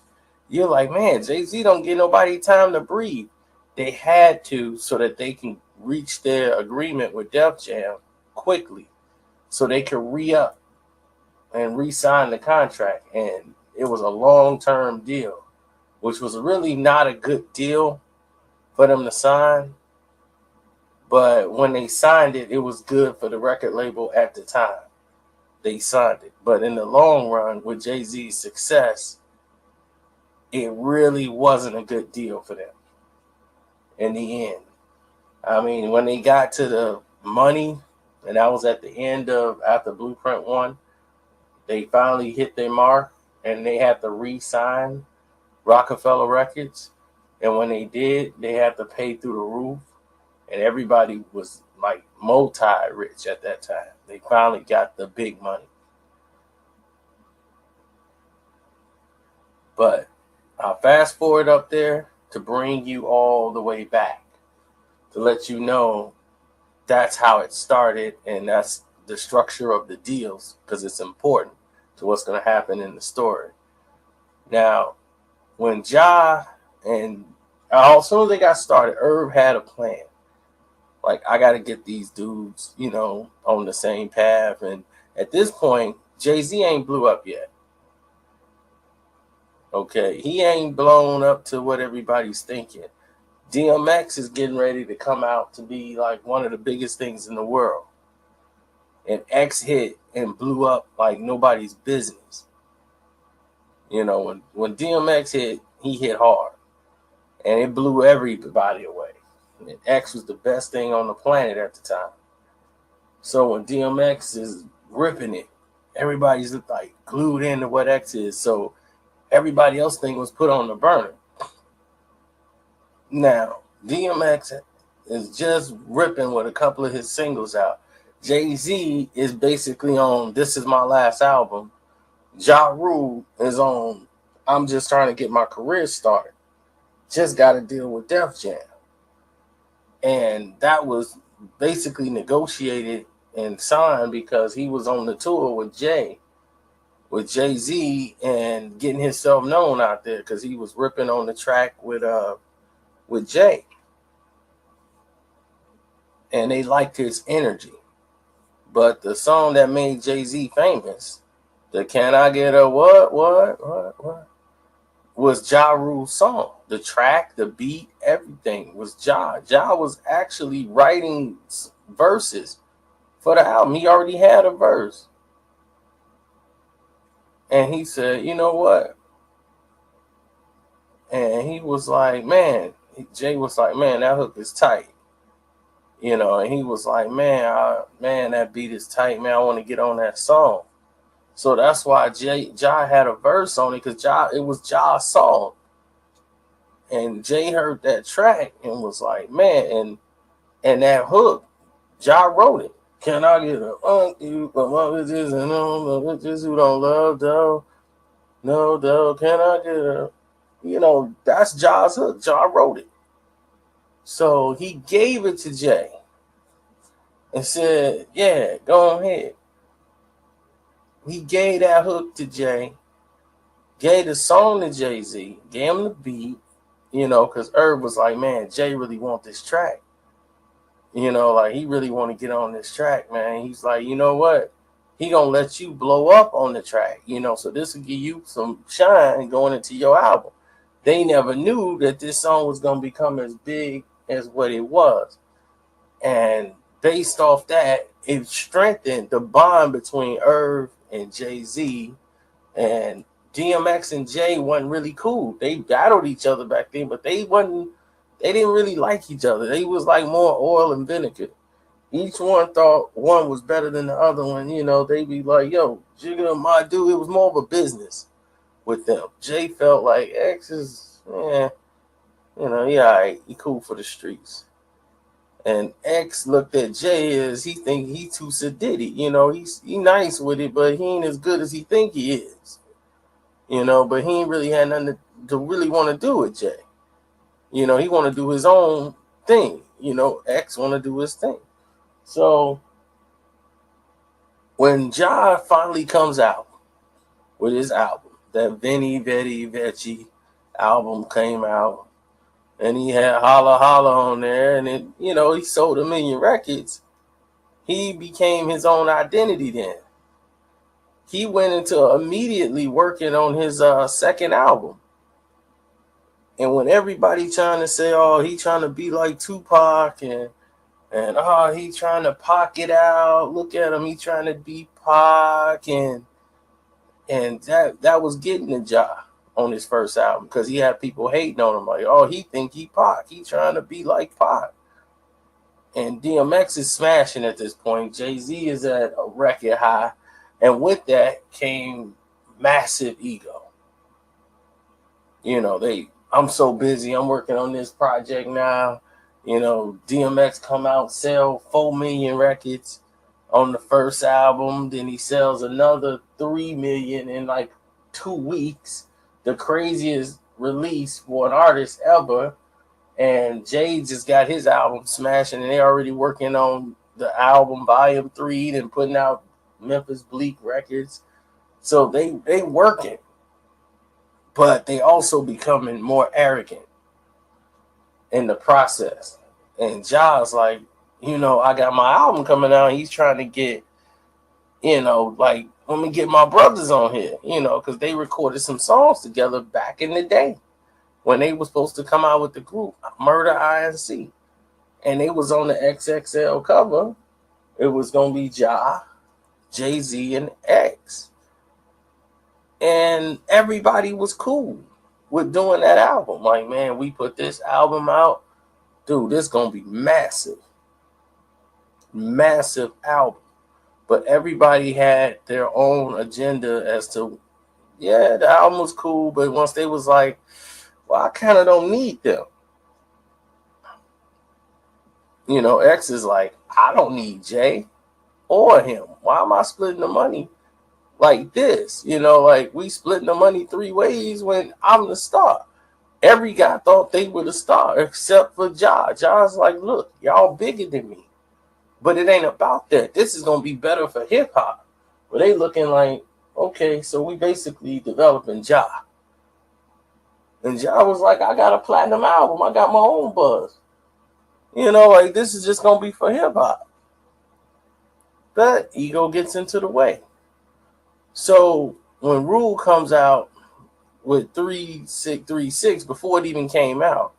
You're like, man, Jay-Z don't give nobody time to breathe. They had to, so that they can reach their agreement with Def Jam quickly, so they could re-up and re-sign the contract. And it was a long-term deal, which was really not a good deal for them to sign. But when they signed it, it was good for the record label at the time they signed it. But in the long run, with Jay-Z's success, it really wasn't a good deal for them in the end. I mean, when they got to the money, and that was at the end of after Blueprint 1, they finally hit their mark, and they had to re-sign Rockefeller Records. And when they did, they had to pay through the roof, and everybody was like multi-rich at that time. They finally got the big money. But I'll fast forward up there to bring you all the way back, to let you know that's how it started, and that's the structure of the deals, because it's important to what's going to happen in the story. Now, when Ja and as soon as they got started, Irv had a plan. Like, I got to get these dudes, on the same path. And at this point, Jay-Z ain't blew up yet. Okay, he ain't blown up to what everybody's thinking. DMX is getting ready to come out to be like one of the biggest things in the world. And X hit and blew up like nobody's business. When DMX hit, he hit hard. And it blew everybody away. And X was the best thing on the planet at the time. So when DMX is ripping it, everybody's like glued into what X is. So everybody else thing was put on the burner. Now, DMX is just ripping with a couple of his singles out. Jay-Z is basically on This Is My Last Album. Ja Rule is on I'm Just Trying to Get My Career Started. Just got to deal with Def Jam. And that was basically negotiated and signed because he was on the tour with Jay-Z, and getting himself known out there because he was ripping on the track with Jay. And they liked his energy. But the song that made Jay-Z famous, the Can I Get a what, was Ja Rule's song. The track, the beat, everything was Ja. Ja was actually writing verses for the album. He already had a verse. And he said, you know what? And he was like, man, Jay was like, man, that hook is tight. And he was like, man, that beat is tight, man. I want to get on that song. So that's why Ja had a verse on it, because it was Ja's song. And Jay heard that track and was like, man, and that hook, Ja wrote it. Can I get a you for my bitches and all the bitches who don't love though? No though, can I get a that's Ja's hook. Ja wrote it. So he gave it to Jay and said, yeah, go ahead. He gave that hook to Jay, gave the song to Jay-Z, gave him the beat, because Herb was like, man, Jay really want this track. Like he really want to get on this track, man. He's like, you know what? He gonna let you blow up on the track, so this will give you some shine going into your album. They never knew that this song was gonna become as big as what it was. And based off that, it strengthened the bond between Irv and Jay-Z. And DMX and Jay wasn't really cool. They battled each other back then, but they didn't really like each other. They was like more oil and vinegar. Each one thought one was better than the other one. They be like, yo, Jigga, my dude. It was more of a business with them. Jay felt like X is, yeah, right, he cool for the streets. And X looked at Jay as he think he too sedity. He nice with it, but he ain't as good as he think he is. But he ain't really had nothing to really want to do with Jay. He want to do his own thing. X want to do his thing. So when Ja finally comes out with his album, that Veni Vedi Veci album came out, and he had Holla Holla on there, and it, he sold 1 million records. He became his own identity then. He went into immediately working on his second album. And when everybody trying to say, oh, he trying to be like Tupac and oh, he trying to pocket out, look at him, he trying to be Pac, and that was getting the Ja on his first album, because he had people hating on him like, oh, he think he Pac, he trying to be like Pac. And DMX is smashing at this point. Jay-Z is at a record high, and with that came massive ego. I'm so busy, I'm working on this project now. DMX come out, sell 4 million records on the first album. Then he sells another 3 million in like 2 weeks. The craziest release for an artist ever. And Jay just got his album smashing, and they're already working on the album Volume 3 and putting out Memphis Bleak records. So they working. But they also becoming more arrogant in the process. And Ja's like, I got my album coming out. He's trying to get, like, let me get my brothers on here, because they recorded some songs together back in the day when they were supposed to come out with the group Murder INC. And they was on the XXL cover. It was going to be Ja, Jay-Z, and X. And everybody was cool with doing that album. Like, man, we put this album out. Dude, this going to be massive. Massive album. But everybody had their own agenda as to, yeah, the album was cool. But once they was like, well, I kind of don't need them. X is like, I don't need Jay or him. Why am I splitting the money like this? Like, we splitting the money 3 ways when I'm the star. Every guy thought they were the star except for Ja. Ja's like, look, y'all bigger than me. But it ain't about that. This is going to be better for hip hop. But they looking like, okay, so we basically developing Ja. And Ja was like, I got a platinum album. I got my own buzz. Like, this is just going to be for hip hop. But ego gets into the way. So when Rule comes out with 3-6, before it even came out,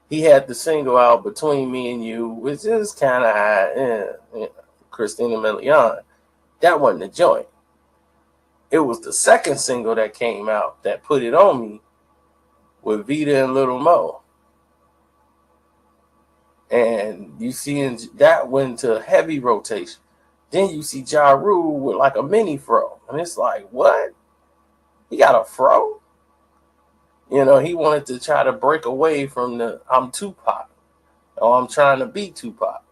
he had the single out, Between Me and You, which is kind of high. Christina Milian. That wasn't the joint. It was the second single that came out that put it on me, with Vita and Little Mo. And you see that went to heavy rotation. Then you see Ja Rule with like a mini fro. And it's like, what? He got a fro? You know, he wanted to try to break away from the I'm Tupac. Or I'm trying to be Tupac.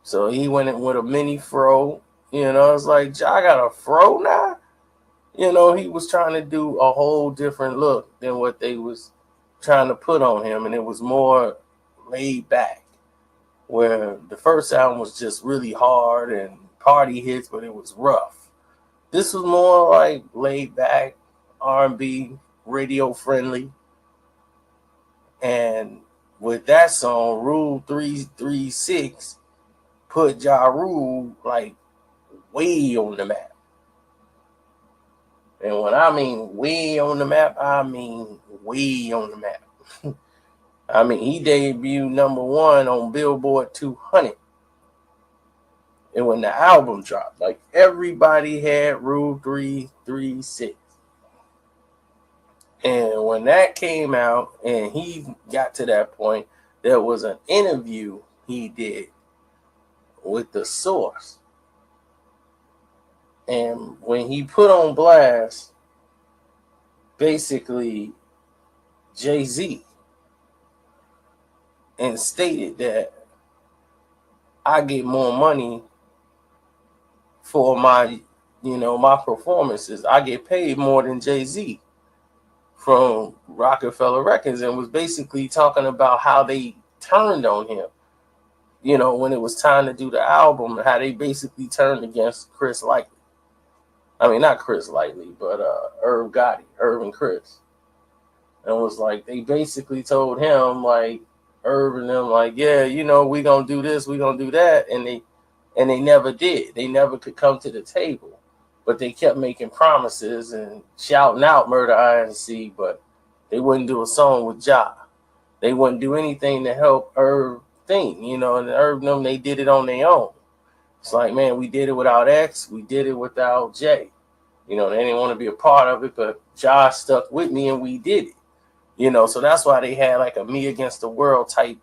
So he went in with a mini fro. You know, it's like, Ja got a fro now? You know, he was trying to do a whole different look than what they was trying to put on him. And it was more laid back. Where the first album was just really hard and party hits, but it was rough. This was more like laid back, R&B, radio friendly. And with that song, Rule 336 put Ja Rule like way on the map. And when I mean way on the map, I mean way on the map. I mean, he debuted #1 on Billboard 200. And when the album dropped, like everybody had Rule 336. And when that came out and he got to that point, there was an interview he did with The Source. And when he put on blast, basically, Jay-Z, and stated that I get more money for my, my performances. I get paid more than Jay-Z from Rockefeller Records, and was basically talking about how they turned on him, when it was time to do the album, how they basically turned against Chris Lightly. I mean, not Chris Lightly, but Irv Gotti, Irv and Chris. And was like, they basically told him, like, Irv and them, like, yeah, we gonna do this, we gonna do that, and they never did. They never could come to the table, but they kept making promises and shouting out Murder INC, but they wouldn't do a song with Ja. They wouldn't do anything to help Irv think, and Irv and them, they did it on their own. It's like, man, we did it without X, we did it without Jay. They didn't want to be a part of it, but Ja stuck with me and we did it. So that's why they had like a me against the world type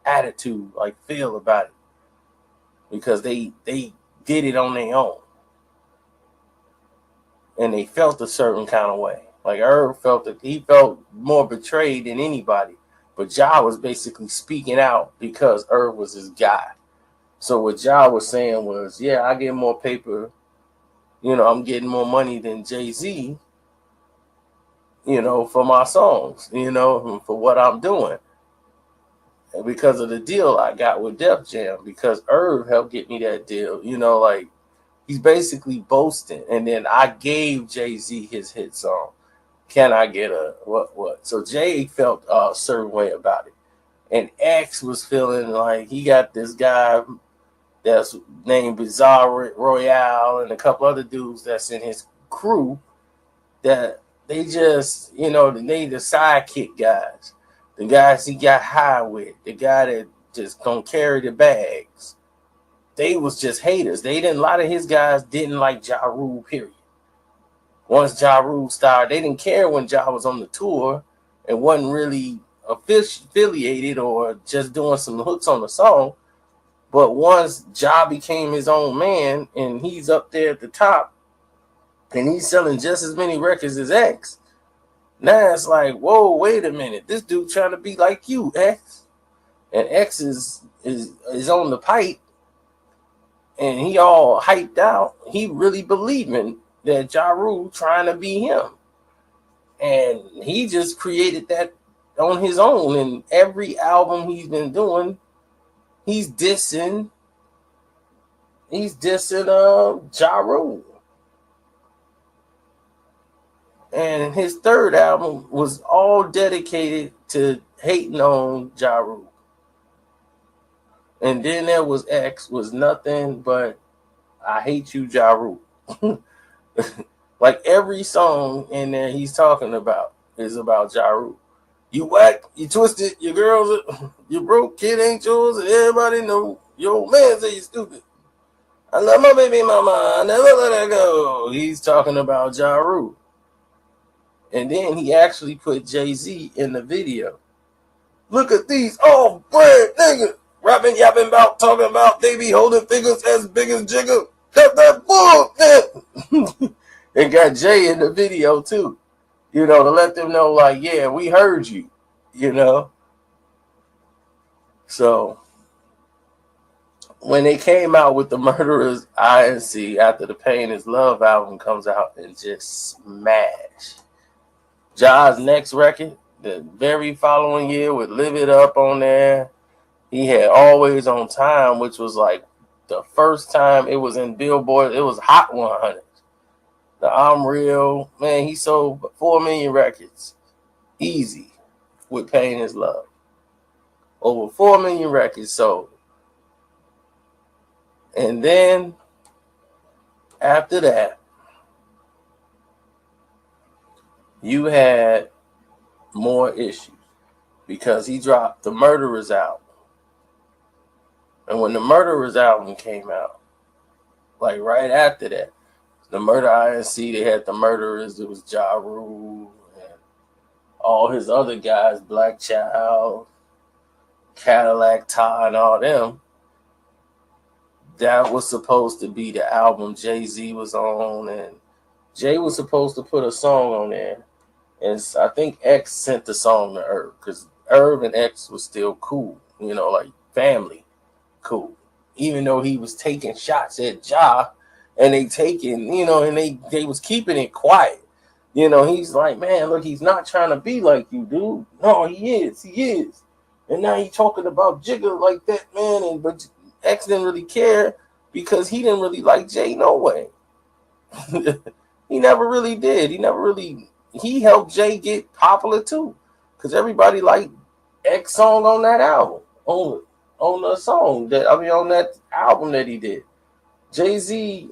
attitude, like feel about it. Because they did it on their own. And they felt a certain kind of way. Like Irv felt that he felt more betrayed than anybody. But Ja was basically speaking out because Irv was his guy. So what Ja was saying was, yeah, I get more paper. I'm getting more money than Jay-Z, for my songs, for what I'm doing. And because of the deal I got with Def Jam, because Irv helped get me that deal, like he's basically boasting. And then I gave Jay-Z his hit song, Can I Get a What? So Jay felt a certain way about it. And X was feeling like he got this guy that's named Bizarre Royale and a couple other dudes that's in his crew that they just, they the sidekick guys. The guys he got high with, the guy that just gonna carry the bags. They was just haters. A lot of his guys didn't like Ja Rule, period. Once Ja Rule started, they didn't care when Ja was on the tour and wasn't really affiliated or just doing some hooks on the song. But once Ja became his own man and he's up there at the top and he's selling just as many records as X, now it's like, whoa, wait a minute. This dude trying to be like you, X. And X is on the pipe and he all hyped out. He really believing that Ja Rule trying to be him. And he just created that on his own. And every album he's been doing, he's dissing Ja Rule. And his third album was all dedicated to hating on Ja Rule. And then there was X, was nothing but I hate you, Ja Rule. Like every song in there he's talking about is about Ja Rule. You whack, you twisted, your girls, you broke, kid ain't yours, and everybody know your old man say you stupid. I love my baby mama, I never let her go. He's talking about Ja Rule. And then he actually put Jay-Z in the video. Look at these old brand niggas rapping, yapping about, talking about they be holding figures as big as Jigga. Cut that bull. And got Jay in the video too. You know, to let them know, like, yeah, we heard you. You know. So when they came out with the Murderers INC after the Pain is Love album comes out and just smash. Ja's next record, the very following year with Live It Up on there. He had Always on Time, which was like the first time it was in Billboard. It was Hot 100. The I'm Real. Man, he sold 4 million records. Easy with Pain is Love. Over 4 million records sold. And then after that, you had more issues because he dropped the Murderers album. And when the Murderers album came out, like right after that, the Murder INC, they had the Murderers. It was Ja Rule and all his other guys, Black Child, Cadillac Ty, and all them. That was supposed to be the album Jay-Z was on, and Jay was supposed to put a song on there. And I think X sent the song to Irv because Irv and X was still cool, you know, like family cool. Even though he was taking shots at Ja, and they taking, you know, and they was keeping it quiet. You know, he's like, man, look, he's not trying to be like you, dude. No, he is. And now he's talking about Jigga like that, man. But X didn't really care because he didn't really like Jay no way. He never really did. He helped Jay get popular too. Because everybody liked X song on that album. On the song on that album that he did. Jay-Z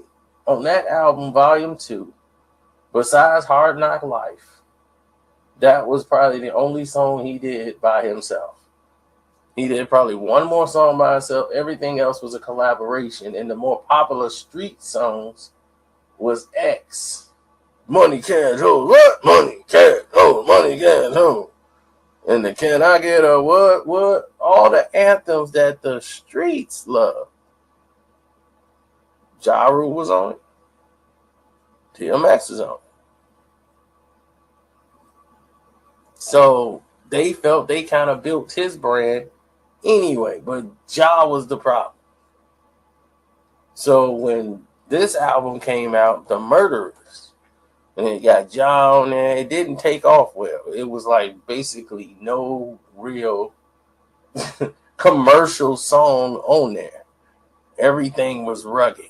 on that album, Volume 2, besides Hard Knock Life, that was probably the only song he did by himself. He did probably one more song by himself. Everything else was a collaboration. And the more popular street songs was X. Money can't hold what? Money can't hold. Money can't hold. And the Can I Get a What? All the anthems that the streets love. Ja Rule was on it. DMX was on it. So they felt they kind of built his brand anyway, but Ja was the problem. So when this album came out, The Murderers, and it got Ja on there, it didn't take off well. It was like basically no real commercial song on there. Everything was rugged.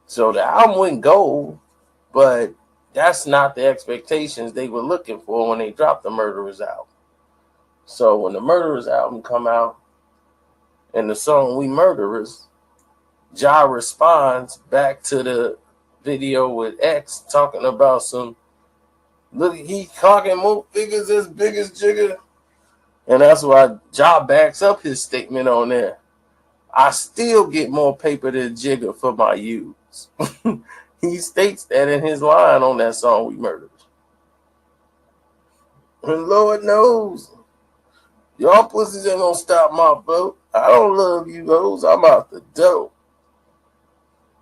So the album went gold, but that's not the expectations they were looking for when they dropped the Murderers album. So when the Murderers album come out and the song We Murderers, Ja responds back to the video with X talking about some, look, he cocking more figures as big as Jigga. And that's why Ja backs up his statement on there. I still get more paper than Jigga for my use. He states that in his line on that song We Murderers. And Lord knows, y'all pussies ain't gonna stop my vote. I don't love you hoes. I'm out the door.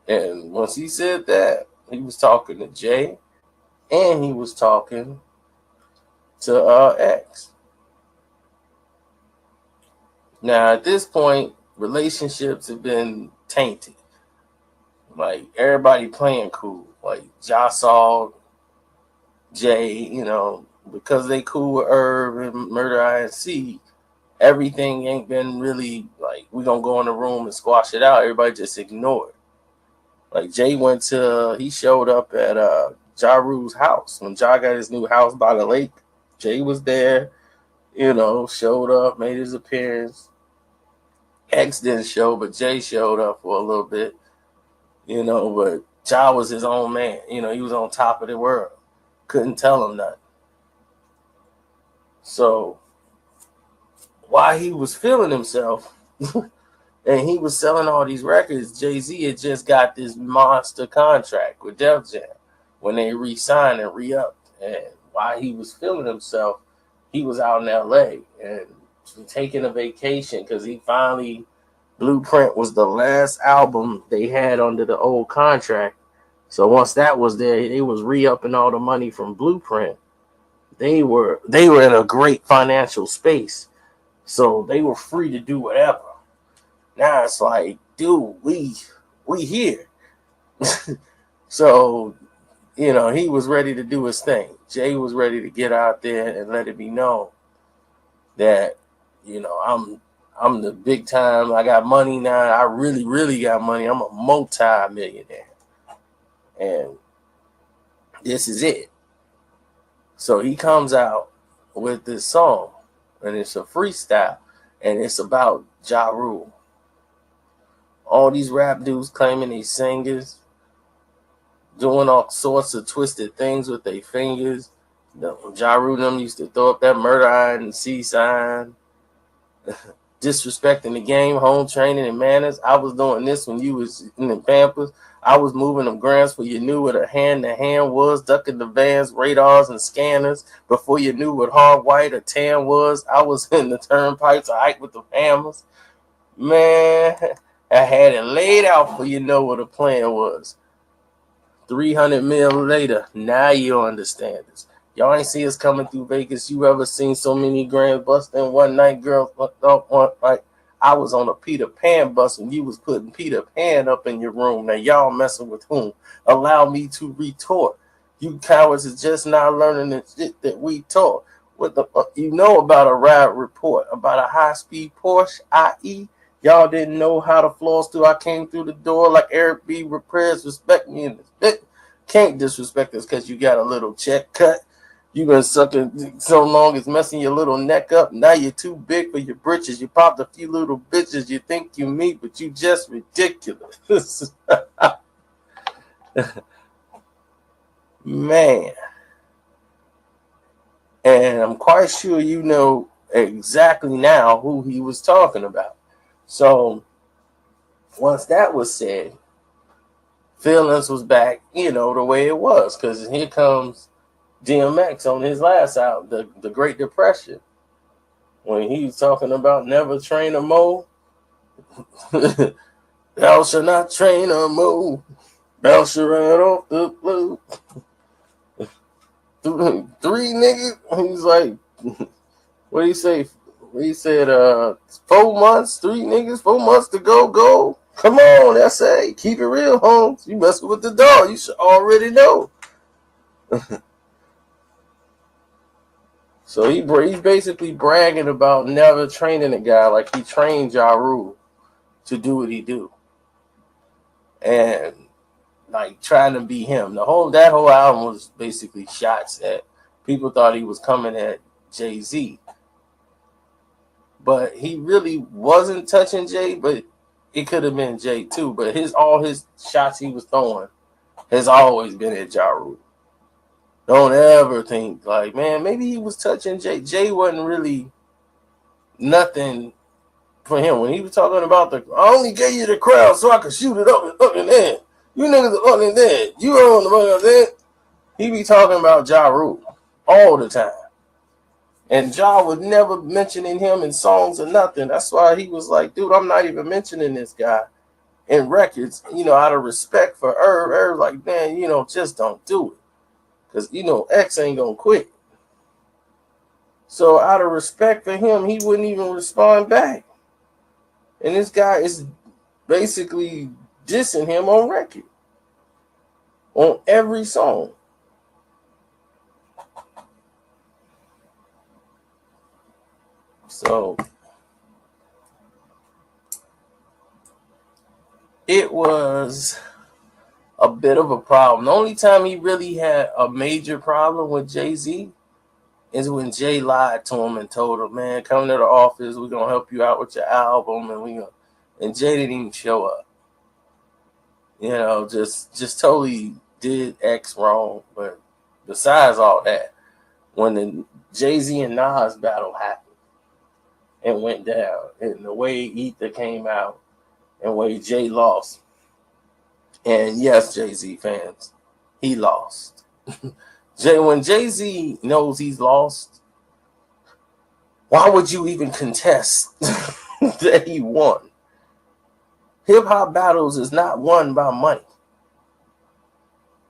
And once he said that, he was talking to Jay and he was talking to X. Now, at this point, relationships have been tainted. Like, everybody playing cool. Like, Ja saw Jay, you know, because they cool with Irv and Murder INC, everything ain't been really, like, we gonna go in the room and squash it out. Everybody just ignored. Like, Jay he showed up at Ja Rule's house. When Ja got his new house by the lake, Jay was there, you know, showed up, made his appearance. X didn't show, but Jay showed up for a little bit, you know, but Ja was his own man. You know, he was on top of the world. Couldn't tell him nothing. So while he was feeling himself and he was selling all these records, Jay-Z had just got this monster contract with Def Jam when they re-signed and re-upped. And while he was feeling himself, he was out in LA and taking a vacation because he finally, Blueprint was the last album they had under the old contract. So once that was there, they was re-upping all the money from Blueprint. They were in a great financial space. So they were free to do whatever. Now it's like, dude, we here. So, he was ready to do his thing. Jay was ready to get out there and let it be known that, I'm the big time. I got money now. I really, really got money. I'm a multi-millionaire. And this is it. So he comes out with this song, and it's a freestyle, and it's about Ja Rule. All these rap dudes claiming they singers, doing all sorts of twisted things with their fingers. Ja Rule them used to throw up that murder eye and C sign. Disrespecting the game, home training, and manners. I was doing this when you was in the Pampers. I was moving them grams before you knew what a hand-to-hand was, ducking the vans, radars, and scanners. Before you knew what hard white or tan was, I was in the turnpikes, I hiked with the hammers. Man, I had it laid out for you know what a plan was. 300 mil later, now you understand this. Y'all ain't see us coming through Vegas. You ever seen so many grand busts in one night, girls? Like I was on a Peter Pan bus and you was putting Peter Pan up in your room. Now y'all messing with whom? Allow me to retort. You cowards is just not learning the shit that we taught. What the fuck you know about a ride report? About a high-speed Porsche, i.e. Y'all didn't know how to floss through. I came through the door like Eric B. Repairs. Respect me in this bit. Can't disrespect us because you got a little check cut. You been sucking so long it's messing your little neck up. Now you're too big for your britches. You popped a few little bitches. You think you me, but you just ridiculous. Man. And I'm quite sure you know exactly now who he was talking about. So once that was said, feelings was back, the way it was. Because here comes DMX on his last album, the Great Depression, when he was talking about never train a mole. Thou shall not train a mole. Thou shall ride off the blue. Three niggas. He's like, what do you say? He said, 4 months, 3 niggas, 4 months to go. Come on, S.A. Keep it real, Holmes. You messing with the dog. You should already know. So he's basically bragging about never training a guy like he trained Ja Rule to do what he do. And like trying to be him. That whole album was basically shots at people thought he was coming at Jay-Z. But he really wasn't touching Jay, but it could have been Jay too. But all his shots he was throwing has always been at Ja Rule. Don't ever think like, man, maybe he was touching Jay. Jay wasn't really nothing for him. When he was talking about I only gave you the crowd so I could shoot it up and in. You niggas are up and in. You are on the money up there. He be talking about Ja Rule all the time. And Ja was never mentioning him in songs or nothing. That's why he was like, dude, I'm not even mentioning this guy in records, out of respect for Irv. Irv like, man, just don't do it. Because, X ain't going to quit. So out of respect for him, he wouldn't even respond back. And this guy is basically dissing him on record. On every song. So it was a bit of a problem. The only time he really had a major problem with Jay-Z is when Jay lied to him and told him, man, come to the office, we're going to help you out with your album. And Jay didn't even show up. Just totally did X wrong. But besides all that, when the Jay-Z and Nas battle happened and went down, and the way Ether came out and the way Jay lost, and yes, Jay-Z fans, he lost. When Jay-Z knows he's lost, why would you even contest that he won? Hip-hop battles is not won by money.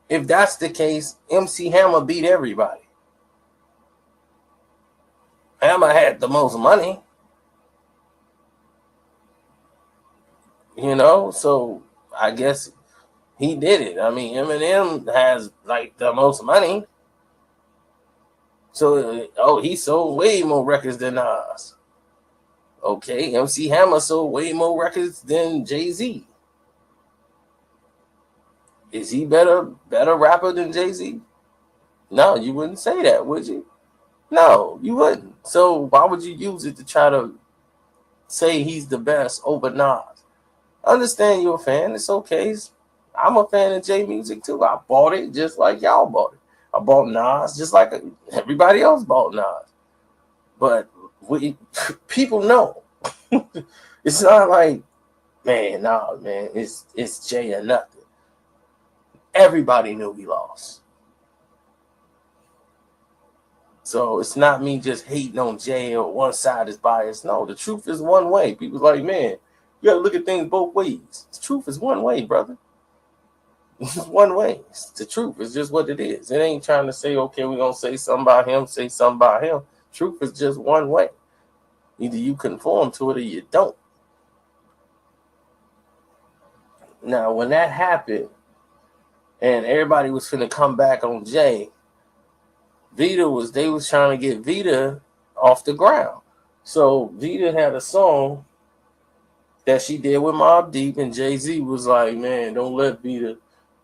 If that's the case, MC Hammer beat everybody. Hammer had the most money. You know, so I guess he did it. I mean, Eminem has like the most money. So, he sold way more records than Nas. Okay, MC Hammer sold way more records than Jay-Z. Is he better rapper than Jay-Z? No, you wouldn't say that, would you? No, you wouldn't. So why would you use it to try to say he's the best over Nas? I understand you're a fan. It's okay. I'm a fan of J music too. I bought it just like y'all bought it. I bought Nas just like everybody else bought Nas. But people know. It's not like, man, it's Jay or nothing. Everybody knew he lost. So it's not me just hating on Jay or one side is biased. No, the truth is one way. People's like, man, you gotta look at things both ways. The truth is one way, brother. It's one way. It's the truth. It's just what it is. It ain't trying to say, okay, we're gonna say something about him, say something about him. Truth is just one way. Either you conform to it or you don't. Now, when that happened, and everybody was finna come back on Jay, they was trying to get Vita off the ground. So Vita had a song that she did with Mobb Deep, and Jay-Z was like, man, don't let Vita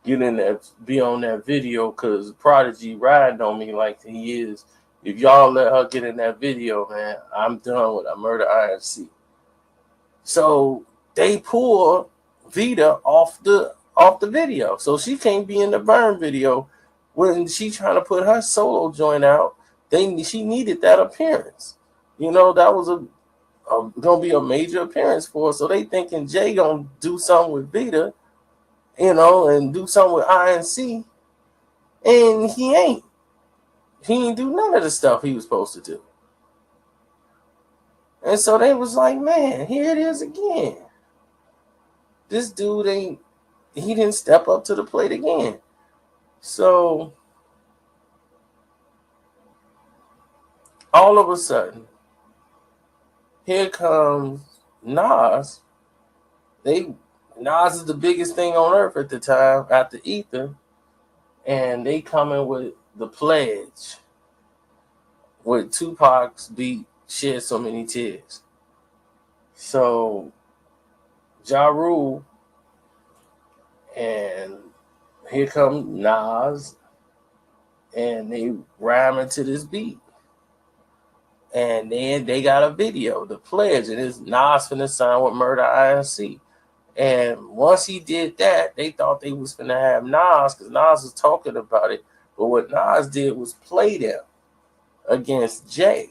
be on that video, because Prodigy riding on me like he is. If y'all let her get in that video, man, I'm done with Murder INC. So they pull Vita off the video. So she can't be in the Burn video. When she trying to put her solo joint out, she needed that appearance. You know, that was gonna be a major appearance for her. So they thinking Jay gonna do something with Vita, you know, and do something with INC, and he ain't. He ain't do none of the stuff he was supposed to do. And so they was like, man, here it is again. This dude he didn't step up to the plate again. So all of a sudden, here comes Nas. Nas is the biggest thing on earth at the time after Ether, and they coming with The Pledge, with Tupac's beat Shed So Many Tears. So Ja Rule, and here come Nas, and they rhyming to this beat. And then they got a video, The Pledge, and it's Nas finna sign with Murder INC. And once he did that, they thought they was finna have Nas, because Nas was talking about it. But what Nas did was play them against Jay,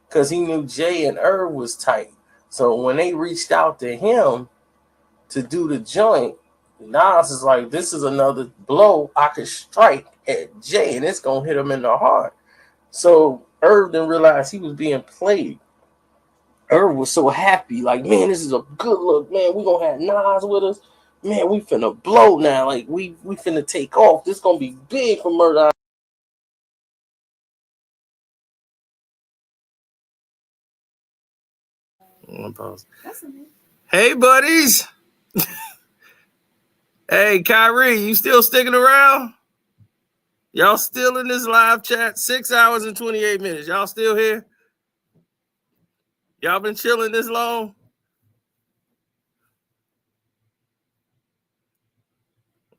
because he knew Jay and Irv was tight. So when they reached out to him to do the joint, Nas is like, this is another blow I could strike at Jay, and it's gonna hit him in the heart. So Irv didn't realize he was being played. Irv was so happy, like, man, this is a good look, man. We gonna have Nas with us, man. We finna blow now, like we finna take off. This gonna be big for Murder. Pause. Hey, buddies. Hey, Kyrie, you still sticking around? Y'all still in this live chat? 6 hours and 28 minutes. Y'all still here? Y'all been chilling this long?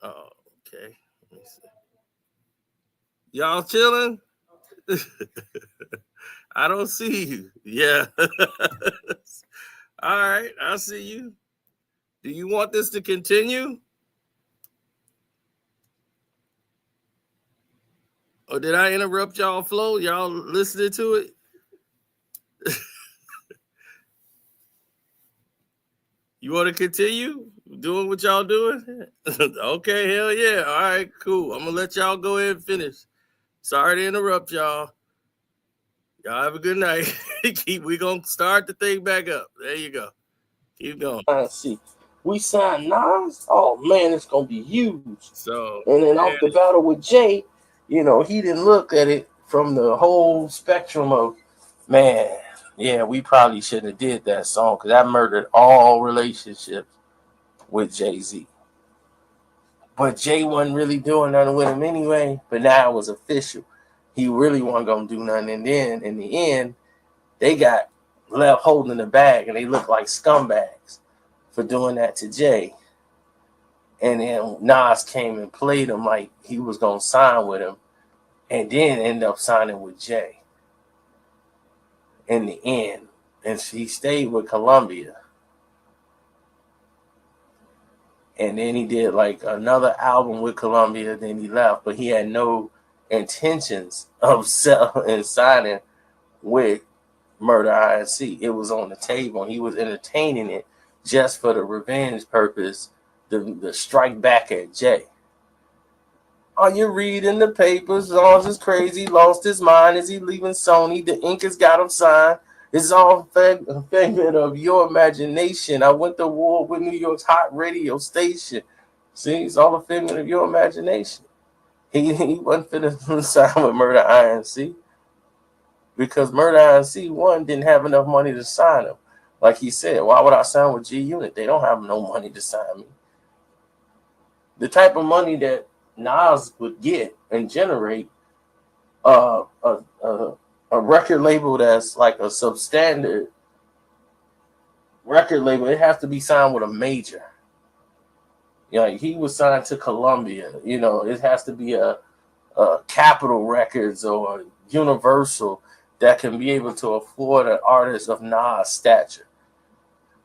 Oh, okay. Let me see. Y'all chilling? I don't see you. Yeah. All right, I see you. Do you want this to continue? Or did I interrupt y'all flow? Y'all listening to it? You want to continue doing what y'all doing? Okay, hell yeah. All right, cool. I'm going to let y'all go ahead and finish. Sorry to interrupt y'all. Y'all have a good night. We gonna start the thing back up. There you go. Keep going. See, we signed Nas. Oh man, it's gonna be huge. So, and then off the battle with Jay, he didn't look at it from the whole spectrum of, man, yeah, we probably shouldn't have did that song because that murdered all relationships with Jay-Z. But Jay wasn't really doing nothing with him anyway. But now it was official. He really wasn't gonna do nothing. And then in the end, they got left holding the bag, and they looked like scumbags for doing that to Jay. And then Nas came and played him like he was gonna sign with him, and then end up signing with Jay in the end. And he stayed with Columbia. And then he did like another album with Columbia, then he left, but he had no intentions of signing with Murder Inc. It was on the table, and he was entertaining it just for the revenge purpose, the strike back at Jay. Are you reading the papers? Laws is crazy, lost his mind. Is he leaving Sony? The ink has got him signed. It's all a figment of your imagination. I went to war with New York's hot radio station. See, it's all a figment of your imagination. He wasn't finna sign with Murder Inc. because Murder Inc. one didn't have enough money to sign him. Like he said, why would I sign with G Unit? They don't have no money to sign me. The type of money that Nas would get and generate a record label that's like a substandard record label, it has to be signed with a major. He was signed to Columbia. It has to be a Capitol Records or Universal that can be able to afford an artist of Nas stature.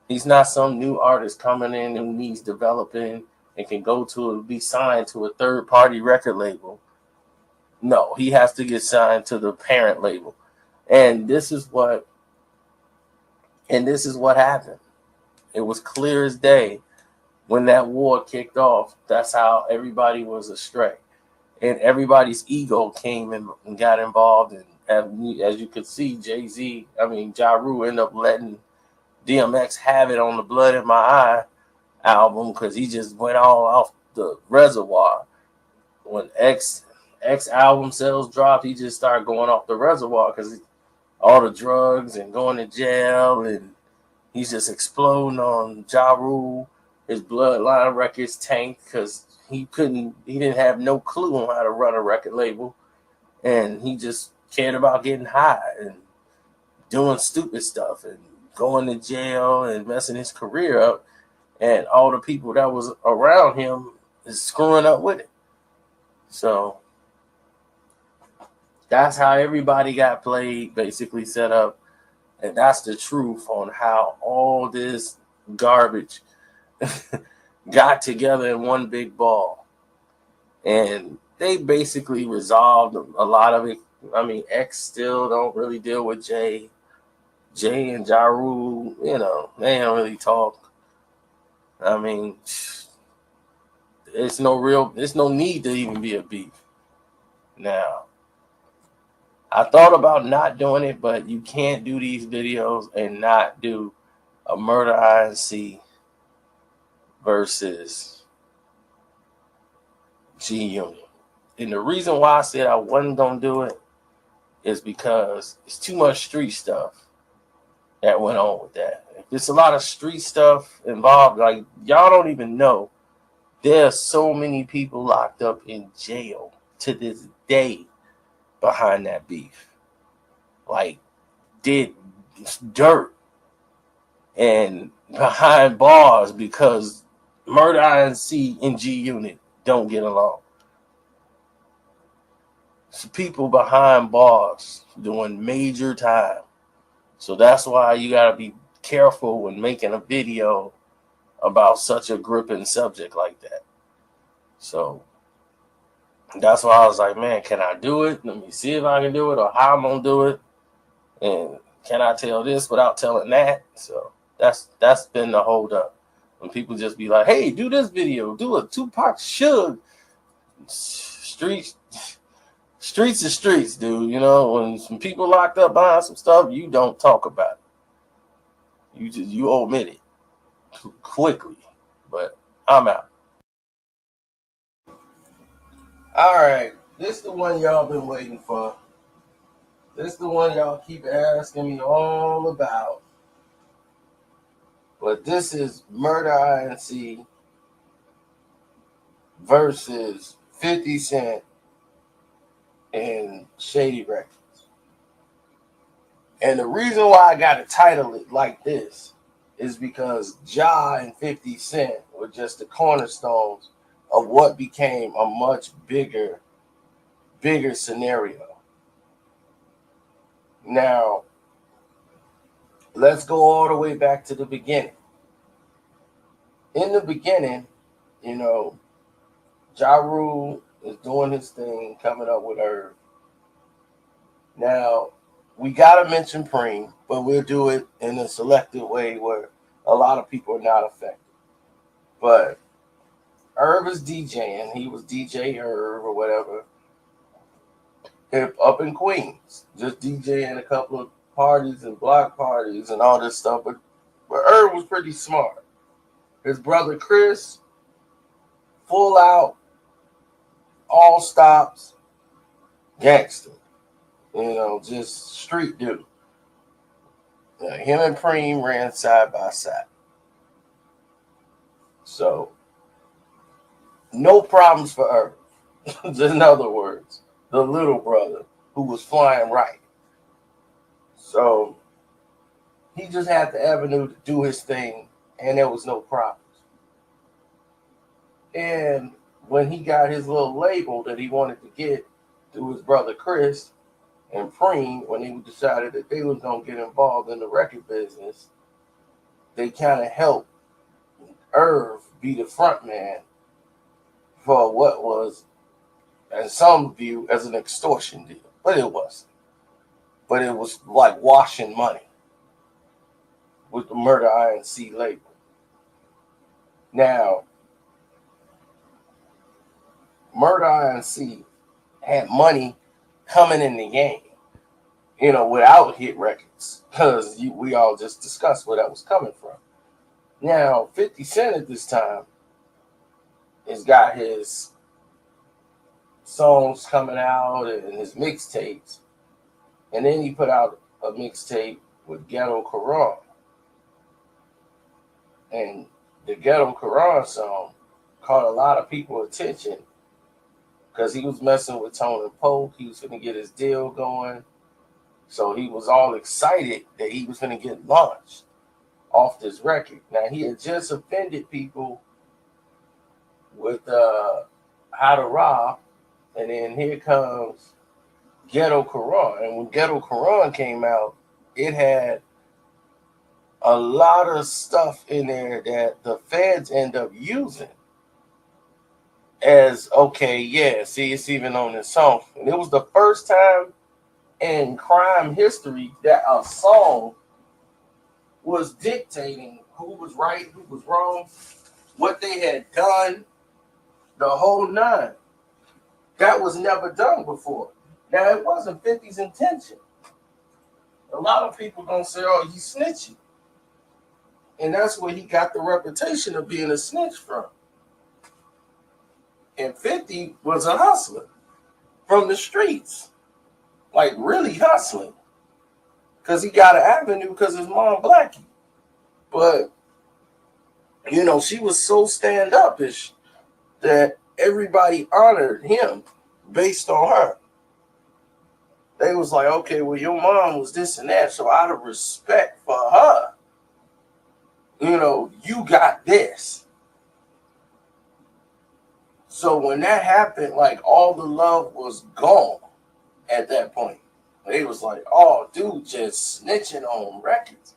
He's not some new artist coming in who needs developing and can be signed to a third-party record label. No, he has to get signed to the parent label. And this is what happened. It was clear as day when that war kicked off. That's how everybody was astray. And everybody's ego came in and got involved. And as you could see, Ja Rule ended up letting DMX have it on the Blood in My Eye album because he just went all off the reservoir. When X album sales dropped, he just started going off the reservoir because all the drugs and going to jail, and he's just exploding on Ja Rule. His Bloodline Records tanked because he didn't have no clue on how to run a record label, and he just cared about getting high and doing stupid stuff and going to jail and messing his career up, and all the people that was around him is screwing up with it. So that's how everybody got played, basically set up, and that's the truth on how all this garbage got together in one big ball. And they basically resolved a lot of it. X still don't really deal with Jay. Jay and Ja Rule, they don't really talk. There's no need to even be a beef. Now, I thought about not doing it, but you can't do these videos and not do a Murder Inc. versus G Unit. And the reason why I said I wasn't going to do it is because it's too much street stuff that went on with that. There's a lot of street stuff involved. Like, y'all don't even know. There are so many people locked up in jail to this day behind that beef. Like, did dirt and behind bars because Murder Inc. and G Unit don't get along. So people behind bars doing major time. So that's why you got to be careful when making a video about such a gripping subject like that. So that's why I was like, man, can I do it? Let me see if I can do it or how I'm going to do it. And can I tell this without telling that? So that's been the hold up. When people just be like, hey, do this video, do a Tupac Suge street Streets are streets, dude. You know, when some people locked up behind some stuff, you don't talk about it. You omit it quickly. But I'm out. All right, this is the one y'all been waiting for. This is the one y'all keep asking me all about. But this is Murder Inc. versus 50 Cent and Shady Records. And the reason why I got to title it like this is because Ja and 50 Cent were just the cornerstones of what became a much bigger scenario. Now, let's go all the way back to the beginning. In the beginning, you know, Ja Rule is doing his thing, coming up with Herb. Now, we got to mention Preem, but we'll do it in a selected way where a lot of people are not affected. But Herb is DJing. He was DJ Herb or whatever up in Queens, just DJing a couple of parties and block parties and all this stuff. But Herb was pretty smart. His brother Chris, full out, all stops, gangster. You know, just street dude. Him and Preem ran side by side. So, no problems for Herb. In other words, the little brother who was flying right. So, he just had the avenue to do his thing, and there was no problems. And when he got his little label that he wanted to get through his brother Chris and Preem, when they decided that they was going to get involved in the record business, they kind of helped Irv be the front man for what was, in some view, as an extortion deal. But it wasn't. But it was like washing money with the Murder Inc. label. Now, Murder Inc. had money coming in the game, you know, without hit records, because we all just discussed where that was coming from. Now, 50 Cent at this time has got his songs coming out and his mixtapes, and then he put out a mixtape with Ghetto Quran. And the Ghetto Quran song caught a lot of people's attention because he was messing with Tone and Polk. He was going to get his deal going. So he was all excited that he was going to get launched off this record. Now, he had just offended people with How to Rob, and then here comes Ghetto Quran. And when Ghetto Quran came out, it had a lot of stuff in there that the feds end up using as, okay, yeah, see, it's even on this song. And it was the first time in crime history that a song was dictating who was right, who was wrong, what they had done, the whole nine. That was never done before. Now, it wasn't 50's intention. A lot of people gonna say, oh, he's snitching. And that's where he got the reputation of being a snitch from. And 50 was a hustler from the streets. Like, really hustling. Because he got an avenue because his mom Blackie. But, you know, she was so stand-up-ish that everybody honored him based on her. They was like, okay, well, your mom was this and that, so out of respect for her, you know, you got this. So when that happened, like, all the love was gone at that point. They was like, oh, dude, just snitching on records.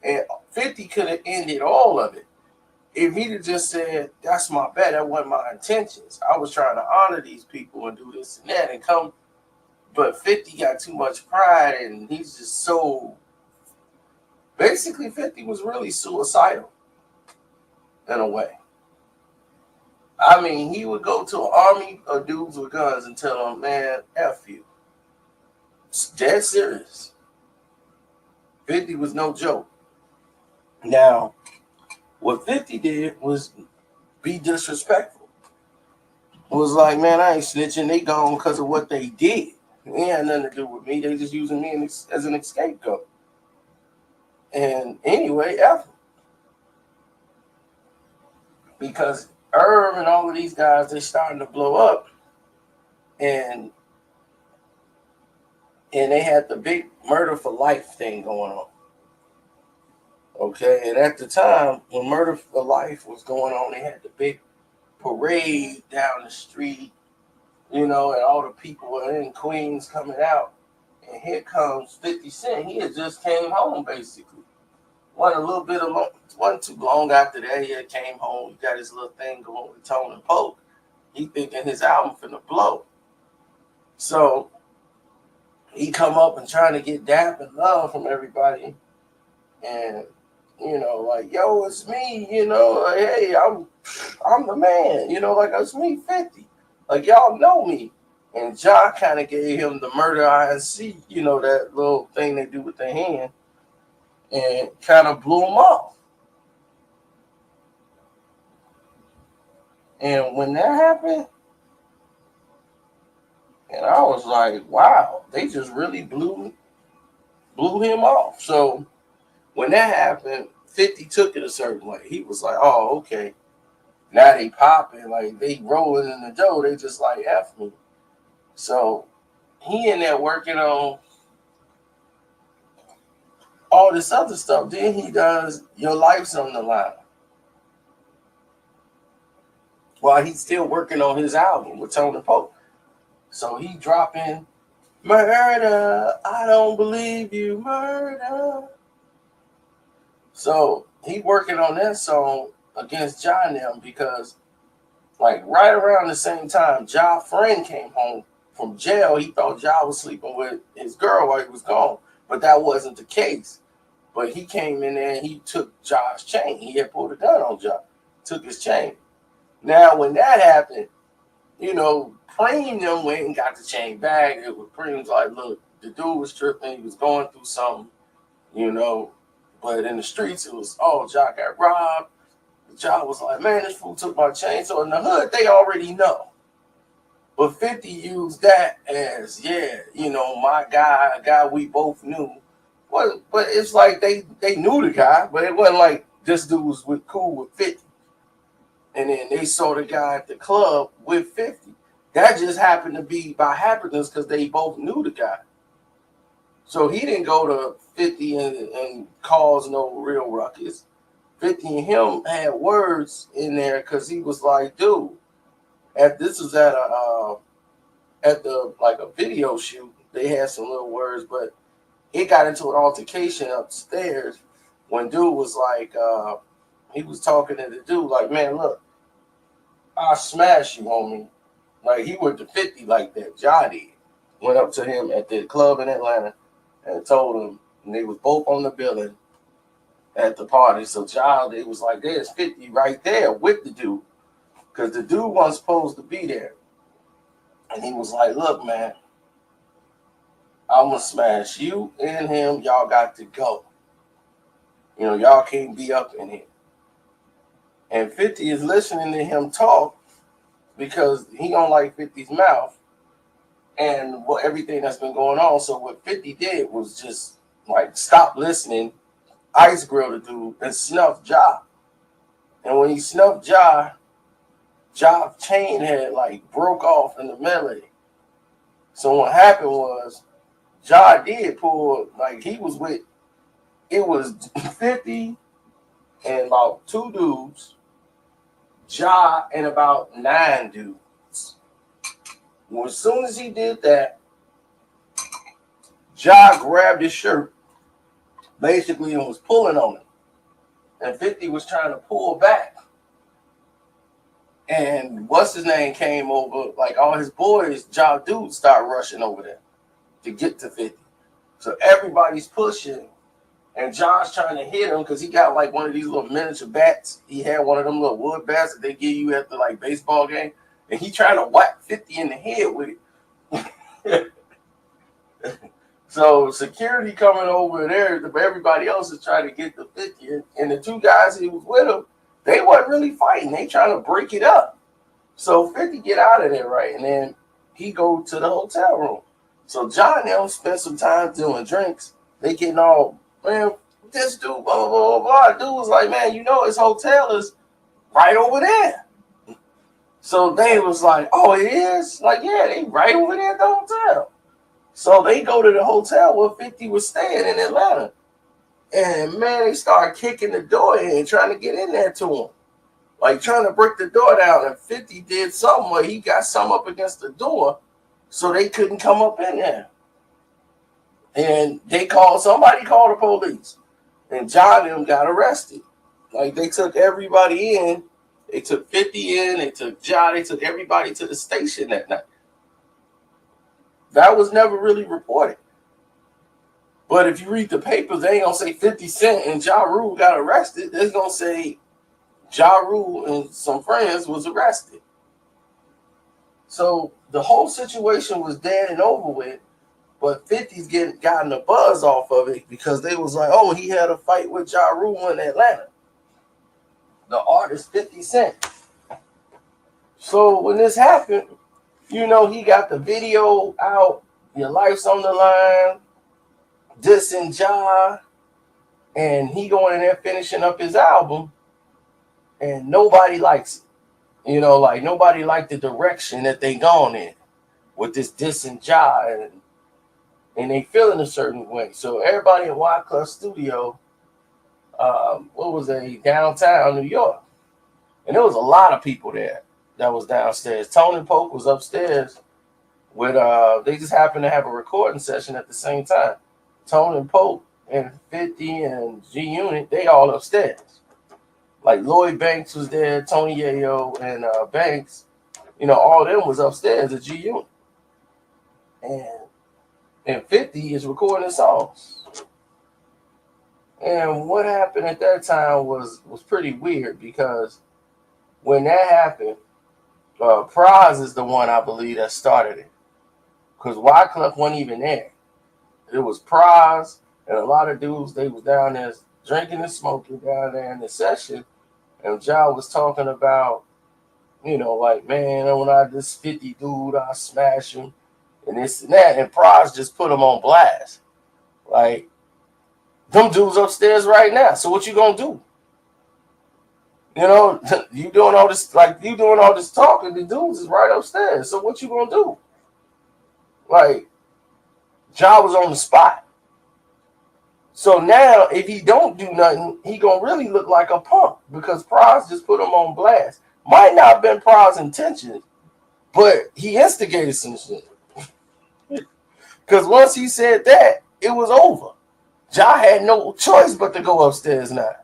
And 50 could have ended all of it if he'd have just said, that's my bad, that wasn't my intentions. I was trying to honor these people and do this and that and come. But 50 got too much pride, and he's just so... Basically, 50 was really suicidal in a way. I mean, he would go to an army of dudes with guns and tell them, man, F you. It's dead serious. 50 was no joke. Now, what 50 did was be disrespectful. It was like, man, I ain't snitching. They gone because of what they did. It had nothing to do with me. They just using me as an scapegoat. And anyway, F them. Because Irv and all of these guys, they starting to blow up. And they had the big murder for life thing going on. Okay, and at the time when Murder for Life was going on, they had the big parade down the street, and all the people were in Queens coming out. And here comes 50 Cent. He had just came home, basically. Wasn't too long after that, he had came home. He got his little thing going with Tone and Poke. He thinking his album finna blow. So he come up and trying to get dap and love from everybody. And like, yo, it's me, like, hey, I'm the man, like, it's me, 50. Like, y'all know me. And Ja kind of gave him the murder INC, that little thing they do with their hand, and kind of blew him off. And when that happened, and I was like, wow, they just really blew him off. So when that happened, 50 took it a certain way. He was like, oh, okay. Now they popping, like they rolling in the dough. They just like F me. So he in there working on all this other stuff. Then he does Your Life's on the Line, while he's still working on his album with Tone and Poke. So he dropping Murder, I Don't Believe You, Murder. So he working on that song against Ja and them, because like right around the same time, Ja friend came home from jail. He thought Ja was sleeping with his girl while he was gone, but that wasn't the case. But he came in there and he took Ja's chain. He had pulled a gun on Ja, took his chain. Now when that happened, Preem them went and got the chain back. It was Preem's like, look, the dude was tripping. He was going through something, But in the streets, it was, oh, Ja got robbed. Ja was like, man, this fool took my chain. So in the hood, they already know. But 50 used that as, my guy, a guy we both knew. But it's like they knew the guy, but it wasn't like this dude was cool with 50. And then they saw the guy at the club with 50. That just happened to be by happenstance because they both knew the guy. So he didn't go to 50 and cause no real ruckus. 50 and him had words in there because he was like, dude, this was at a video shoot. They had some little words, but it got into an altercation upstairs when dude was like, he was talking to the dude like, man, look, I'll smash you, homie. Like, he went to 50 like that. Ja did. Went up to him at the club in Atlanta and told him, and they was both on the building at the party. So Ja, they was like, there's 50 right there with the dude, because the dude wasn't supposed to be there. And he was like, look, man, I'm going to smash you and him. Y'all got to go. Y'all can't be up in here. And 50 is listening to him talk because he don't like 50's mouth and everything that's been going on. So what 50 did was just like stop listening, ice grill the dude, and snuff Ja. And when he snuffed Ja, Ja's chain had like broke off in the melee. So what happened was Ja did pull, like he was with, it was 50 and about 2 dudes, Ja and about 9 dudes. Well, as soon as he did that, Ja grabbed his shirt, basically, and was pulling on him. And 50 was trying to pull back. And what's his name came over, like all his boys, Ja dudes start rushing over there to get to 50. So everybody's pushing. And John's trying to hit him because he got like one of these little miniature bats. He had one of them little wood bats that they give you at the like baseball game. And he trying to whack 50 in the head with it. So security coming over there, but everybody else is trying to get the 50. And the two guys who was with him, they weren't really fighting. They trying to break it up. So 50 get out of there, right? And then he go to the hotel room. So John and them spend some time doing drinks. They getting all, man, this dude, blah, blah, blah, blah. Dude was like, man, you know his hotel is right over there. So they was like, oh, it is? Like, yeah, they right over there at the hotel. So they go to the hotel where 50 was staying in Atlanta. And, man, they started kicking the door in and trying to get in there to him. Like, trying to break the door down. And 50 did something where he got some up against the door so they couldn't come up in there. And somebody called the police. And John and them got arrested. Like, they took everybody in. They took 50 in. They took John. They took everybody to the station that night. That was never really reported. But if you read the papers, they ain't going to say 50 Cent and Ja Rule got arrested. They're going to say Ja Rule and some friends was arrested. So the whole situation was dead and over with. But 50's gotten a buzz off of it because they was like, oh, he had a fight with Ja Rule in Atlanta. The artist 50 Cent. So when this happened, you know, he got the video out, Your Life's on the Line, dissing Ja, and he going in there finishing up his album, and nobody likes it. You know, like nobody liked the direction that they gone in with this dissing Ja, and they feeling a certain way. So everybody in Wyclef Studio, downtown New York, and there was a lot of people there that was downstairs. Tony Pope was upstairs with they just happened to have a recording session at the same time. Tony Pope and 50 and G Unit, they all upstairs. Like Lloyd Banks was there, Tony Yayo and Banks, you know, all of them was upstairs at G Unit. And 50 is recording songs. And what happened at that time was pretty weird because when that happened, Praz is the one, I believe, that started it. Because Wyclef wasn't even there. It was Praz and a lot of dudes, they was down there drinking and smoking down there in the session. And Ja was talking about, you know, like, man, when I this 50 dude, I smash him and this and that. And Praz just put him on blast. Like, them dudes upstairs right now. So what you gonna do? You know, you doing all this talking, the dudes is right upstairs. So what you gonna do? Like, Ja was on the spot. So now, if he don't do nothing, he gonna really look like a punk because Praz just put him on blast. Might not have been Praz's intention, but he instigated some shit. Because once he said that, it was over. Ja had no choice but to go upstairs now.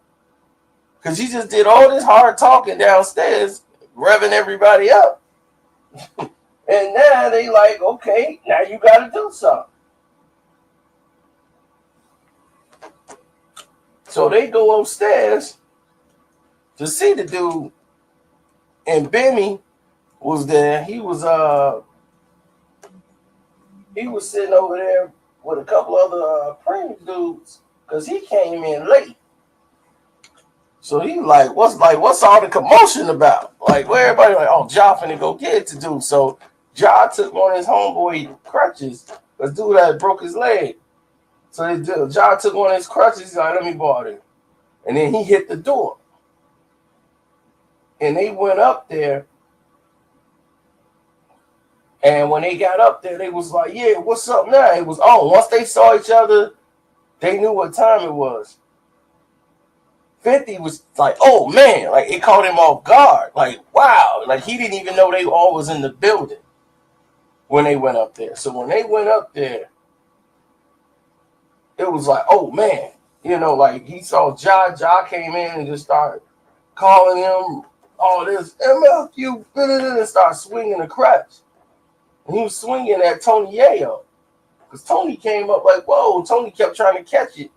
Because he just did all this hard talking downstairs, revving everybody up. And now they like, okay, now you got to do something. So they go upstairs to see the dude. And Benny was there. He was sitting over there with a couple other premium dudes because he came in late. So he like, what's all the commotion about? Like, where everybody like, oh, Ja finna go get it to do. So Ja took one of his homeboy crutches. This dude that broke his leg. So Ja took one of his crutches. He's like, let me borrow it. And then he hit the door. And they went up there. And when they got up there, they was like, yeah, what's up now? It was on. Once they saw each other, they knew what time it was. 50 was like, oh, man. Like, it caught him off guard. Like, wow. Like, he didn't even know they all was in the building when they went up there. So when they went up there, it was like, oh, man. You know, like, he saw Ja. Ja came in and just started calling him all this MFU, and started swinging the crutch. And he was swinging at Tony Yayo. Because Tony came up like, whoa. Tony kept trying to catch it.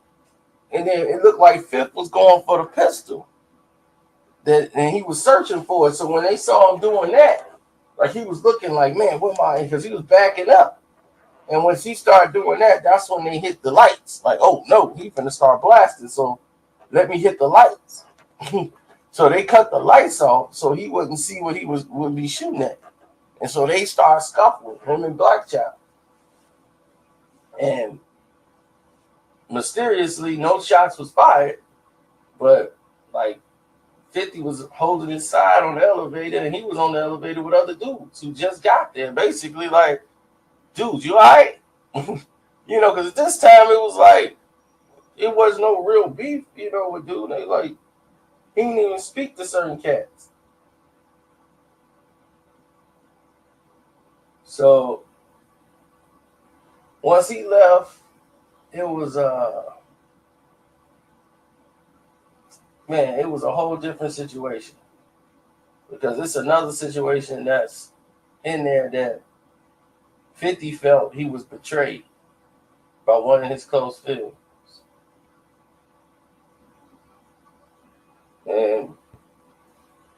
And then it looked like Fifth was going for the pistol. And he was searching for it. So when they saw him doing that, like he was looking like, man, what am I? Because he was backing up. And when she started doing that, that's when they hit the lights. Like, oh no, he's gonna start blasting. So let me hit the lights. So they cut the lights off so he wouldn't see what he would be shooting at. And so they started scuffling, him and Black Child. And mysteriously, no shots was fired, but like 50 was holding his side on the elevator, and he was on the elevator with other dudes who just got there. Basically, like, dude, you all right? Because at this time it was like, it was no real beef, with dude. They like, he didn't even speak to certain cats. So once he left, it was it was a whole different situation. Because it's another situation that's in there that 50 felt he was betrayed by one of his close friends. And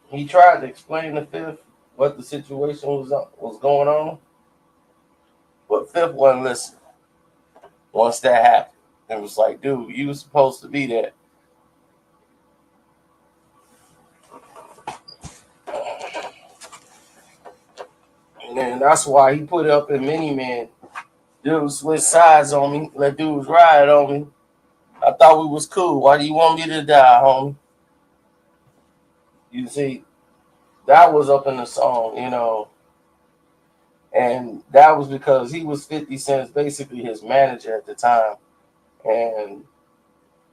he tried to explain to Fifth what the situation was going on, but Fifth wasn't listening. Once that happened, it was like, dude, you were supposed to be there. And then that's why he put up in Mini-Man, dude switch sides on me, let dudes ride on me. I thought we was cool. Why do you want me to die, homie? You see, that was up in the song, and that was because he was 50 Cent's basically his manager at the time, and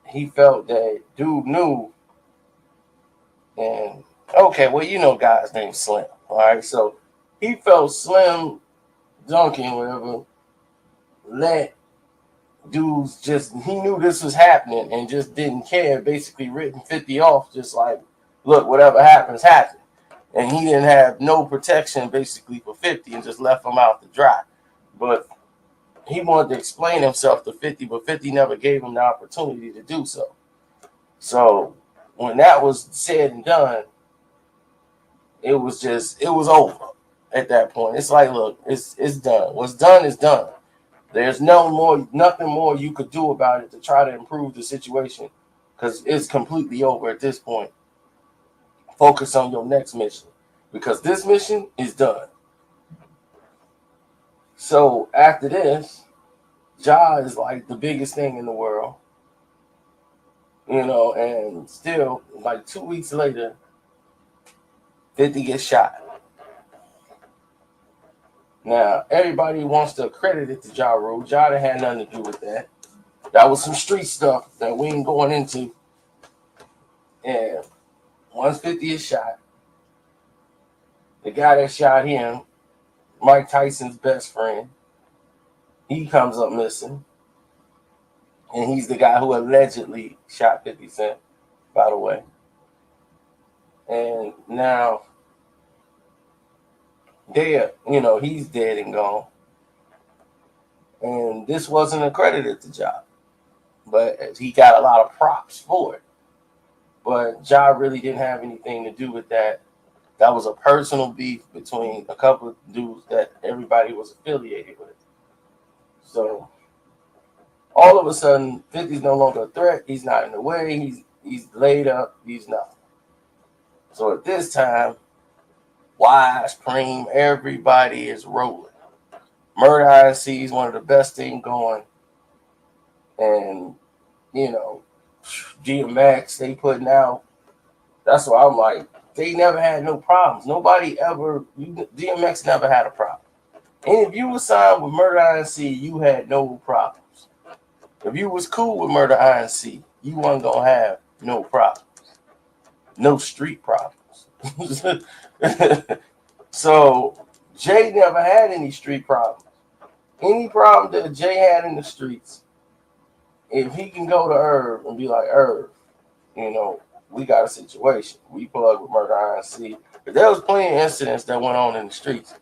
he felt that dude knew. And okay, well, guy's named Slim, all right? So he felt Slim Duncan, whatever, let dudes he knew this was happening and just didn't care, basically written 50 off, just like, look, whatever happens, happen. And he didn't have no protection basically for 50 and just left him out to dry. But he wanted to explain himself to 50, but 50 never gave him the opportunity to do so. So when that was said and done, it was over at that point. It's like, look, it's done. What's done is done. There's nothing more you could do about it to try to improve the situation, because it's completely over at this point. Focus on your next mission, because this mission is done. So after this, Ja is like the biggest thing in the world, and still like 2 weeks later, 50 gets shot. Now, everybody wants to accredit it to Ja Rule. Ja had nothing to do with that. That was some street stuff that we ain't going into. And once 50 is shot, the guy that shot him, Mike Tyson's best friend, he comes up missing. And he's the guy who allegedly shot 50 Cent, by the way. And now, he's dead and gone. And this wasn't accredited to Ja, but he got a lot of props for it. But Ja really didn't have anything to do with that. That was a personal beef between a couple of dudes that everybody was affiliated with. So all of a sudden, 50's no longer a threat. He's not in the way. He's laid up. He's nothing. So at this time, Wise, Preem, everybody is rolling. Murder INC is one of the best things going. And, DMX, they putting out. That's why I'm like, they never had no problems. DMX never had a problem. And if you were signed with Murder INC, you had no problems. If you was cool with Murder INC, you wasn't going to have no problems. No street problems. So Jay never had any street problems. Any problem that Jay had in the streets, if he can go to Irv and be like, Irv, we got a situation. We plug with Murder INC. But there was plenty of incidents that went on in the streets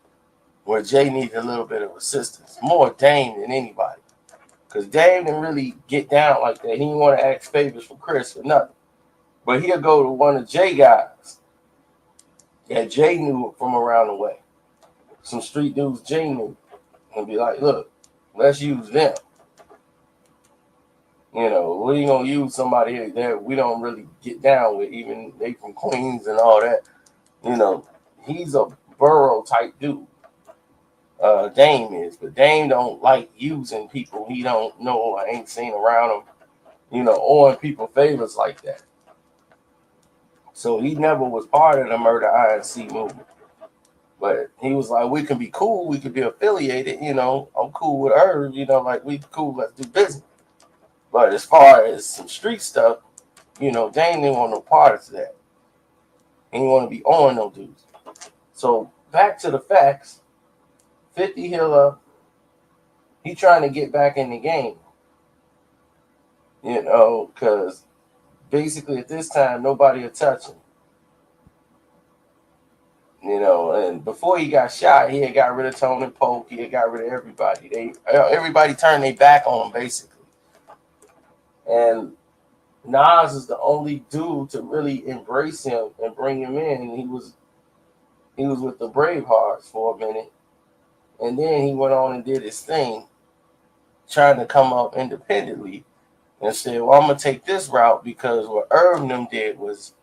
where Jay needed a little bit of assistance, more Dame than anybody. Because Dame didn't really get down like that. He didn't want to ask favors for Chris or nothing. But he'll go to one of Jay guys that Jay knew from around the way. Some street dudes Jay knew. And be like, look, let's use them. You know, we ain't going to use somebody that we don't really get down with, even they from Queens and all that. You know, he's a borough type dude. Dame is, but Dame don't like using people he don't know or ain't seen around him, you know, owing people favors like that. So he never was part of the Murder INC movement. But he was like, we can be cool, we could be affiliated, you know, I'm cool with Irv, you know, like we cool, let's do business. But as far as some street stuff, you know, Dame didn't want no part of that. He didn't want to be on no dudes. So back to the facts. 50 Hiller, he trying to get back in the game. You know, because basically at this time, nobody would touch him. You know, and before he got shot, he had got rid of Tony Polk. He had got rid of everybody. Everybody turned their back on him, basically. And Nas is the only dude to really embrace him and bring him in. And he was with the Bravehearts for a minute. And then he went on and did his thing, trying to come up independently, and said, well, I'm going to take this route because what Irv and them did was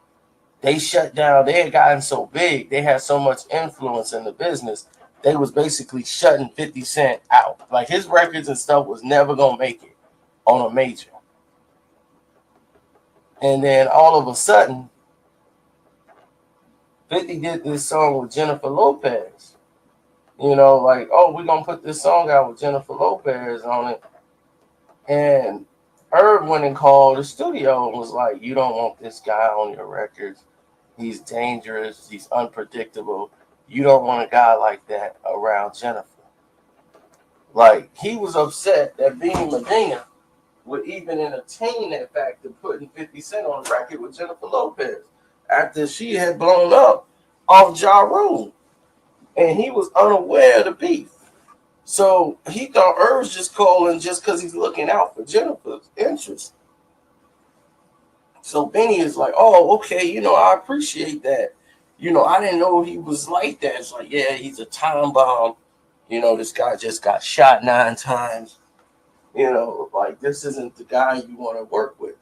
they shut down. They had gotten so big. They had so much influence in the business. They was basically shutting 50 Cent out. Like his records and stuff was never going to make it on a major. And then all of a sudden, 50 did this song with Jennifer Lopez. You know, like, oh, we're going to put this song out with Jennifer Lopez on it. And Irv went and called the studio and was like, you don't want this guy on your records. He's dangerous. He's unpredictable. You don't want a guy like that around Jennifer. Like, he was upset that Beanie Medina would even entertain that fact of putting 50 Cent on the record with Jennifer Lopez after she had blown up off Ja Rule. And he was unaware of the beef. So he thought Irv's just calling just because he's looking out for Jennifer's interest. So Benny is like, oh, okay, you know, I appreciate that. You know, I didn't know he was like that. It's like, yeah, he's a time bomb. You know, this guy just got shot 9 times. You know, like, this isn't the guy you want to work with.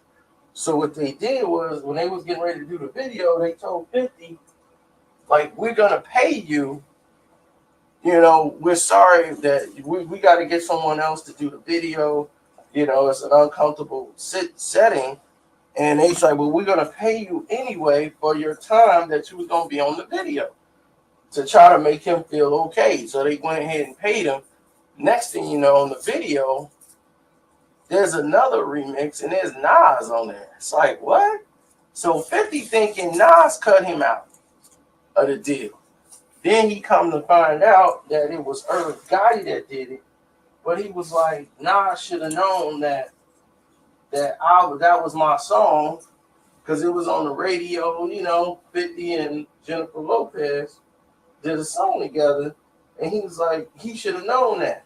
So what they did was, when they was getting ready to do the video, they told 50, like, we're going to pay you. You know, we're sorry that we got to get someone else to do the video. You know, it's an uncomfortable setting. And they said, well, we're going to pay you anyway for your time that you was going to be on the video to try to make him feel okay. So they went ahead and paid him. Next thing you know, on the video, there's another remix and there's Nas on there. It's like, what? So 50 thinking Nas cut him out of the deal. Then he come to find out that it was Irv Gotti that did it. But he was like, Nas should have known that was my song because it was on the radio. You know, 50 and Jennifer Lopez did a song together. And he was like, he should have known that.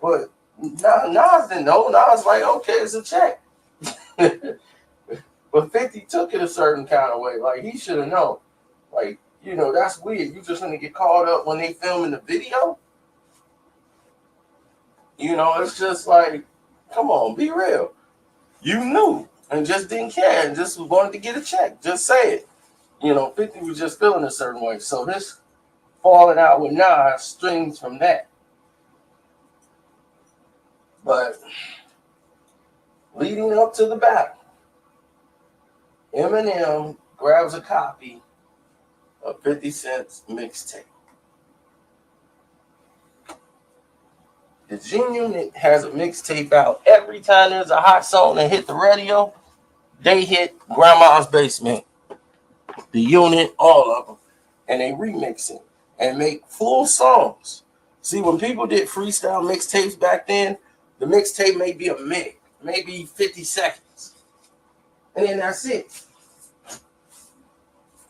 But Nas didn't know. Nas like, okay, it's a check. But 50 took it a certain kind of way. Like, he should have known. Like, you know, that's weird. You just want to get caught up when they filming the video? You know, it's just like, come on, be real. You knew and just didn't care and just wanted to get a check. Just say it. You know, 50 was just feeling a certain way. So this falling out with Nas strings from that. But leading up to the battle, Eminem grabs a copy of 50 Cent's mixtape. The G Unit has a mixtape out. Every time there's a hot song that hit the radio, they hit Grandma's Basement, the Unit, all of them. And they remix it and make full songs. See, when people did freestyle mixtapes back then, the mixtape may be a minute, maybe 50 seconds. And then that's it.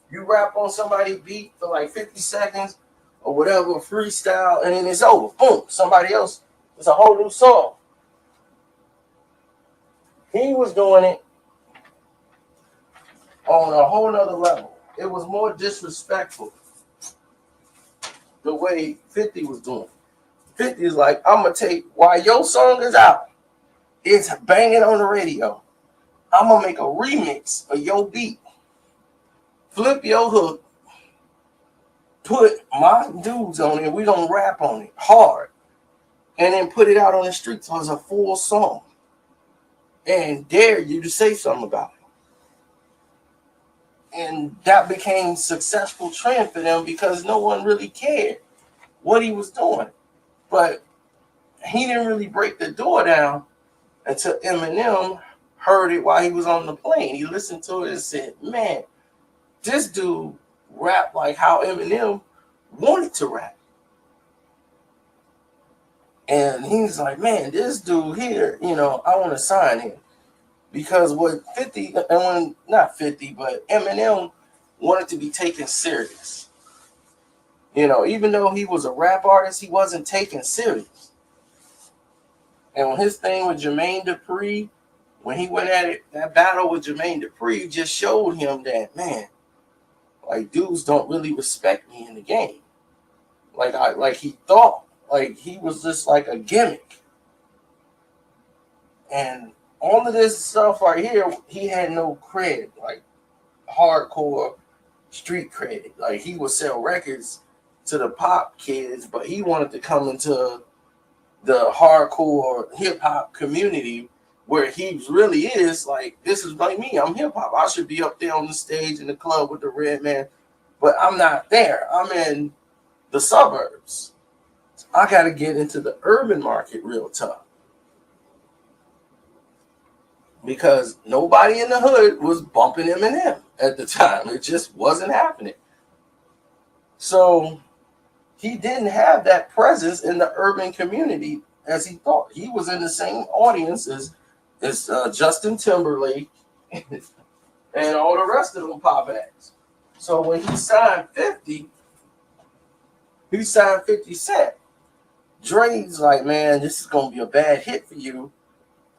You rap on somebody's beat for like 50 seconds or whatever, freestyle, and then it's over. Boom, somebody else. It's a whole new song. He was doing it on a whole nother level. It was more disrespectful the way 50 was doing. 50 is like, I'm going to take, while your song is out, it's banging on the radio. I'm going to make a remix of your beat, flip your hook, put my dudes on it, we going to rap on it hard, and then put it out on the streets as a full song and dare you to say something about it. And that became successful trend for them because no one really cared what he was doing. But he didn't really break the door down until Eminem heard it while he was on the plane. He listened to it and said, man, this dude rap like how Eminem wanted to rap. And he's like, man, this dude here, I want to sign him. Because what 50, not 50, but Eminem wanted to be taken serious. Even though he was a rap artist, he wasn't taken serious. And when his thing with Jermaine Dupri, when he went at it, that battle with Jermaine Dupri just showed him that, man, like dudes don't really respect me in the game. Like he thought, like he was just like a gimmick. And all of this stuff right here, he had no cred, like hardcore street cred. Like he would sell records to the pop kids, but he wanted to come into the hardcore hip hop community where he really is like, this is like me, I'm hip hop. I should be up there on the stage in the club with the red man, but I'm not there. I'm in the suburbs. I got to get into the urban market real tough. Because nobody in the hood was bumping Eminem at the time. It just wasn't happening. So he didn't have that presence in the urban community as he thought. He was in the same audience as Justin Timberlake and all the rest of them pop acts. So when he signed 50, he signed 50 Cent. Dre's like, man, this is going to be a bad hit for you.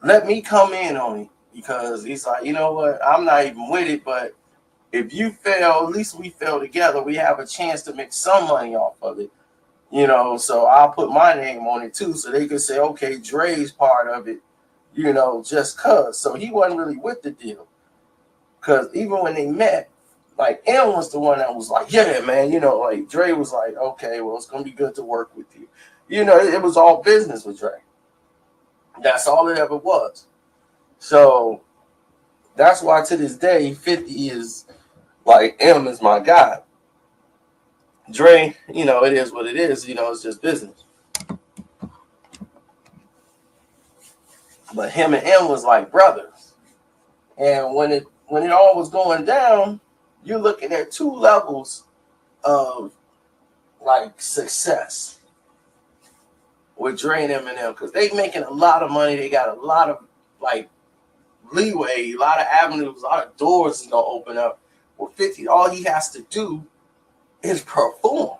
Let me come in on it. Because he's like, you know what? I'm not even with it, but if you fail, at least we fail together. We have a chance to make some money off of it. So I'll put my name on it too. So they could say, okay, Dre's part of it, just cuz. So he wasn't really with the deal. Because even when they met, like M was the one that was like, yeah, man, like Dre was like, okay, well, it's going to be good to work with you. It was all business with Dre. That's all it ever was. So that's why to this day, 50 is like, M is my guy. Dre, it is what it is. It's just business. But him and M was like brothers. And when it all was going down, you're looking at two levels of like success with Dre and Eminem, because they making a lot of money. They got a lot of like leeway, a lot of avenues, a lot of doors is gonna open up. With 50, all he has to do is perform.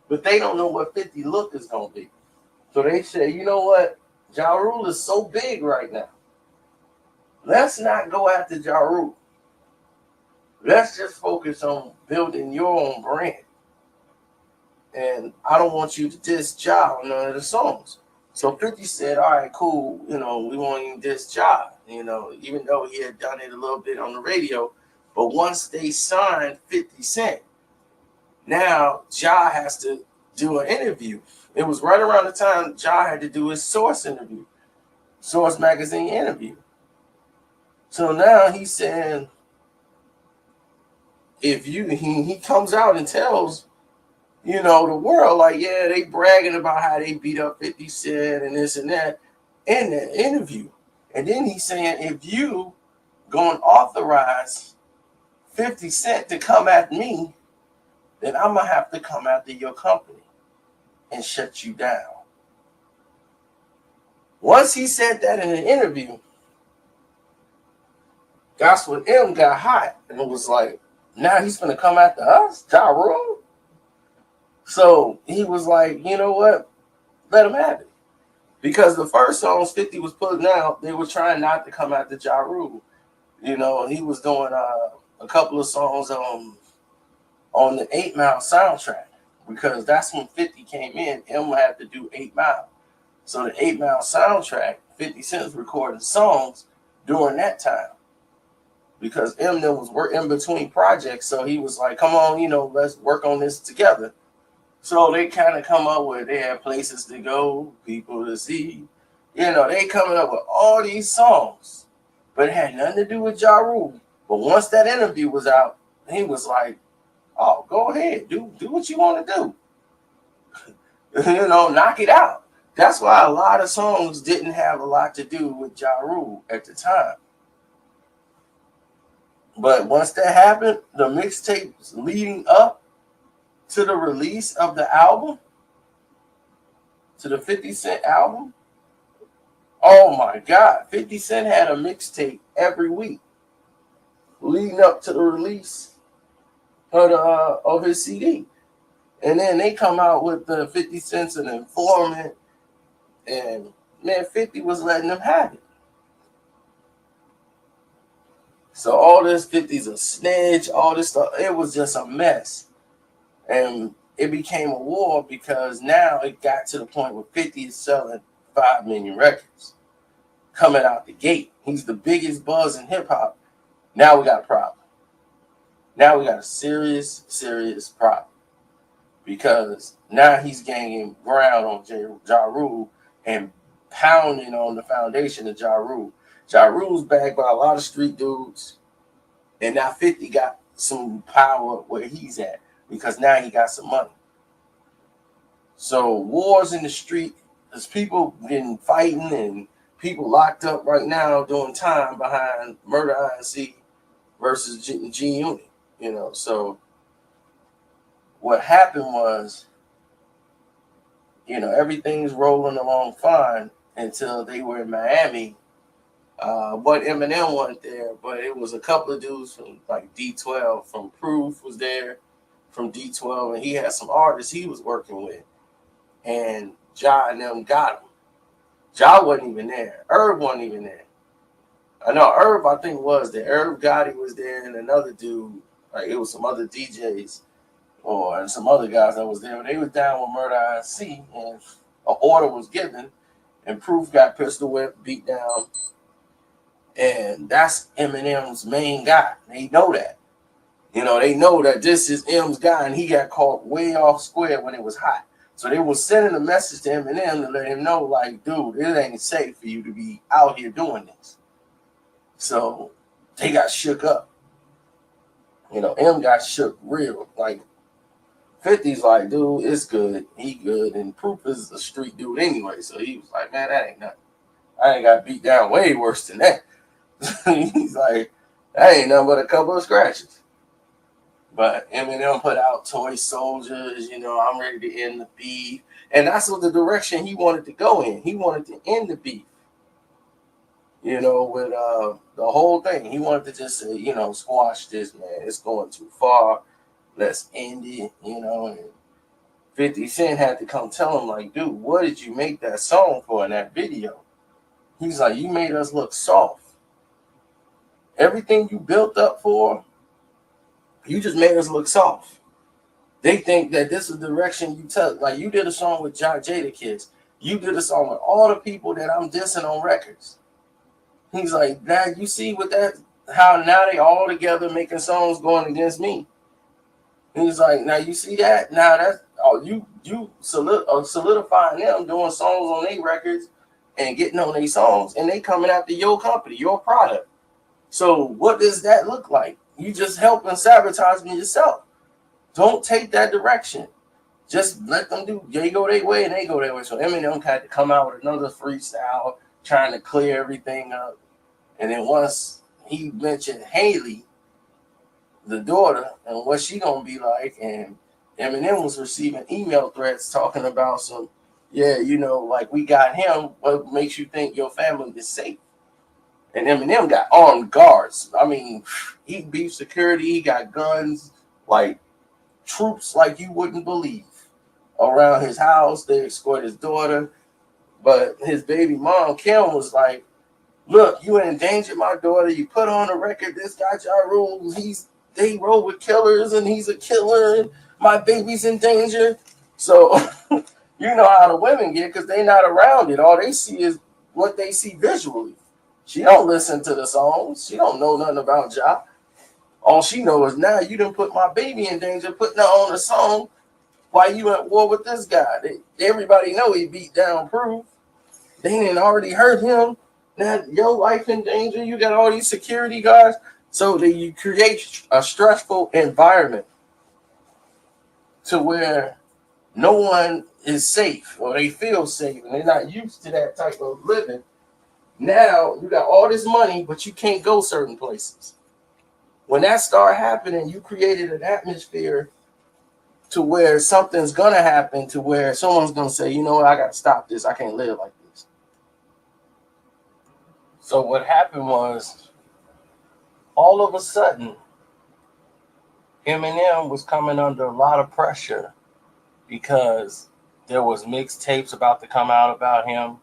But they don't know what 50 look is gonna be. So they say, you know what? Ja Rule is so big right now. Let's not go after Ja Rule. Let's just focus on building your own brand. And I don't want you to diss Ja on none of the songs. So 50 said, all right, cool, we want him to diss Ja, even though he had done it a little bit on the radio. But once they signed 50 Cent, now Ja has to do an interview. It was right around the time Ja had to do his Source interview, Source magazine interview. So now he's saying, he comes out and tells, the world, like, yeah, they bragging about how they beat up 50 Cent and this and that in that interview. And then he's saying, if you going to authorize 50 Cent to come at me, then I'm going to have to come after your company and shut you down. Once he said that in an interview, that's when M got hot. And it was like, now he's going to come after us, Ja Rule? So he was like, you know what? Let him have it. Because the first songs 50 was putting out, they were trying not to come after Ja Rule. You know, and he was doing a couple of songs on the 8 Mile soundtrack, because that's when 50 came in. M had to do 8 Mile. So the 8 Mile soundtrack, 50 Cent recording songs during that time, because Eminem was working in between projects. So he was like, come on, you know, let's work on this together. So they kind of come up with, they had places to go, people to see. You know, they coming up with all these songs, but it had nothing to do with Ja Rule. But once that interview was out, he was like, oh, go ahead, do what you want to do. You know, knock it out. That's why a lot of songs didn't have a lot to do with Ja Rule at the time. But once that happened, the mixtapes leading up to the release of the album, to the 50 Cent album, oh my God, 50 Cent had a mixtape every week leading up to the release of his CD. And then they come out with the 50 Cent's an informant, and man, 50 was letting them have it. So all this 50's a snitch, all this stuff, it was just a mess. And it became a war, because now it got to the point where 50 is selling 5 million records coming out the gate. He's the biggest buzz in hip hop. Now we got a problem. Now we got a serious, serious problem, because now he's gaining ground on Ja Rule and pounding on the foundation of Ja Rule. Ja Rule's backed by a lot of street dudes, and now 50 got some power where he's at, because now he got some money. So wars in the street, there's people been fighting and people locked up right now doing time behind Murder INC versus G Unit. You know, so what happened was, you know, everything's rolling along fine until they were in Miami. But Eminem wasn't there, but it was a couple of dudes from like D12, from Proof was there, from D12, and he had some artists he was working with, and Ja and them got him. Ja wasn't even there. Herb wasn't even there. I know Herb, I think, was there. Herb Gotti was there, and another dude, like it was some other DJs and some other guys that was there. But they was down with Murder INC, and an order was given, and Proof got pistol whipped, beat down. And that's Eminem's main guy. They know that. You know, they know that this is M's guy, and he got caught way off square when it was hot. So they were sending a message to Eminem to let him know, like, dude, it ain't safe for you to be out here doing this. So they got shook up. You know, M got shook real. Like, 50's like, dude, it's good. He good. And Proof is a street dude anyway. So he was like, man, that ain't nothing. I ain't got beat down way worse than that. He's like, that ain't nothing but a couple of scratches. But Eminem put out Toy Soldiers, you know, I'm ready to end the beef. And that's what the direction he wanted to go in. He wanted to end the beef, you know, with the whole thing. He wanted to just say, you know, squash this, man. It's going too far. Let's end it, you know. And 50 Cent had to come tell him, like, dude, what did you make that song for in that video? He's like, you made us look soft. Everything you built up for, you just made us look soft. They think that this is the direction you took. Like, you did a song with Jadakiss. You did a song with all the people that I'm dissing on records. He's like, now you see with that, how now they all together making songs going against me. He's like, now you see that? Now that's you solidifying them doing songs on their records and getting on their songs, and they coming after your company, your product. So what does that look like? You just helping sabotage me yourself. Don't take that direction. Just let them do. They go their way and they go their way. So Eminem had to come out with another freestyle trying to clear everything up. And then once he mentioned Haley, the daughter, and what she gonna be like, and Eminem was receiving email threats talking about some, yeah, you know, like, we got him. What makes you think your family is safe? And Eminem got armed guards. I mean, he beef security. He got guns, like troops like you wouldn't believe, around his house. They escort his daughter. But his baby mom, Kim, was like, look, you endangered my daughter. You put on the record, this guy Ja Rule, they roll with killers and he's a killer and my baby's in danger. So you know how the women get because they not around it. All they see is what they see visually. She don't listen to the songs. She don't know nothing about Ja. All she knows is now you done put my baby in danger, putting her on a song while you at war with this guy. Everybody know he beat down Proof. They didn't already hurt him. Now your life in danger. You got all these security guards. So that you create a stressful environment to where no one is safe or they feel safe and they're not used to that type of living. Now you got all this money, but you can't go certain places. When that started happening, you created an atmosphere to where something's gonna happen, to where someone's gonna say, you know what, I gotta stop this. I can't live like this. So what happened was, all of a sudden, Eminem was coming under a lot of pressure because there was mixtapes about to come out about him.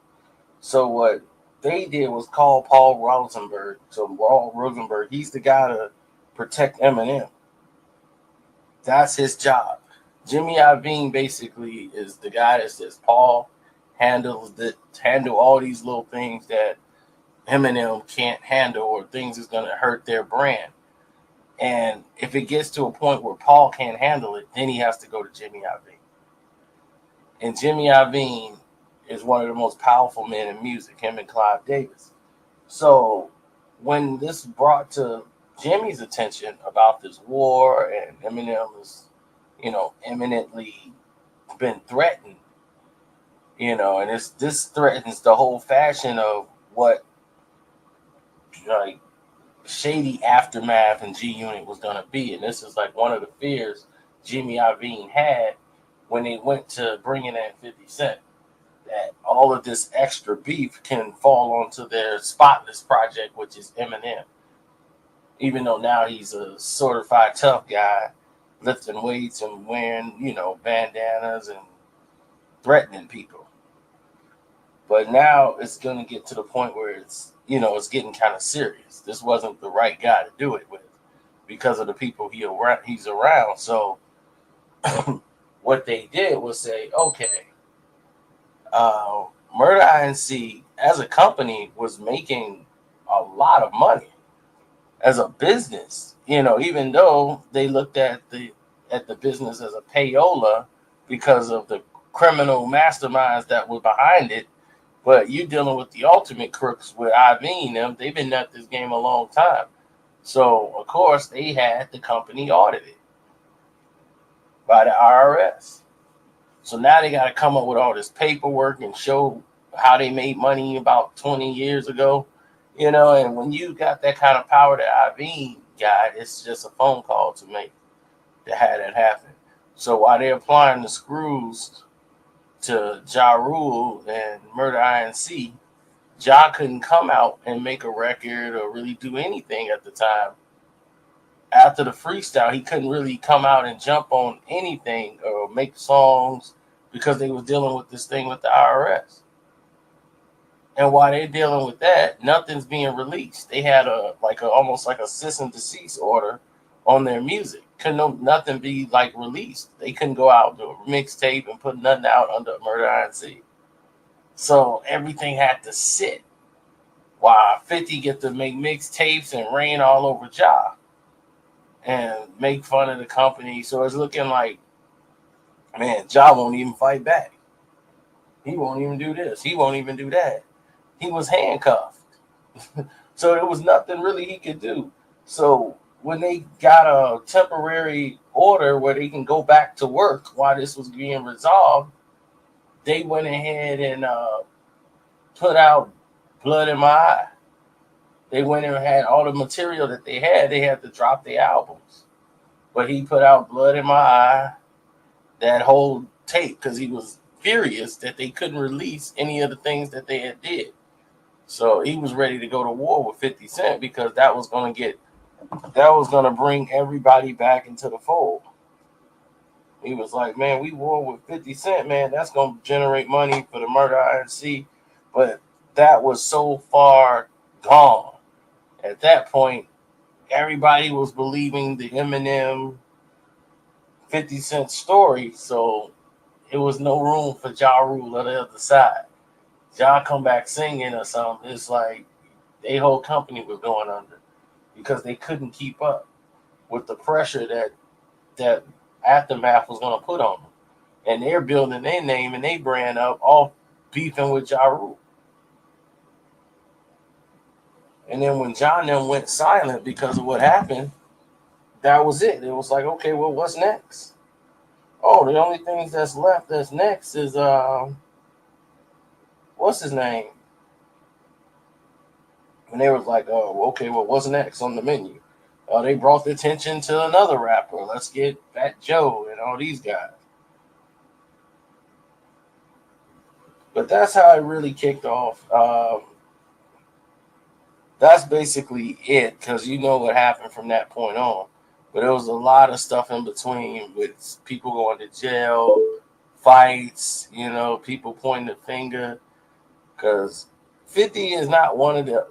So what they did was call Paul Rosenberg. So Paul Rosenberg, he's the guy to protect Eminem. That's his job. Jimmy Iovine basically is the guy that says, Paul, handle all these little things that Eminem can't handle or things is going to hurt their brand. And if it gets to a point where Paul can't handle it, then he has to go to Jimmy Iovine. And Jimmy Iovine is one of the most powerful men in music, him and Clive Davis. So when this brought to Jimmy's attention about this war and Eminem is, eminently been threatened, and this threatens the whole fashion of what like shady aftermath and G Unit was gonna be. And this is like one of the fears Jimmy Iovine had when they went to bringing in 50 Cent, that all of this extra beef can fall onto their Spotless project, which is Eminem. Even though now he's a certified tough guy, lifting weights and wearing, bandanas and threatening people. But now it's going to get to the point where it's getting kind of serious. This wasn't the right guy to do it with because of the people he's around. So what they did was say, okay, Murder Inc. as a company was making a lot of money as a business, even though they looked at the business as a payola because of the criminal masterminds that were behind it. But you dealing with the ultimate crooks with Iovine, them, they've been at this game a long time. So of course they had the company audited by the IRS. So now they got to come up with all this paperwork and show how they made money about 20 years ago. And when you got that kind of power that Iovine got, it's just a phone call to make to have that happen. So while they're applying the screws to Ja Rule and Murder Inc., Ja couldn't come out and make a record or really do anything at the time. After the freestyle, he couldn't really come out and jump on anything or make songs because they was dealing with this thing with the IRS. And while they're dealing with that, nothing's being released. They had almost like a cease and desist order on their music. Nothing be released. They couldn't go out do a mixtape and put nothing out under Murder Inc. So everything had to sit while 50 get to make mixtapes and rain all over Ja and make fun of the company. So it's looking like, man, Ja won't even fight back. He won't even do this. He won't even do that. He was handcuffed. So there was nothing really he could do. So when they got a temporary order where they can go back to work while this was being resolved, they went ahead and put out Blood in My Eye. They went and had all the material that they had to drop their albums. But he put out Blood in My Eye, that whole tape, because he was furious that they couldn't release any of the things that they had did. So he was ready to go to war with 50 Cent because that was going to bring everybody back into the fold. He was like, man, we war with 50 Cent, man. That's going to generate money for the Murder INC. But that was so far gone. At that point, everybody was believing the Eminem 50 Cent story. So it was no room for Ja Rule on the other side. Ja come back singing or something. It's like their whole company was going under because they couldn't keep up with the pressure that Aftermath was going to put on them. And they're building their name and their brand up, all beefing with Ja Rule. And then when John them went silent because of what happened, that was it. It was like, okay, well, what's next? Oh, the only things that's left that's next is what's his name? And they was like, oh, okay, well, what's next on the menu? They brought the attention to another rapper. Let's get Fat Joe and all these guys. But that's how it really kicked off. That's basically it, because you know what happened from that point on. But there was a lot of stuff in between with people going to jail, fights, people pointing the finger. Because 50 is not one of the,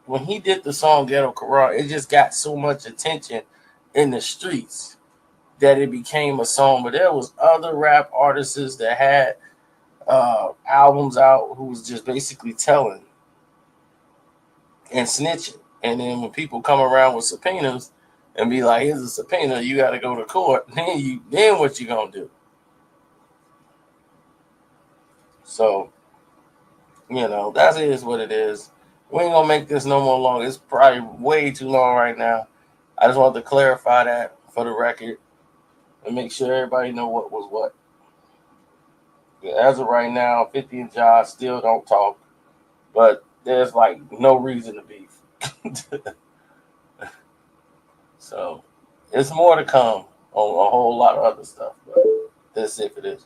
when he did the song Ghetto Corral, it just got so much attention in the streets that it became a song. But there was other rap artists that had albums out who was just basically telling and snitching. And then when people come around with subpoenas and be like, here's a subpoena, you got to go to court, then what you going to do? So, that is what it is. We ain't going to make this no more long. It's probably way too long right now. I just wanted to clarify that for the record and make sure everybody know what was what. As of right now, 50 and Josh still don't talk, but there's like no reason to beef. So it's more to come on a whole lot of other stuff, but that's it for this.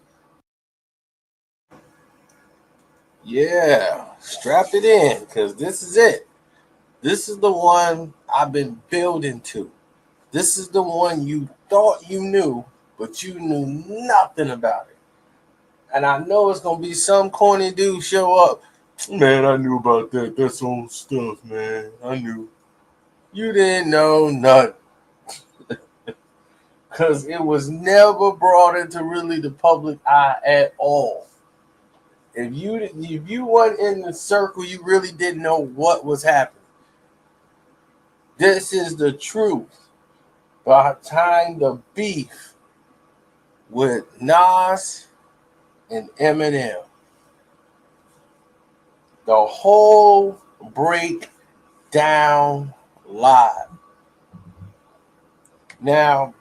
Yeah, strap it in, because this is it. This is the one I've been building to. This is the one you thought you knew, but you knew nothing about it. And I know it's going to be some corny dude show up. Man, I knew about that. That's old stuff, man. I knew. You didn't know nothing. Because it was never brought into really the public eye at all. If you weren't in the circle, you really didn't know what was happening. This is the truth behind the beef with Nas and Eminem. The whole breakdown live. Now,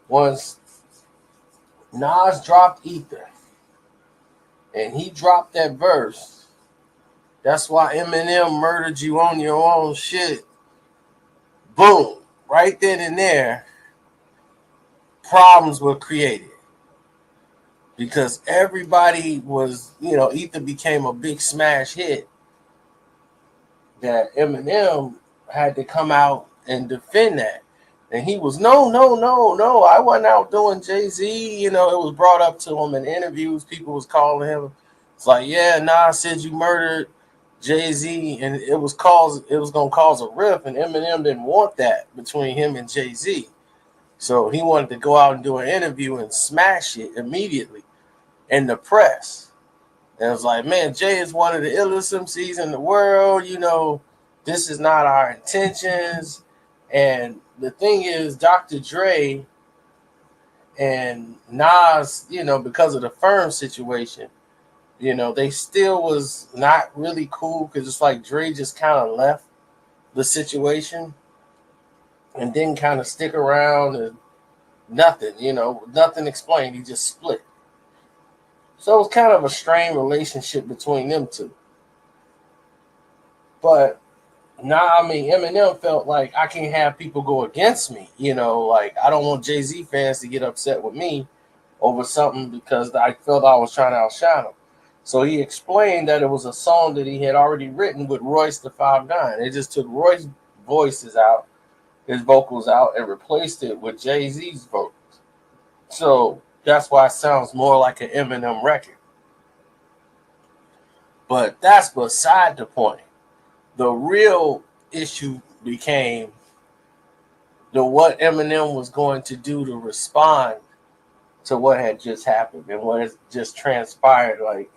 once Nas dropped Ether and he dropped that verse, that's why Eminem murdered you on your own shit. Boom. Right then and there, problems were created. Because everybody was, Ether became a big smash hit that Eminem had to come out and defend that. And he was, no, I wasn't out doing Jay-Z. It was brought up to him in interviews. People was calling him. It's like, yeah, Nas said you murdered Jay-Z, and it was going to cause a rift, and Eminem didn't want that between him and Jay-Z. So he wanted to go out and do an interview and smash it immediately in the press. And it was like, man, Jay is one of the illest MCs in the world. This is not our intentions. And the thing is, Dr. Dre and Nas, because of the firm situation, they still was not really cool, because it's like Dre just kind of left the situation and didn't kind of stick around, and nothing explained. He just split. So it was kind of a strained relationship between them two. But Eminem felt like I can't have people go against me. Like I don't want Jay-Z fans to get upset with me over something because I felt I was trying to outshine him. So he explained that it was a song that he had already written with Royce the 5'9". They just took Royce's voices out his vocals out and replaced it with Jay-Z's vocals. So that's why it sounds more like an Eminem record. But that's beside the point. The real issue became what Eminem was going to do to respond to what had just happened and what has just transpired. Like,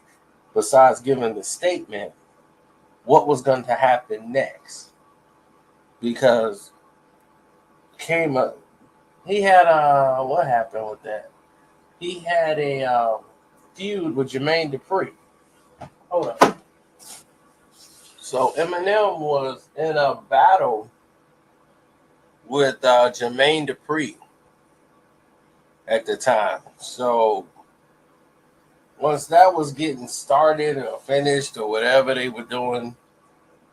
besides giving the statement, what was going to happen next? Because he had what happened with that? He had a feud with Jermaine Dupri. Hold on. So Eminem was in a battle with Jermaine Dupri at the time. So once that was getting started or finished or whatever they were doing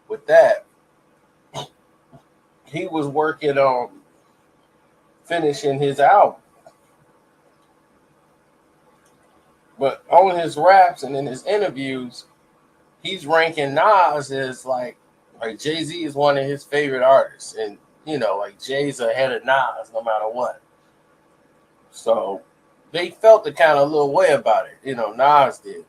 with that, he was working on finishing his album. But on his raps and in his interviews, he's ranking Nas as like Jay-Z is one of his favorite artists. And, like Jay's ahead of Nas no matter what. So they felt the kind of little way about it, Nas did.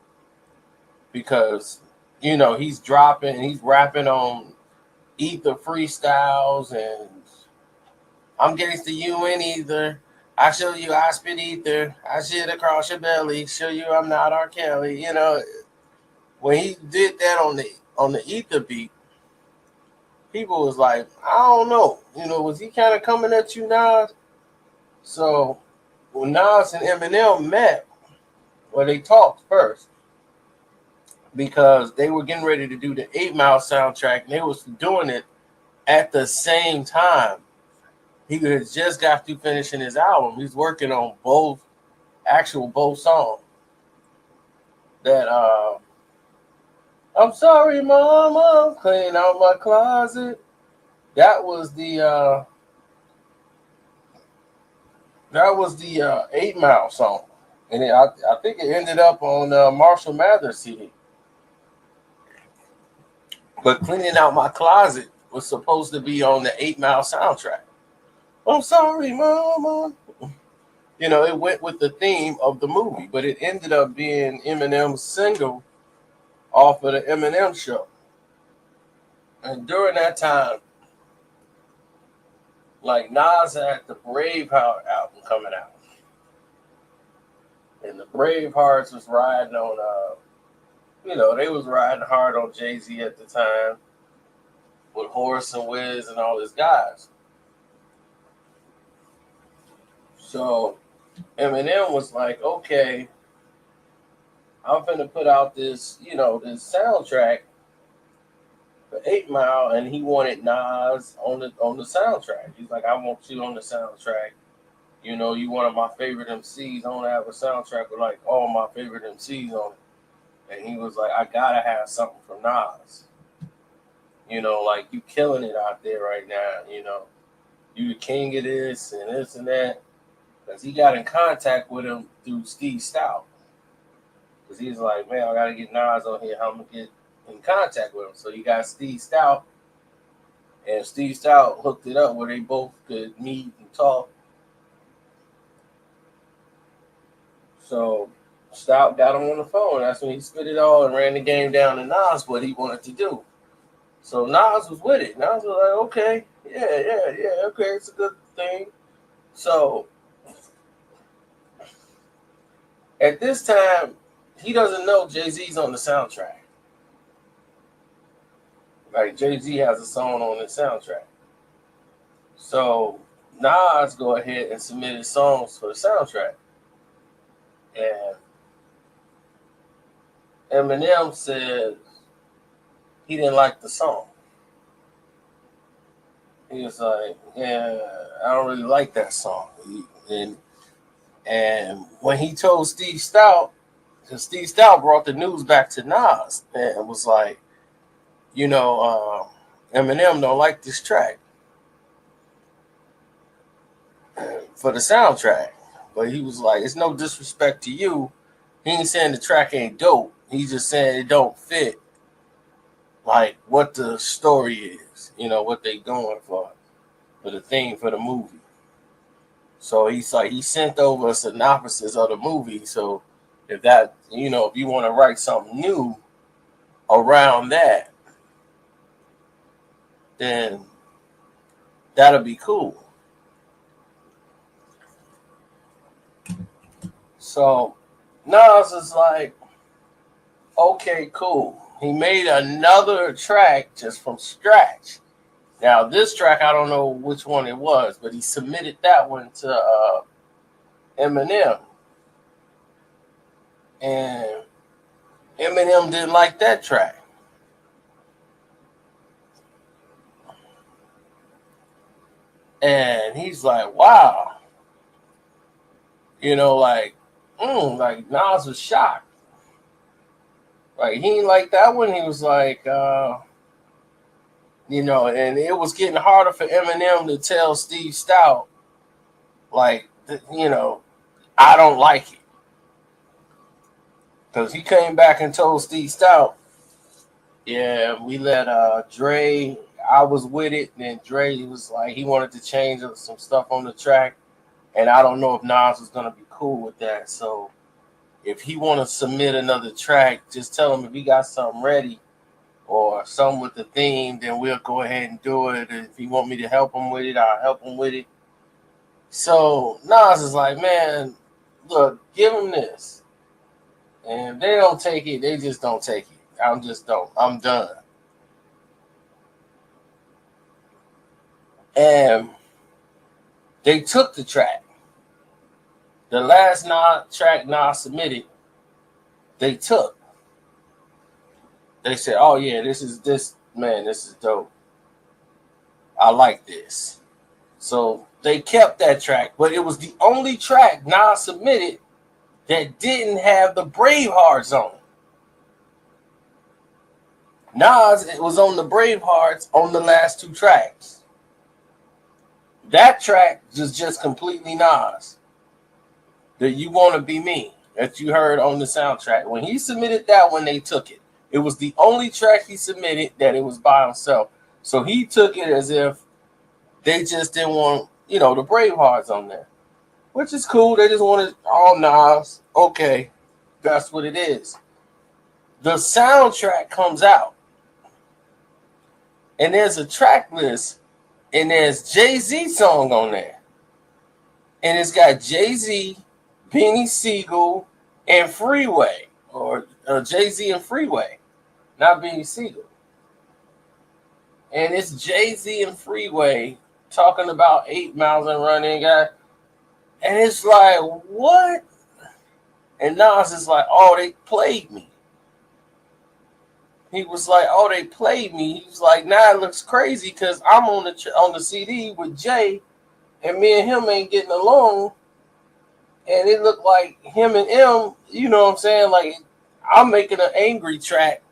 Because, he's rapping on Ether freestyles and I'm getting to you in Ether. I show you I spit ether. I shit across your belly. Show you I'm not R. Kelly. When he did that on the ether beat, people was like, I don't know. Was he kind of coming at you, Nas? So when Nas and Eminem met, well, they talked first because they were getting ready to do the 8 Mile soundtrack, and they was doing it at the same time. He had just got through finishing his album. He's working on both songs. That I'm sorry, Mama, clean out my closet. That was the 8 Mile song, and I think it ended up on Marshall Mathers CD. But cleaning out my closet was supposed to be on the 8 Mile soundtrack. I'm sorry, Mama. It went with the theme of the movie, but it ended up being Eminem's single off of the Eminem show. And during that time, like Nas had the Braveheart album coming out. And the Bravehearts was riding on, they was riding hard on Jay-Z at the time with Horace and Wiz and all his guys. So Eminem was like, okay, I'm finna put out this, this soundtrack for 8 Mile, and he wanted Nas on the soundtrack. He's like, I want you on the soundtrack. You one of my favorite MCs. I want to have a soundtrack with like all my favorite MCs on it. And he was like, I gotta have something from Nas. Like you killing it out there right now. You the king of this and that. Because he got in contact with him through Steve Stout. Because he's like, man, I got to get Nas on here. How I'm going to get in contact with him. So he got Steve Stout. And Steve Stout hooked it up where they both could meet and talk. So Stout got him on the phone. That's when he spit it all and ran the game down to Nas what he wanted to do. So Nas was with it. Nas was like, okay, yeah, okay, it's a good thing. So at this time, he doesn't know Jay-Z's on the soundtrack. Like, Jay-Z has a song on the soundtrack. So Nas go ahead and submitted songs for the soundtrack. And Eminem said he didn't like the song. He was like, yeah, I don't really like that song. And when he told Steve Stout, because Steve Stout brought the news back to Nas and was like, Eminem don't like this track for the soundtrack. But he was like, it's no disrespect to you. He ain't saying the track ain't dope. He's just saying it don't fit like what the story is, what they going for. for the theme for the movie. So he sent over a synopsis of the movie. So if that, if you want to write something new around that, then that'll be cool. So Nas is like, okay, cool. He made another track just from scratch. Now this track, I don't know which one it was, but he submitted that one to Eminem, and Eminem didn't like that track. And he's like, wow. Like Nas was shocked. Like, he didn't like that one. He was like, and it was getting harder for Eminem to tell Steve Stout, like, I don't like it. Because he came back and told Steve Stout, yeah, we let Dre, I was with it, and Dre was like, he wanted to change some stuff on the track, and I don't know if Nas was going to be cool with that. So if he want to submit another track, just tell him if he got something ready or something with the theme, then we'll go ahead and do it. If he want me to help him with it, I'll help him with it. So Nas is like, man, look, give him this. And if they don't take it, they just don't take it. I'm done. And they took the track. The last track Nas submitted, they took. They said, oh yeah, this is dope. I like this. So they kept that track, but it was the only track Nas submitted that didn't have the Bravehearts on it. Nas, it was on the Bravehearts on the last two tracks. That track was just completely Nas. That You Want to Be Me, that you heard on the soundtrack. When he submitted that one, they took it. It was the only track he submitted that it was by himself. So he took it as if they just didn't want, the Bravehearts on there. Which is cool. They just wanted all Nas. Okay, that's what it is. The soundtrack comes out. And there's a track list. And there's Jay-Z song on there. And it's got Jay-Z, Beanie Siegel, and Freeway. Or Jay-Z and Freeway. Not Beanie Siegel. And it's Jay-Z and Freeway talking about 8 miles and running. And it's like, what? And Nas is like, oh, they played me. He was like, oh, they played me. He was like, nah, it looks crazy because I'm on the CD with Jay, and me and him ain't getting along. And it looked like him and him, you know what I'm saying? Like, I'm making an angry track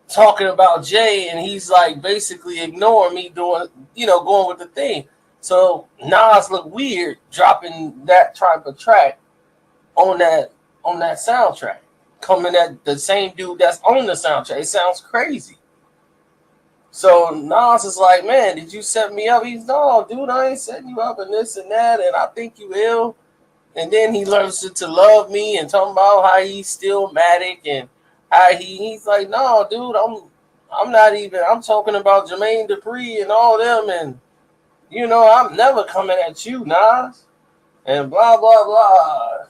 talking about Jay, and he's like basically ignoring me doing, going with the thing. So Nas looked weird dropping that type of track on that soundtrack. Coming at the same dude that's on the soundtrack. It sounds crazy. So Nas is like, man, did you set me up? He's, no, dude, I ain't setting you up and this and that, and I think you will. And then he learns to love me and talking about how he's still Matic and how he's like, no, dude, I'm not even, I'm talking about Jermaine Dupri and all them, and I'm never coming at you, Nas, and blah blah blah.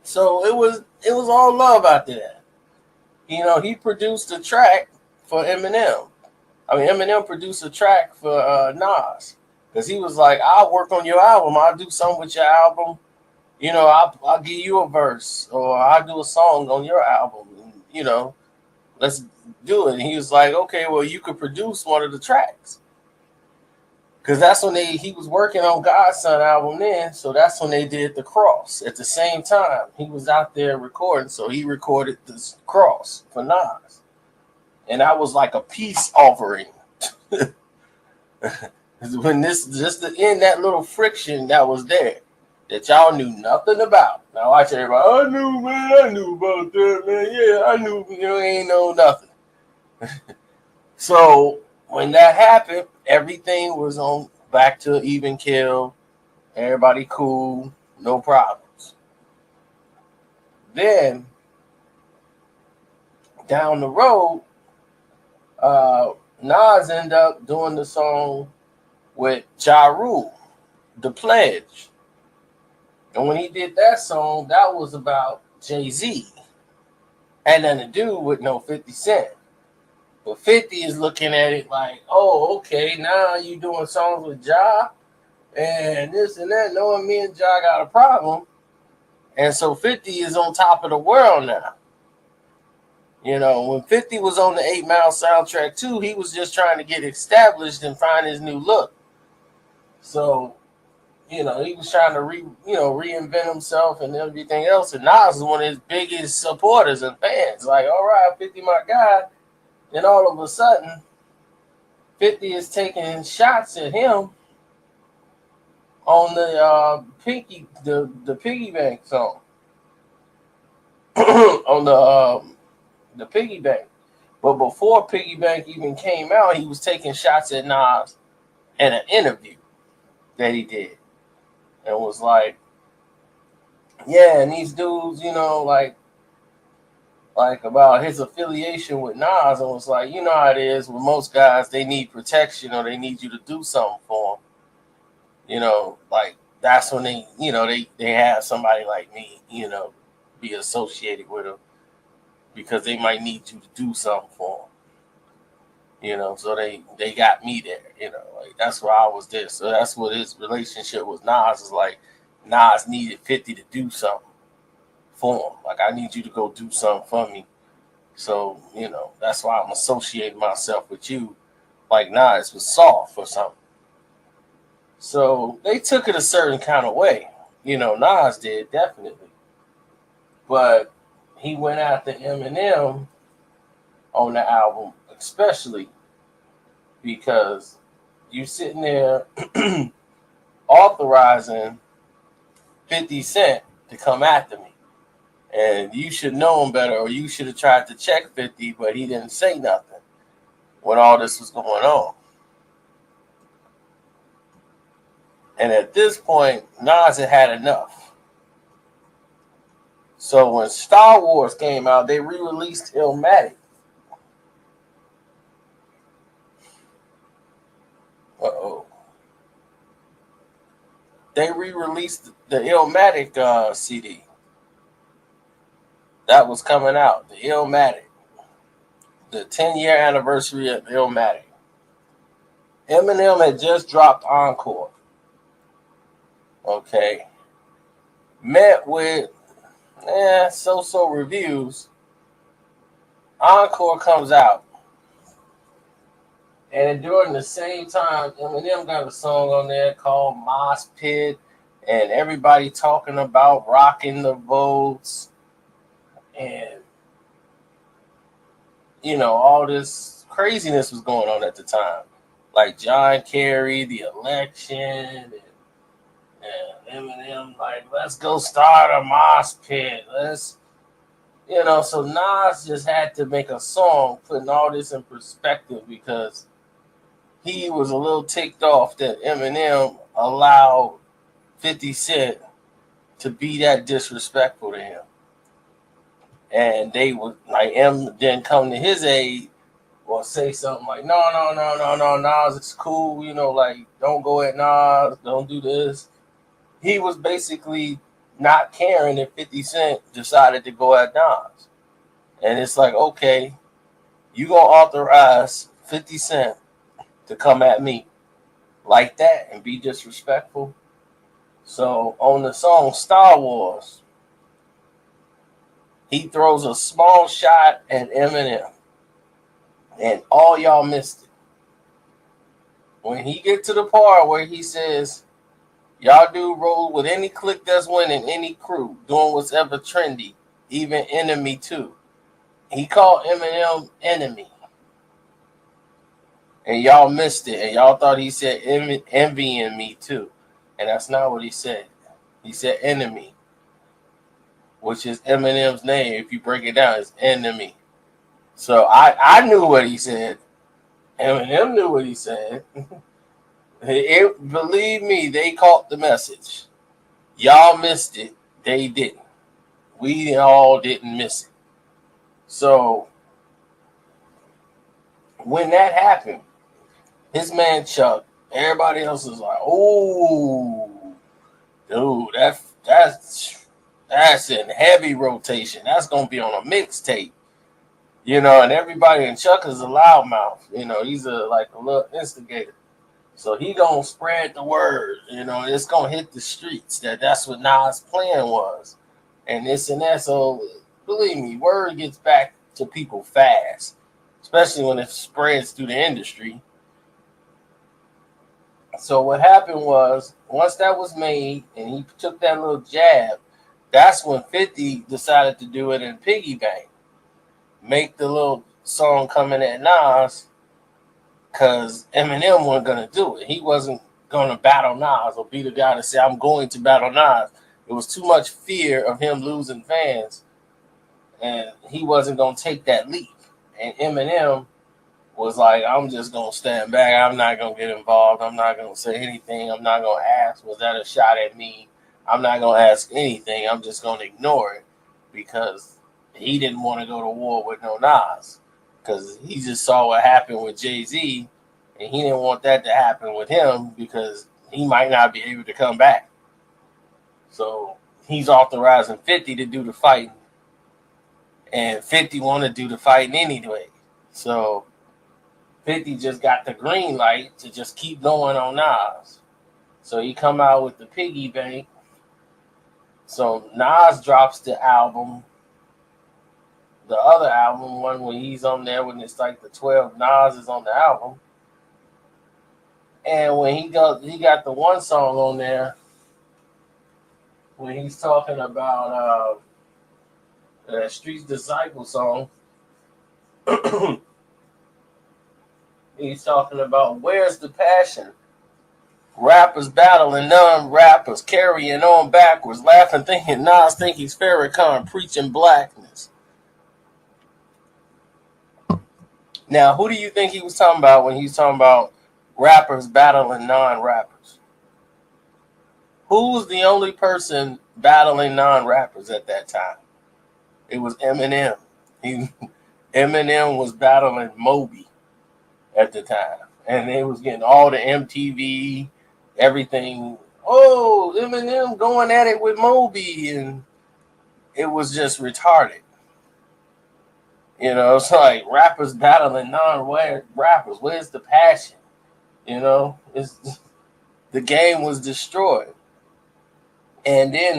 So it was all love out there. He produced a track for Eminem. I mean, Eminem produced a track for Nas, because he was like, I'll work on your album. I'll do something with your album. I'll give you a verse, or I'll do a song on your album. And, let's do it. And he was like, okay, well, you could produce one of the tracks. Because that's when he was working on Godson album then. So that's when they did The Cross. At the same time, he was out there recording. So he recorded this Cross for Nas. And that was like a peace offering. When just to end that little friction that was there, that y'all knew nothing about. Now watch everybody, I knew about that, man. Yeah, I knew, ain't know nothing. So when that happened, everything was on back to even kill. Everybody cool, no problems. Then down the road, Nas ended up doing the song with Ja Rule, The Pledge. And when he did that song, that was about Jay-Z. Had nothing to do with no 50 Cent. But 50 is looking at it like, oh, okay, now you doing songs with Ja and this and that, knowing me and Ja got a problem. And so 50 is on top of the world now. You know, when 50 was on the 8 Mile soundtrack too, he was just trying to get established and find his new look. So, you know, he was trying to reinvent himself and everything else. And Nas is one of his biggest supporters and fans. Like, all right, 50 my guy. Then all of a sudden, 50 is taking shots at him on the piggy bank song. On the piggy bank. But before Piggy Bank even came out, he was taking shots at Nas in an interview that he did. And was like, yeah, and these dudes, you know, like about his affiliation with Nas, and was like, you know how it is with most guys, they need protection or they need you to do something for them. You know, like that's when they, you know, they have somebody like me, you know, be associated with them because they might need you to do something for them. You know, so they got me there. You know, like that's where I was there. So that's what his relationship with Nas is like. Nas needed 50 to do something for him. Like, I need you to go do something for me. So, you know, that's why I'm associating myself with you. Like Nas was soft or something. So they took it a certain kind of way. You know, Nas did, definitely. But he went after Eminem on the album, especially because you sitting there authorizing 50 Cent to come after me. And you should know him better, or you should have tried to check 50, but he didn't say nothing when all this was going on. And at this point, Nas had enough. So when Star Wars came out, they re-released Illmatic. Uh-oh. They re-released the Illmatic CD. That was coming out, the Illmatic. The 10-year anniversary of Illmatic. Eminem had just dropped Encore. Okay. Met with so-so reviews. Encore comes out. And during the same time, Eminem got a song on there called Mosh Pit, and everybody talking about rocking the votes, and you know, all this craziness was going on at the time, like John Kerry, the election, and Eminem like, let's go start a mosh pit. Let's, you know, so Nas just had to make a song putting all this in perspective because he was a little ticked off that Eminem allowed 50 Cent to be that disrespectful to him. And they would, like, M didn't come to his aid or say something like, no, Nas, it's cool, you know, like, don't go at Nas, don't do this. He was basically not caring if 50 Cent decided to go at Nas. And it's like, okay, you gonna authorize 50 Cent to come at me like that and be disrespectful? So on the song Star Wars, he throws a small shot at Eminem, and all y'all missed it. When he get to the part where he says, y'all do roll with any clique that's winning, any crew, doing what's ever trendy, even enemy too. He called Eminem enemy. And y'all missed it, and y'all thought he said envying me too. And that's not what he said. He said enemy, which is Eminem's name. If you break it down, it's enemy. So I knew what he said. Eminem knew what he said. Believe me, they caught the message. Y'all missed it. They didn't. We all didn't miss it. So when that happened, his man Chuck, everybody else was like, "Oh, dude, that's in heavy rotation. That's gonna be on a mixtape." And everybody, and Chuck is a loudmouth. He's like a little instigator. So he gonna spread the word. It's gonna hit the streets that's what Nas' plan was, and this and that. So believe me, word gets back to people fast, especially when it spreads through the industry. So what happened was, once that was made and he took that little jab, that's when 50 decided to do it in piggy bank, make the little song coming at Nas, because Eminem wasn't going to do it. He wasn't going to battle Nas or be the guy to say, I'm going to battle Nas. It was too much fear of him losing fans, and he wasn't going to take that leap. And Eminem was like, I'm just going to stand back. I'm not going to get involved. I'm not going to say anything. I'm not going to ask, was that a shot at me? I'm not going to ask anything. I'm just going to ignore it, because he didn't want to go to war with no Nas, because he just saw what happened with Jay-Z, and he didn't want that to happen with him, because he might not be able to come back. So he's authorizing 50 to do the fighting, and 50 want to do the fighting anyway. So 50 just got the green light to just keep going on Nas. So he come out with the piggy bank. So Nas drops the album, the other album, one when he's on there, when it's like the 12 Nas is on the album. And when he got the one song on there when he's talking about that Streets Disciple song. He's talking about, where's the passion? Rappers battling non-rappers, carrying on backwards, laughing, thinking Nas think he's Farrakhan, preaching blackness. Now, who do you think he was talking about when he was talking about rappers battling non-rappers? Who was the only person battling non-rappers at that time? It was Eminem. Eminem was battling Moby at the time, and they was getting all the MTV, everything. Oh, Eminem going at it with Moby, and it was just retarded. It's like rappers battling non-rappers. Where's the passion? The game was destroyed. And then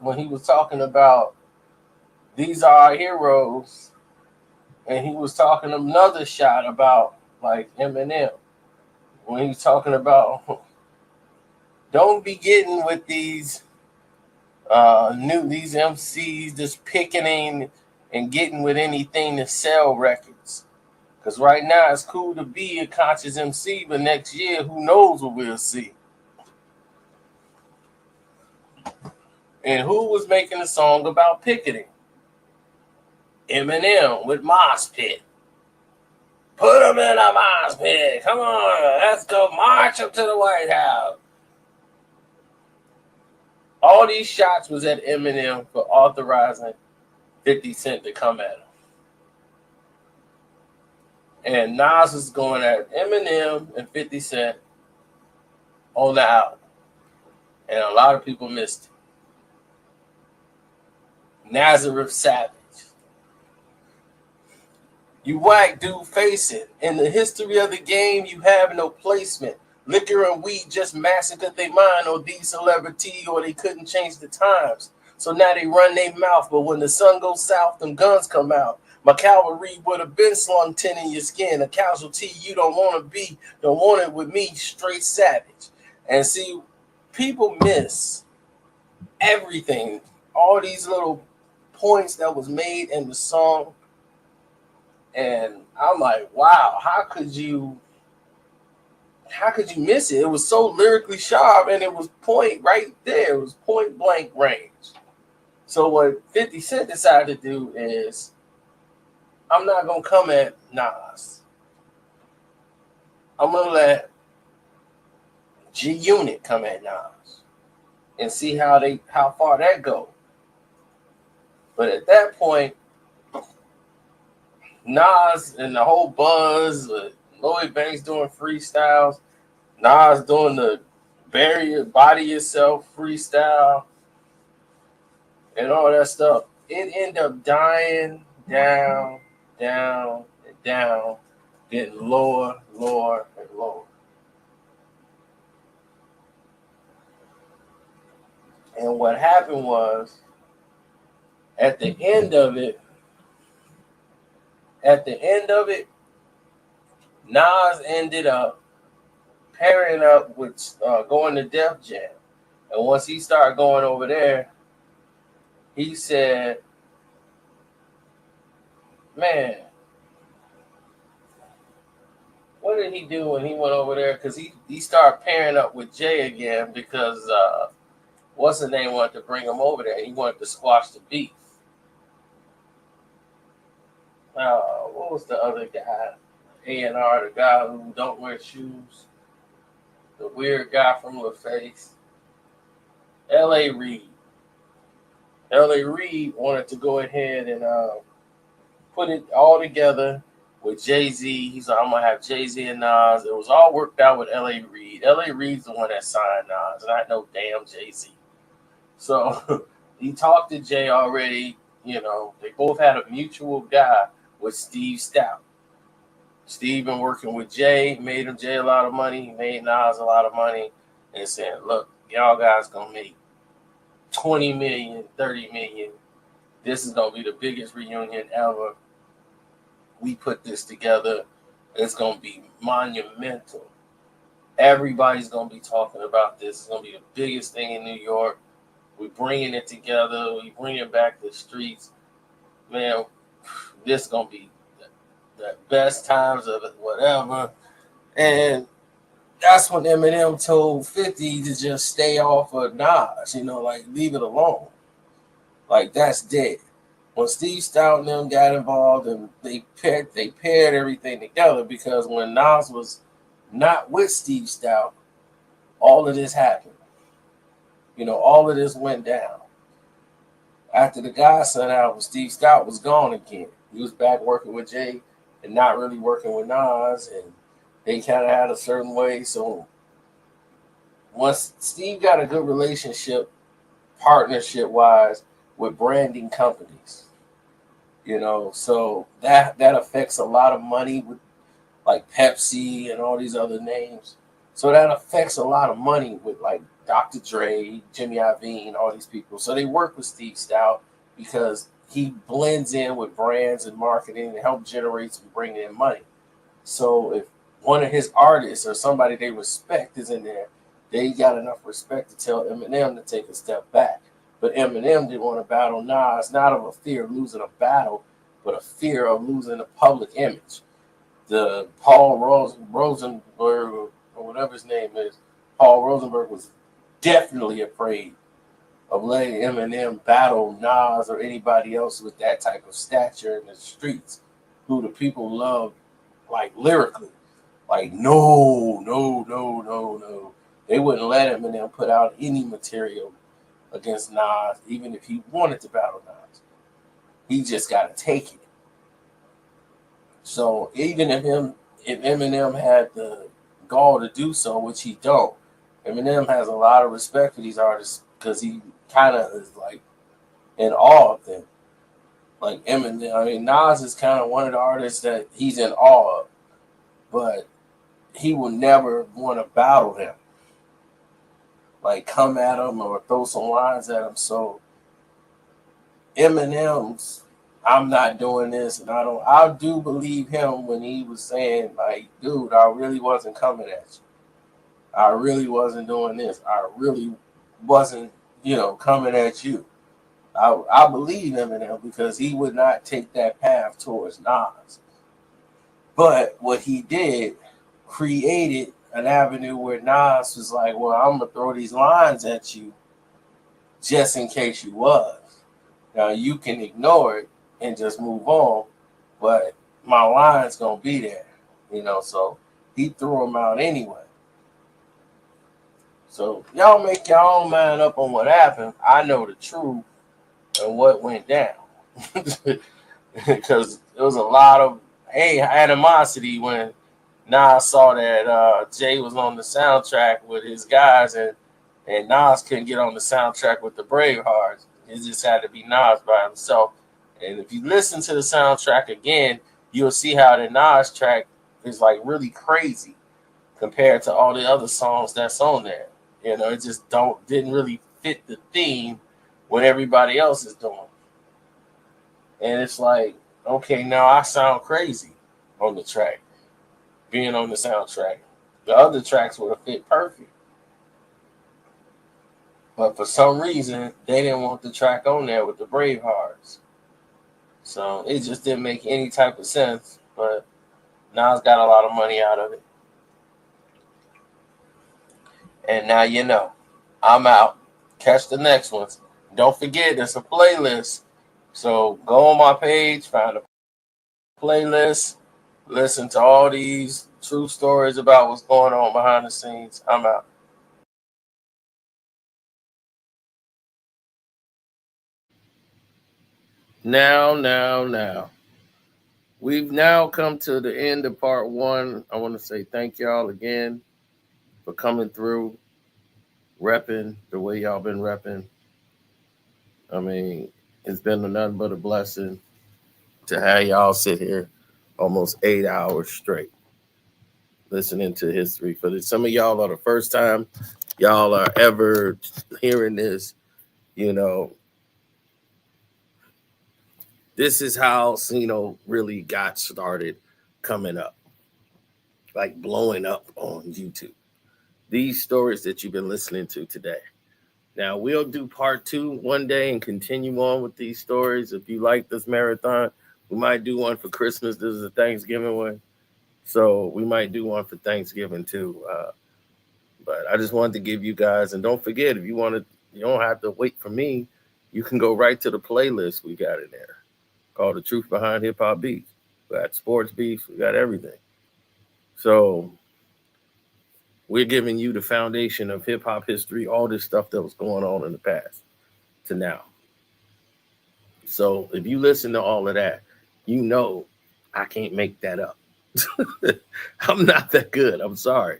when he was talking about these are our heroes, and he was talking another shot about like Eminem, when he's talking about don't be getting with these these MCs just picking and getting with anything to sell records. Because right now it's cool to be a conscious MC, but next year, who knows what we'll see. And who was making a song about picketing? Eminem with Mosh Pit. Put him in a mosh pit. Come on, let's go march up to the White House. All these shots was at Eminem for authorizing 50 Cent to come at him. And Nas was going at Eminem and 50 Cent on the album. And a lot of people missed it. Nazareth Savage. You whack, dude, face it. In the history of the game, you have no placement. Liquor and weed just massacred their mind, or these celebrity, or they couldn't change the times. So now they run their mouth, but when the sun goes south, them guns come out. My cavalry would have been slung 10 in your skin. A casualty you don't want to be, don't want it with me, straight savage. And see, people miss everything. All these little points that was made in the song. And I'm like, wow, how could you miss it? It was so lyrically sharp, and it was point right there. It was point blank range. So what 50 Cent decided to do is, I'm not going to come at Nas. I'm gonna let G Unit come at Nas and see how far that go. But at that point, Nas and the whole buzz with Lloyd Banks doing freestyles, Nas doing the bury your body yourself freestyle and all that stuff, it ended up dying down, down, and down, getting lower, lower, and lower. And what happened was, at the end of it, Nas ended up pairing up with going to Def Jam. And once he started going over there, he said, man, what did he do when he went over there? Because he started pairing up with Jay again because what's the name wanted to bring him over there. He wanted to squash the beef. What was the other guy? A&R, the guy who don't wear shoes. The weird guy from LaFace. L.A. Reid. L.A. Reid wanted to go ahead and put it all together with Jay-Z. He's like, I'm going to have Jay-Z and Nas. It was all worked out with L.A. Reid. L.A. Reid's the one that signed Nas, and I know damn Jay-Z. So he talked to Jay already. You know, they both had a mutual guy with Steve Stout. Steve been working with Jay, made him Jay a lot of money, he made Nas a lot of money, and said, look, y'all guys gonna make 20 million, 30 million. This is gonna be the biggest reunion ever. We put this together. It's gonna be monumental. Everybody's gonna be talking about this. It's gonna be the biggest thing in New York. We're bringing it together. We bringing back the streets. Man, this is gonna be the best times of it, whatever. And that's when Eminem told 50 to just stay off of Nas, like leave it alone. Like that's dead. When Steve Stout and them got involved and they paired everything together, because when Nas was not with Steve Stout, all of this happened. All of this went down. After the Godson album, Steve Stout was gone again. He was back working with Jay and not really working with Nas, and they kind of had a certain way. So once Steve got a good relationship, partnership-wise, with branding companies, so that affects a lot of money with like Pepsi and all these other names. So that affects a lot of money with like Dr. Dre, Jimmy Iovine, all these people. So they work with Steve Stout because he blends in with brands and marketing and help generate and bring in money. So if one of his artists or somebody they respect is in there, they got enough respect to tell Eminem to take a step back. But Eminem didn't want to battle Nas, not of a fear of losing a battle, but a fear of losing the public image. The Paul Rosenberg, or whatever his name is, Paul Rosenberg was definitely afraid of letting Eminem battle Nas or anybody else with that type of stature in the streets, who the people love, like lyrically. Like, no. They wouldn't let Eminem put out any material against Nas, even if he wanted to battle Nas. He just got to take it. So even if Eminem had the gall to do so, which he don't, Eminem has a lot of respect for these artists because he kind of is like in awe of them. Like Eminem, Nas is kind of one of the artists that he's in awe of, but he will never want to battle him, like come at him or throw some lines at him. So Eminem's, I'm not doing this, and I do believe him when he was saying, like, dude, I really wasn't coming at you. I really wasn't doing this. I really wasn't, coming at you. I believe Eminem because he would not take that path towards Nas. But what he did created an avenue where Nas was like, well, I'm going to throw these lines at you just in case you was. Now, you can ignore it and just move on, but my line's going to be there, So he threw them out anyway. So y'all make your own mind up on what happened. I know the truth and what went down. Because there was a lot of animosity when Nas saw that Jay was on the soundtrack with his guys and Nas couldn't get on the soundtrack with the Bravehearts. It just had to be Nas by himself. And if you listen to the soundtrack again, you'll see how the Nas track is like really crazy compared to all the other songs that's on there. You know, it just didn't really fit the theme what everybody else is doing. And it's like, okay, now I sound crazy on the track, being on the soundtrack. The other tracks would have fit perfect. But for some reason, they didn't want the track on there with the Bravehearts. So it just didn't make any type of sense. But Nas got a lot of money out of it. And now you know. I'm out. Catch the next ones. Don't forget, there's a playlist. So go on my page, find a playlist, listen to all these true stories about what's going on behind the scenes. I'm out. Now. We've now come to the end of part one. I want to say thank y'all again for coming through, repping the way y'all been repping. I mean, it's been nothing but a blessing to have y'all sit here almost 8 hours straight listening to history. For some of y'all are the first time y'all are ever hearing this, you know, this is how really got started coming up, like blowing up on YouTube. These stories that you've been listening to today. Now we'll do part two one day and continue on with these stories. If you like this marathon, we might do one for Christmas. This is a Thanksgiving one, so we might do one for Thanksgiving too. But I just wanted to give you guys, and don't forget, if you want to, you don't have to wait for me. You can go right to the playlist we got in there called The Truth Behind Hip Hop Beats. We got sports beats, we got everything. So we're giving you the foundation of hip hop history, all this stuff that was going on in the past to now. So if you listen to all of that, you know I can't make that up. I'm not that good. I'm sorry.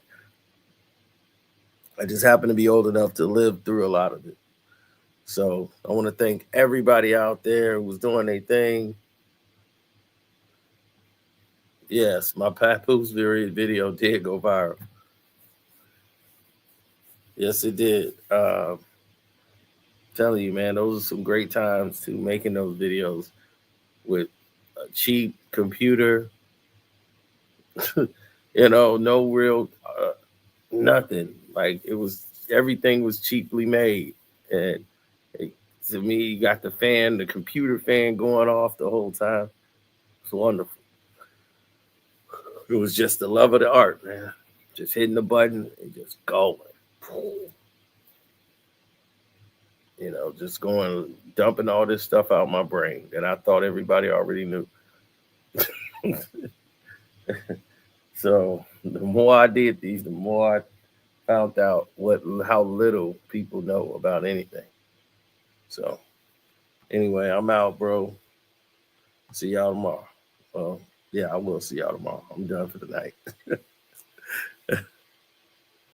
I just happen to be old enough to live through a lot of it. So I want to thank everybody out there who was doing their thing. Yes, my Papoose video did go viral. Yes, it did. Telling you, man, those are some great times to making those videos with a cheap computer. No real nothing. Like everything was cheaply made, and to me, you got the computer fan going off the whole time. It's wonderful. It was just the love of the art, man. Just hitting the button and just going. Just going, dumping all this stuff out my brain that I thought everybody already knew. So the more I did these, the more I found out how little people know about anything. So anyway, I'm out, bro. See y'all tomorrow. Well, yeah, I will see y'all tomorrow. I'm done for the night.